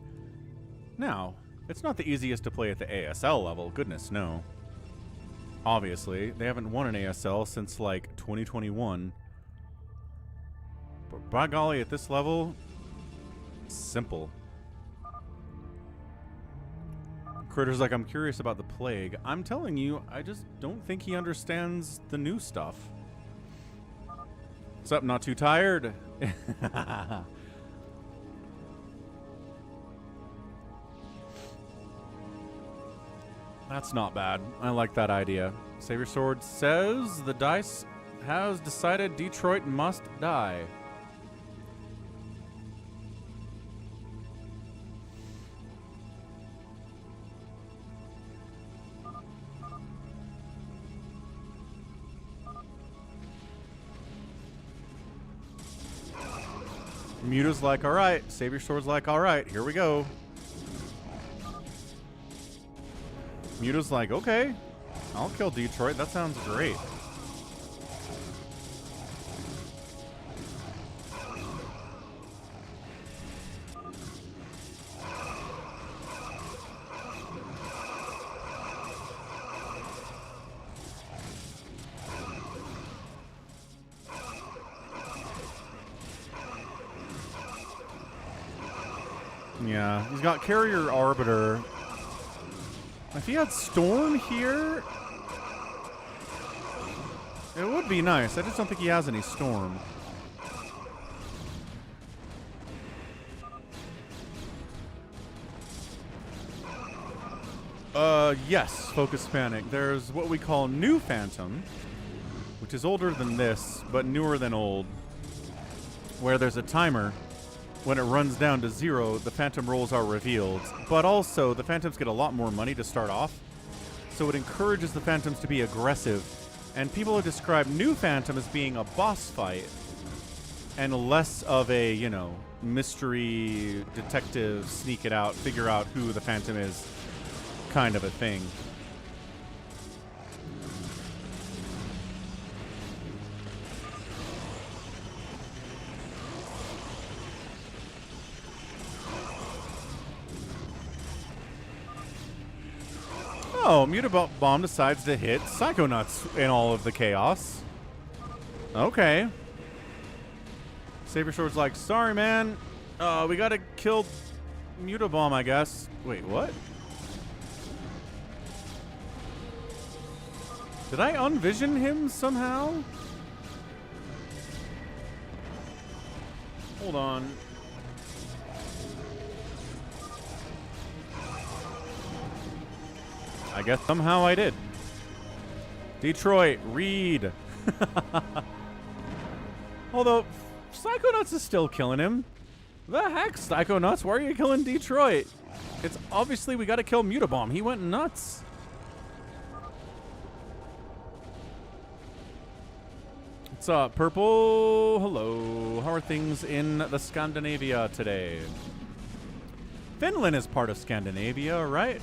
Now, it's not the easiest to play at the ASL level. Goodness, no. Obviously, they haven't won an ASL since, like, 2021. But by golly, at this level... simple. Critter's like, I'm curious about the plague. I'm telling you, I just don't think he understands the new stuff. What's up, not too tired? That's not bad. I like that idea. Savior Sword says the dice has decided Detroit must die. Muta's like, alright. Savior Sword's like, alright, here we go. Muta's like, okay. I'll kill Detroit. That sounds great. Yeah, he's got Carrier Arbiter. If he had Storm here, it would be nice. I just don't think he has any Storm. Yes, Focus Panic. There's what we call New Phantom, which is older than this, but newer than old, where there's a timer. When it runs down to 0, the Phantom rolls are revealed. But also, the Phantoms get a lot more money to start off, so it encourages the Phantoms to be aggressive. And people have described New Phantom as being a boss fight, and less of a, you know, mystery detective, sneak it out, figure out who the Phantom is kind of a thing. Oh, Mutabomb decides to hit Psychonauts in all of the chaos. Okay. Saber Sword's like, sorry, man. We gotta kill Mutabomb, I guess. Wait, what? Did I unvision him somehow? Hold on. I guess somehow I did. Detroit, read. Although, Psychonauts is still killing him. The heck, Psychonauts? Why are you killing Detroit? It's obviously we gotta kill Mutabomb. He went nuts. What's up, Purple? Hello. How are things in the Scandinavia today? Finland is part of Scandinavia, right?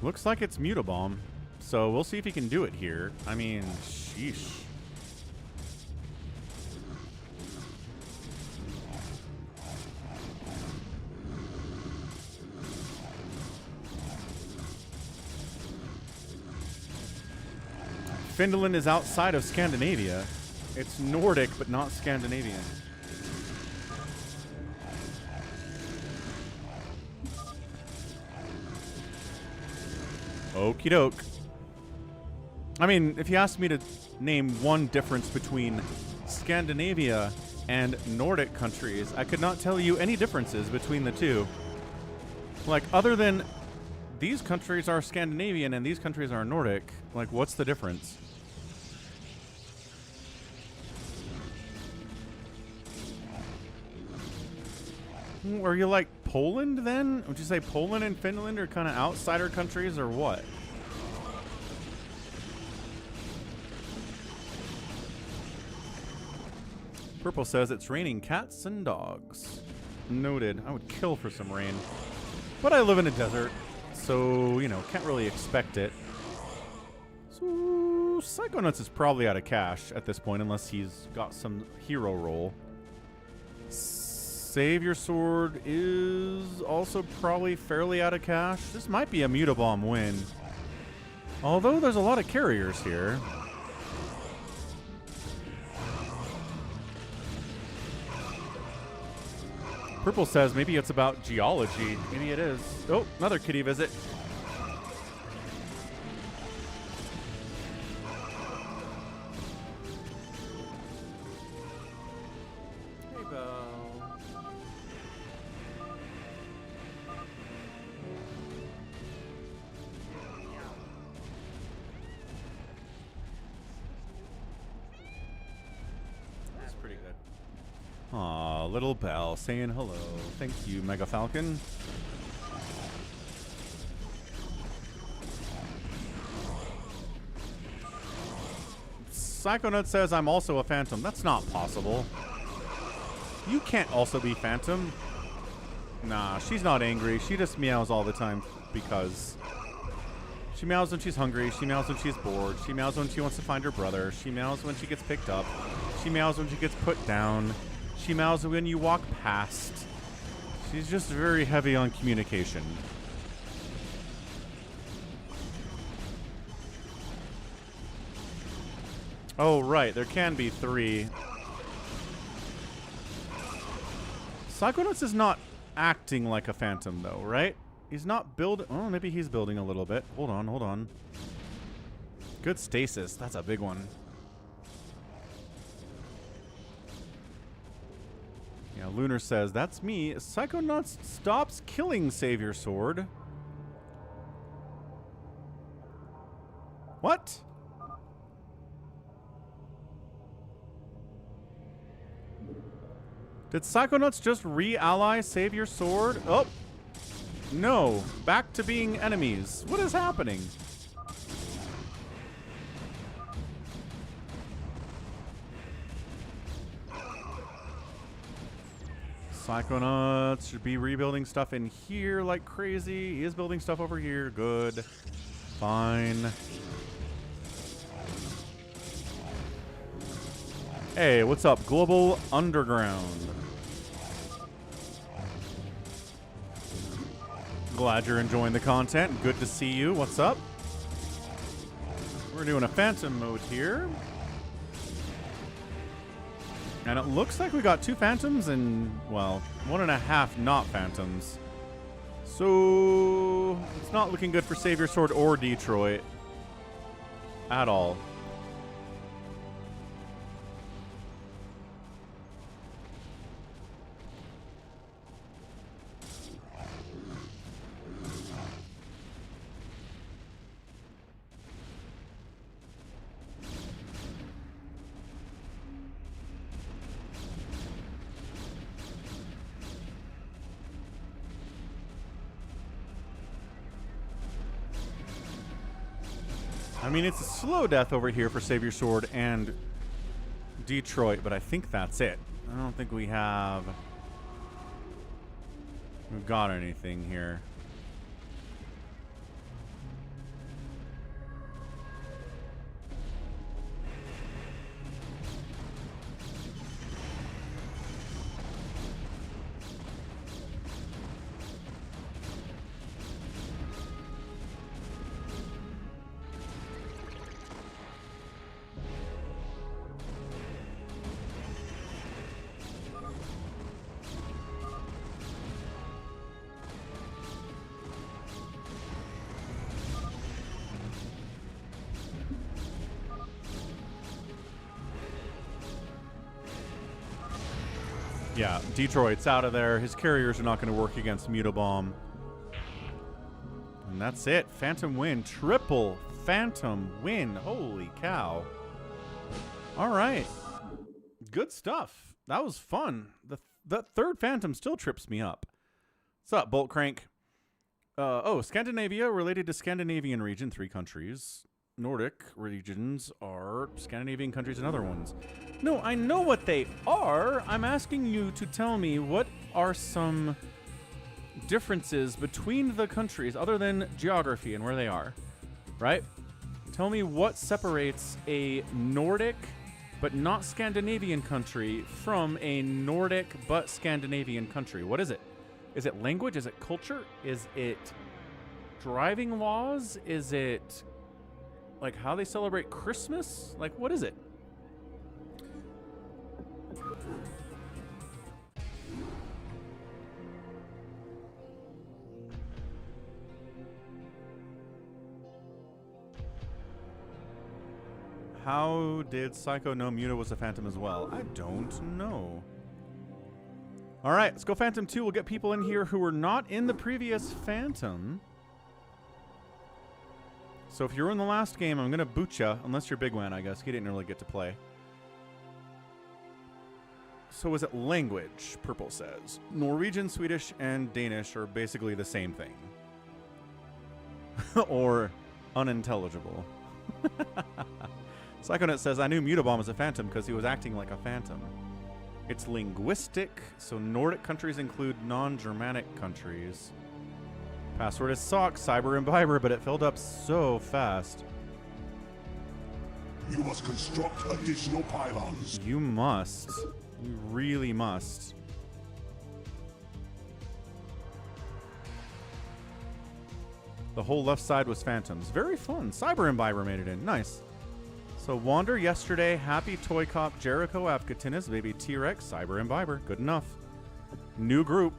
Looks like it's Mutabomb, so we'll see if he can do it here. I mean, sheesh. Finland is outside of Scandinavia. It's Nordic, but not Scandinavian. Okie doke. I mean, if you asked me to name one difference between Scandinavia and Nordic countries. I could not tell you any differences between the two. Like, other than these countries are Scandinavian and these countries are Nordic, like, what's the difference? Are you like Poland then? Would you say Poland and Finland are kind of outsider countries or what? Purple says it's raining cats and dogs. Noted. I would kill for some rain. But I live in a desert, so, you know, can't really expect it. So, Psychonauts is probably out of cash at this point, unless he's got some hero roll. Savior Sword is also probably fairly out of cash. This might be a Mutabomb win. Although there's a lot of carriers here. Purple says maybe it's about geology. Maybe it is. Oh, another kitty visit. Hey, Bo. That's pretty good. Aw, little Belle saying hello. Thank you, Mega Falcon. Psychonaut says I'm also a Phantom. That's not possible. You can't also be Phantom. Nah, she's not angry. She just meows all the time because she meows when she's hungry. She meows when she's bored. She meows when she wants to find her brother. She meows when she gets picked up. She meows when she gets put down. She meows when you walk past. She's just very heavy on communication. Oh, right. There can be 3. Psychonauts is not acting like a Phantom, though, right? He's not building... Oh, maybe he's building a little bit. Hold on, hold on. Good stasis. That's a big one. Yeah, Lunar says, that's me. Psychonauts stops killing Savior Sword. What? Did Psychonauts just re-ally Savior Sword? Oh! No. Back to being enemies. What is happening? Psychonauts should be rebuilding stuff in here like crazy. He is building stuff over here. Good. Fine. Hey, what's up? Global Underground. Glad you're enjoying the content. Good to see you. What's up? We're doing a Phantom mode here. And it looks like we got 2 Phantoms and, well, 1.5 not Phantoms. So, it's not looking good for Savior Sword or Detroit. At all. I mean, it's a slow death over here for Savior Sword and Detroit, but I think that's it. I don't think we've got anything here. Yeah, Detroit's out of there. His carriers are not going to work against Mutobomb. And that's it. Phantom win. Triple Phantom win. Holy cow. All right. Good stuff. That was fun. The third Phantom still trips me up. What's up, Bolt Crank? Scandinavia, related to Scandinavian region, 3 countries. Nordic regions are Scandinavian countries and other ones. No, I know what they are. I'm asking you to tell me what are some differences between the countries other than geography and where they are, right? Tell me what separates a Nordic but not Scandinavian country from a Nordic but Scandinavian country. What is it? Is it language? Is it culture? Is it driving laws? Is it like how they celebrate Christmas? Like, what is it? How did Psycho know Muta was a Phantom as well? I don't know. All right, let's go Phantom 2. We'll get people in here who were not in the previous Phantom. So if you're in the last game, I'm going to boot you, unless you're Big Wan, I guess. He didn't really get to play. So is it language, Purple says. Norwegian, Swedish, and Danish are basically the same thing. Or unintelligible. Psychonet says, I knew Mutobomb was a Phantom because he was acting like a Phantom. It's linguistic, so Nordic countries include non-Germanic countries. Password is SOC, Cyber Imbiber, but it filled up so fast. You must construct additional pylons. You must. You really must. The whole left side was Phantoms. Very fun. Cyber Imbiber made it in. Nice. So Wander yesterday, Happy ToyCop, Jericho, Afkatinis, Baby T-Rex, Cyber Imbiber. Good enough. New group.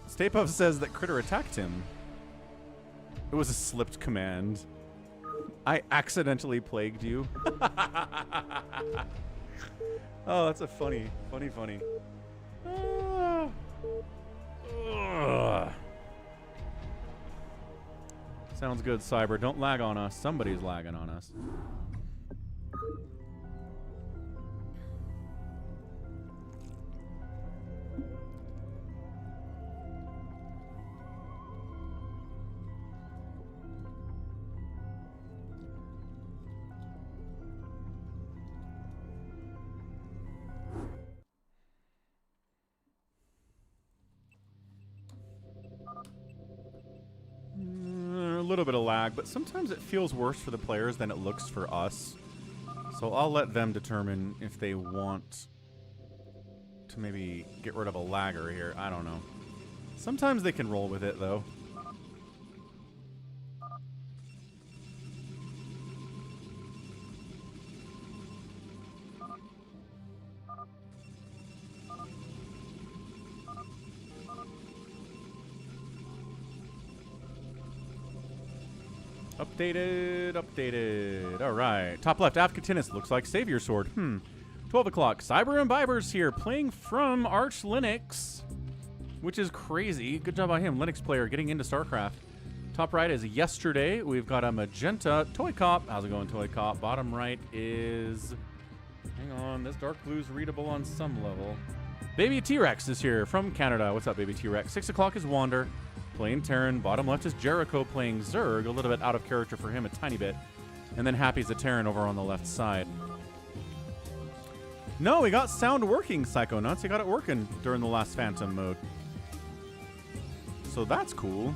Stay Puft says that Critter attacked him. It was a slipped command. I accidentally plagued you. Oh, that's a funny. Sounds good, Cyber. Don't lag on us. Somebody's lagging on us. A little bit of lag, but sometimes it feels worse for the players than it looks for us. So I'll let them determine if they want to maybe get rid of a lagger here. I don't know. Sometimes they can roll with it, though. Updated. All right. Top left, Afkatinis. Looks like Savior Sword. 12 o'clock. Cyber Imbibers here, playing from Arch Linux, which is crazy. Good job by him. Linux player getting into StarCraft. Top right is Yesterday. We've got a magenta ToyCop. How's it going, ToyCop? Bottom right is... Hang on. This dark blue's readable on some level. Baby T-Rex is here from Canada. What's up, Baby T-Rex? 6 o'clock is Wander. Playing Terran. Bottom left is Jericho playing Zerg. A little bit out of character for him, a tiny bit. And then Happy's a Terran over on the left side. No, we got sound working, Psychonauts. You got it working during the last Phantom mode. So that's cool.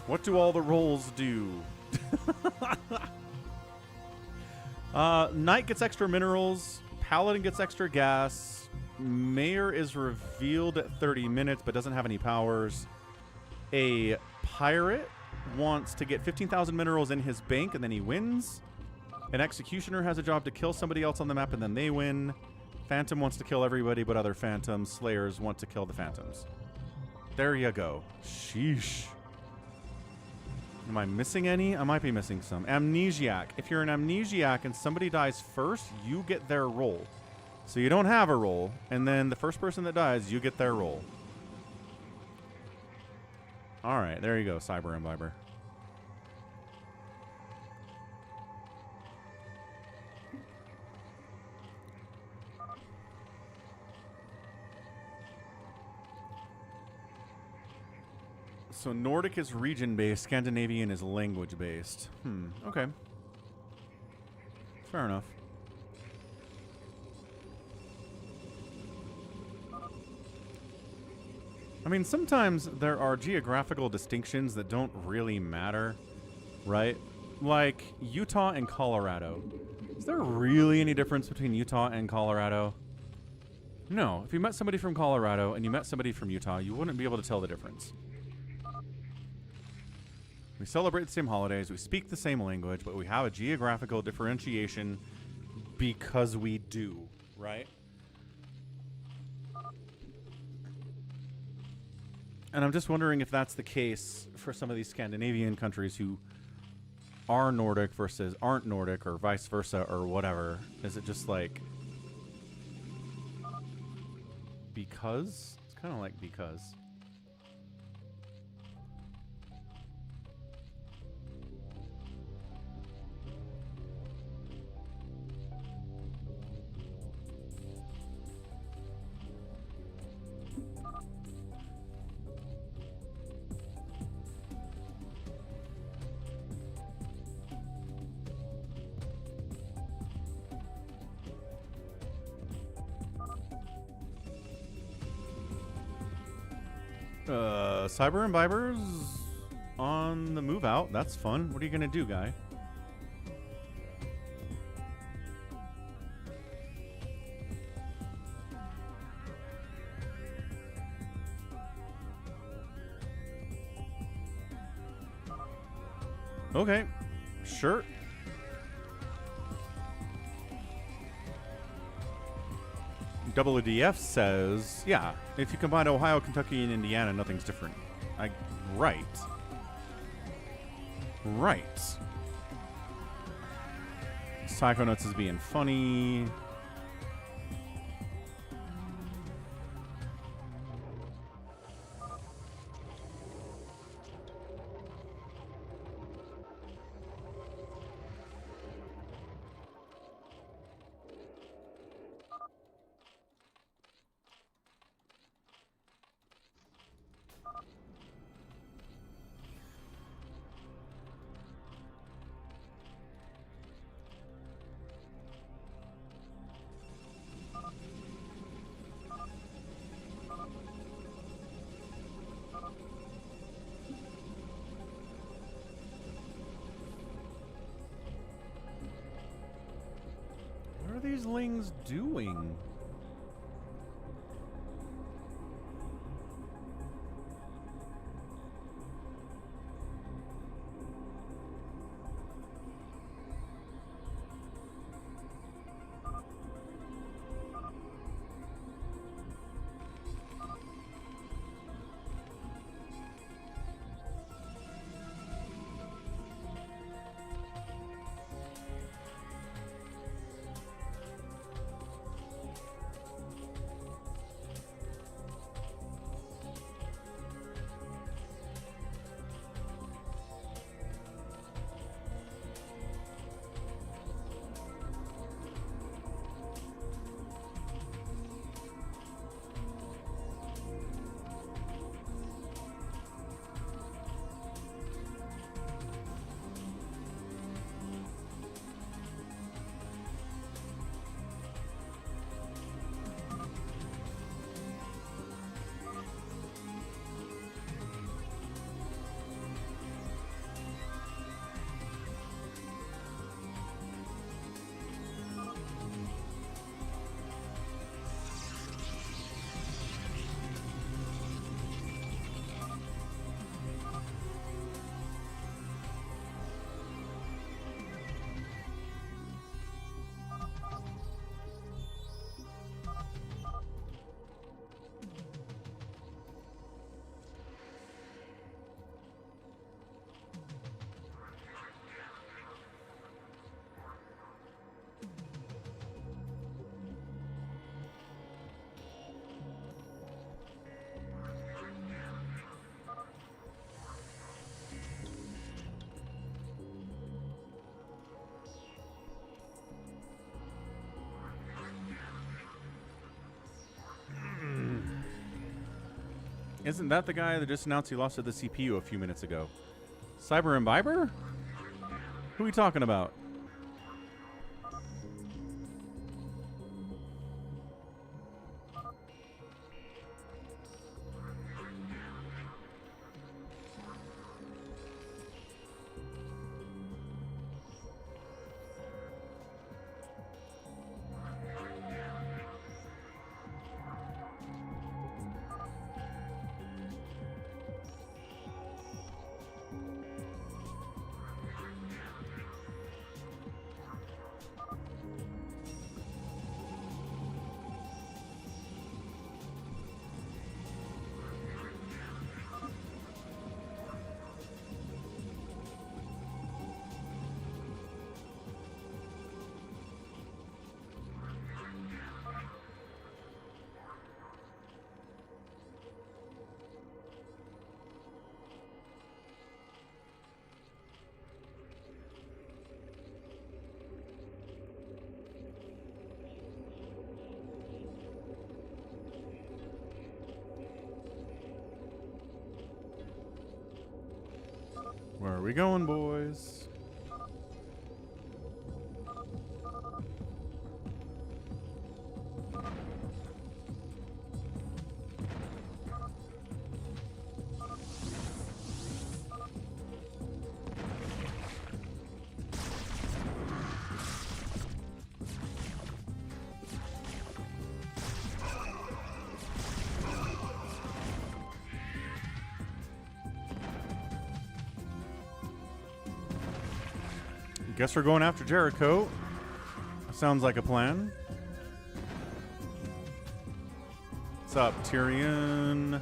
What do all the rolls do? Knight gets extra minerals. Paladin gets extra gas. Mayor is revealed at 30 minutes but doesn't have any powers. A pirate wants to get 15,000 minerals in his bank and then he wins. An executioner has a job to kill somebody else on the map and then they win. Phantom wants to kill everybody but other Phantoms. Slayers want to kill the Phantoms. There you go. Sheesh. Am I missing any? I might be missing some. Amnesiac. If you're an Amnesiac and somebody dies first, you get their roll. So you don't have a roll, and then the first person that dies, you get their roll. All right, there you go, Cyber Imbiber. So Nordic is region-based, Scandinavian is language-based. Okay. Fair enough. I mean, sometimes there are geographical distinctions that don't really matter, right? Like Utah and Colorado. Is there really any difference between Utah and Colorado? No. If you met somebody from Colorado and you met somebody from Utah, you wouldn't be able to tell the difference. We celebrate the same holidays, we speak the same language, but we have a geographical differentiation because we do, right? And I'm just wondering if that's the case for some of these Scandinavian countries who are Nordic versus aren't Nordic, or vice versa, or whatever. Is it just like because? It's kind of like because. Cyber Imbibers on the move out. That's fun. What are you going to do, guy? Okay. Sure. WDF says, yeah, if you combine Ohio, Kentucky, and Indiana, nothing's different. Right. Right. Psychonauts is being funny. What are these lings doing? Isn't that the guy that just announced he lost to the CPU a few minutes ago? Cyber Imbiber? Who are we talking about? Where are we going, boys? Guess we're going after Jericho. Sounds like a plan. What's up, Tyrion?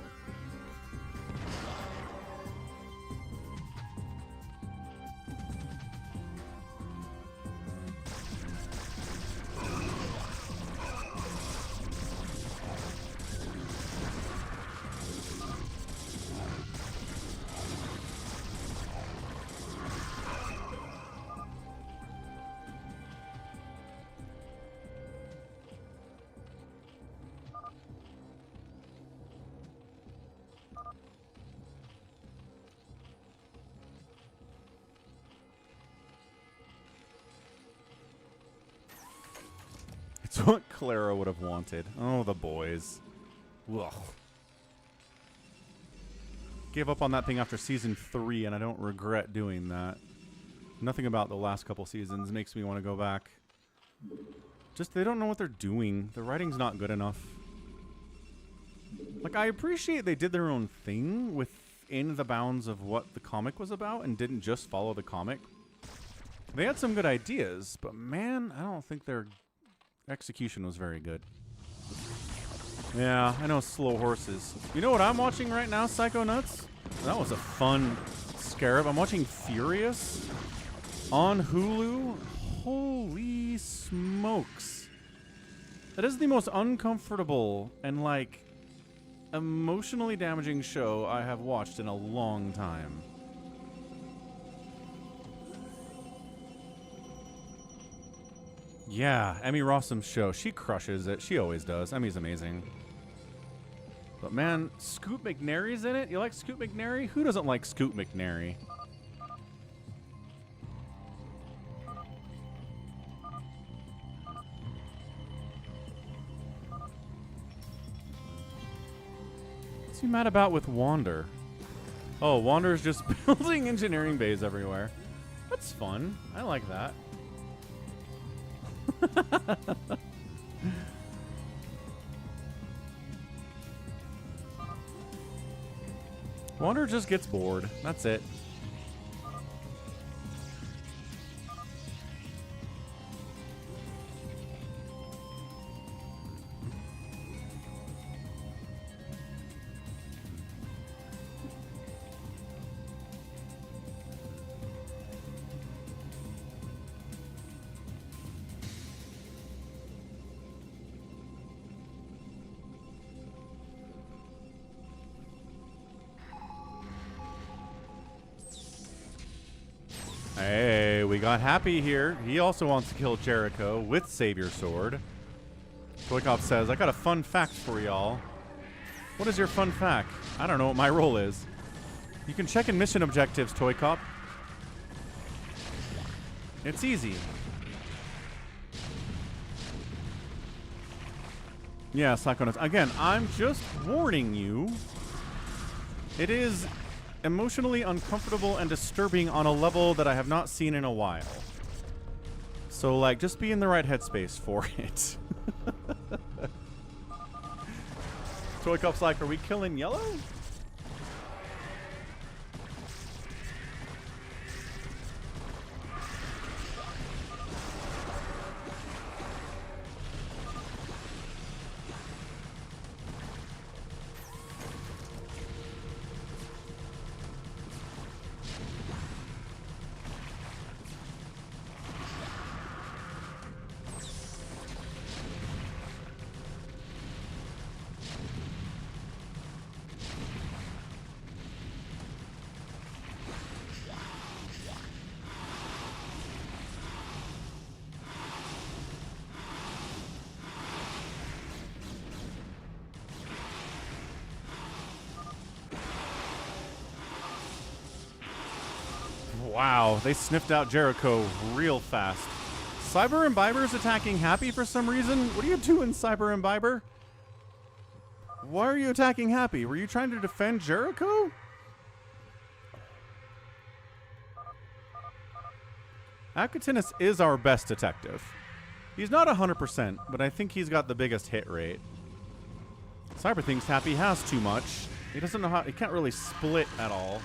It's what Clara would have wanted. Oh, the boys. Ugh. Gave up on that thing after season 3, and I don't regret doing that. Nothing about the last couple seasons makes me want to go back. Just, they don't know what they're doing. The writing's not good enough. Like, I appreciate they did their own thing within the bounds of what the comic was about and didn't just follow the comic. They had some good ideas, but man, I don't think their execution was very good. Yeah, I know, slow horses. You know what I'm watching right now, Psycho Nuts? That was a fun scarab. I'm watching Furious on Hulu. Holy smokes. That is the most uncomfortable and, like, emotionally damaging show I have watched in a long time. Yeah, Emmy Rossum's show. She crushes it. She always does. Emmy's amazing. But man, Scoot McNairy's in it? You like Scoot McNairy? Who doesn't like Scoot McNairy? What's he mad about with Wander? Oh, Wander's just building engineering bays everywhere. That's fun. I like that. Wander just gets bored. That's it. Hey, we got Happy here. He also wants to kill Jericho with Savior Sword. ToyCop says, I got a fun fact for y'all. What is your fun fact? I don't know what my role is. You can check in mission objectives, ToyCop. It's easy. Yeah, Psychonauts. Again, I'm just warning you. It is emotionally uncomfortable and disturbing on a level that I have not seen in a while. So, like, just be in the right headspace for it. ToyCop's like, are we killing yellow? Wow, they sniffed out Jericho real fast. Cyber Imbiber's attacking Happy for some reason. What are you doing, Cyber Imbiber? Why are you attacking Happy? Were you trying to defend Jericho? Akatinus is our best detective. He's not 100%, but I think he's got the biggest hit rate. Cyber thinks Happy has too much. He doesn't know how. He can't really split at all.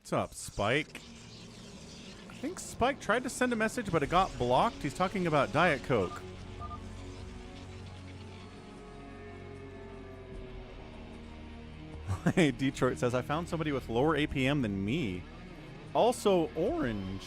What's up, Spike? I think Spike tried to send a message, but it got blocked. He's talking about Diet Coke. Detroit says, I found somebody with lower APM than me. Also orange.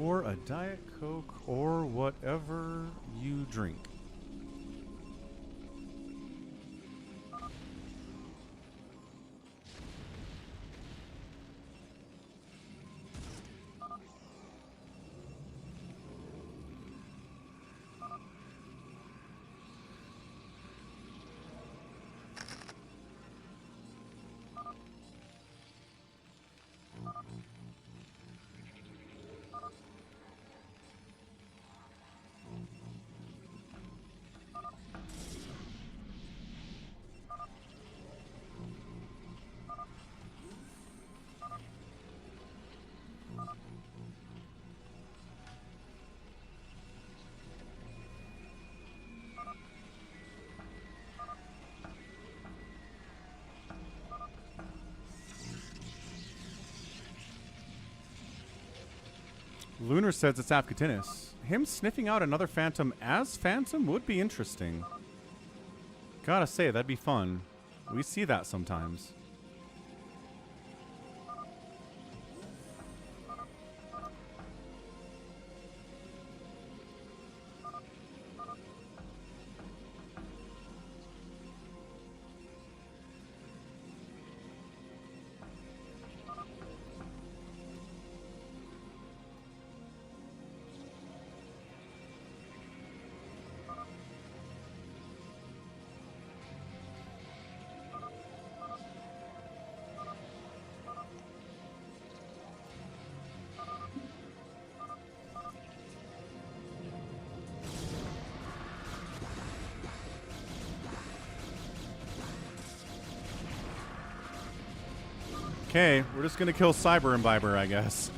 Or a Diet Coke, or whatever you drink. Lunar says it's Afkatinis. Him sniffing out another Phantom as Phantom would be interesting. Gotta say, that'd be fun. We see that sometimes. Okay, we're just gonna kill Cyber Imbiber, I guess.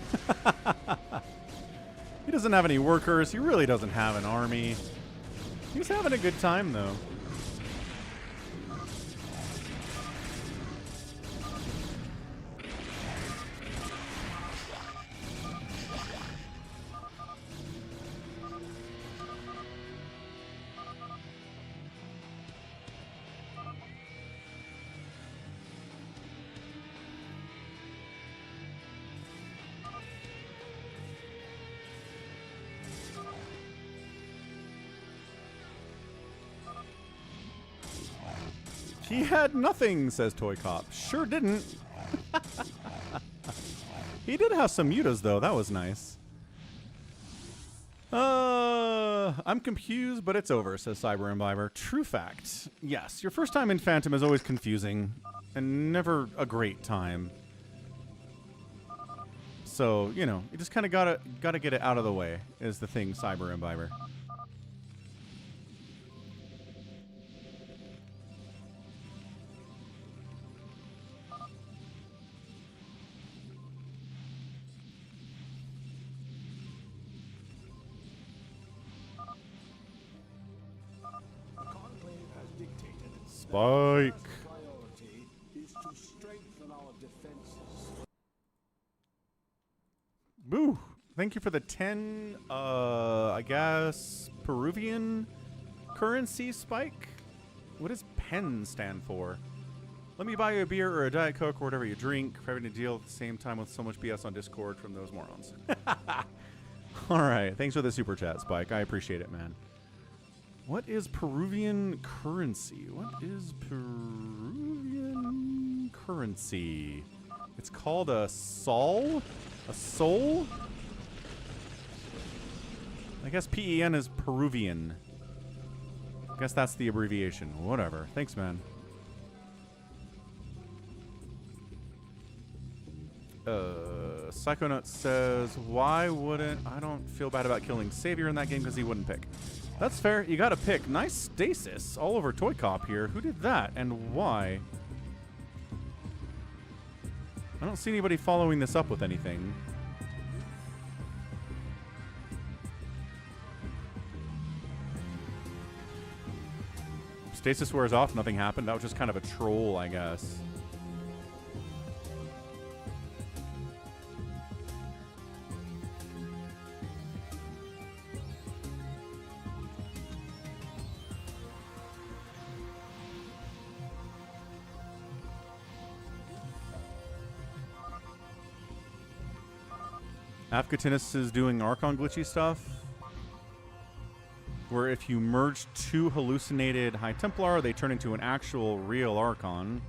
He doesn't have any workers. He really doesn't have an army. He's having a good time, though. He had nothing, says ToyCop. Sure didn't. He did have some mutas, though. That was nice. I'm confused, but it's over, says Cyber Imbiber. True fact. Yes, your first time in Phantom is always confusing and never a great time. So, you know, you just kind of gotta get it out of the way is the thing, Cyber Imbiber. Spike. Boo. Thank you for the 10, I guess, Peruvian currency, Spike? What does PEN stand for? Let me buy you a beer or a Diet Coke or whatever you drink for having to deal at the same time with so much BS on Discord from those morons. All right. Thanks for the super chat, Spike. I appreciate it, man. What is Peruvian currency? What is Peruvian currency? It's called a sol? A sol? I guess PEN is Peruvian. I guess that's the abbreviation. Whatever. Thanks, man. Psychonaut says, why wouldn't... I don't feel bad about killing Savior in that game because he wouldn't pick. That's fair. You got to pick. Nice stasis all over ToyCop here. Who did that and why? I don't see anybody following this up with anything. Stasis wears off. Nothing happened. That was just kind of a troll, I guess. Afkatinis is doing Archon glitchy stuff, where if you merge two hallucinated High Templar, they turn into an actual real Archon,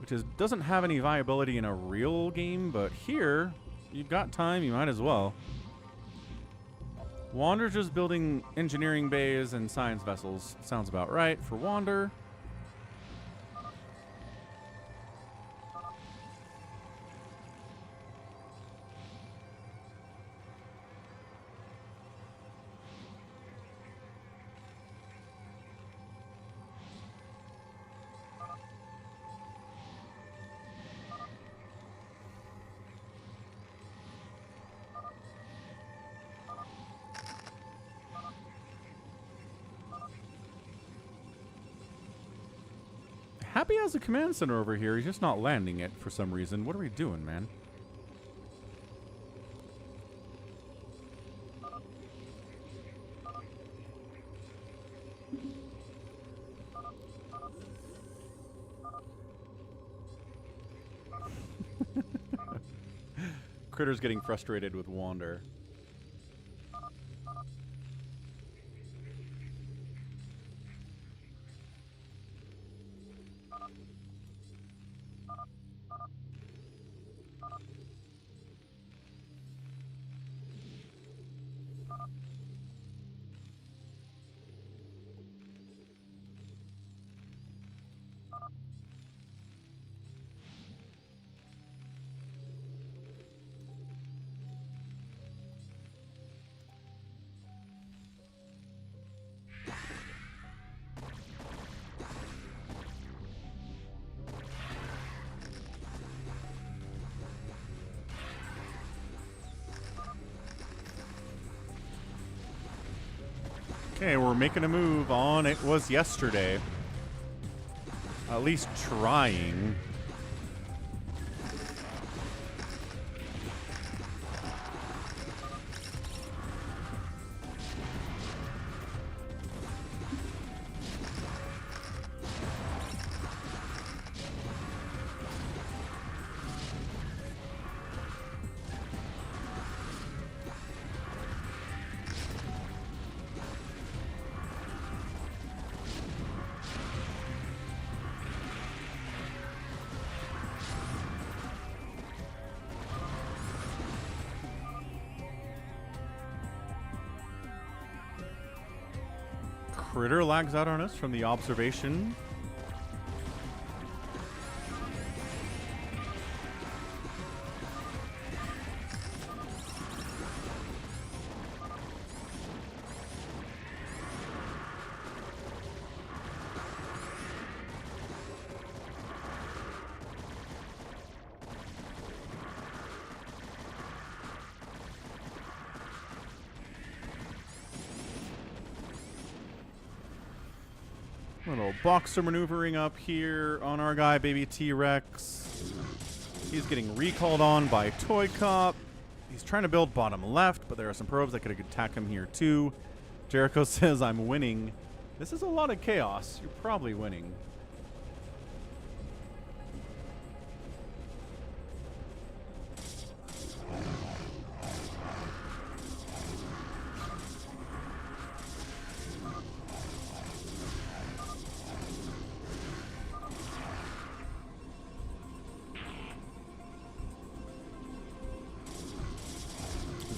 which doesn't have any viability in a real game, but here, you've got time, you might as well. Wander's just building engineering bays and science vessels. Sounds about right for Wander. Happy has a command center over here. He's just not landing it for some reason. What are we doing, man? Critter's getting frustrated with Wander. Okay, we're making a move on ItWasYesterday. At least trying. Critter lags out on us from the observation. Little boxer maneuvering up here on our guy, Baby T-Rex. He's getting recalled on by ToyCop. He's trying to build bottom left, but there are some probes that could attack him here too. Jericho says, I'm winning. This is a lot of chaos. You're probably winning.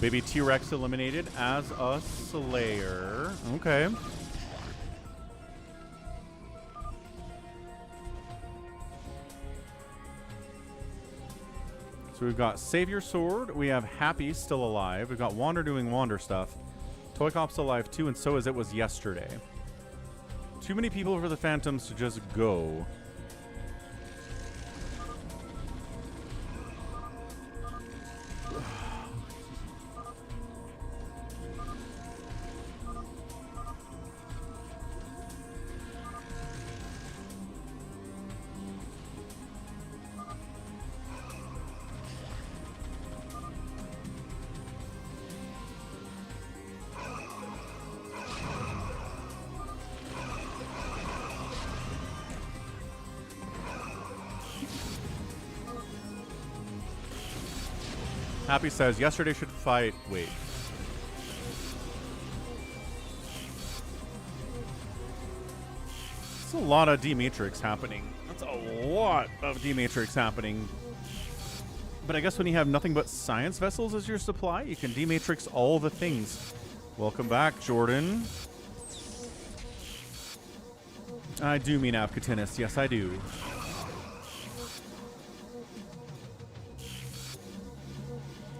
Baby T-Rex eliminated as a Slayer. Okay. So we've got Savior Sword. We have Happy still alive. We've got Wander doing Wander stuff. ToyCop's alive too, and so as ItWasYesterday. Too many people for the Phantoms to just go. Happy says, yesterday should fight. Wait. That's a lot of D-Matrix happening. That's a lot of D-Matrix happening. But I guess when you have nothing but science vessels as your supply, you can D-Matrix all the things. Welcome back, Jordan. I do mean Avkatinis. Yes, I do.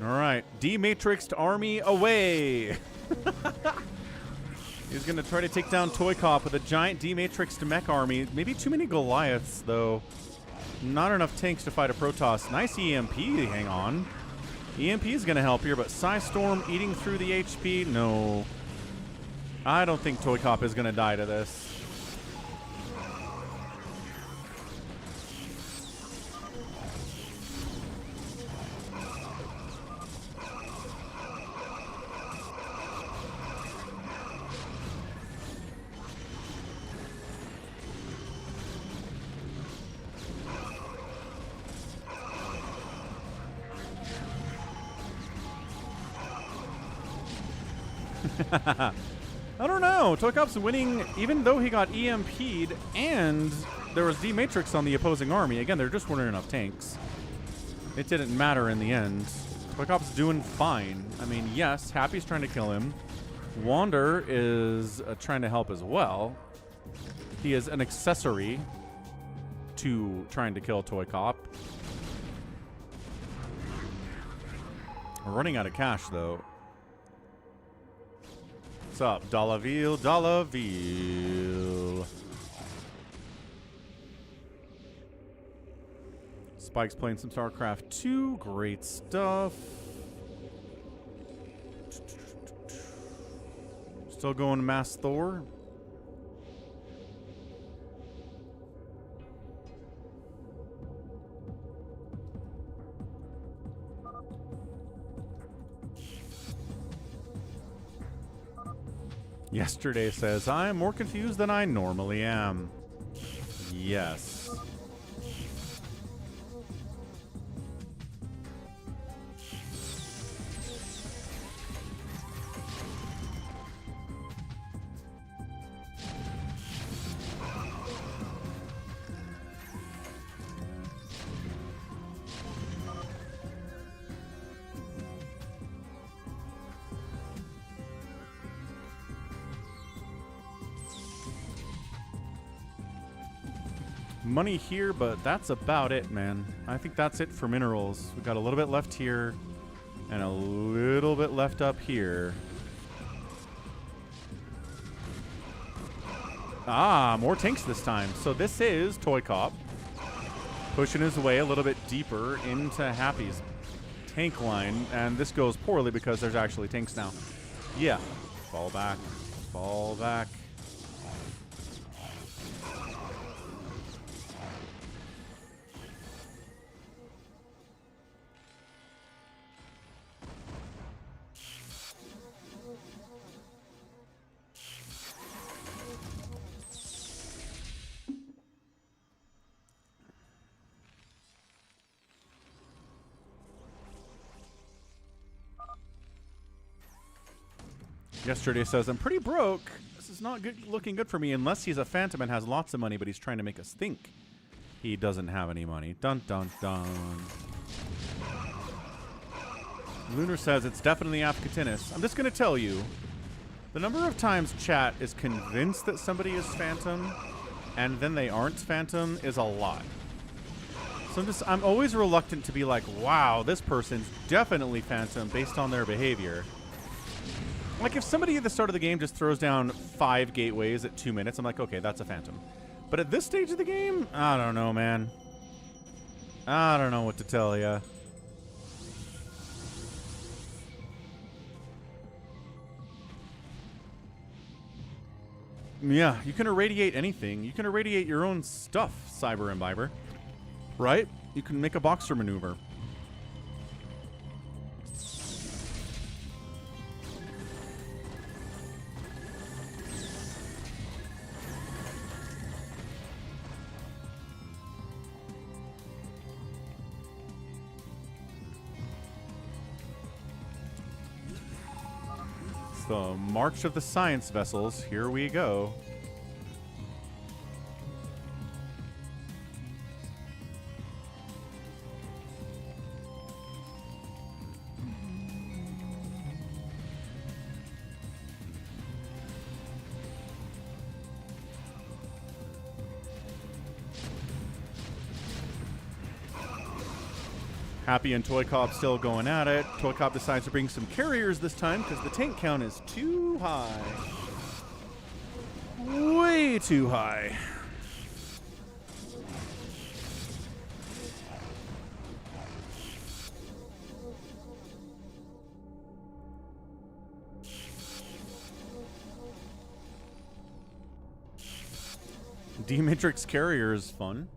All right, D-Matrixed army away. He's going to try to take down ToyCop with a giant D-Matrixed mech army. Maybe too many Goliaths, though. Not enough tanks to fight a Protoss. Nice EMP, hang on. EMP is going to help here, but Psystorm eating through the HP? No. I don't think ToyCop is going to die to this. I don't know. ToyCop's winning even though he got EMP'd and there was D-Matrix on the opposing army. Again, there just weren't enough tanks. It didn't matter in the end. ToyCop's doing fine. I mean, yes, Happy's trying to kill him. Wander is trying to help as well. He is an accessory to trying to kill ToyCop. We're running out of cash, though. What's up? Dollaville, Dollaville. Spike's playing some StarCraft 2. Great stuff. Still going to Mass Thor. Yesterday says, I am more confused than I normally am. Yes. Money here, but that's about it, man. I think that's it for minerals. We've got a little bit left here and a little bit left up here. Ah, more tanks this time. So this is ToyCop pushing his way a little bit deeper into Happy's tank line, and this goes poorly because there's actually tanks now. Yeah. Fall back. Fall back. Yesterday says, I'm pretty broke. This is not good, looking good for me unless he's a phantom and has lots of money, but he's trying to make us think he doesn't have any money. Dun, dun, dun. Lunar says, it's definitely Apcatinus. I'm just going to tell you, the number of times chat is convinced that somebody is phantom and then they aren't phantom is a lot. So I'm always reluctant to be like, wow, this person's definitely phantom based on their behavior. Like, if somebody at the start of the game just throws down 5 gateways at 2 minutes, I'm like, okay, that's a phantom. But at this stage of the game, I don't know, man. I don't know what to tell you. Yeah, you can irradiate anything. You can irradiate your own stuff, Cyber Imbiber. Right? You can make a boxer maneuver. The March of the Science Vessels. Here we go. Happy and ToyCop still going at it. ToyCop decides to bring some carriers this time because the tank count is too high. Way too high. D-Matrix carrier is fun.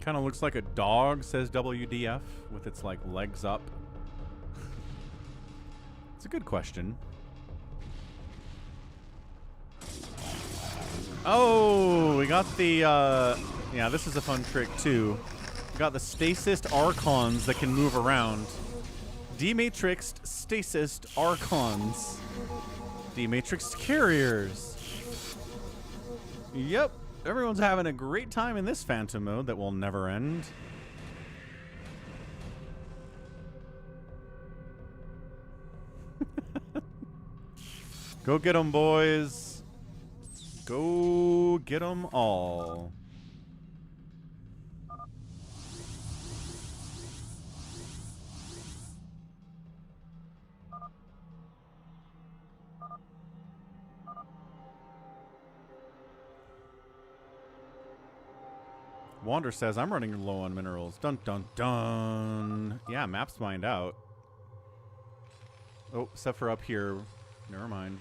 Kind of looks like a dog, says WDF, with its like legs up. It's a good question. Oh, we got the, yeah, this is a fun trick, too. We got the Stasist Archons that can move around. Dematrixed Stasist Archons. Dematrixed Carriers. Yep, everyone's having a great time in this Phantom mode that will never end. Go get 'em, boys. Go get 'em all. Wander says, I'm running low on minerals. Dun, dun, dun. Yeah, maps mined out. Oh, except for up here. Never mind.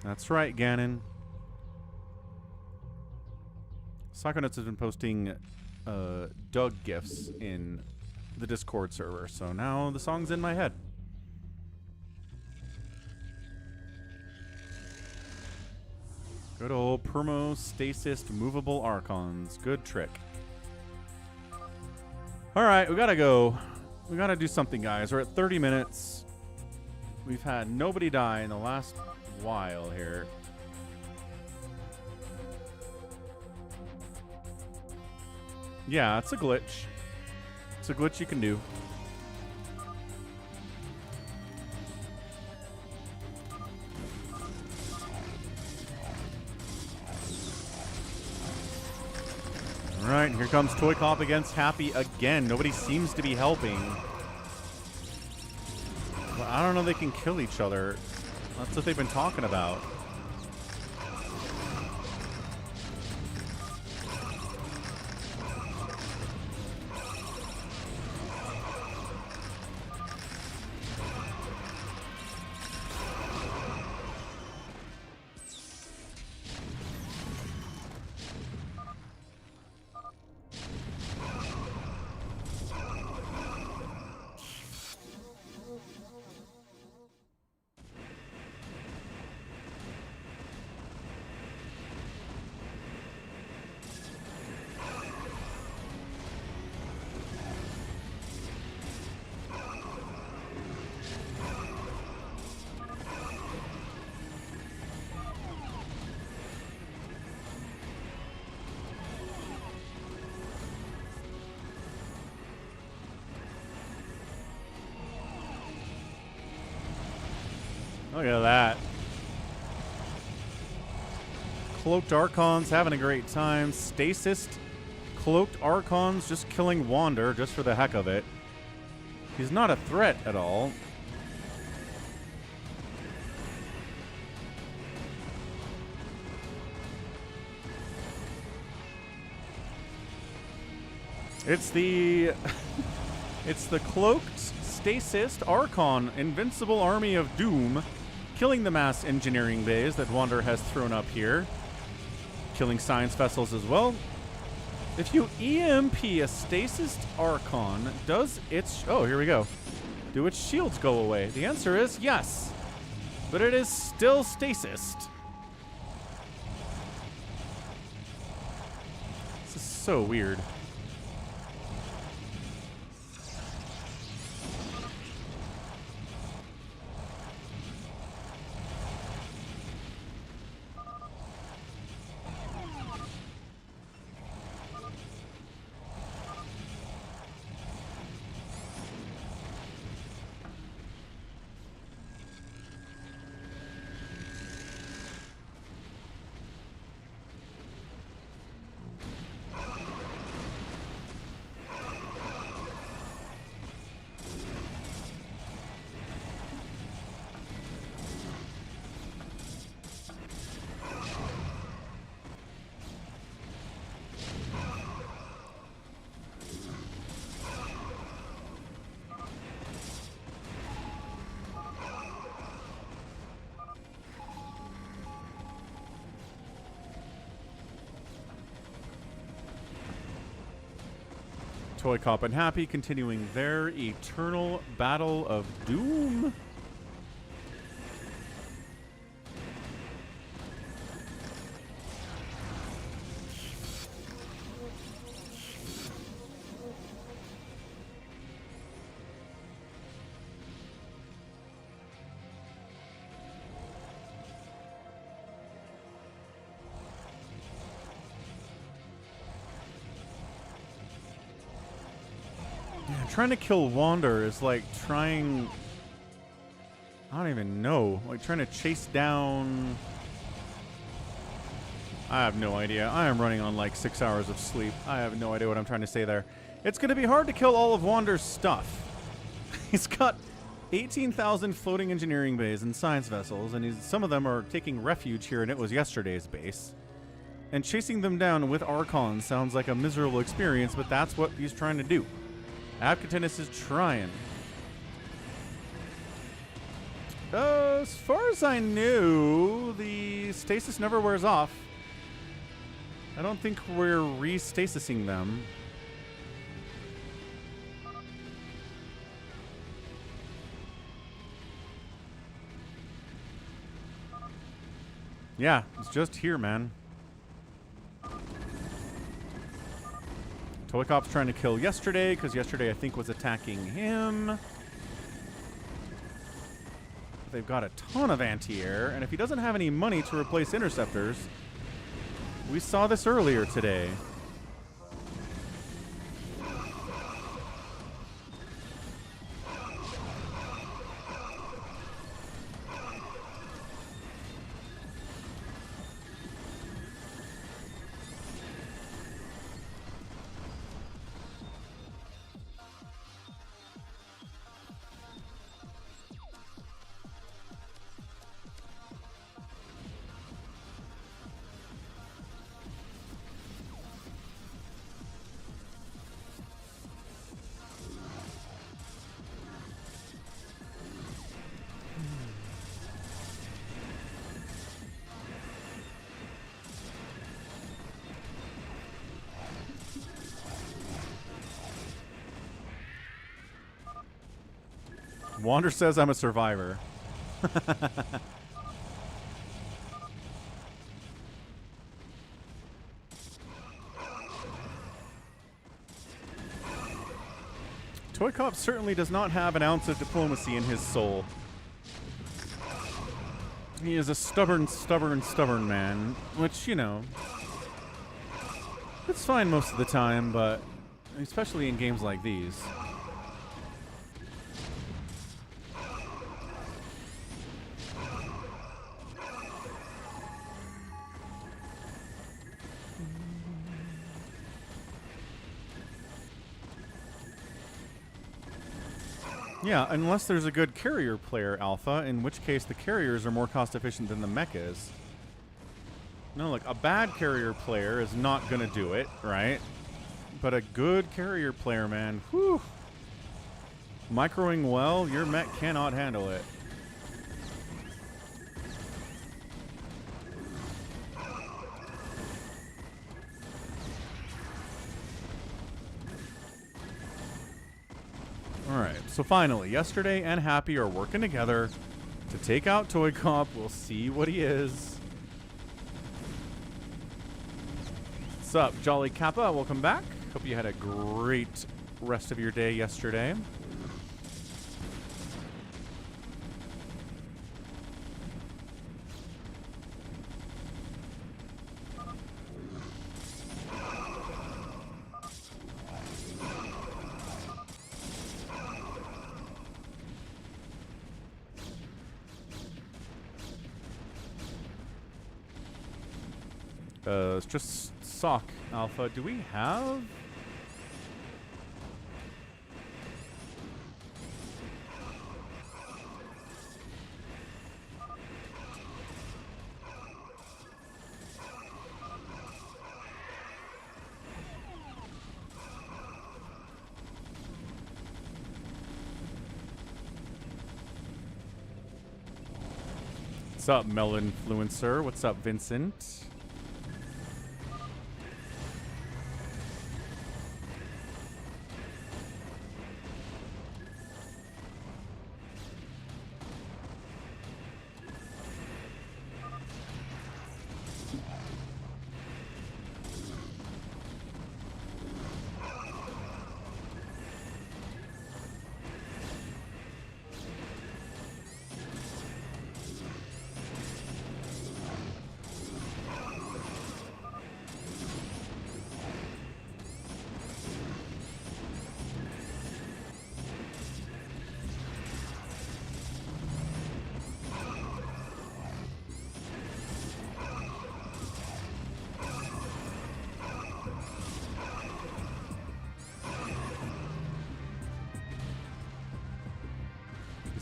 That's right, Ganon. Psychonauts has been posting Doug gifs in the Discord server, so now the song's in my head. Good old Permo-Stasist Movable Archons. Good trick. Alright, we gotta go. We gotta do something, guys. We're at 30 minutes. We've had nobody die in the last while here. Yeah, it's a glitch. It's a glitch you can do. Alright, here comes ToyCop against Happy again. Nobody seems to be helping. But I don't know if they can kill each other. That's what they've been talking about. Look at that. Cloaked Archons having a great time. Stasist Cloaked Archons just killing Wander just for the heck of it. He's not a threat at all. It's the it's the Cloaked Stasist Archon Invincible Army of Doom, killing the mass engineering bays that Wander has thrown up here, killing science vessels as well. If you EMP a Stasist Archon, does its oh, here we go. Do its shields go away? The answer is yes, but it is still Stasist. This is so weird. ToyCop and Happy continuing their eternal battle of doom. Trying to kill Wander is like trying... I don't even know. Like trying to chase down... I have no idea. I am running on like 6 hours of sleep. I have no idea what I'm trying to say there. It's going to be hard to kill all of Wander's stuff. He's got 18,000 floating engineering bays and science vessels, and some of them are taking refuge here in ItWasYesterday's base. And chasing them down with Archons sounds like a miserable experience, but that's what he's trying to do. Abcatinus is trying. As far as I knew, the stasis never wears off. I don't think we're re-stasising them. Yeah, it's just here, man. ToyCop's trying to kill Yesterday, because Yesterday, I think, was attacking him. They've got a ton of anti-air, and if he doesn't have any money to replace interceptors, we saw this earlier today. Wander says I'm a survivor. ToyCop certainly does not have an ounce of diplomacy in his soul. He is a stubborn, stubborn, stubborn man, which, you know, it's fine most of the time, but especially in games like these. Yeah, unless there's a good carrier player alpha, in which case the carriers are more cost efficient than the mechas. No, look, a bad carrier player is not going to do it, right? But a good carrier player, man, whew. Microing well, your mech cannot handle it. Alright, so finally, Yesterday and Happy are working together to take out ToyCop. We'll see what he is. What's up, Jolly Kappa? Welcome back. Hope you had a great rest of your day yesterday. It's just Sock Alpha. Do we have? What's up, Melinfluencer? What's up, Vincent?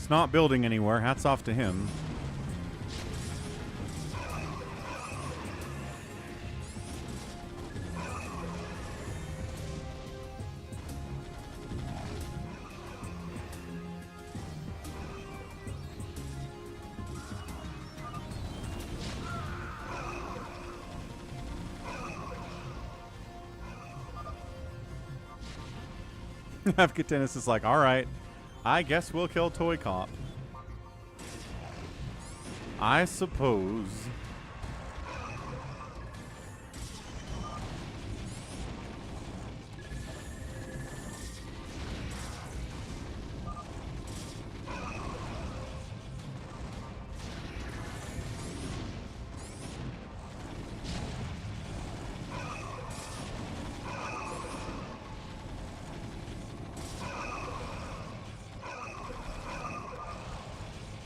It's not building anywhere. Hats off to him. Tennis is like, all right, I guess we'll kill ToyCop. I suppose.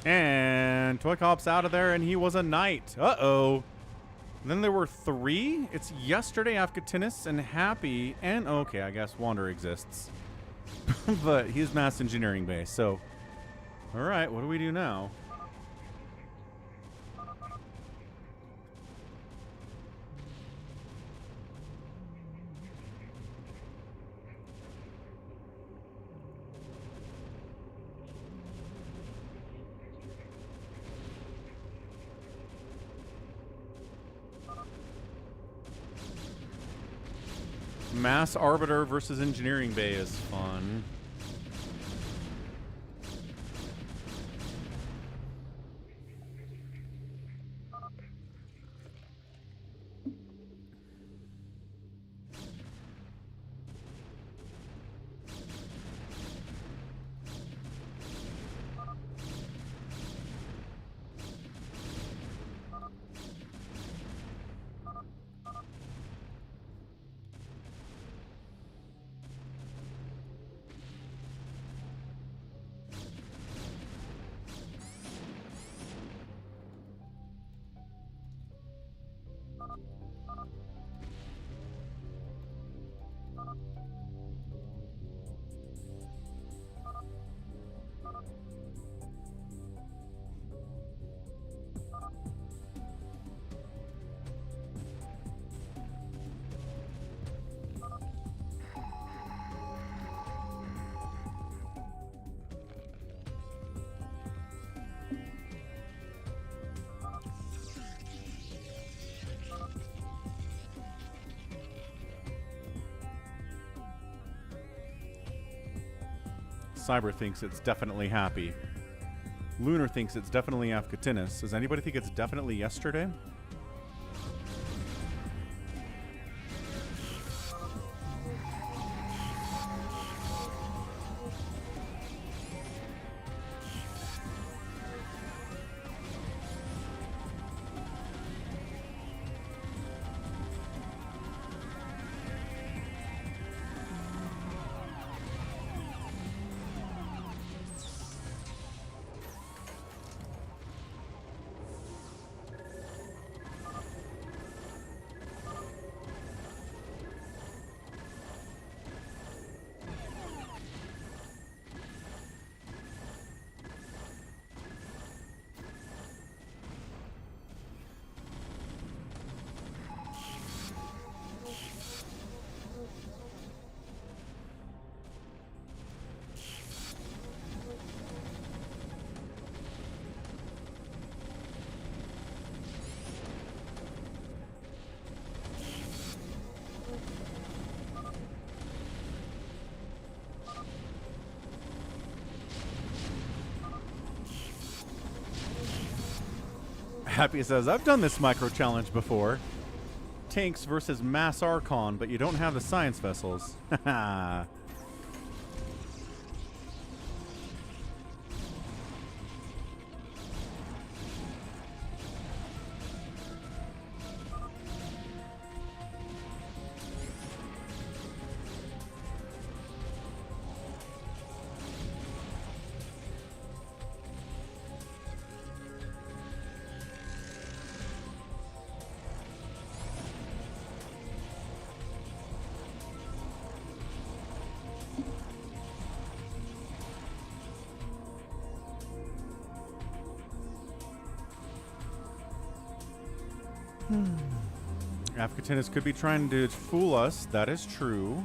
And ToyCop's out of there, and he was a knight. Uh-oh. Then there were 3. It's Yesterday, Afghatinus, and Happy, and okay, I guess Wander exists. But he's mass engineering based, so. Alright, what do we do now? Mass Arbiter versus Engineering Bay is fun. Cyber thinks it's definitely Happy. Lunar thinks it's definitely Afghatinus. Does anybody think it's definitely Yesterday? Happy says, I've done this micro challenge before. Tanks versus Mass Archon, but you don't have the science vessels. Haha. Africanus could be trying to fool us. That is true.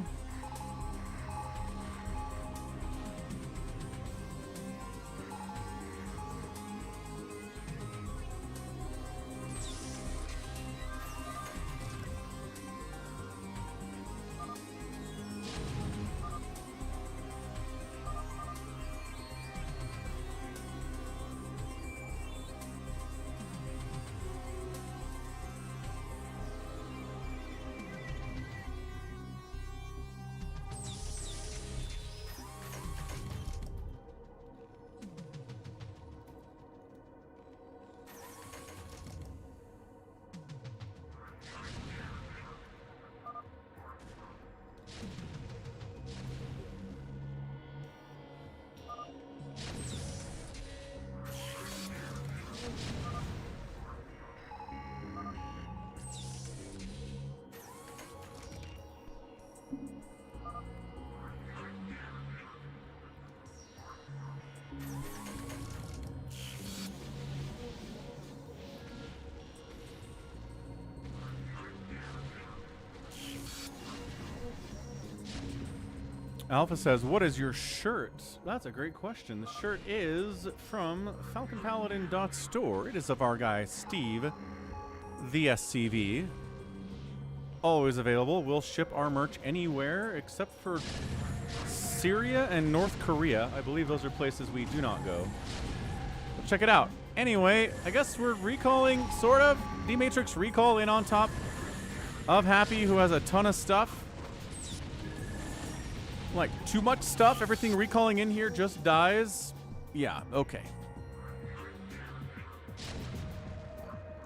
Alpha says, what is your shirt? That's a great question. The shirt is from falconpaladin.store. It is of our guy, Steve, the SCV. Always available. We'll ship our merch anywhere except for Syria and North Korea. I believe those are places we do not go. But check it out. Anyway, I guess we're recalling, sort of. D-Matrix recall in on top of Happy, who has a ton of stuff. Like, too much stuff. Everything recalling in here just dies. Yeah, okay.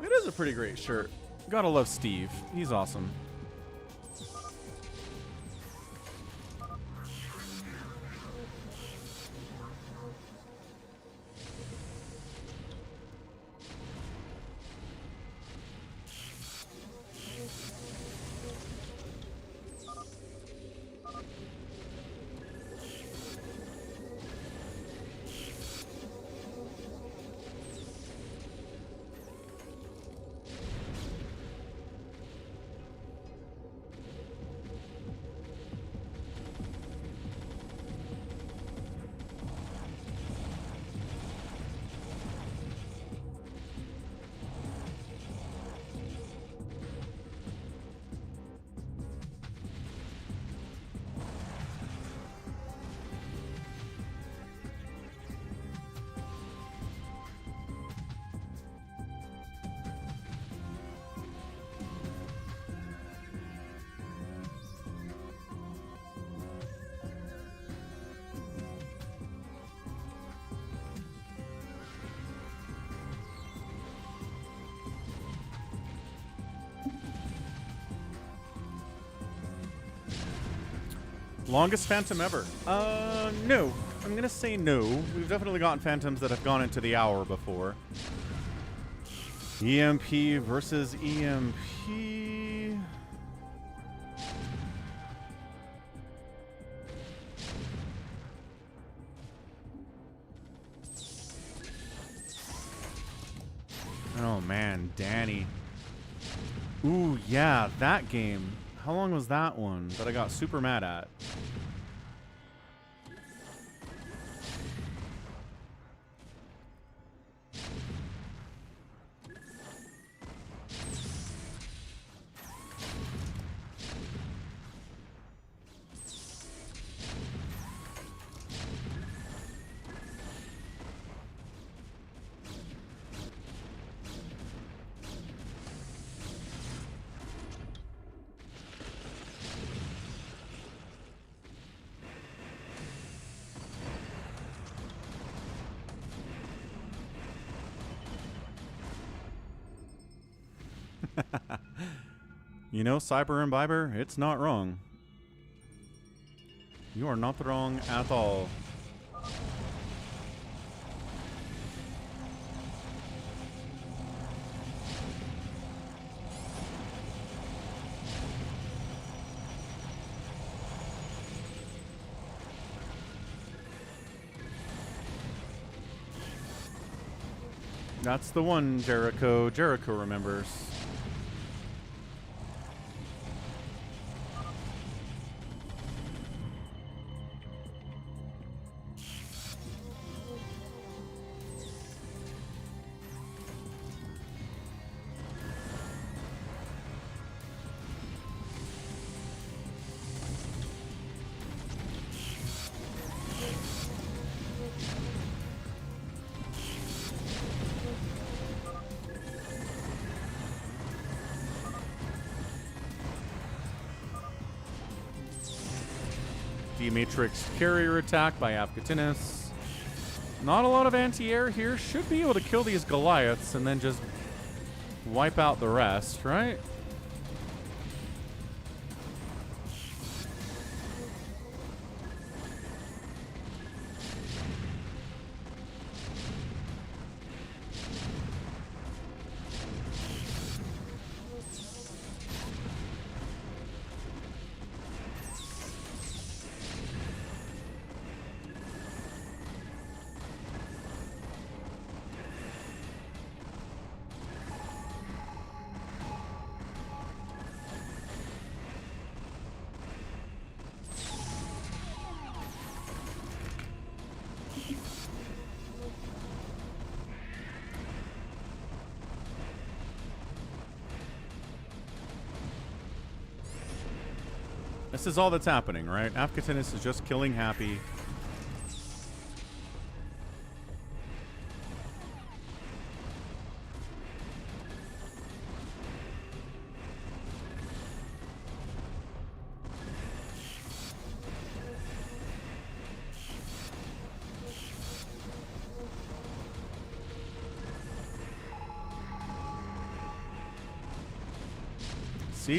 It is a pretty great shirt. Gotta love Steve. He's awesome. Longest Phantom ever? No. I'm going to say no. We've definitely gotten Phantoms that have gone into the hour before. EMP versus EMP. Oh man, Danny. Ooh, yeah, that game. How long was that one that I got super mad at? You know, Cyber Imbiber, it's not wrong. You are not wrong at all. That's the one, Jericho. Jericho remembers. Matrix carrier attack by Afkatinis. Not a lot of anti-air here. Should be able to kill these Goliaths and then just wipe out the rest, right? This is all that's happening, right? Afkatinis is just killing Happy.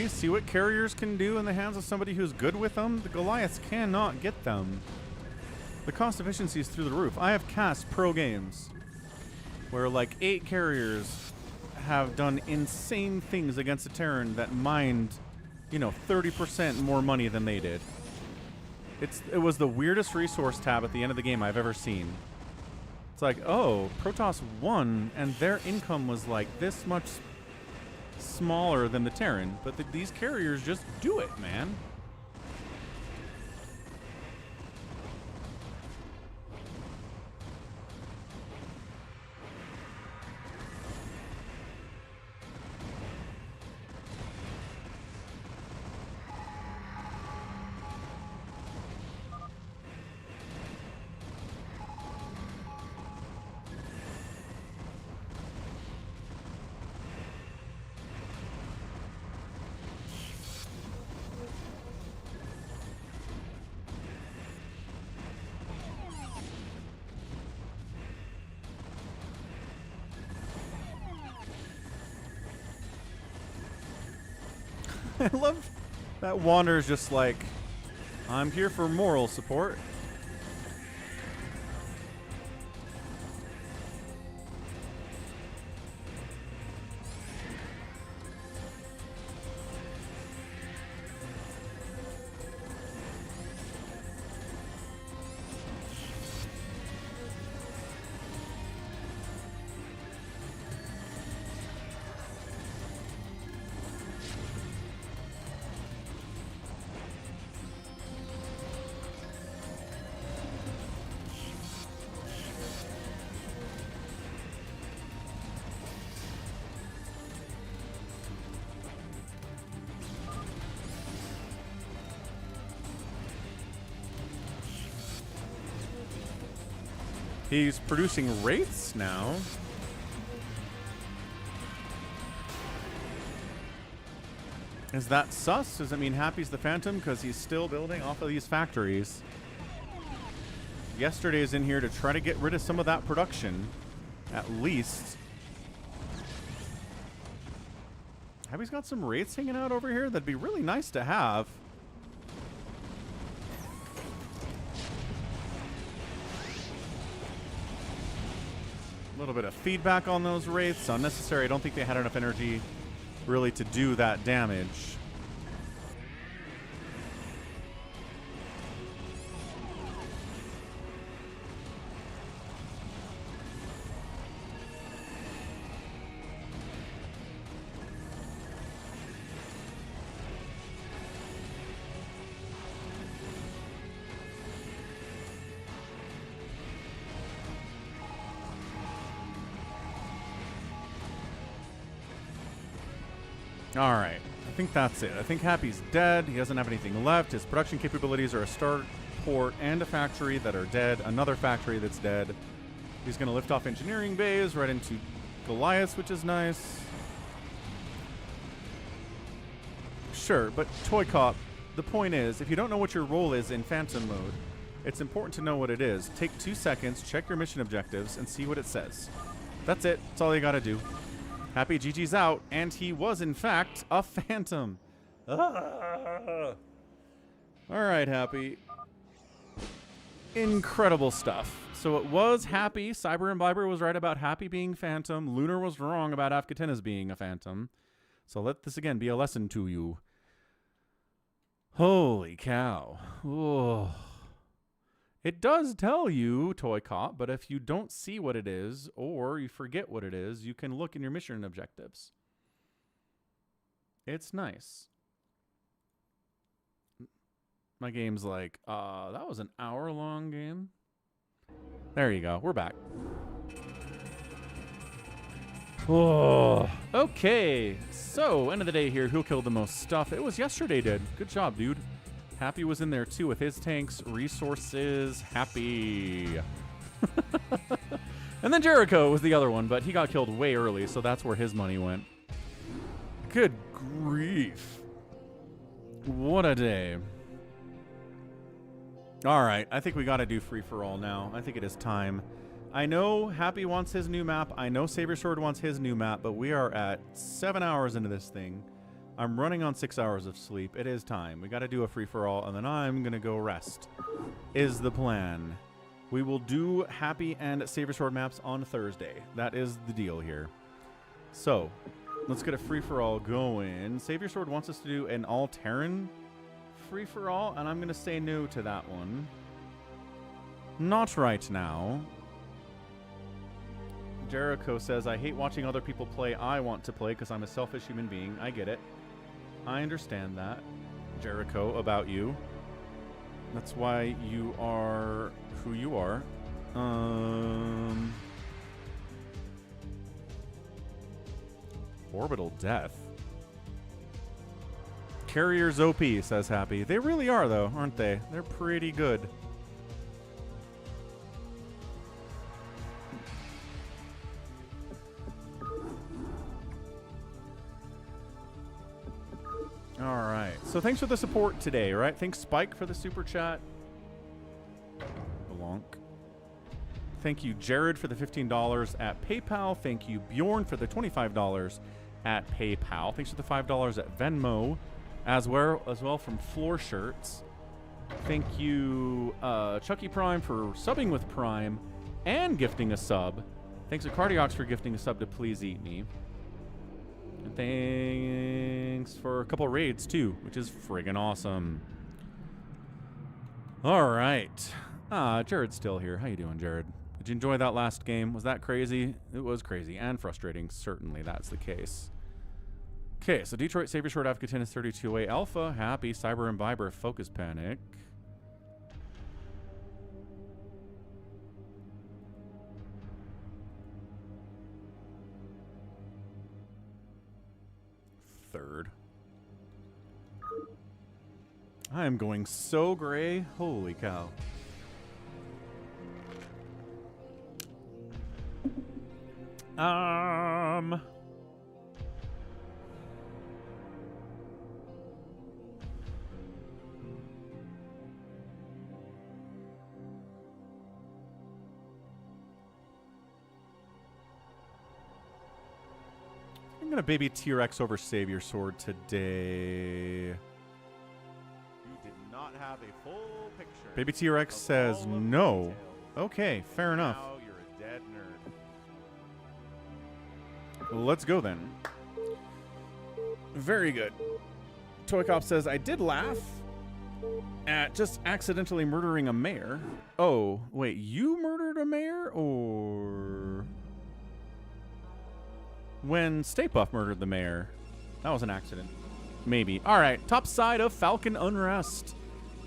See what carriers can do in the hands of somebody who's good with them? The Goliaths cannot get them. The cost efficiency is through the roof. I have cast pro games where like 8 carriers have done insane things against a Terran that mined, you know, 30% more money than they did. It was the weirdest resource tab at the end of the game I've ever seen. It's like, oh, Protoss won and their income was like this much smaller than the Terran, but these carriers just do it, man. I love that Wander's just like, I'm here for moral support. He's producing wraiths now. Is that sus? Does it mean Happy's the Phantom? Because he's still building off of these factories. Yesterday's in here to try to get rid of some of that production, at least. Happy's got some wraiths hanging out over here. That'd be really nice to have. A little bit of feedback on those wraiths. Unnecessary. I don't think they had enough energy really to do that damage. All right, I think that's it. I think Happy's dead. He doesn't have anything left. His production capabilities are a starport and a factory that are dead. Another factory that's dead. He's going to lift off engineering bays right into Goliaths, which is nice. Sure, but ToyCop, the point is, if you don't know what your role is in Phantom mode, it's important to know what it is. Take 2 seconds, check your mission objectives, and see what it says. That's it. That's all you gotta do. Happy GG's out, and he was, in fact, a Phantom. All right, Happy. Incredible stuff. So it was Happy. Cyber Imbiber was right about Happy being Phantom. Lunar was wrong about Afkatinas being a Phantom. So let this again be a lesson to you. Holy cow. Oh. It does tell you, ToyCop, but if you don't see what it is, or you forget what it is, you can look in your mission objectives. It's nice. My game's like, that was an hour-long game. There you go. We're back. Oh, okay. So, end of the day here, who killed the most stuff? It was Yesterday did. Good job, dude. Happy was in there too with his tanks, resources, Happy. And then Jericho was the other one, but he got killed way early, so that's where his money went. Good grief. What a day. All right, I think we got to do free-for-all now. I think it is time. I know Happy wants his new map. I know Saber Sword wants his new map, but we are at 7 hours into this thing. I'm running on 6 hours of sleep. It is time. We got to do a free-for-all, and then I'm going to go rest, is the plan. We will do Happy and Saber Sword maps on Thursday. That is the deal here. So, let's get a free-for-all going. Saber Sword wants us to do an all-Terran free-for-all, and I'm going to say no to that one. Not right now. Jericho says, I hate watching other people play. I want to play because I'm a selfish human being. I get it. I understand that, Jericho, about you. That's why you are who you are. Orbital Death. Carriers OP, says Happy. They really are, though, aren't they? They're pretty good. All right. So thanks for the support today, right? Thanks, Spike, for the super chat. Belonk. Thank you, Jared, for the $15 at PayPal. Thank you, Bjorn, for the $25 at PayPal. Thanks for the $5 at Venmo, as well from Floor Shirts. Thank you, Chucky Prime, for subbing with Prime and gifting a sub. Thanks to Acardiox for gifting a sub to Please Eat Me. And thanks for a couple raids, too, which is friggin' awesome. All right. Jared's still here. How you doing, Jared? Did you enjoy that last game? Was that crazy? It was crazy and frustrating. Certainly that's the case. Okay, so Detroit, Saber Short, Afghanistan, 32A Alpha, Happy, Cyber Imbiber, Focus Panic. Third. I am going so gray. Holy cow. I'm gonna baby T-Rex over Savior Sword today. You did not have a full picture. Baby T-Rex says no. Okay, fair enough. Now you're a dead nerd. Let's go then. Very good. ToyCop says, I did laugh at just accidentally murdering a mayor. Oh, wait, you murdered a mayor? Or when Stay Puft murdered the mayor? That was an accident. Maybe. All right, top side of Falcon Unrest.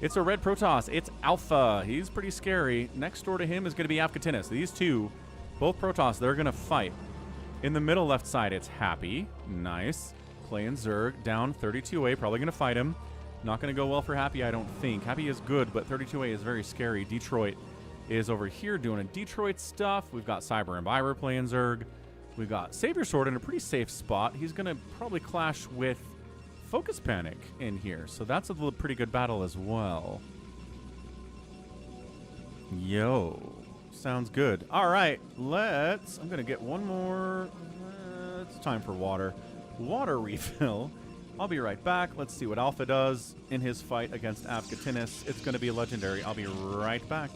It's a red Protoss. It's Alpha. He's pretty scary. Next door to him is going to be Afkatinas. These two, both Protoss, they're going to fight. In the middle left side, it's Happy. Nice. Playing Zerg. Down 32A. Probably going to fight him. Not going to go well for Happy, I don't think. Happy is good, but 32A is very scary. Detroit is over here doing a Detroit stuff. We've got Cyber Imbiber playing Zerg. We've got Savior Sword in a pretty safe spot. He's going to probably clash with Focus Panic in here, so that's a pretty good battle as well. Yo, sounds good. All right, I'm gonna get one more. It's time for water refill. I'll be right back. Let's see what Alpha does in his fight against Afghatinus. It's gonna be legendary. I'll be right back.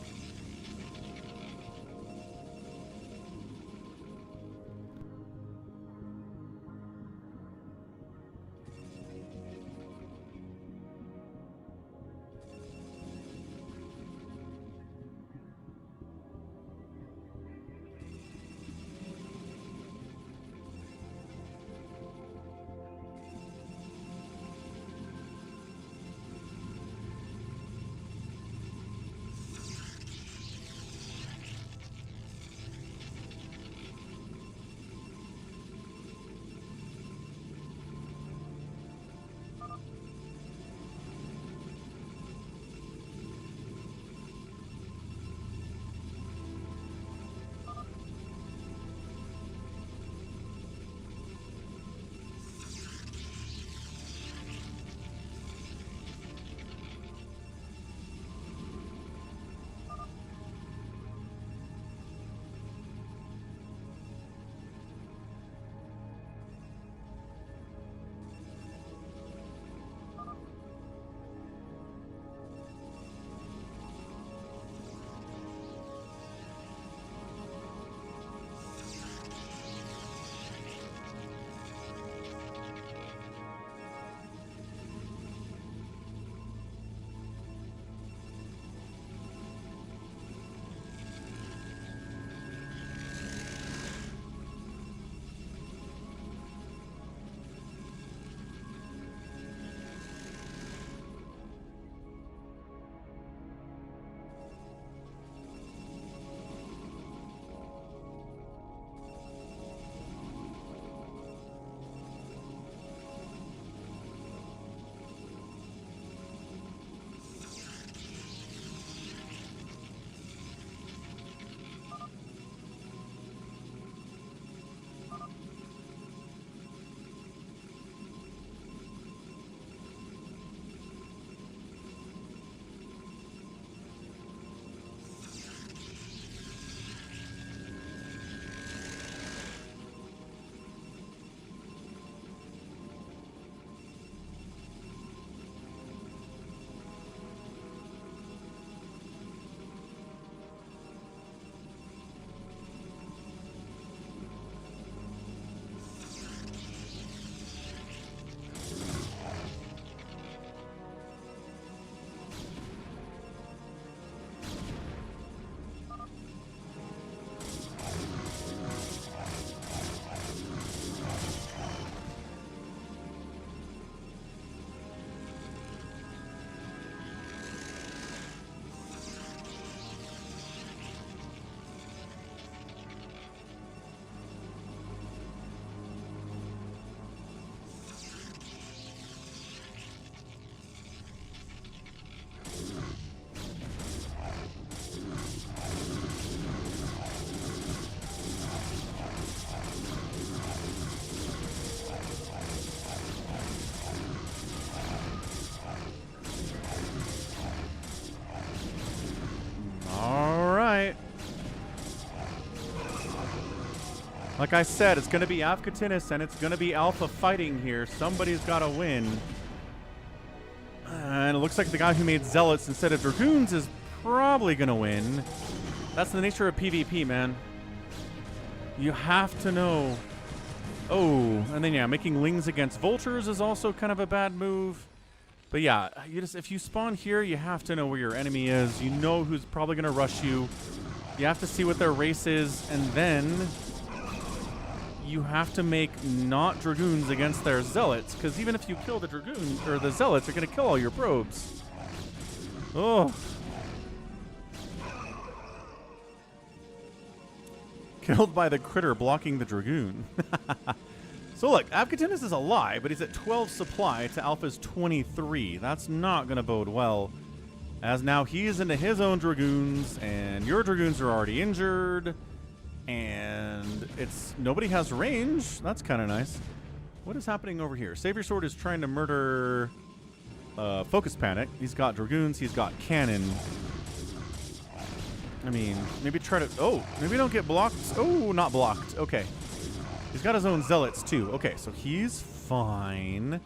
Like I said, it's going to be Afghatinus and it's going to be Alpha fighting here. Somebody's got to win. And it looks like the guy who made Zealots instead of Dragoons is probably going to win. That's the nature of PvP, man. You have to know. Oh, and then yeah, making Lings against Vultures is also kind of a bad move. But yeah, if you spawn here, you have to know where your enemy is. You know who's probably going to rush you. You have to see what their race is, and then you have to make not Dragoons against their Zealots, because even if you kill the Dragoon or the Zealots, they're going to kill all your probes. Oh. Killed by the critter blocking the Dragoon. So look, Afghatinus is a lie, but he's at 12 supply to Alpha's 23. That's not going to bode well, as now he's into his own Dragoons, and your Dragoons are already injured, and nobody has range. That's kind of nice. What is happening over here? Savior Sword is trying to murder Focus Panic. He's got Dragoons. He's got Cannon. I mean, maybe try to... Oh, maybe don't get blocked. Oh, not blocked. Okay. He's got his own Zealots, too. Okay, so he's fine.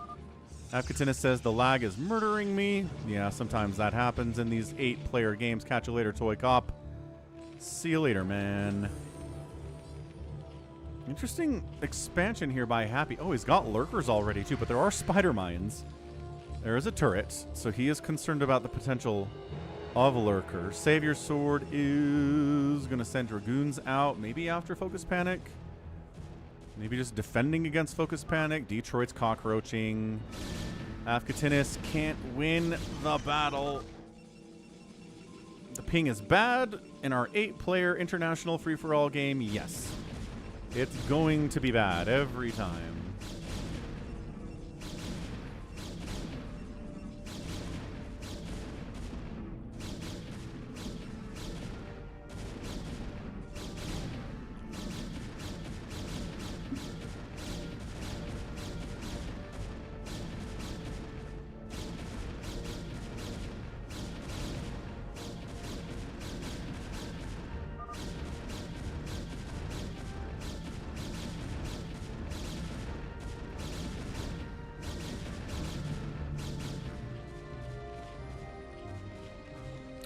Afkatina says the lag is murdering me. Yeah, sometimes that happens in these 8-player games. Catch you later, ToyCop. See you later, man. Interesting expansion here by Happy. Oh, he's got lurkers already, too, but there are spider mines. There is a turret, so he is concerned about the potential of lurkers. Savior Sword is going to send Dragoons out, maybe after Focus Panic. Maybe just defending against Focus Panic. Detroit's cockroaching. Afkatinis can't win the battle. The ping is bad in our 8-player international free-for-all game. Yes. It's going to be bad every time.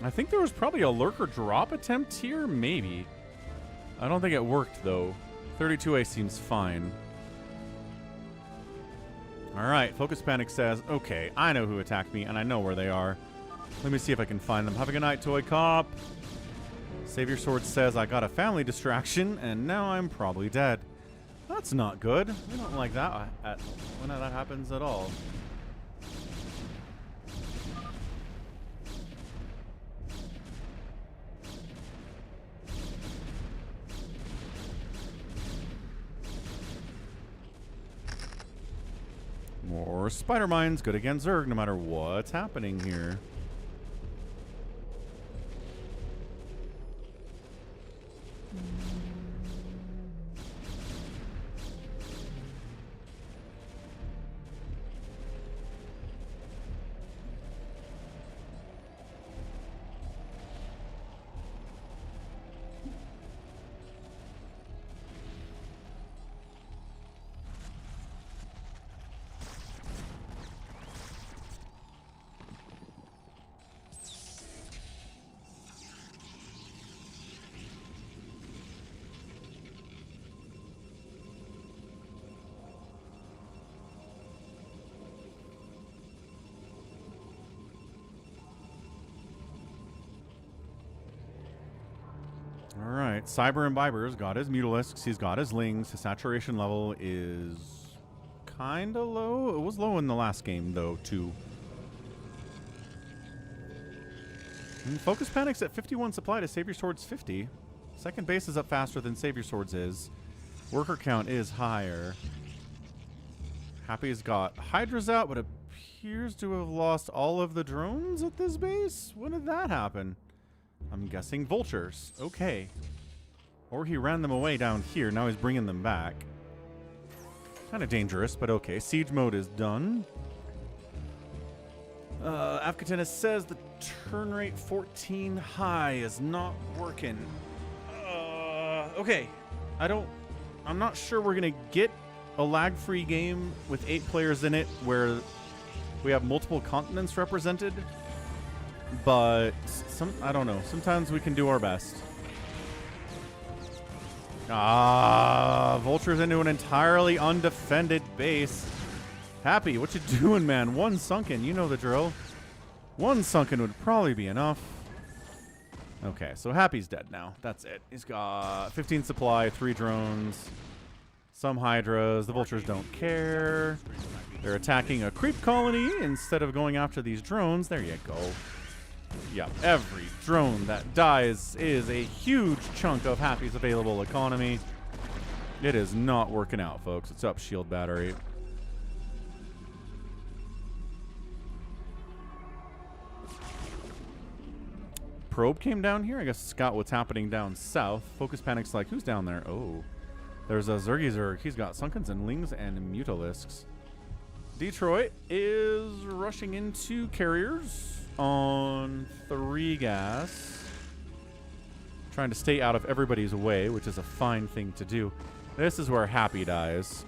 I think there was probably a lurker drop attempt here, maybe. I don't think it worked, though. 32A seems fine. All right, Focus Panic says, okay, I know who attacked me, and I know where they are. Let me see if I can find them. Have a good night, ToyCop. Savior Sword says, I got a family distraction, and now I'm probably dead. That's not good. We don't like that when that happens at all. More spider mines, good against Zerg, no matter what's happening here. Alright, Cyber Imbiber's got his Mutalisks, he's got his Lings, his saturation level is kinda low. It was low in the last game, though, too. And Focus Panic's at 51 supply to Savior Sword's 50. Second base is up faster than Savior Sword's is. Worker count is higher. Happy's got Hydra's out, but appears to have lost all of the drones at this base? When did that happen? I'm guessing vultures. Okay. Or he ran them away down here. Now he's bringing them back. Kind of dangerous, but okay. Siege mode is done. Afkatina says the turn rate 14 high is not working. Okay. I'm not sure we're going to get a lag-free game with 8 players in it where we have multiple continents represented. But I don't know. Sometimes we can do our best. Vultures into an entirely undefended base. Happy, what you doing, man? One sunken, you know the drill. One sunken would probably be enough. Okay, so Happy's dead now. That's it. He's got 15 supply, 3 drones, some Hydras. The vultures don't care. They're attacking a creep colony instead of going after these drones. There you go. Yeah, every drone that dies is a huge chunk of Happy's available economy. It is not working out, folks. It's up, shield battery. Probe came down here. I guess scout what's happening down south. Focus Panic's like, who's down there? Oh. There's a Zerg. He's got Sunkens and Lings and Mutalisks. Detroit is rushing into carriers on 3 gas. Trying to stay out of everybody's way, which is a fine thing to do. This is where Happy dies.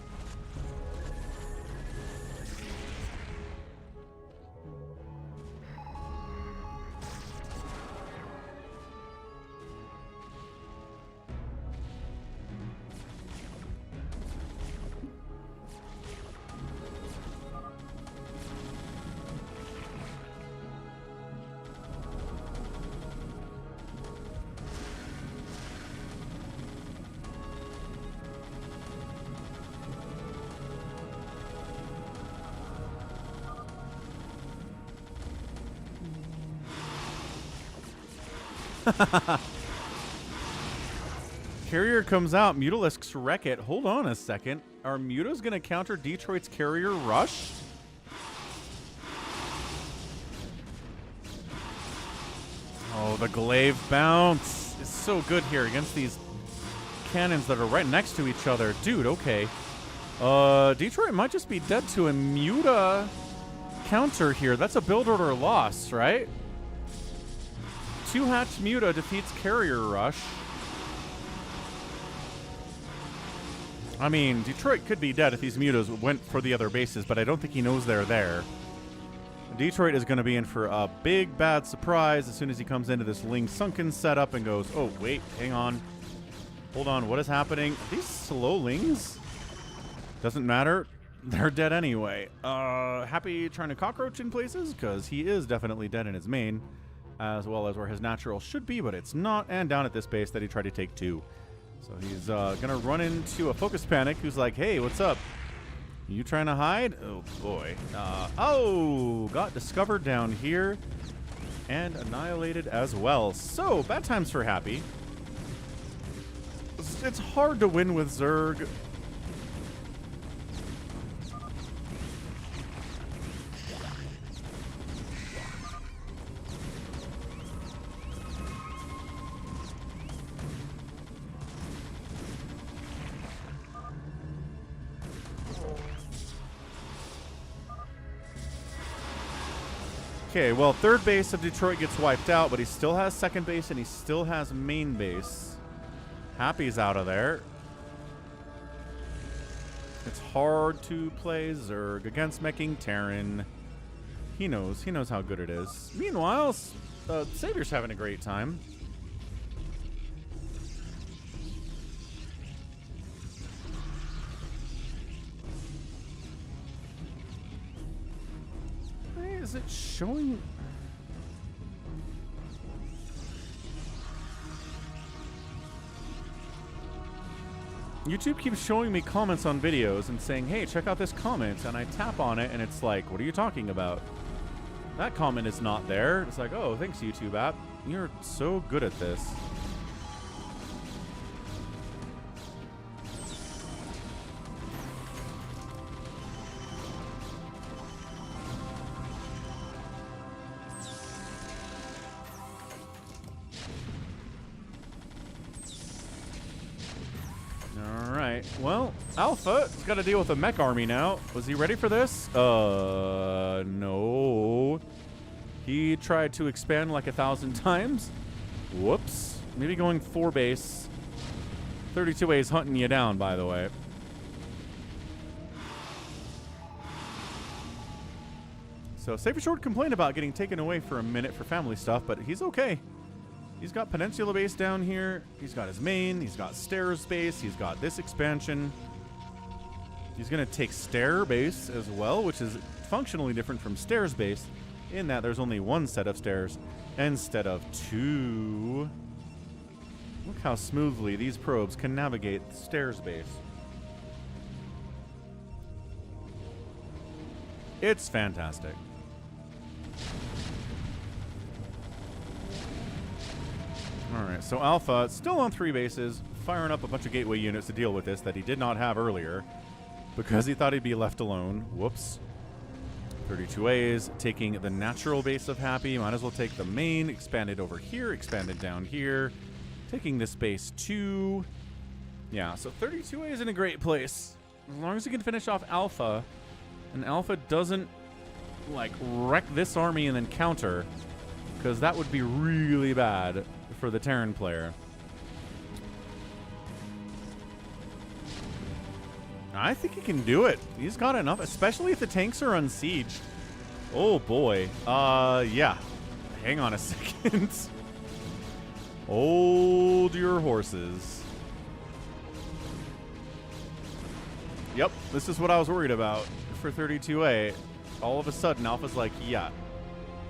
Carrier comes out. Mutalisks wreck it. Hold on a second. Are Mutas going to counter Detroit's carrier rush? Oh, the glaive bounce is so good here against these cannons that are right next to each other. Dude, okay. Detroit might just be dead to a Muta counter here. That's a build order loss, right? 2-hatch Muta defeats carrier rush. I mean, Detroit could be dead if these Mutas went for the other bases, but I don't think he knows they're there. Detroit is going to be in for a big bad surprise as soon as he comes into this Ling Sunken setup and goes, oh, wait, hang on. Hold on, what is happening? Are these slow Lings? Doesn't matter. They're dead anyway. Happy trying to cockroach in places because he is definitely dead in his main, as well as where his natural should be, but it's not, and down at this base that he tried to take 2. So he's going to run into a Focus Panic who's like, hey, what's up? You trying to hide? Oh, boy. Got discovered down here and annihilated as well. So, bad times for Happy. It's hard to win with Zerg. Okay, well, third base of Detroit gets wiped out, but he still has second base and he still has main base. Happy's out of there. It's hard to play Zerg against Mecking Terran. He knows how good it is. Meanwhile, Savior's having a great time. Is it showing? YouTube keeps showing me comments on videos and saying, hey, check out this comment, and I tap on it and it's like, what are you talking about? That comment is not there. It's like, oh, thanks, YouTube app. You're so good at this. Well, Alpha has got to deal with a mech army now. Was he ready for this? No. He tried to expand like 1,000 times. Whoops. Maybe going 4 base. 32A is hunting you down, by the way. So Saber Short complained about getting taken away for a minute for family stuff, but he's okay. He's got Peninsula base down here. He's got his main. He's got stairs base. He's got this expansion. He's going to take stair base as well, which is functionally different from stairs base in that there's only 1 set of stairs instead of 2. Look how smoothly these probes can navigate stairs base. It's fantastic. Alright, so Alpha, still on 3 bases, firing up a bunch of gateway units to deal with this that he did not have earlier because he thought he'd be left alone. Whoops. 32As, taking the natural base of Happy. Might as well take the main, expand it over here, expand it down here. Taking this base too. Yeah, so 32A is in a great place. As long as he can finish off Alpha, and Alpha doesn't, like, wreck this army and then counter, because that would be really bad for the Terran player. I think he can do it. He's got enough, especially if the tanks are unsieged. Oh, boy. Yeah. Hang on a second. Hold your horses. Yep, this is what I was worried about for 32A. All of a sudden, Alpha's like, yeah.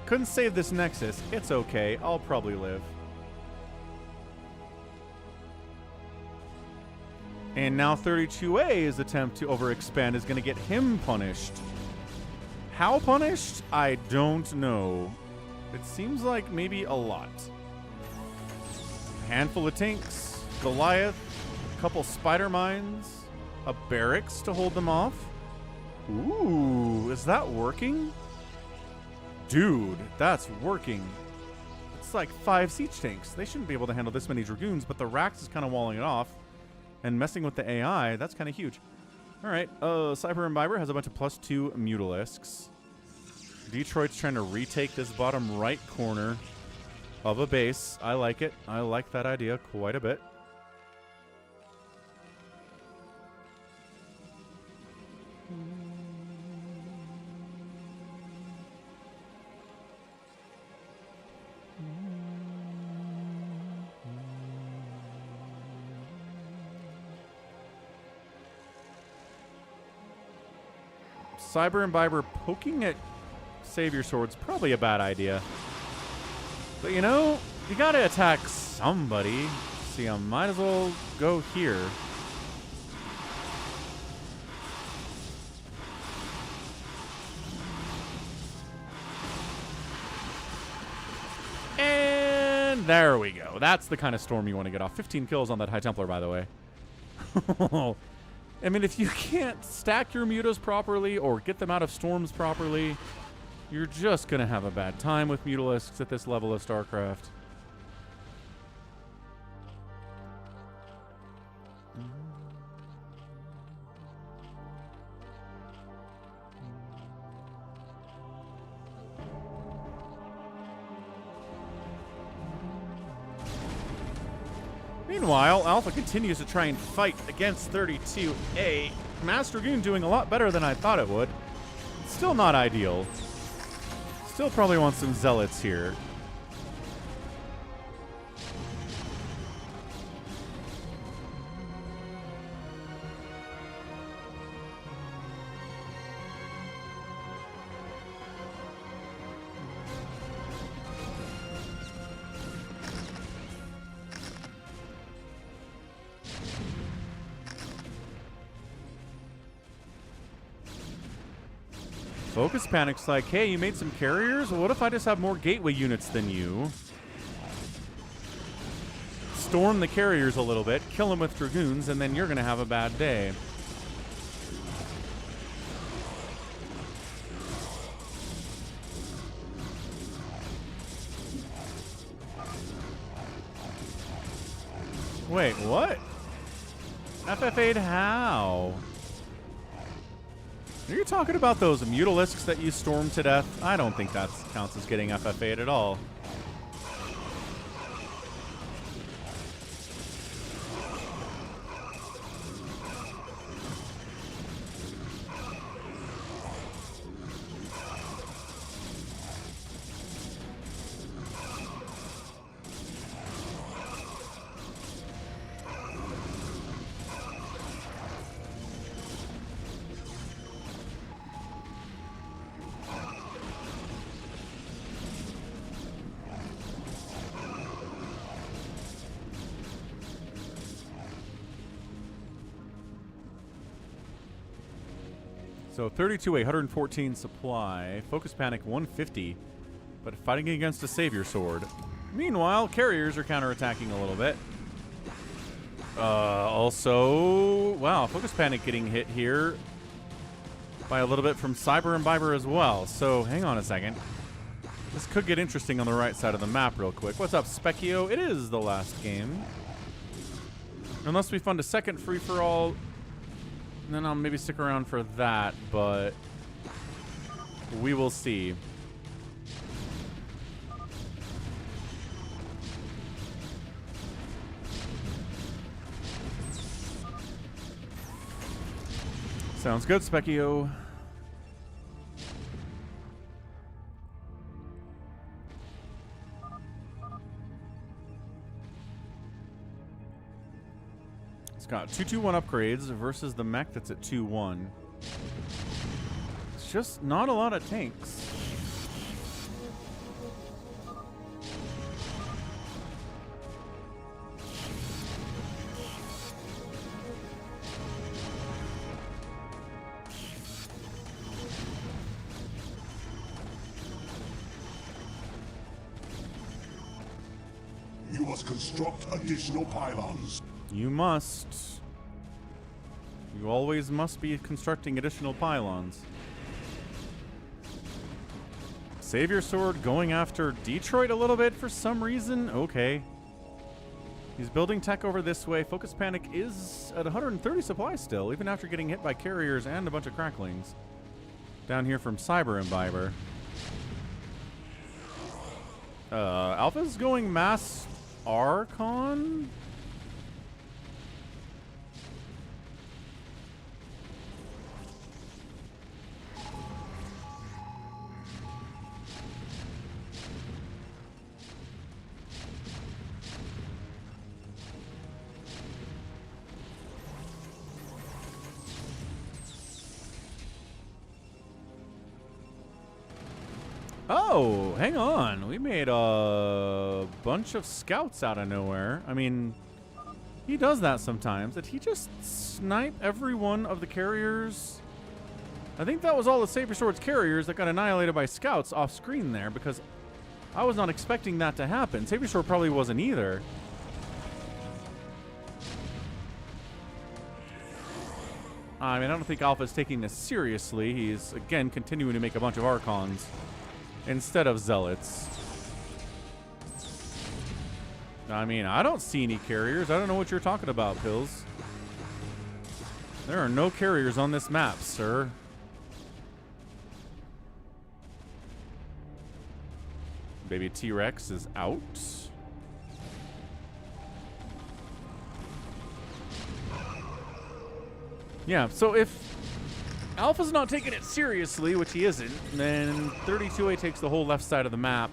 Couldn't save this Nexus. It's okay. I'll probably live. And now 32A's attempt to overexpand is going to get him punished. How punished? I don't know. It seems like maybe a lot. Handful of tanks, Goliath, a couple spider mines, a barracks to hold them off. Ooh, is that working? Dude, that's working. It's like 5 siege tanks. They shouldn't be able to handle this many Dragoons, but the Rax is kind of walling it off. And messing with the AI, that's kind of huge. All right, Cyber Imbiber has a bunch of +2 Mutalisks. Detroit's trying to retake this bottom right corner of a base. I like it. I like that idea quite a bit. Cyber Imbiber poking at Savior Sword's probably a bad idea. But you know, you gotta attack somebody. See, I might as well go here. And there we go. That's the kind of storm you want to get off. 15 kills on that High Templar, by the way. I mean, if you can't stack your mutas properly or get them out of storms properly, you're just going to have a bad time with Mutalisks at this level of StarCraft. Meanwhile, Alpha continues to try and fight against 32A. Master Dragoon doing a lot better than I thought it would. Still not ideal. Still probably want some Zealots here. Focus Panic's like, hey, you made some carriers? Well, what if I just have more gateway units than you? Storm the carriers a little bit, kill them with Dragoons, and then you're going to have a bad day. Wait, what? FFA'd how? Are you talking about those Mutalisks that you stormed to death? I don't think that counts as getting FFA'd at all. So 32A, 114 supply. Focus Panic, 150. But fighting against a Savior Sword. Meanwhile, carriers are counterattacking a little bit. Also, wow, Focus Panic getting hit here by a little bit from Cyber Imbiber as well. So hang on a second. This could get interesting on the right side of the map real quick. What's up, Specchio? It is the last game. Unless we fund a second free-for-all, then I'll maybe stick around for that, but we will see. Sounds good, Specchio. It's got 221 upgrades versus the mech that's at 2-1. It's just not a lot of tanks. You must construct additional pylons. You must. You always must be constructing additional pylons. Savior Sword going after Detroit a little bit for some reason? Okay. He's building tech over this way. Focus Panic is at 130 supply still, even after getting hit by carriers and a bunch of cracklings. Down here from Cyber Imbiber. Alpha's going Mass Archon? Oh, hang on. We made a bunch of scouts out of nowhere. I mean, he does that sometimes. Did he just snipe every one of the carriers? I think that was all the Saber Sword's carriers that got annihilated by scouts off screen there, because I was not expecting that to happen. Saber Sword probably wasn't either. I mean, I don't think Alpha's taking this seriously. He's, again, continuing to make a bunch of Archons instead of Zealots. I mean, I don't see any carriers. I don't know what you're talking about, Pills. There are no carriers on this map, sir. Baby T-Rex is out. Yeah, so if Alpha's not taking it seriously, which he isn't, then 32A takes the whole left side of the map.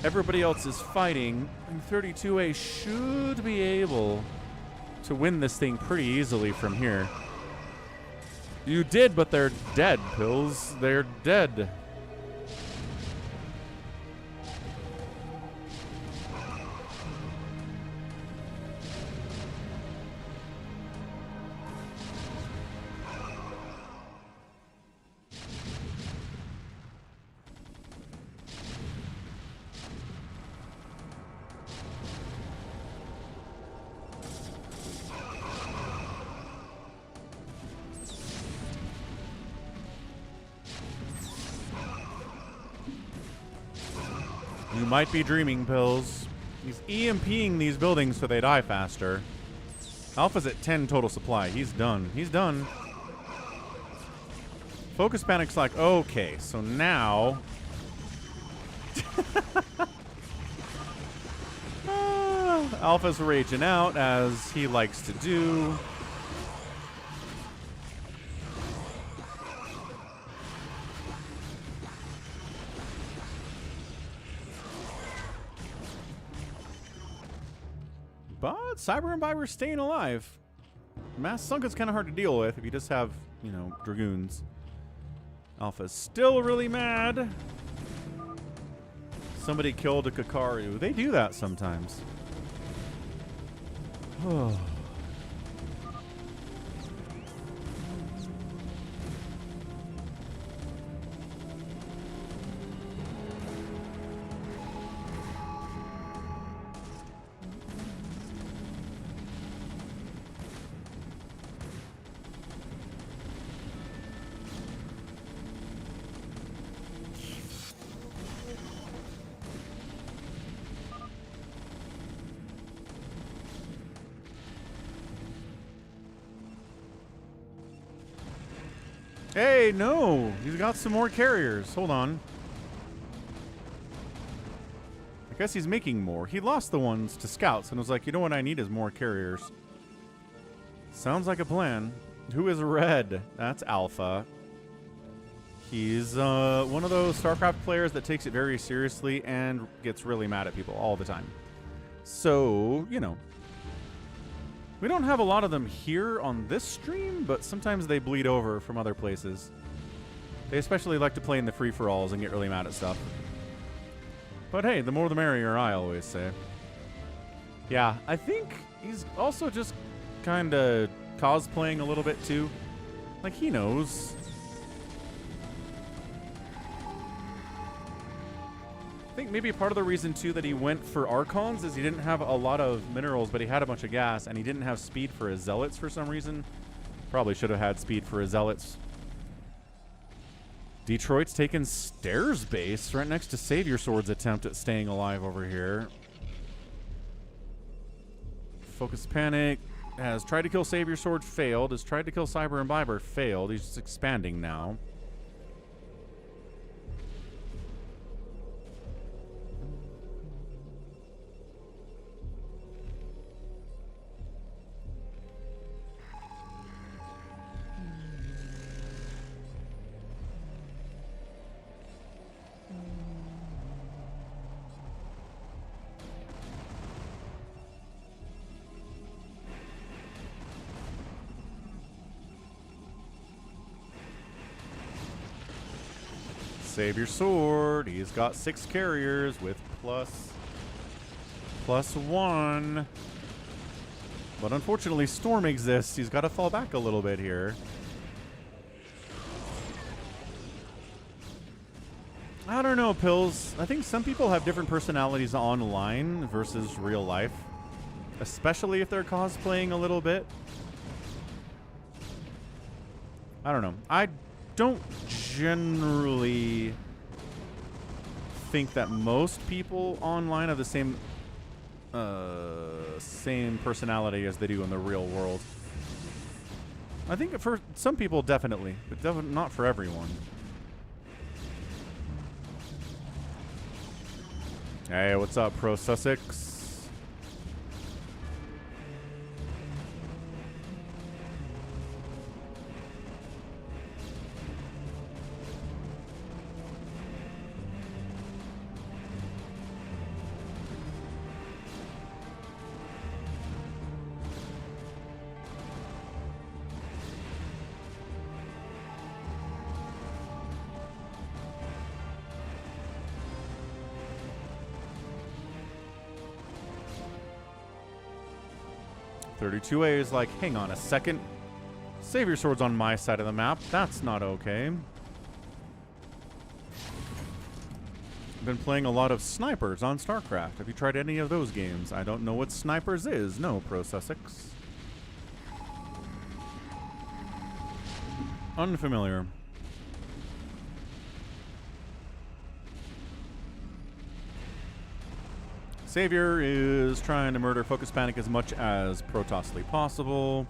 Everybody else is fighting, and 32A should be able to win this thing pretty easily from here. You did, but they're dead, Pills. They're dead. You might be dreaming, Pills. He's EMPing these buildings so they die faster. Alpha's at 10 total supply. He's done. He's done. Focus Panic's like, okay, so now... Alpha's raging out, as he likes to do. But Cyber Imbiber's staying alive. Mass Sunken's kind of hard to deal with if you just have, you know, Dragoons. Alpha's still really mad. Somebody killed a Kakaru. They do that sometimes. Oh. Hey, no! He's got some more carriers. Hold on. I guess he's making more. He lost the ones to scouts and was like, you know what I need is more carriers. Sounds like a plan. Who is red? That's Alpha. He's one of those StarCraft players that takes it very seriously and gets really mad at people all the time. So, you know. We don't have a lot of them here on this stream, but sometimes they bleed over from other places. They especially like to play in the free-for-alls and get really mad at stuff. But hey, the more the merrier, I always say. Yeah, I think he's also just kind of cosplaying a little bit too. Like, he knows. I think maybe part of the reason too that he went for Archons is he didn't have a lot of minerals, but he had a bunch of gas, and he didn't have speed for his Zealots for some reason. Probably should have had speed for his Zealots. Detroit's taken Stairs base right next to Savior Sword's attempt at staying alive over here. Focus Panic has tried to kill Savior Sword, failed. Has tried to kill Cyber Imbiber, failed. He's just expanding now. Savior Sword. He's got 6 carriers with +1. But unfortunately, Storm exists. He's got to fall back a little bit here. I don't know, Pills. I think some people have different personalities online versus real life. Especially if they're cosplaying a little bit. I don't know. I don't generally think that most people online have the same personality as they do in the real world. I think for some people definitely, but not for everyone. Hey, what's up, Pro Sussex? .32A is like, hang on a second. Savior Sword's on my side of the map. That's not okay. I've been playing a lot of snipers on StarCraft. Have you tried any of those games? I don't know what snipers is. No, Pro Sussex. Unfamiliar. Savior is trying to murder Focus Panic as much as Protostly possible.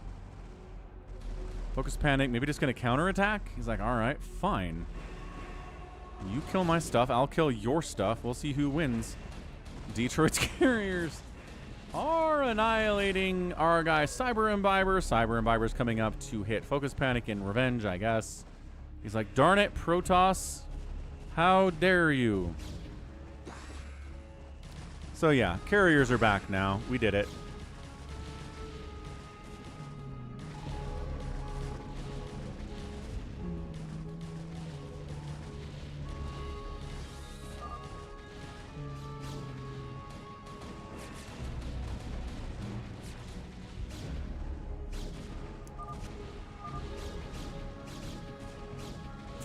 Focus Panic, maybe just going to counterattack? He's like, alright, fine. You kill my stuff, I'll kill your stuff. We'll see who wins. Detroit's carriers are annihilating our guy Cyber Imbiber. Cyber Imbiber's coming up to hit Focus Panic in revenge, I guess. He's like, darn it, Protoss. How dare you? So yeah, carriers are back now. We did it.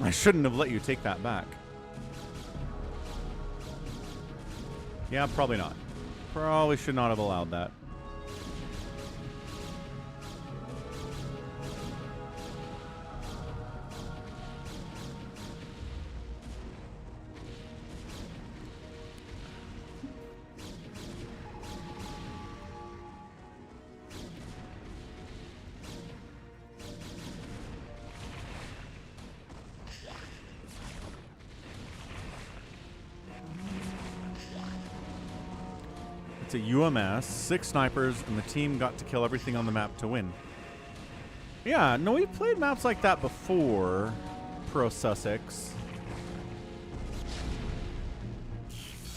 I shouldn't have let you take that back. Yeah, probably not. Probably should not have allowed that. It's a UMS, 6 snipers, and the team got to kill everything on the map to win. Yeah, no, we've played maps like that before, Pro Sussex.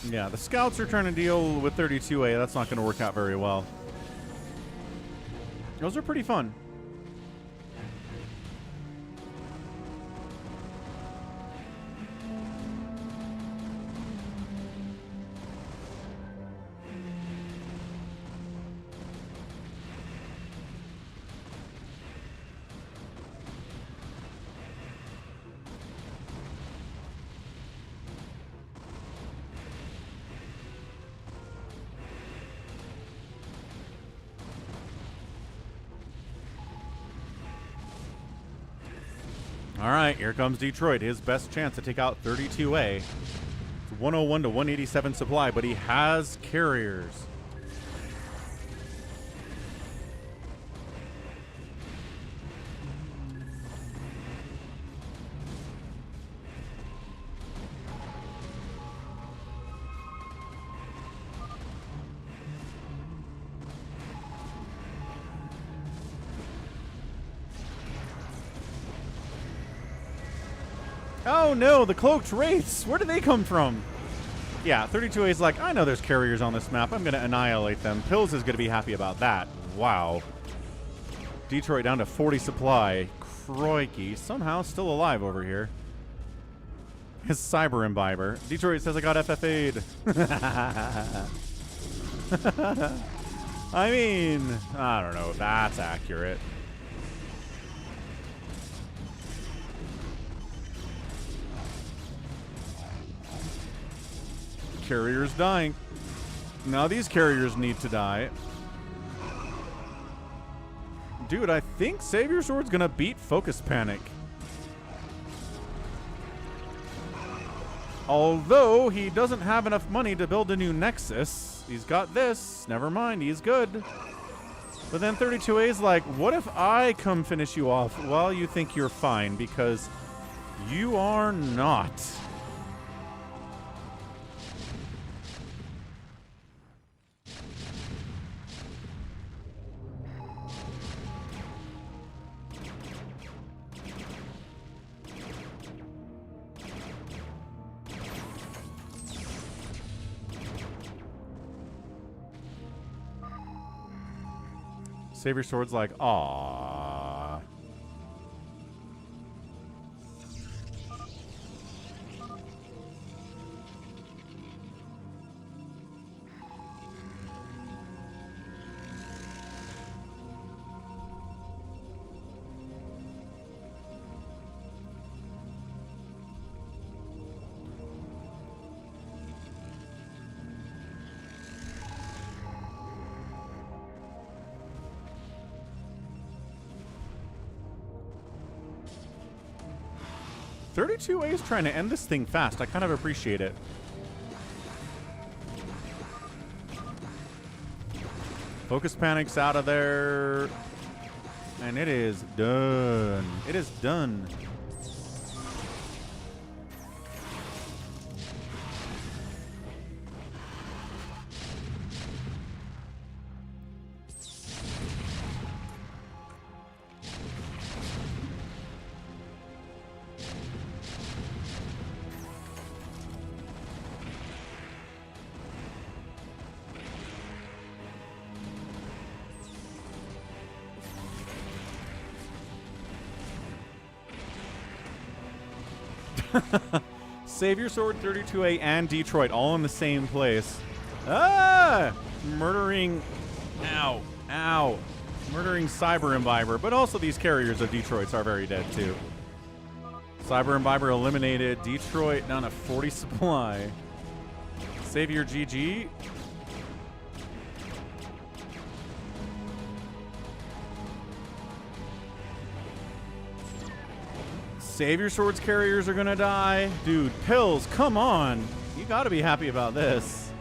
Yeah, the scouts are trying to deal with 32A. That's not going to work out very well. Those are pretty fun. All right, here comes Detroit. His best chance to take out 32A. It's 101 to 187 supply, but he has carriers. Oh no, the cloaked wraiths! Where did they come from? Yeah, 32A is like, I know there's carriers on this map. I'm going to annihilate them. Pills is going to be happy about that. Wow. Detroit down to 40 supply. Crikey. Somehow still alive over here. His cyber imbiber. Detroit says I got FFA'd. I mean, I don't know. That's accurate. Carriers dying. Now these carriers need to die. Dude, I think Savior Sword's gonna beat Focus Panic. Although he doesn't have enough money to build a new Nexus. He's got this. Never mind, he's good. But then 32A is like, what if I come finish you off while you think you're fine? Because you are not. Savior Sword's like, aww. .32A is trying to end this thing fast. I kind of appreciate it. Focus Panic's out of there. And it is done. It is done. Savior Sword, 32A, and Detroit all in the same place. Ah! Murdering. Ow. Ow. Murdering Cyber Imbiber. But also these carriers of Detroit's are very dead too. Cyber Imbiber eliminated. Detroit down to 40 supply. Savior GG. Savior Sword's carriers are gonna die. Dude, Pills, come on. You gotta be happy about this.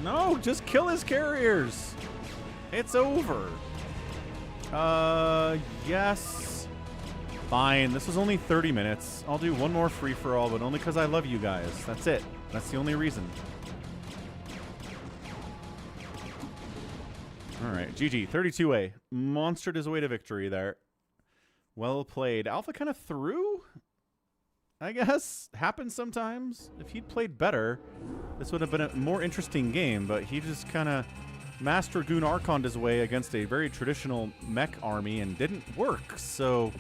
No, just kill his carriers. It's over. Yes. Fine, this was only 30 minutes. I'll do one more free-for-all, but only because I love you guys. That's it. That's the only reason. All right, GG, 32A. Monstered his way to victory there. Well played. Alpha kind of threw, I guess. Happens sometimes. If he'd played better, this would have been a more interesting game, but he just kind of Master Goon Archoned his way against a very traditional mech army and didn't work. So,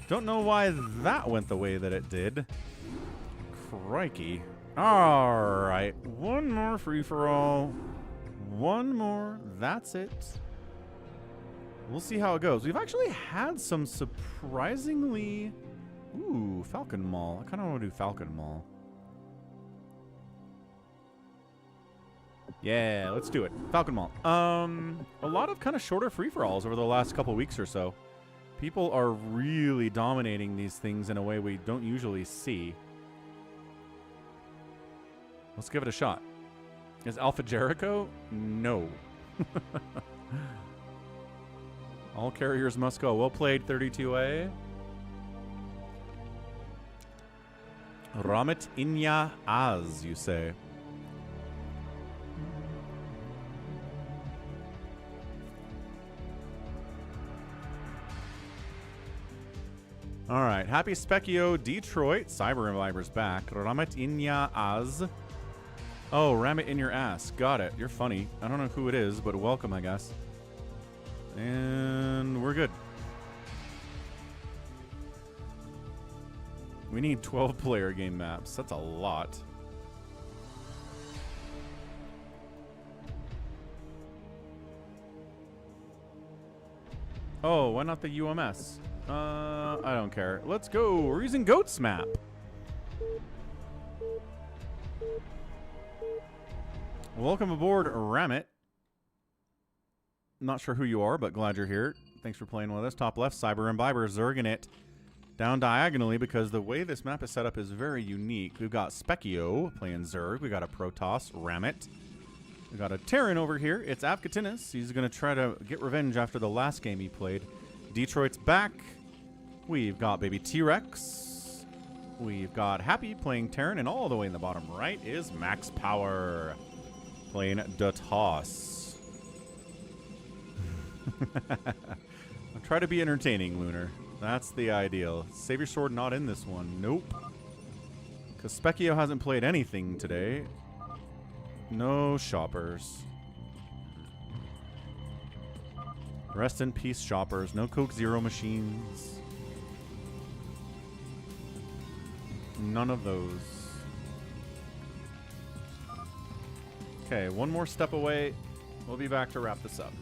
don't know why that went the way that it did. Crikey. All right, one more free-for-all. One more. That's it. We'll see how it goes. We've actually had some surprisingly... Ooh, Falcon Mall. I kind of want to do Falcon Mall. Yeah, let's do it. Falcon Mall. A lot of kind of shorter free-for-alls over the last couple weeks or so. People are really dominating these things in a way we don't usually see. Let's give it a shot. Is Alpha Jericho? No. All carriers must go. Well played, 32A. Ramit Inya Az, you say. All right. Happy Specchio, Detroit. Cyber Reviver's back. Ramit Inya Az. Oh, ram it in your ass. Got it. You're funny. I don't know who it is, but welcome, I guess. And we're good. We need 12 player game maps. That's a lot. Oh, why not the UMS? I don't care. Let's go. We're using Goat's map. Welcome aboard, Ramit. Not sure who you are, but glad you're here. Thanks for playing with us. Top left, Cyber Imbiber, Zerging it down diagonally because the way this map is set up is very unique. We've got Specchio playing Zerg. We got a Protoss, Ramit. We got a Terran over here. It's Avkatinis. He's going to try to get revenge after the last game he played. Detroit's back. We've got Baby T-Rex. We've got Happy playing Terran, and all the way in the bottom right is Max Power playing Datos. I'll try to be entertaining, Lunar. That's the ideal. Save your sword not in this one. Nope. Because Specchio hasn't played anything today. No shoppers. Rest in peace, shoppers. No Coke Zero machines. None of those. Okay, one more step away. We'll be back to wrap this up.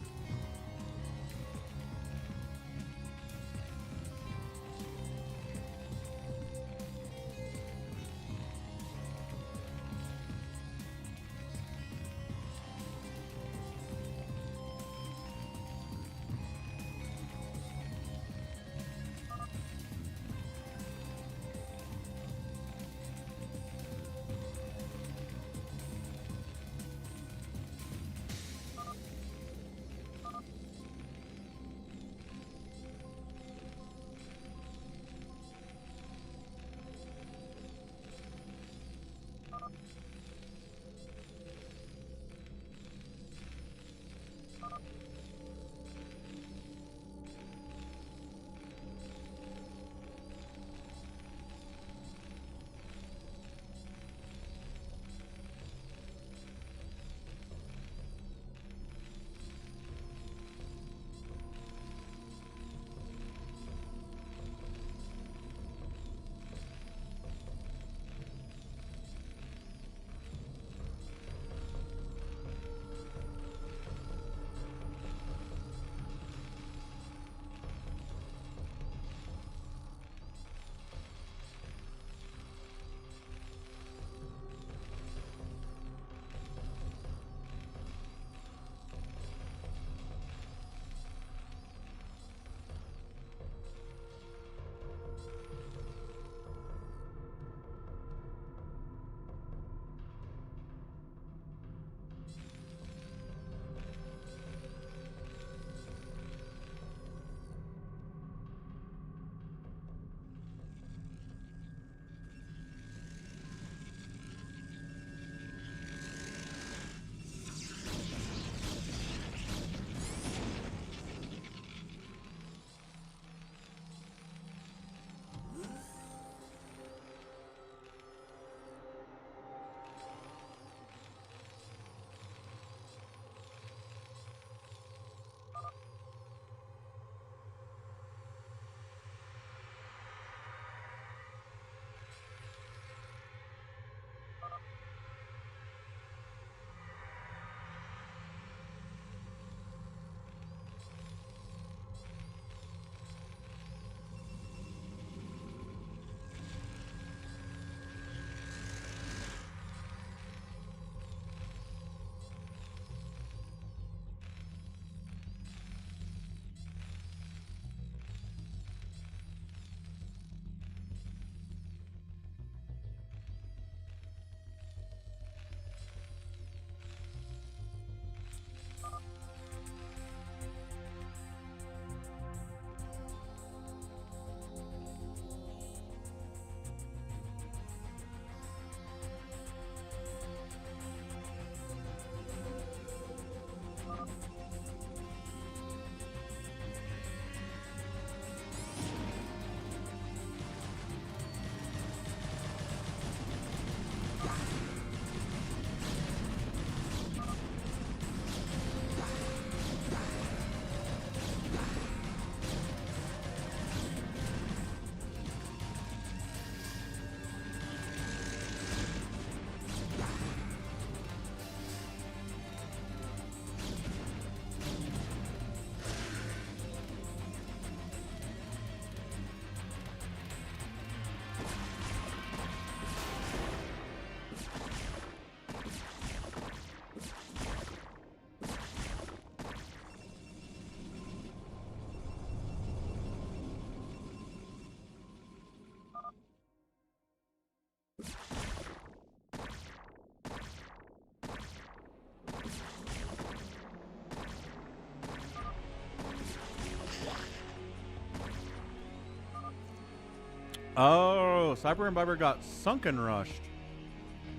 Oh, Cyber Imbiber got Sunken Rushed.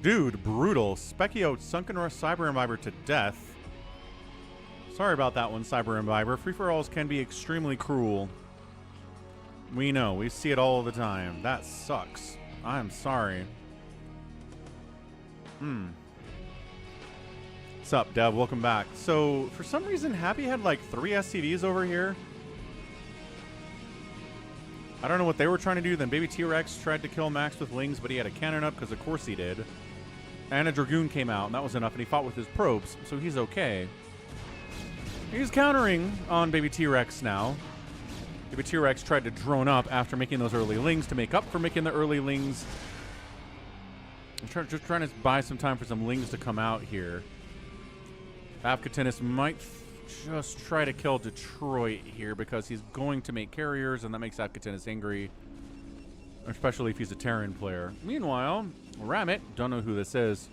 Dude, brutal. Speckio Sunken Rush Cyber Imbiber to death. Sorry about that one, Cyber Imbiber. Free-for-alls can be extremely cruel. We know. We see it all the time. That sucks. I'm sorry. What's up, Dev? Welcome back. So, for some reason, Happy had like 3 SCVs over here. I don't know what they were trying to do. Then Baby T-Rex tried to kill Max with Lings, but he had a cannon up because of course he did. And a Dragoon came out, and that was enough, and he fought with his probes, so he's okay. He's countering on Baby T-Rex now. Baby T-Rex tried to drone up after making those early Lings to make up for making the early Lings. I'm just trying to buy some time for some Lings to come out here. Avcatinus might just try to kill Detroit here because he's going to make carriers, and that makes Avcatinus angry, especially if he's a Terran player. Meanwhile, Ramit, don't know who this is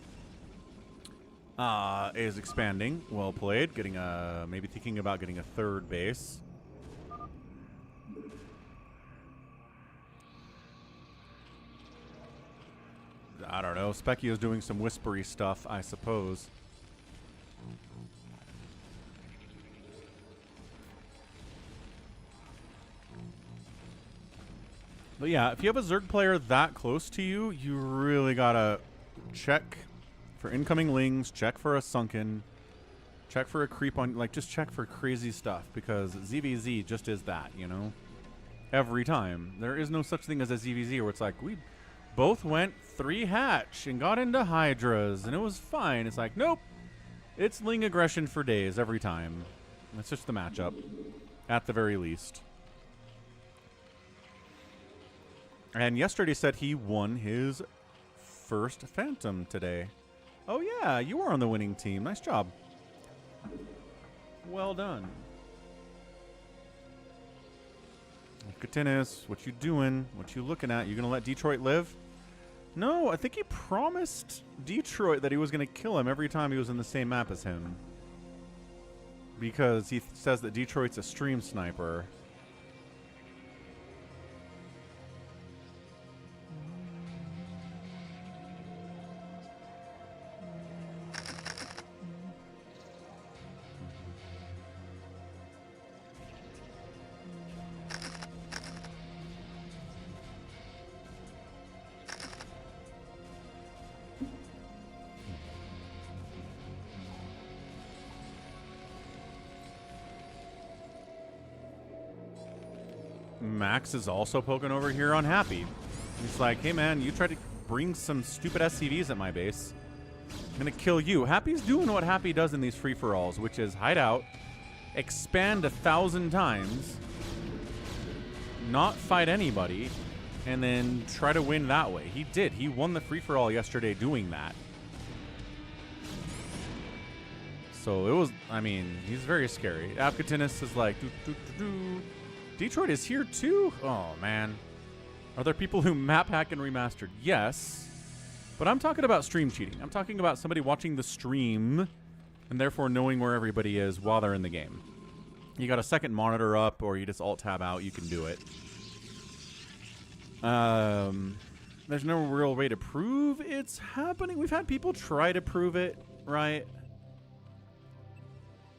expanding. Well played. Getting a, maybe thinking about getting a 3rd base. I don't know. Speckio's doing some whispery stuff, I suppose. But yeah, if you have a Zerg player that close to you, you really gotta check for incoming Lings, check for a Sunken, check for a creep on, like, just check for crazy stuff, because ZVZ just is that, you know? Every time. There is no such thing as a ZVZ where it's like, we both went 3 hatch and got into Hydras, and it was fine. It's like, nope. It's Ling aggression for days every time. That's just the matchup, at the very least. And yesterday said he won his first Phantom today. Oh yeah, you were on the winning team. Nice job. Well done. Katinis, what you doing? What you looking at? You gonna let Detroit live? No, I think he promised Detroit that he was gonna kill him every time he was in the same map as him. Because he says that Detroit's a stream sniper. Max is also poking over here on Happy. He's like, hey man, you tried to bring some stupid SCVs at my base. I'm gonna kill you. Happy's doing what Happy does in these free-for-alls, which is hide out, expand 1,000 times, not fight anybody, and then try to win that way. He did. He won the free-for-all yesterday doing that. So it was, I mean, he's very scary. Avcatinus is like, Detroit is here too? Oh, man. Are there people who map hack and remastered? Yes. But I'm talking about stream cheating. I'm talking about somebody watching the stream and therefore knowing where everybody is while they're in the game. You got a second monitor up or you just alt-tab out, you can do it. There's no real way to prove it's happening. We've had people try to prove it, right?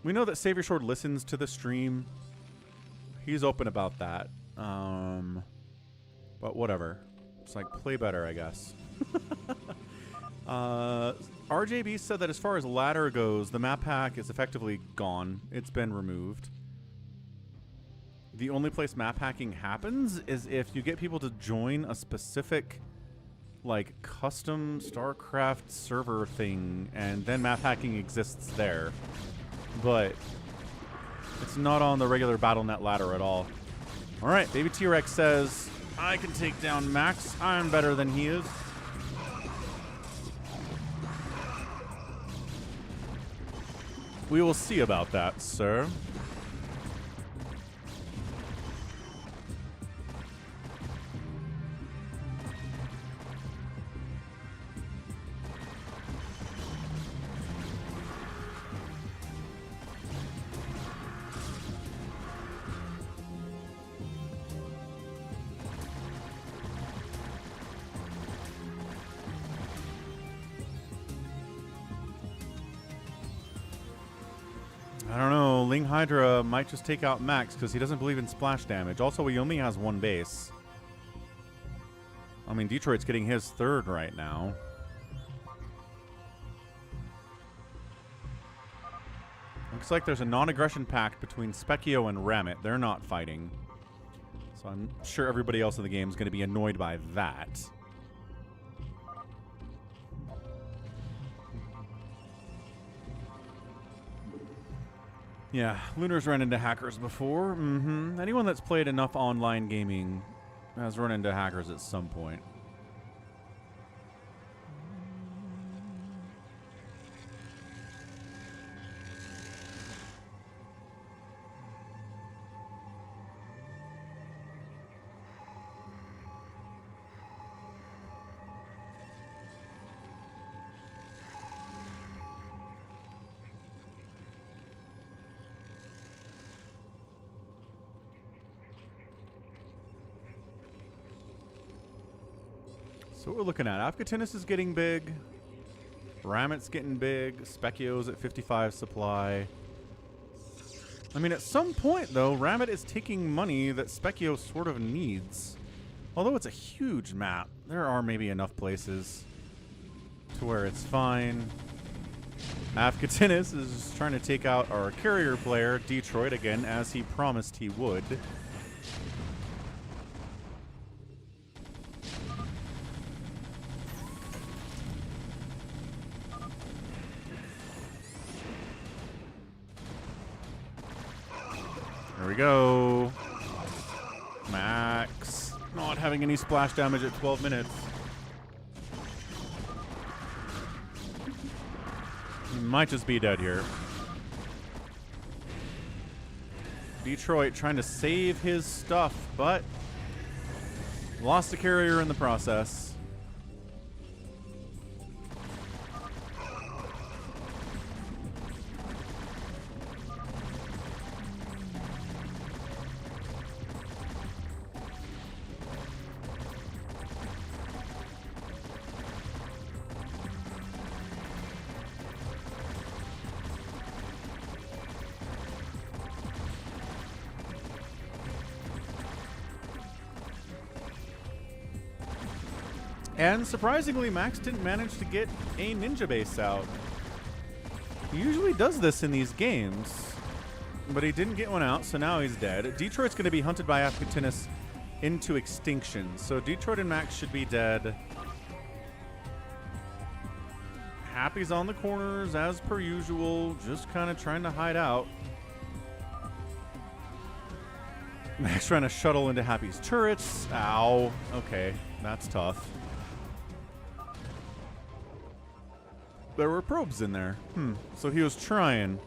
We know that Savior Sword listens to the stream. He's open about that. But whatever. It's like, play better, I guess. RJB said that as far as ladder goes, the map hack is effectively gone. It's been removed. The only place map hacking happens is if you get people to join a specific, like, custom StarCraft server thing, and then map hacking exists there. But it's not on the regular BattleNet ladder at all. All right, Baby T-Rex says, I can take down Max. I'm better than he is. We will see about that, sir. I don't know. Ling Hydra might just take out Max because he doesn't believe in splash damage. Also, he only has one base. I mean, Detroit's getting his third right now. Looks like there's a non-aggression pact between Specchio and Ramit. They're not fighting. So I'm sure everybody else in the game is going to be annoyed by that. Yeah, Lunar's run into hackers before. Anyone that's played enough online gaming has run into hackers at some point. So what we're looking at, Afghatinus is getting big, Ramit's getting big, Specchio's at 55 supply. I mean, at some point, though, Ramit is taking money that Specchio sort of needs. Although it's a huge map, there are maybe enough places to where it's fine. Afghatinus is trying to take out our carrier player, Detroit, again, as he promised he would. There we go. Max not having any splash damage at 12 minutes. He might just be dead here. Detroit trying to save his stuff, but lost a carrier in the process. And surprisingly, Max didn't manage to get a ninja base out. He usually does this in these games, but he didn't get one out, so now he's dead. Detroit's going to be hunted by Afghatinus into extinction, so Detroit and Max should be dead. Happy's on the corners as per usual, just kind of trying to hide out. Max trying to shuttle into Happy's turrets. Ow. Okay, that's tough. There were probes in there. So he was trying.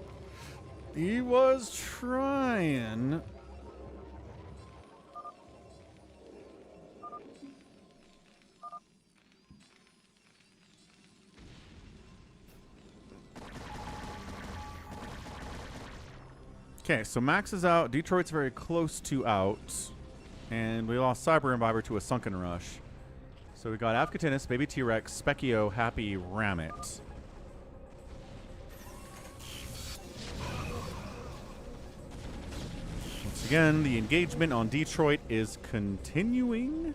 He was trying. Okay, so Max is out. Detroit's very close to out. And we lost Cyber Imbiber to a Sunken Rush. So we got Afghatinus, Baby T-Rex, Specchio, Happy, Ramit. Once again, the engagement on Detroit is continuing.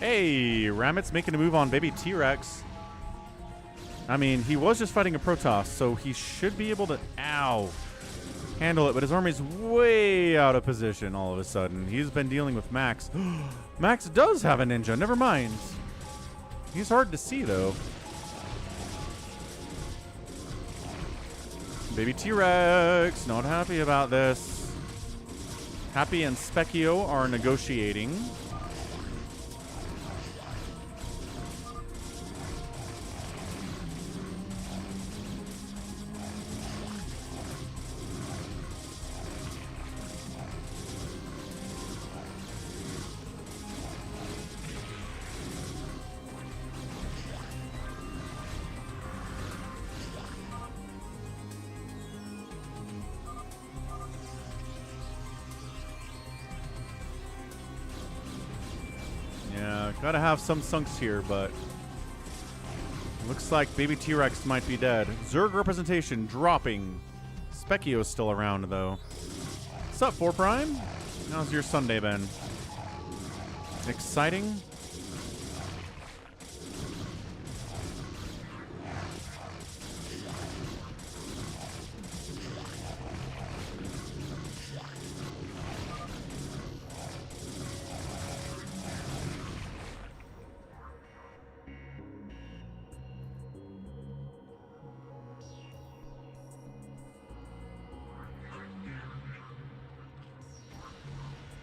Hey, Ramit's making a move on Baby T-Rex. I mean, he was just fighting a Protoss, so he should be able to, handle it, but his army's way out of position all of a sudden. He's been dealing with Max. Max does have a ninja, never mind. He's hard to see, though. Baby T-Rex, not happy about this. Happy and Specchio are negotiating. Yeah, gotta have some sunks here, but looks like baby T-Rex might be dead. Zerg representation dropping. Specchio's still around, though. What's up, 4 Prime? How's your Sunday been? Exciting?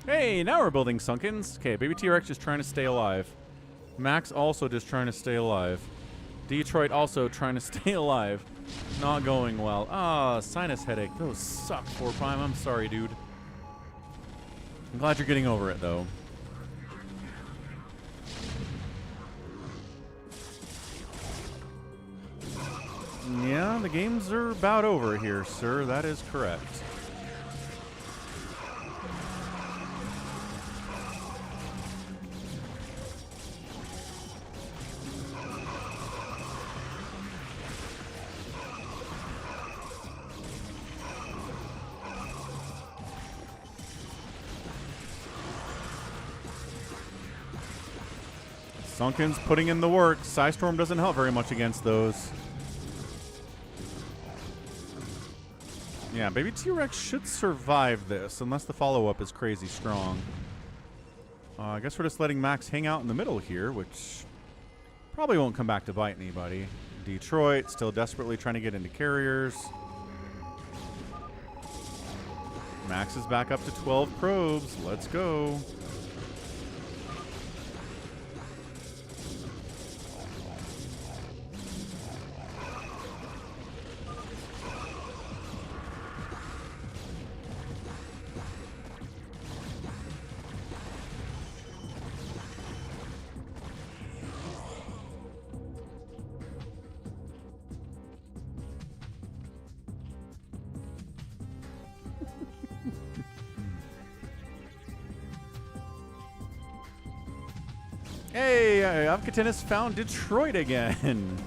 Hey, now we're building Sunkens. Okay, baby T-Rex just trying to stay alive. Max also just trying to stay alive. Detroit also trying to stay alive. Not going well. Ah, sinus headache. Those suck, 4 Prime. I'm sorry, dude. I'm glad you're getting over it, though. Yeah, the games are about over here, sir. That is correct. Sunken's putting in the work. Psystorm doesn't help very much against those. Yeah, baby T-Rex should survive this, unless the follow-up is crazy strong. I guess we're just letting Max hang out in the middle here, which probably won't come back to bite anybody. Detroit still desperately trying to get into carriers. Max is back up to 12 probes. Let's go. Hey, Avcatinus found Detroit again.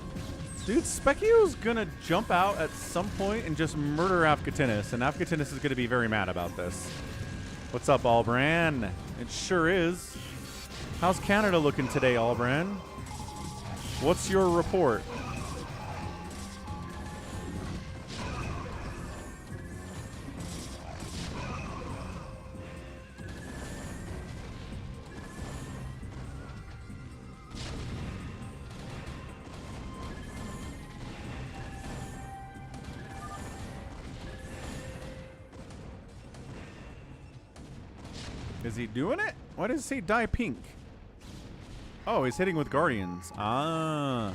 Dude, Specchio's gonna jump out at some point and just murder Avcatinus, and Avcatinus is gonna be very mad about this. What's up, Albran? It sure is. How's Canada looking today, Albran? What's your report? Is he doing it? Why does it say dye pink? Oh, he's hitting with Guardians. Ah.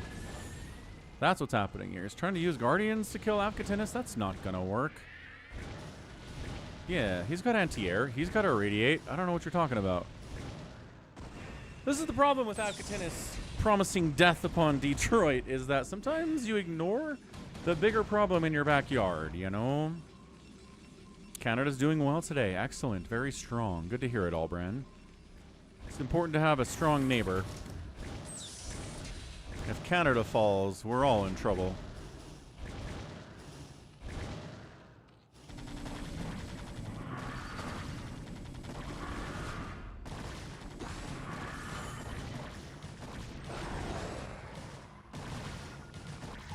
That's what's happening here. He's trying to use Guardians to kill Avcatinus. That's not gonna work. Yeah, he's got anti-air. He's got irradiate. I don't know what you're talking about. This is the problem with Avcatinus promising death upon Detroit, is that sometimes you ignore the bigger problem in your backyard, you know? Canada's doing well today. Excellent. Very strong. Good to hear it, Albran. It's important to have a strong neighbor. If Canada falls, we're all in trouble.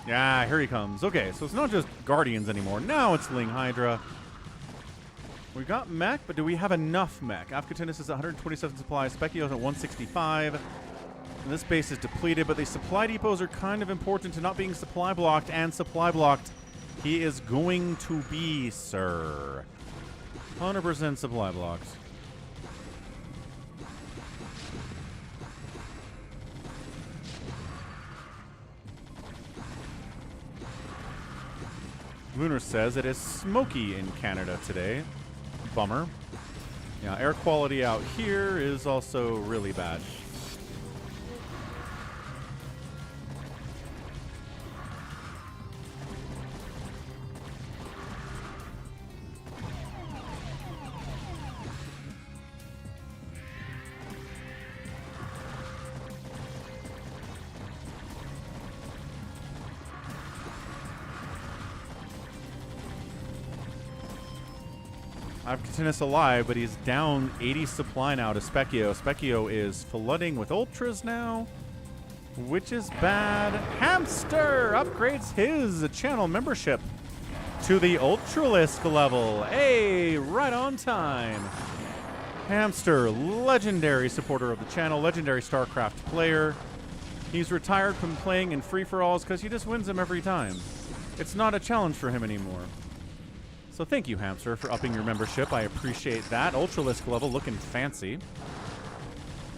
Yeah, here he comes. Okay, so it's not just Guardians anymore. Now it's Ling Hydra. We got mech, but do we have enough mech? Avcatinus is at 127 supplies. Specchio's at 165. And this base is depleted, but the supply depots are kind of important to not being supply blocked, and supply blocked he is going to be, sir. 100% supply blocked. Lunar says it is smoky in Canada today. Bummer. Yeah, air quality out here is also really bad. I've Catinas alive, but he's down 80 supply now to Specchio. Specchio is flooding with ultras now, which is bad. Hamster upgrades his channel membership to the Ultralisk level. Hey, right on time. Hamster, legendary supporter of the channel, legendary StarCraft player. He's retired from playing in free-for-alls because he just wins them every time. It's not a challenge for him anymore. So thank you, Hamster, for upping your membership. I appreciate that. Ultralisk level looking fancy.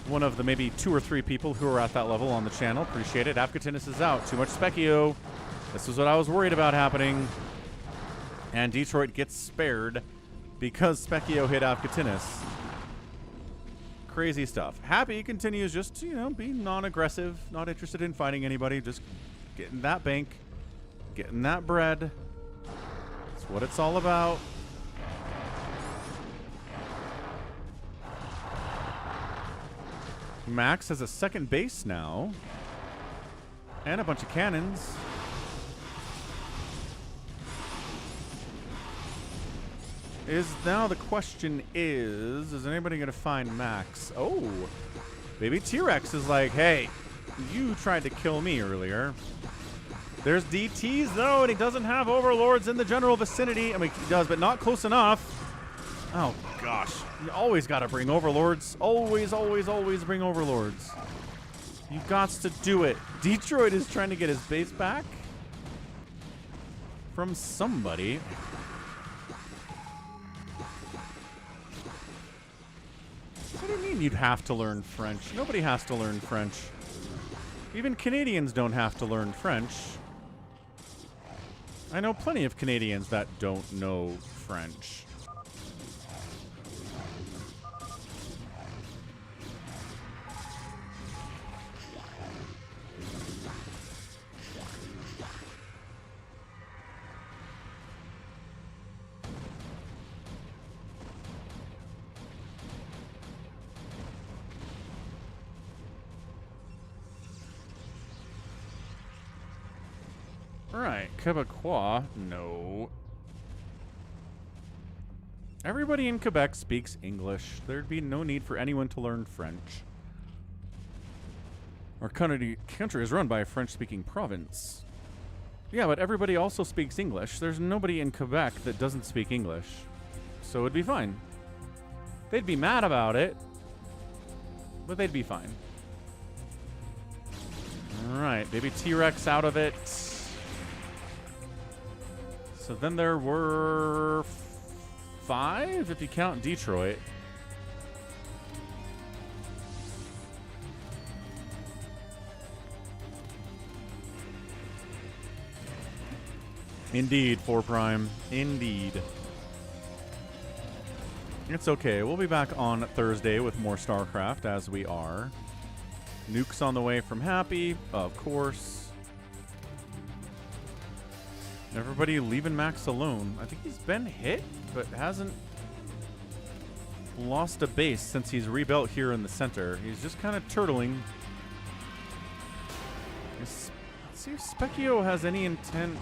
One of the maybe 2 or 3 people who are at that level on the channel. Appreciate it. Afghatinus is out. Too much Specchio. This is what I was worried about happening. And Detroit gets spared because Specchio hit Afghatinus. Crazy stuff. Happy continues just, you know, being non-aggressive, not interested in fighting anybody, just getting that bank, getting that bread. That's what it's all about. Max has a second base now. And a bunch of cannons. Now the question is anybody going to find Max? Oh, baby T-Rex is like, hey, you tried to kill me earlier. There's DTs, though, and he doesn't have Overlords in the general vicinity. I mean, he does, but not close enough. Oh, gosh. You always got to bring Overlords. Always, always, always bring Overlords. You gots to do it. Detroit is trying to get his base back from somebody. What do you mean you'd have to learn French? Nobody has to learn French. Even Canadians don't have to learn French. I know plenty of Canadians that don't know French. Alright, Quebecois, no. Everybody in Quebec speaks English. There'd be no need for anyone to learn French. Our country is run by a French-speaking province. Yeah, but everybody also speaks English. There's nobody in Quebec that doesn't speak English. So it'd be fine. They'd be mad about it, but they'd be fine. Alright, baby T-Rex out of it. So then there were 5, if you count Detroit. Indeed, 4 Prime. Indeed. It's okay. We'll be back on Thursday with more StarCraft, as we are. Nukes on the way from Happy, of course. Everybody leaving Max alone. I think he's been hit, but hasn't lost a base since he's rebuilt here in the center. He's just kind of turtling. Let's see if Specchio has any intent.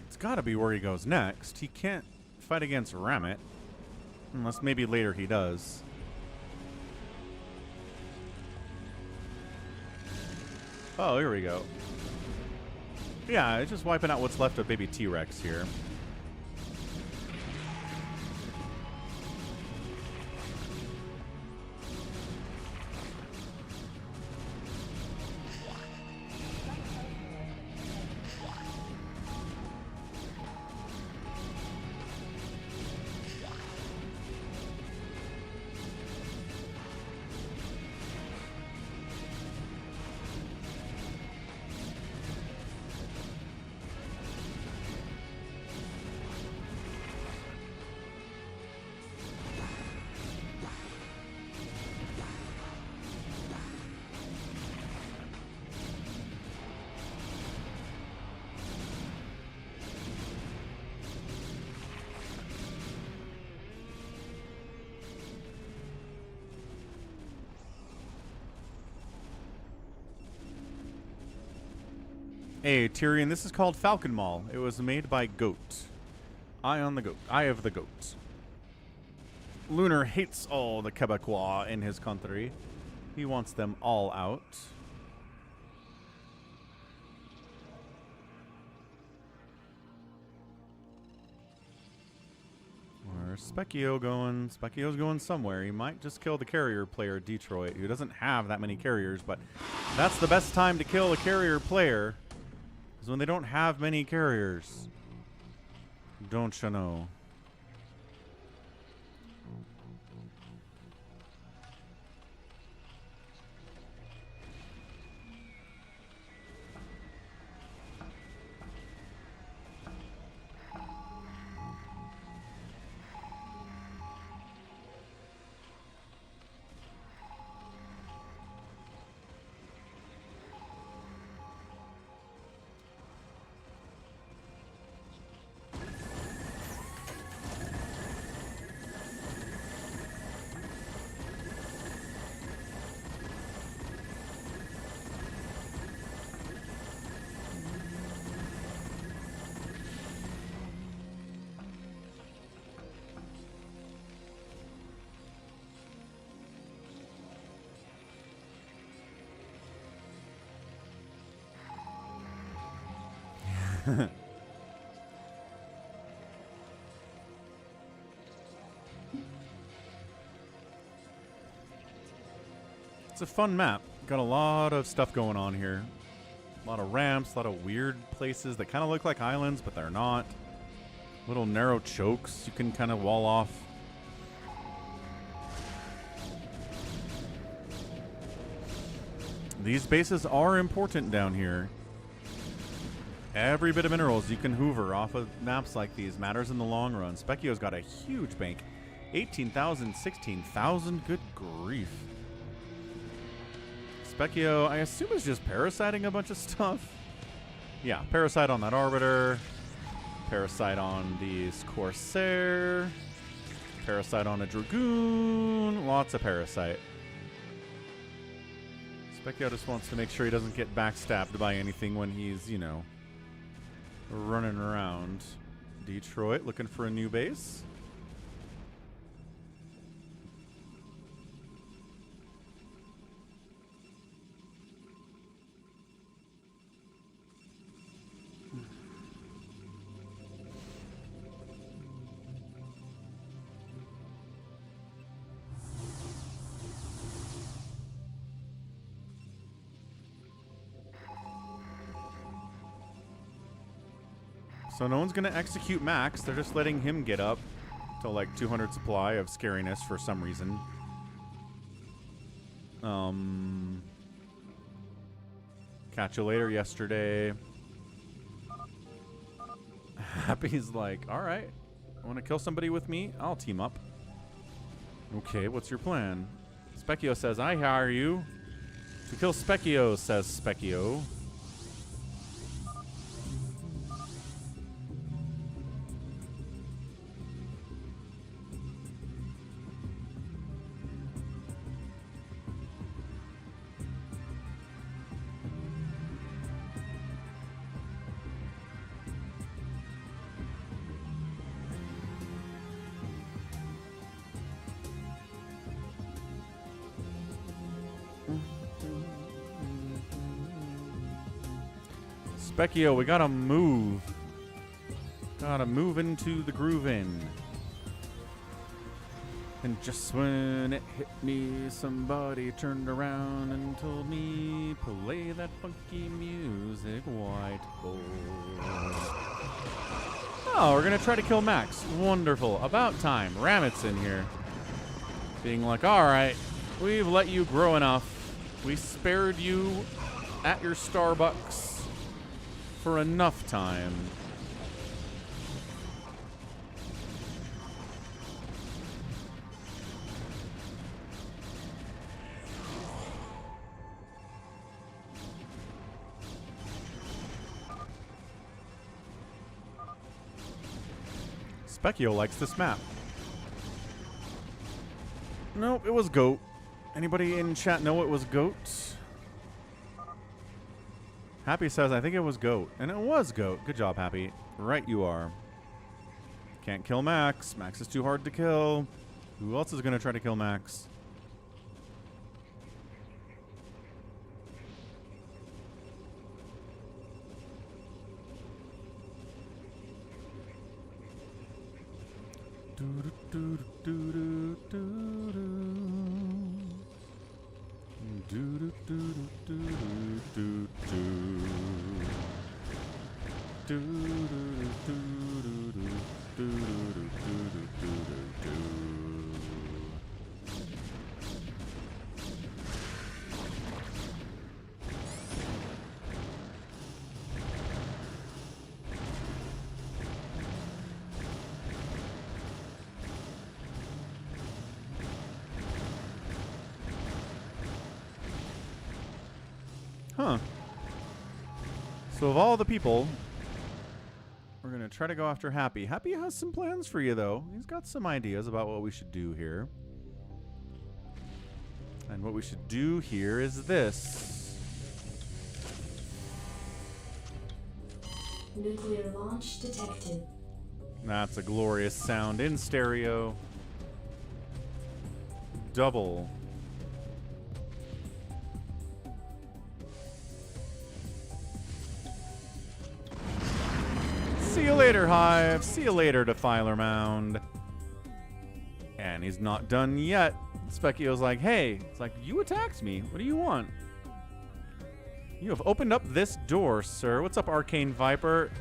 It's got to be where he goes next. He can't fight against Ramit. Unless maybe later he does. Oh, here we go. Yeah, it's just wiping out what's left of baby T-Rex here. Hey, Tyrion, this is called Falcon Mall. It was made by Goat. Eye on the goat. Eye of the goat. Lunar hates all the Quebecois in his country. He wants them all out. Where's Specchio going? Specchio's going somewhere. He might just kill the carrier player, Detroit, who doesn't have that many carriers, but that's the best time to kill a carrier player, is when they don't have many carriers. Don't you know? It's a fun map. Got a lot of stuff going on here. A lot of ramps, a lot of weird places that kind of look like islands, but they're not. Little narrow chokes you can kind of wall off. These bases are important down here. Every bit of minerals you can hoover off of maps like these matters in the long run. Specchio's got a huge bank. 18,000, 16,000. Good grief. Specchio, I assume, is just parasiting a bunch of stuff. Yeah, parasite on that Arbiter. Parasite on these Corsair. Parasite on a Dragoon. Lots of parasite. Specchio just wants to make sure he doesn't get backstabbed by anything when he's, you know, running around. Detroit looking for a new base. So no one's going to execute Max. They're just letting him get up to like 200 supply of scariness for some reason. Catch you later yesterday. Happy's like, all right, want to kill somebody with me? I'll team up. Okay, what's your plan? Specchio says, I hire you to kill Specchio, says Specchio. Specchio, we gotta move. Gotta move into the groove in. And just when it hit me, somebody turned around and told me, play that funky music, white boy. Oh, we're gonna try to kill Max. Wonderful. About time. Ramit's in here. Being like, alright, we've let you grow enough. We spared you at your Starbucks for enough time. Specchio likes this map. Nope, it was Goat. Anybody in chat know it was Goat? Happy says, I think it was Goat. And it was Goat. Good job, Happy. Right you are. Can't kill Max. Max is too hard to kill. Who else is going to try to kill Max? Huh. So of all the people, we're going to try to go after Happy. Happy has some plans for you, though. He's got some ideas about what we should do here. And what we should do here is this. Nuclear launch detected. That's a glorious sound in stereo. Double. See you later, Hive. See you later, Defiler Mound. And he's not done yet. Specchio's like, hey, it's like, you attacked me. What do you want? You have opened up this door, sir. What's up, Arcane Viper?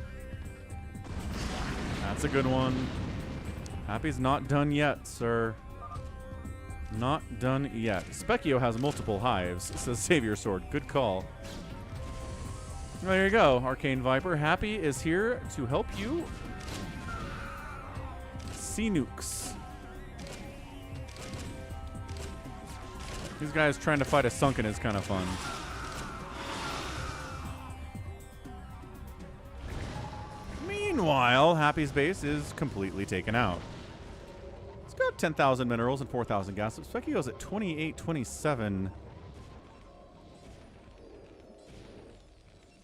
That's a good one. Happy's not done yet, sir. Not done yet. Specchio has multiple hives, says Savior Sword. Good call. There you go, Arcane Viper. Happy is here to help you see nukes. These guys trying to fight a Sunken is kind of fun. Meanwhile, Happy's base is completely taken out. It's got 10,000 minerals and 4,000 gas. Specchio's at 2827.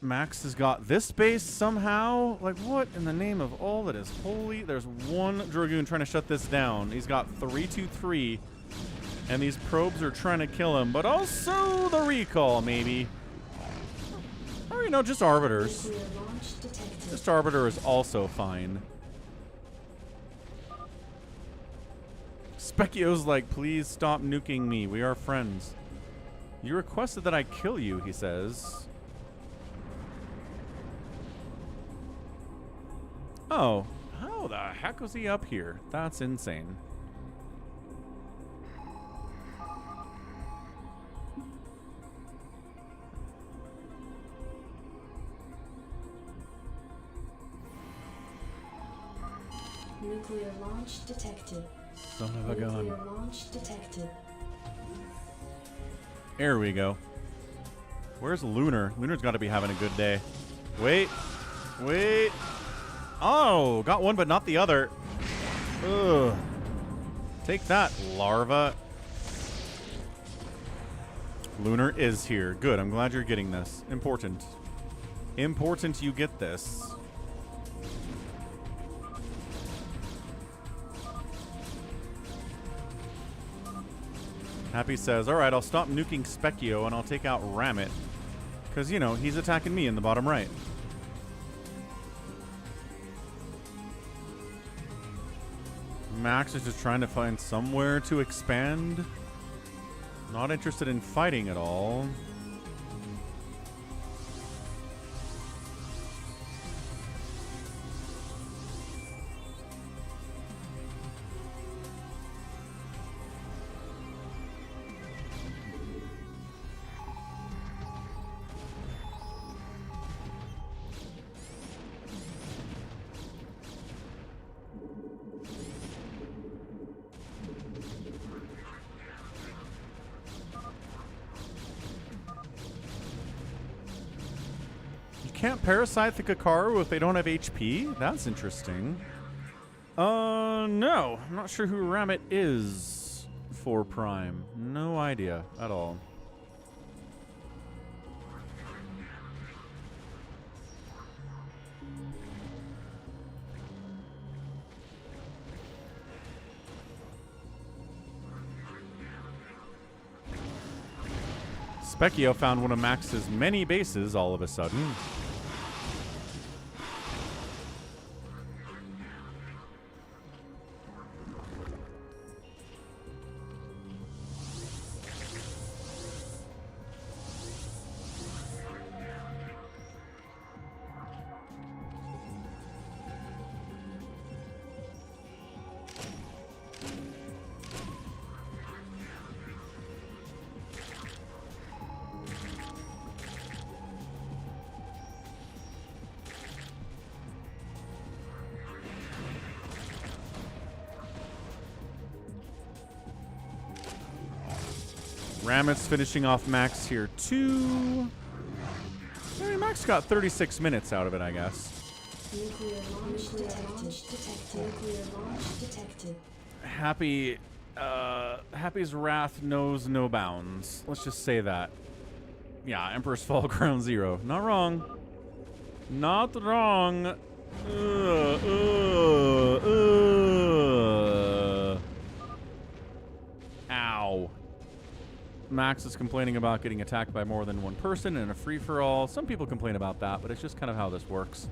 Max has got this base somehow. Like, what in the name of all that is holy? There's one Dragoon trying to shut this down. He's got 323, and these probes are trying to kill him, but also the recall, maybe. Or, you know, just Arbiters. Just Arbiter is also fine. Specchio's like, please stop nuking me. We are friends. You requested that I kill you, he says. Oh, how the heck was he up here? That's insane. Nuclear launch detected. Son of a gun. Nuclear launch detected. There we go. Where's Lunar? Lunar's got to be having a good day. Wait. Wait. Oh, got one but not the other. Ugh. Take that, larva. Lunar is here. Good, I'm glad you're getting this. Important. Important you get this. Happy says, alright, I'll stop nuking Specchio and I'll take out Ramit. Because, you know, he's attacking me in the bottom right. Max is just trying to find somewhere to expand. Not interested in fighting at all. Can't parasite the Kakaru if they don't have HP? That's interesting. No. I'm not sure who Ramit is for Prime. No idea at all. Specchio found one of Max's many bases all of a sudden. Ramit's finishing off Max here too. I mean, Max got 36 minutes out of it, I guess. Nuclear launch detected. Nuclear launch detected. Happy's wrath knows no bounds. Let's just say that. Yeah, Emperor's Fall Ground Zero. Not wrong. Not wrong. Ow. Max is complaining about getting attacked by more than one person in a free-for-all. Some people complain about that, but it's just kind of how this works.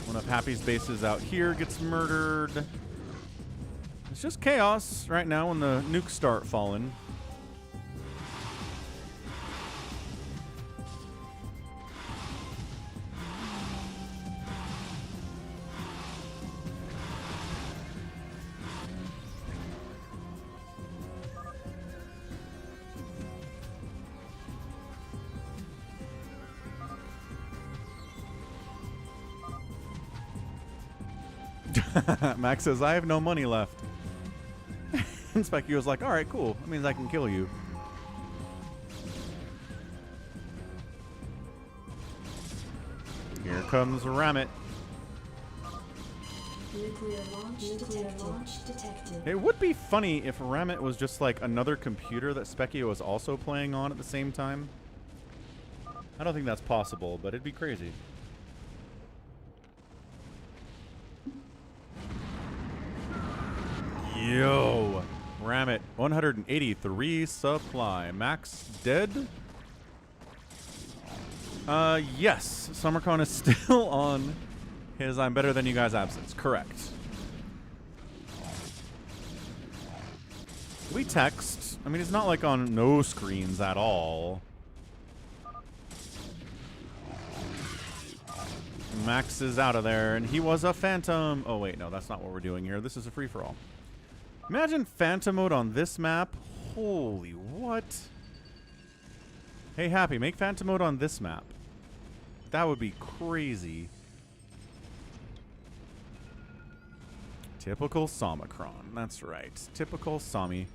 One of Happy's bases out here gets murdered. It's just chaos right now when the nukes start falling. Max says, I have no money left. And Specchio's like, alright, cool. That means I can kill you. Here comes Ramit. Nuclear launch detected. It would be funny if Ramit was just like another computer that Specchio was also playing on at the same time. I don't think that's possible, but it'd be crazy. Yo, Ramit, 183 supply. Max dead? Yes. Summercon is still on his I'm better than you guys absence. Correct. We text. I mean, it's not like on no screens at all. Max is out of there, and he was a phantom. Oh, wait, no, that's not what we're doing here. This is a free-for-all. Imagine phantom mode on this map. Holy what? Hey, Happy, make phantom mode on this map. That would be crazy. Typical Somicron. That's right. Typical Somi.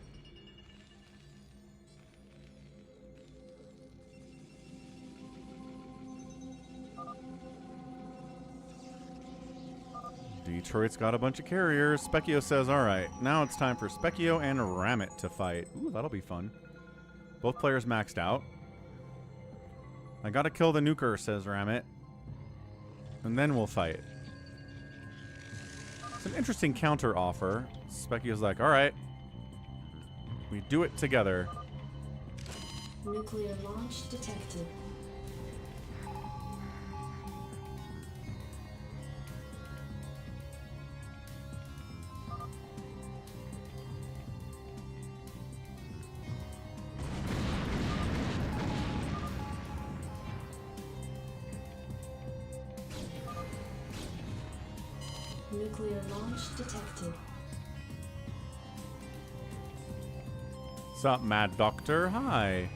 Detroit's got a bunch of carriers. Specchio says, all right, now it's time for Specchio and Ramit to fight. Ooh, that'll be fun. Both players maxed out. I gotta kill the nuker, says Ramit. And then we'll fight. It's an interesting counter offer. Specchio's like, all right. We do it together. Nuclear launch detected. Nuclear launch detected. What's up, Mad Doctor? Hi.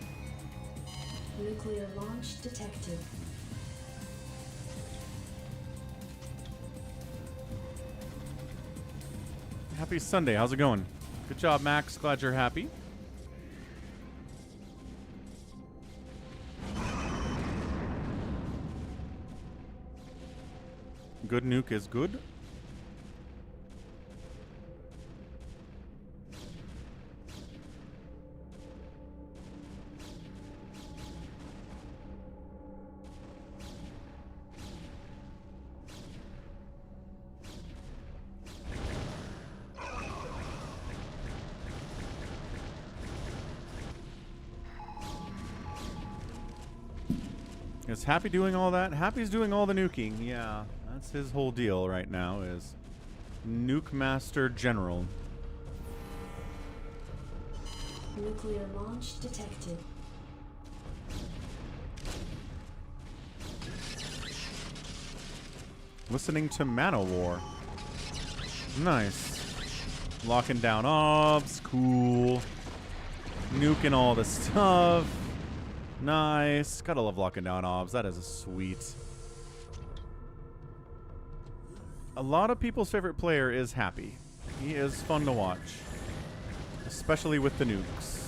Nuclear launch detected. Happy Sunday. How's it going? Good job, Max. Glad you're happy. Good nuke is good. Is Happy doing all that? Happy's doing all the nuking. Yeah, that's his whole deal right now is Nuke Master General. Nuclear launch detected. Listening to Manowar. Nice. Locking down obs. Cool. Nuking all the stuff. Nice. Gotta love locking down obs. That is a sweet. A lot of people's favorite player is Happy. He is fun to watch. Especially with the nukes.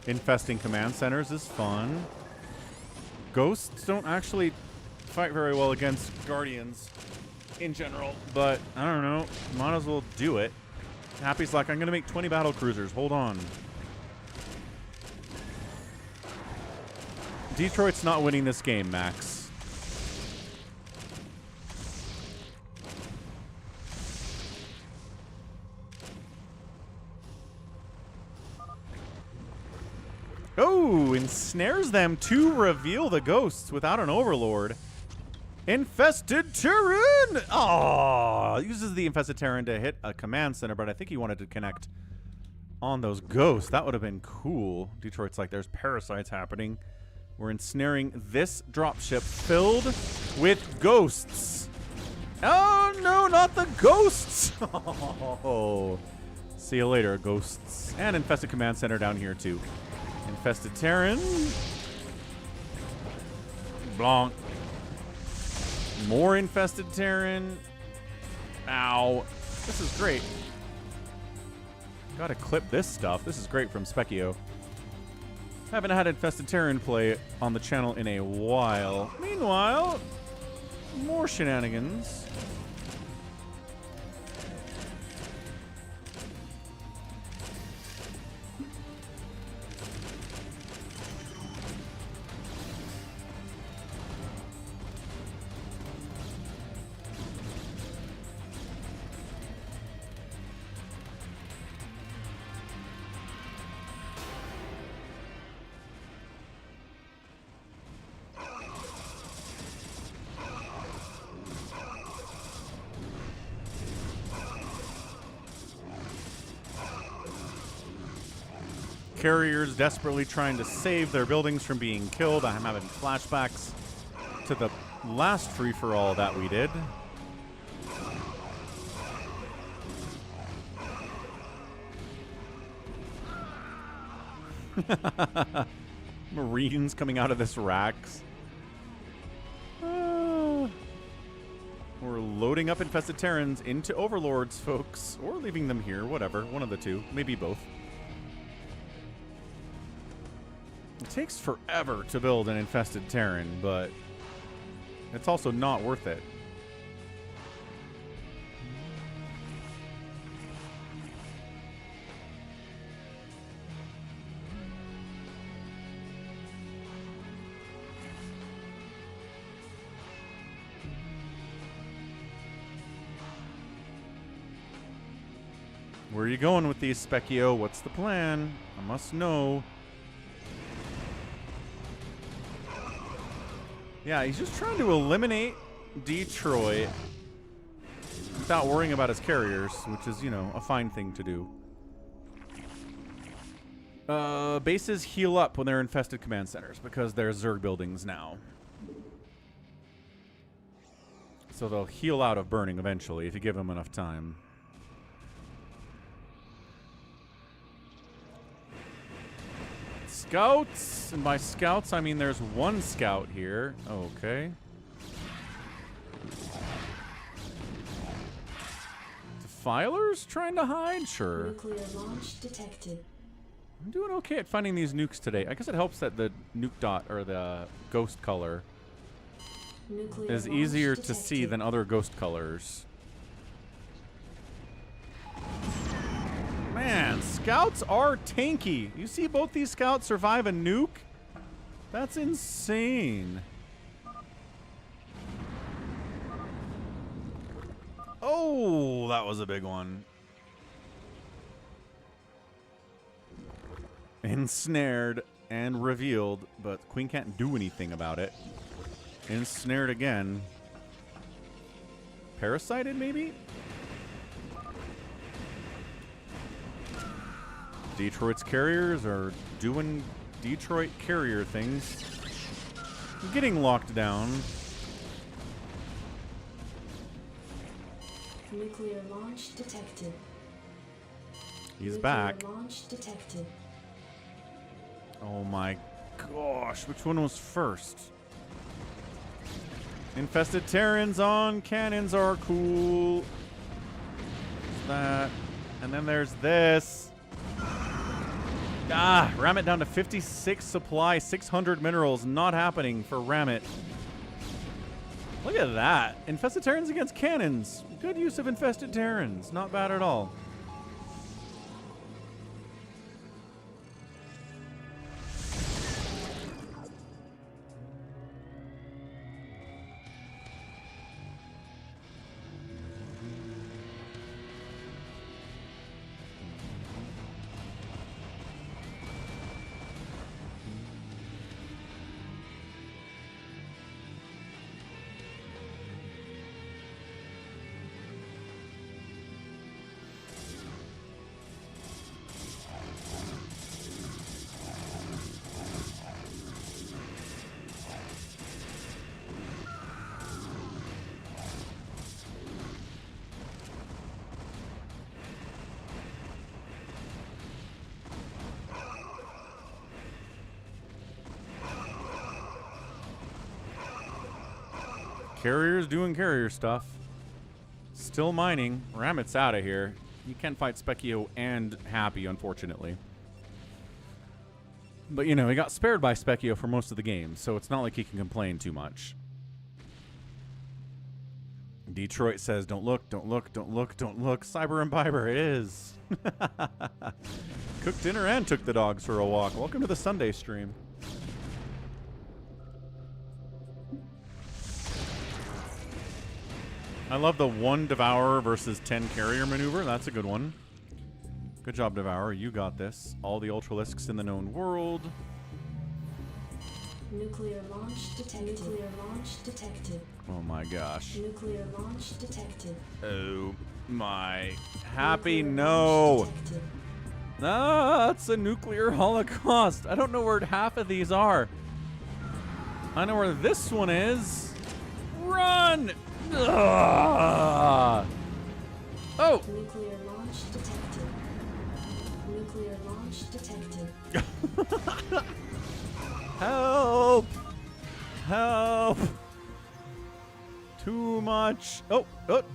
Infesting command centers is fun. Ghosts don't actually fight very well against Guardians in general, but I don't know. Might as well do it. Happy's like, I'm going to make 20 battle cruisers. Hold on. Detroit's not winning this game, Max. Oh, ensnares them to reveal the ghosts without an overlord. Infested Terran! Oh, uses the Infested Terran to hit a command center, but I think he wanted to connect on those ghosts. That would have been cool. Detroit's like, there's parasites happening. We're ensnaring this dropship filled with ghosts. Oh, no, not the ghosts! Oh. See you later, ghosts. And Infested Command Center down here, too. Infested Terran. Blanc. More Infested Terran. Ow. This is great. Gotta clip this stuff. This is great from Specchio. Haven't had Infested Terran play on the channel in a while. Meanwhile, more shenanigans. Carriers desperately trying to save their buildings from being killed. I'm having flashbacks to the last free-for-all that we did. Marines coming out of this racks. We're loading up Infested Terrans into Overlords, folks. Or leaving them here, whatever. One of the two. Maybe both. It takes forever to build an Infested Terran, but it's also not worth it. Where are you going with these, Specchio? What's the plan? I must know. Yeah, he's just trying to eliminate Detroit without worrying about his carriers, which is, you know, a fine thing to do. Bases heal up when they're infested command centers because they're Zerg buildings now. So they'll heal out of burning eventually if you give them enough time. Scouts, and by scouts I mean there's one scout here. Okay. Defilers trying to hide? Sure. Nuclear launch detected. I'm doing okay at finding these nukes today. I guess it helps that the nuke dot or the ghost color Nuclear is launch easier to detected. see than other ghost colors. Man, scouts are tanky. You see both these scouts survive a nuke? That's insane. Oh, that was a big one. Ensnared and revealed, but Queen can't do anything about it. Ensnared again. Parasited, maybe? Detroit's carriers are doing Detroit carrier things. Getting locked down. Nuclear launch detected. He's Nuclear back. Launch detected. Oh my gosh, which one was first? Infested Terrans on cannons are cool. There's that. And then there's this. Ah, Rammet down to 56 supply, 600 minerals. Not happening for Rammet. Look at that. Infested Terrans against cannons. Good use of Infested Terrans. Not bad at all. Carrier's doing carrier stuff. Still mining. Rammet's out of here. You can't fight Specchio and Happy, unfortunately. But, you know, he got spared by Specchio for most of the game, so it's not like he can complain too much. Detroit says, don't look, don't look, don't look, don't look. Cyber Imbiber, it is. Cooked dinner and took the dogs for a walk. Welcome to the Sunday stream. I love the 1 Devourer versus 10 Carrier maneuver. That's a good one. Good job, Devourer. You got this. All the Ultralisks in the known world. Nuclear launch detected. Nuclear launch detected. Oh my gosh. Nuclear launch detected. Oh my. Happy, Nuclear no. launch detected. Ah, it's a nuclear holocaust. I don't know where half of these are. I know where this one is. Run! Ugh. Oh! Nuclear launch detected. Nuclear launch detected. Help! Help! Too much. Oh, what?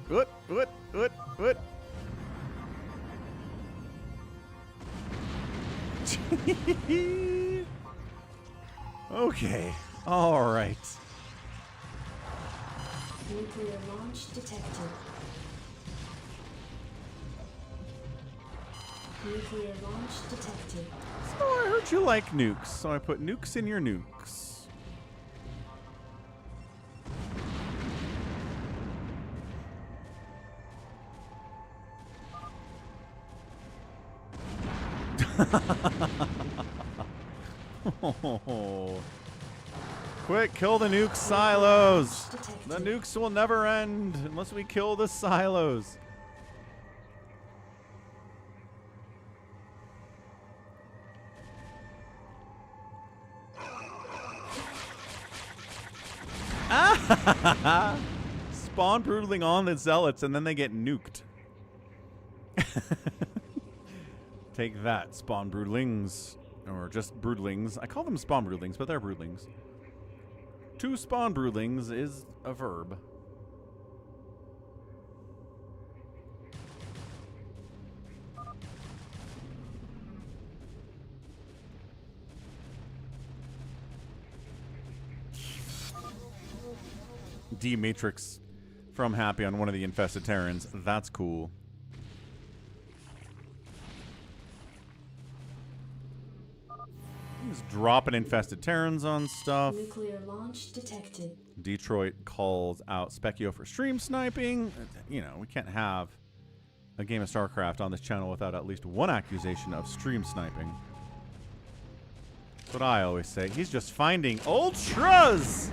Okay. All right. Nuclear launch detected. Nuclear launch detected. So I heard you like nukes, so I put nukes in your nukes. Oh. Quick, kill the nuke silos. The nukes will never end unless we kill the silos. Spawn broodling on the zealots and then they get nuked. Take that, spawn broodlings. Or just broodlings. I call them spawn broodlings, but they're broodlings. To spawn broodlings is a verb. D-Matrix from Happy on one of the infested Terrans. That's cool. He's dropping infested Terrans on stuff. Nuclear launch detected. Detroit calls out Specchio for stream sniping. You know, we can't have a game of StarCraft on this channel without at least one accusation of stream sniping. That's what I always say. He's just finding ultras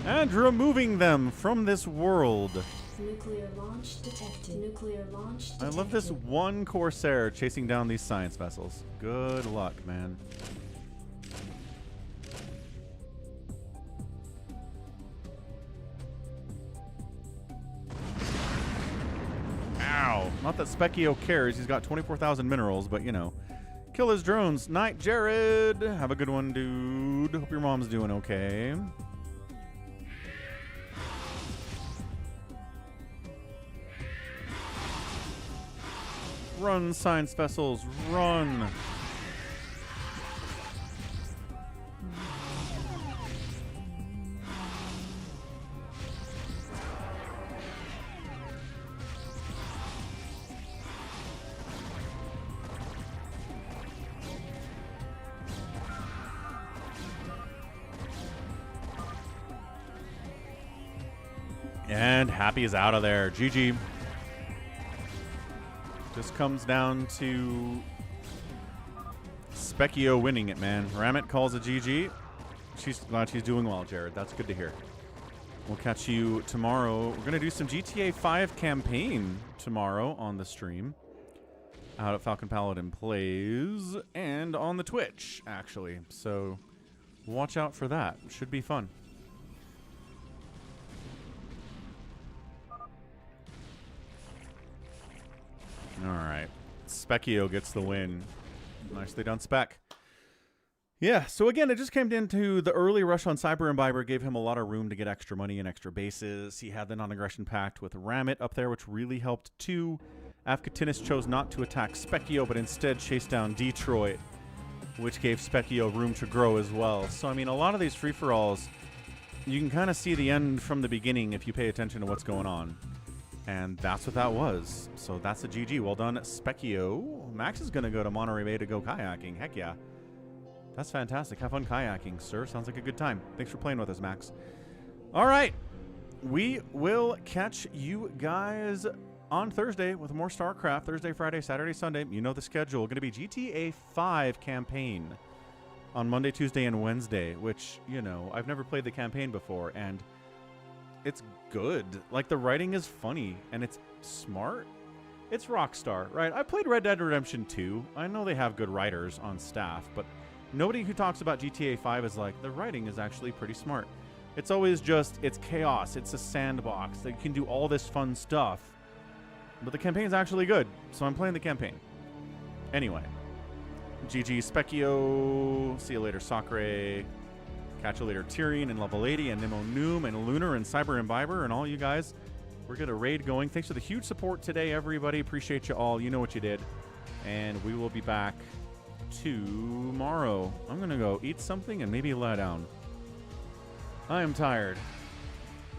and removing them from this world. Nuclear launch detected. Nuclear launch I detected. love this one Corsair chasing down these science vessels. Good luck, man. Ow. Not that Specchio cares. He's got 24,000 minerals, but you know. Kill his drones. Night, Jared. Have a good one, dude. Hope your mom's doing okay. Run, science vessels, run. And Happy is out of there. GG. Just comes down to Specchio winning it, man. Ramit calls a GG. She's glad she's doing well, Jared. That's good to hear. We'll catch you tomorrow. We're going to do some GTA 5 campaign tomorrow on the stream. Out at Falcon Paladin Plays and on the Twitch, actually. So watch out for that. Should be fun. All right. Specchio gets the win. Nicely done, Spec. Yeah, so again, it just came into the early rush on Cyber Imbiber, gave him a lot of room to get extra money and extra bases. He had the non-aggression pact with Ramit up there, which really helped too. Afkatinis chose not to attack Specchio, but instead chased down Detroit, which gave Specchio room to grow as well. So, I mean, a lot of these free-for-alls, you can kind of see the end from the beginning if you pay attention to what's going on. And that's what that was. So that's a GG. Well done, Specchio. Max is going to go to Monterey Bay to go kayaking. Heck yeah. That's fantastic. Have fun kayaking, sir. Sounds like a good time. Thanks for playing with us, Max. All right. We will catch you guys on Thursday with more StarCraft. Thursday, Friday, Saturday, Sunday. You know the schedule. Going to be GTA 5 campaign on Monday, Tuesday, and Wednesday, which, you know, I've never played the campaign before, and it's good. Like, the writing is funny, and it's smart. It's Rockstar, right? I played Red Dead Redemption 2. I know they have good writers on staff, but nobody who talks about GTA 5 is like, the writing is actually pretty smart. It's always just, it's chaos. It's a sandbox. They can do all this fun stuff. But the campaign's actually good, so I'm playing the campaign. Anyway. GG Specchio. See you later, Sacre. Catch you later, Tyrion and Level 80 and Nemo Noom and Lunar and Cyber Imbiber and all you guys. We're going to raid going. Thanks for the huge support today, everybody. Appreciate you all. You know what you did. And we will be back tomorrow. I'm going to go eat something and maybe lie down. I am tired.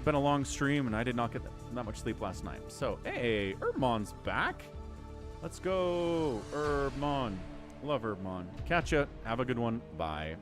Been a long stream and I did not get that much sleep last night. So, hey, Herbmon's back. Let's go, Herbmon. Love Herbmon. Catch ya. Have a good one. Bye.